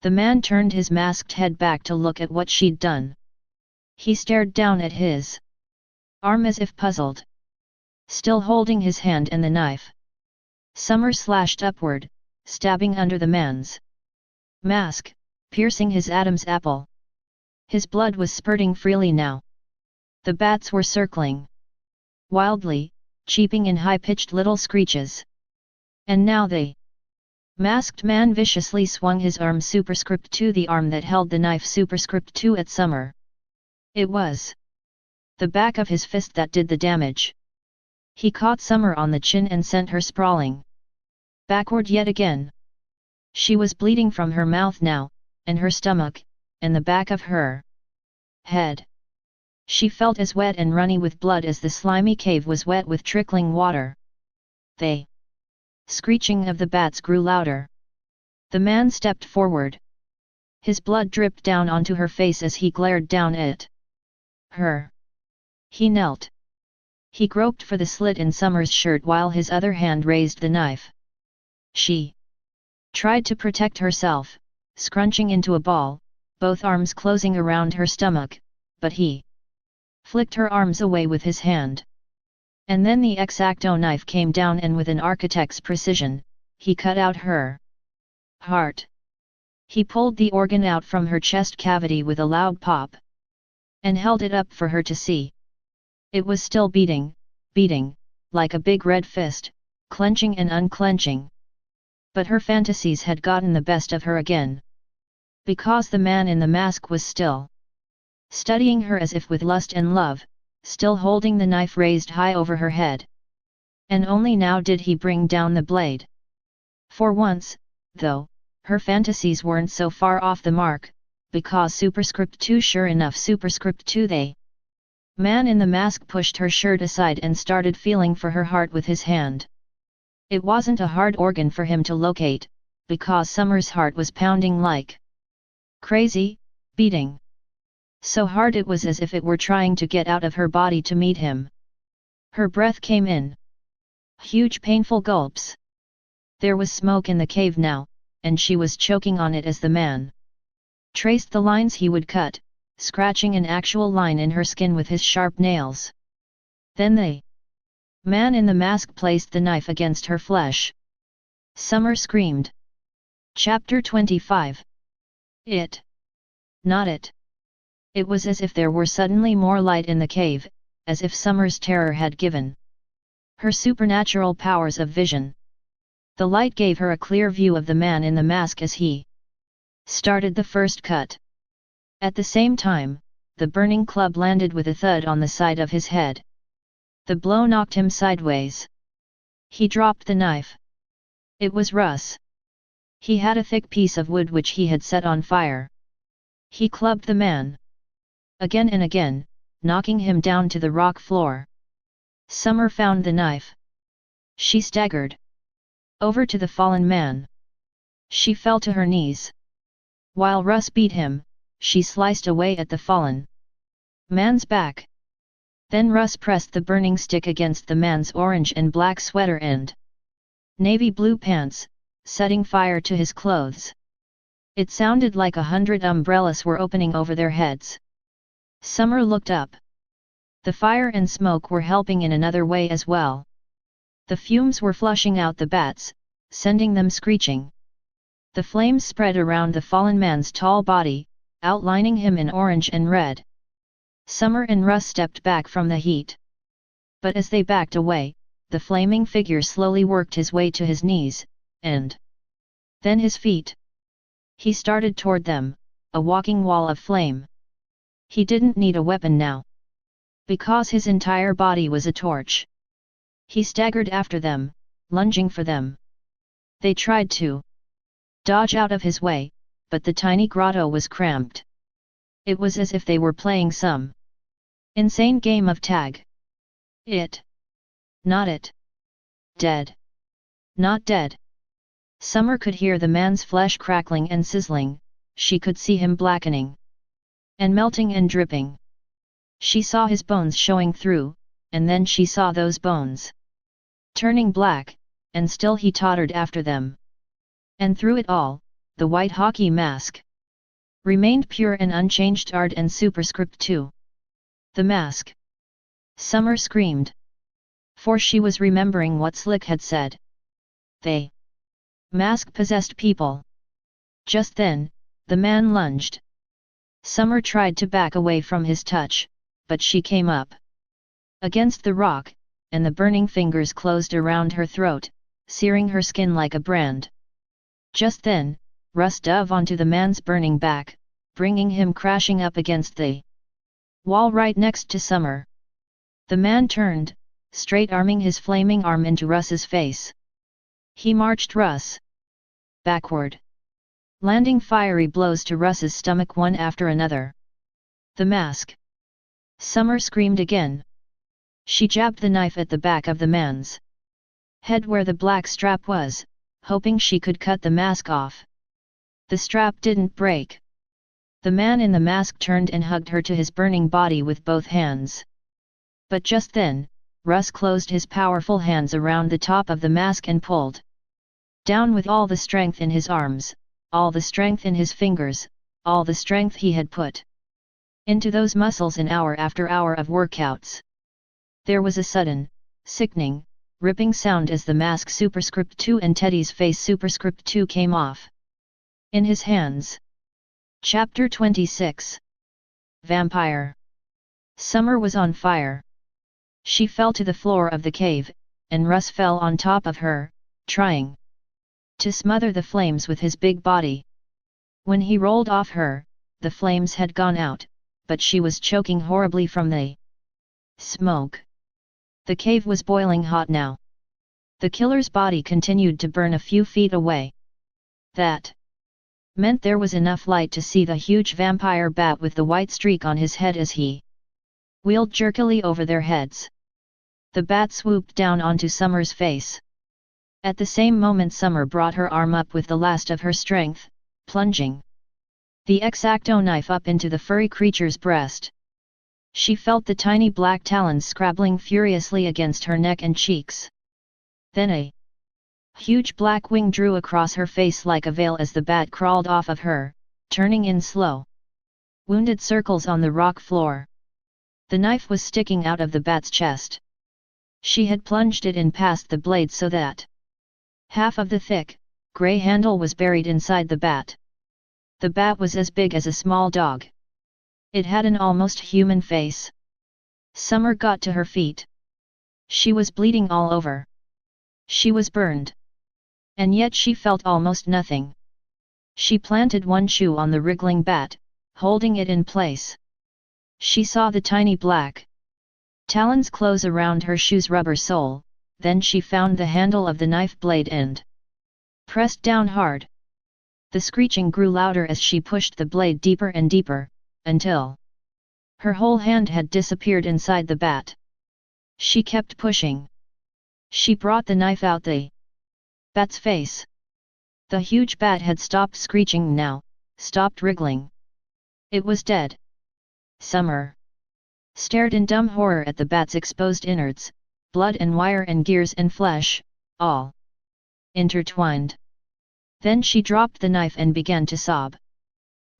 Speaker 1: The man turned his masked head back to look at what she'd done. He stared down at his arm as if puzzled, still holding his hand and the knife. Summer slashed upward, stabbing under the man's mask, piercing his Adam's apple. His blood was spurting freely now. The bats were circling wildly, cheeping in high-pitched little screeches. And now the masked man viciously swung his arm. Superscript 2, the arm that held the knife. Superscript 2, at Summer. It was the back of his fist that did the damage. He caught Summer on the chin and sent her sprawling backward yet again. She was bleeding from her mouth now, and her stomach, and the back of her head. She felt as wet and runny with blood as the slimy cave was wet with trickling water. The screeching of the bats grew louder. The man stepped forward. His blood dripped down onto her face as he glared down at her. He knelt. He groped for the slit in Summer's shirt while his other hand raised the knife. She tried to protect herself, scrunching into a ball, both arms closing around her stomach, but he flicked her arms away with his hand. And then the X-Acto knife came down and with an architect's precision, he cut out her heart. He pulled the organ out from her chest cavity with a loud pop, and held it up for her to see. It was still beating, like a big red fist, clenching and unclenching. But her fantasies had gotten the best of her again. Because the man in the mask was still studying her as if with lust and love, still holding the knife raised high over her head. And only now did he bring down the blade. For once, though, her fantasies weren't so far off the mark, because Superscript 2, sure enough. Superscript 2, the man in the mask pushed her shirt aside and started feeling for her heart with his hand. It wasn't a hard organ for him to locate, because Summer's heart was pounding like crazy, beating so hard it was as if it were trying to get out of her body to meet him. Her breath came in huge painful gulps. There was smoke in the cave now, and she was choking on it as the man traced the lines he would cut, scratching an actual line in her skin with his sharp nails. Then the man in the mask placed the knife against her flesh. Summer screamed. Chapter 25. It. Not it. It was as if there were suddenly more light in the cave, as if Summer's terror had given her supernatural powers of vision. The light gave her a clear view of the man in the mask as he started the first cut. At the same time, the burning club landed with a thud on the side of his head. The blow knocked him sideways. He dropped the knife. It was Russ. He had a thick piece of wood which he had set on fire. He clubbed the man again and again, knocking him down to the rock floor. Summer found the knife. She staggered over to the fallen man. She fell to her knees. While Russ beat him, she sliced away at the fallen man's back. Then Russ pressed the burning stick against the man's orange and black sweater and navy blue pants, setting fire to his clothes. It sounded like 100 umbrellas were opening over their heads. Summer looked up. The fire and smoke were helping in another way as well. The fumes were flushing out the bats, sending them screeching. The flames spread around the fallen man's tall body, outlining him in orange and red. Summer and Russ stepped back from the heat. But as they backed away, the flaming figure slowly worked his way to his knees, and then his feet. He started toward them, a walking wall of flame. He didn't need a weapon now, because his entire body was a torch. He staggered after them, lunging for them. They tried to dodge out of his way, but the tiny grotto was cramped. It was as if they were playing some insane game of tag. Not it. Dead. Not dead. Summer could hear the man's flesh crackling and sizzling, she could see him blackening and melting and dripping. She saw his bones showing through, and then she saw those bones turning black, and still he tottered after them. And through it all, the white hockey mask remained pure and unchanged. Art and superscript 2. The mask. Summer screamed. For she was remembering what Slick had said. They mask-possessed people. Just then, the man lunged. Summer tried to back away from his touch, but she came up against the rock, and the burning fingers closed around her throat, searing her skin like a brand. Just then, Russ dove onto the man's burning back, bringing him crashing up against the wall right next to Summer. The man turned, straight-arming his flaming arm into Russ's face. He marched Russ backward, landing fiery blows to Russ's stomach one after another. The mask. Summer screamed again. She jabbed the knife at the back of the man's head where the black strap was, hoping she could cut the mask off. The strap didn't break. The man in the mask turned and hugged her to his burning body with both hands. But just then, Russ closed his powerful hands around the top of the mask and pulled down with all the strength in his arms, all the strength in his fingers, all the strength he had put into those muscles in hour after hour of workouts. There was a sudden, sickening, ripping sound as the mask superscript 2 and Teddy's face superscript 2 came off in his hands. Chapter 26. Vampire. Summer was on fire. She fell to the floor of the cave, and Russ fell on top of her, trying to smother the flames with his big body. When he rolled off her, the flames had gone out, but she was choking horribly from the smoke. The cave was boiling hot now. The killer's body continued to burn a few feet away. That meant there was enough light to see the huge vampire bat with the white streak on his head as he wheeled jerkily over their heads. The bat swooped down onto Summer's face. At the same moment Summer brought her arm up with the last of her strength, plunging the X-Acto knife up into the furry creature's breast. She felt the tiny black talons scrabbling furiously against her neck and cheeks. Then a huge black wing drew across her face like a veil as the bat crawled off of her, turning in slow, wounded circles on the rock floor. The knife was sticking out of the bat's chest. She had plunged it in past the blade so that half of the thick, grey handle was buried inside the bat. The bat was as big as a small dog. It had an almost human face. Summer got to her feet. She was bleeding all over. She was burned. And yet she felt almost nothing. She planted one shoe on the wriggling bat, holding it in place. She saw the tiny black talons close around her shoe's rubber sole, then she found the handle of the knife blade end. Pressed down hard. The screeching grew louder as she pushed the blade deeper and deeper, until her whole hand had disappeared inside the bat. She kept pushing. She brought the knife out the bat's face. The huge bat had stopped screeching now, stopped wriggling. It was dead. Summer stared in dumb horror at the bat's exposed innards, blood and wire and gears and flesh, all intertwined. Then she dropped the knife and began to sob.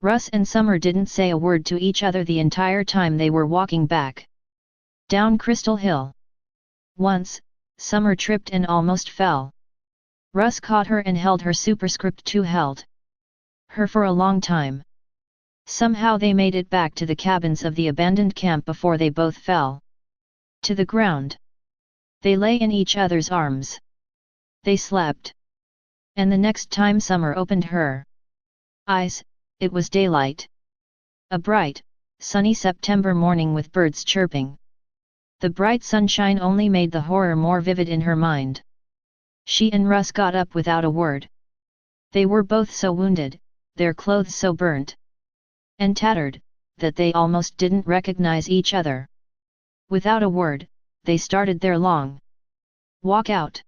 Speaker 1: Russ and Summer didn't say a word to each other the entire time they were walking back down Crystal Hill. Once, Summer tripped and almost fell. Russ caught her and held her. Superscript 2 held her for a long time. Somehow they made it back to the cabins of the abandoned camp before they both fell to the ground. They lay in each other's arms. They slept. And the next time Summer opened her eyes, it was daylight. A bright, sunny September morning with birds chirping. The bright sunshine only made the horror more vivid in her mind. She and Russ got up without a word. They were both so wounded, their clothes so burnt and tattered, that they almost didn't recognize each other. Without a word, they started their long walk out.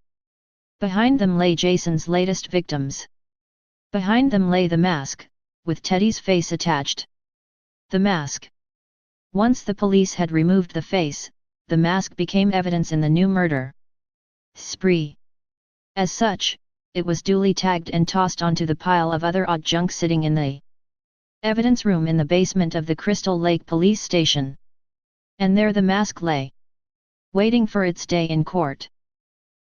Speaker 1: Behind them lay Jason's latest victims. Behind them lay the mask, with Teddy's face attached. The mask. Once the police had removed the face, the mask became evidence in the new murder spree. As such, it was duly tagged and tossed onto the pile of other odd junk sitting in the evidence room in the basement of the Crystal Lake Police Station. And there the mask lay, waiting for its day in court.